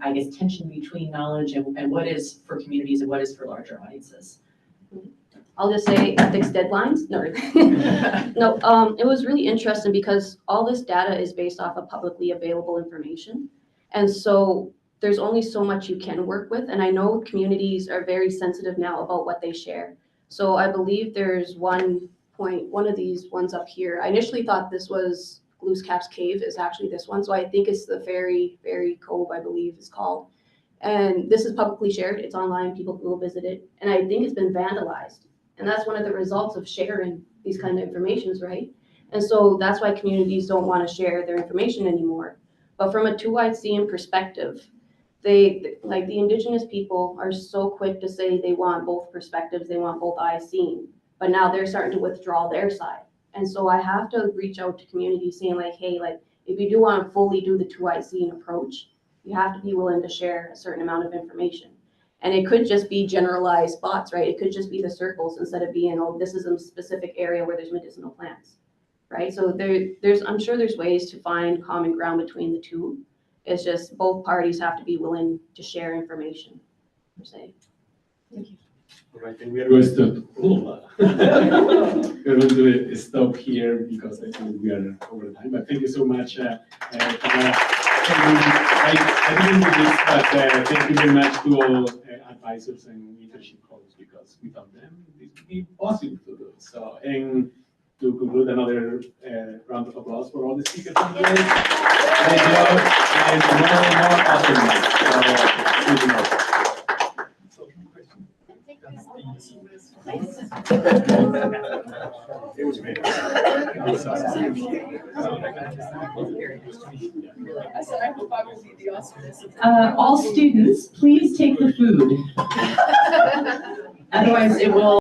I guess, tension between knowledge and what is for communities and what is for larger audiences? I'll just say ethics deadlines. No, no. It was really interesting because all this data is based off of publicly available information, and so there's only so much you can work with. And I know communities are very sensitive now about what they share. So I believe there's one of these ones up here. I initially thought this was Glooscap's Cave, is actually this one. So I think it's the Fairy Cove, I believe it's called. And this is publicly shared. It's online. People can go visit it. And I think it's been vandalized. And that's one of the results of sharing these kind of informations, right? And so that's why communities don't want to share their information anymore. But from a two-eyed seeing perspective, like the Indigenous people are so quick to say they want both perspectives, they want both eyes seen. But now they're starting to withdraw their side. And so I have to reach out to communities saying like, hey, like if you do want to fully do the two-eyed seeing approach, you have to be willing to share a certain amount of information. And it could just be generalized spots, right? It could just be the circles instead of being, oh, this is a specific area where there's medicinal plants, right? So I'm sure there's ways to find common ground between the two. It's just both parties have to be willing to share information, per se. Thank you. All right, and we are going to we're going to stop here because I think we are over time. But thank you so much. I didn't do this, but thank you very much to all advisors and leadership colleagues because without them, this would be impossible to do. So, and to conclude, another round of applause for all the speakers today. Great job, and more awesomeness. All students, please take the food. Otherwise, it will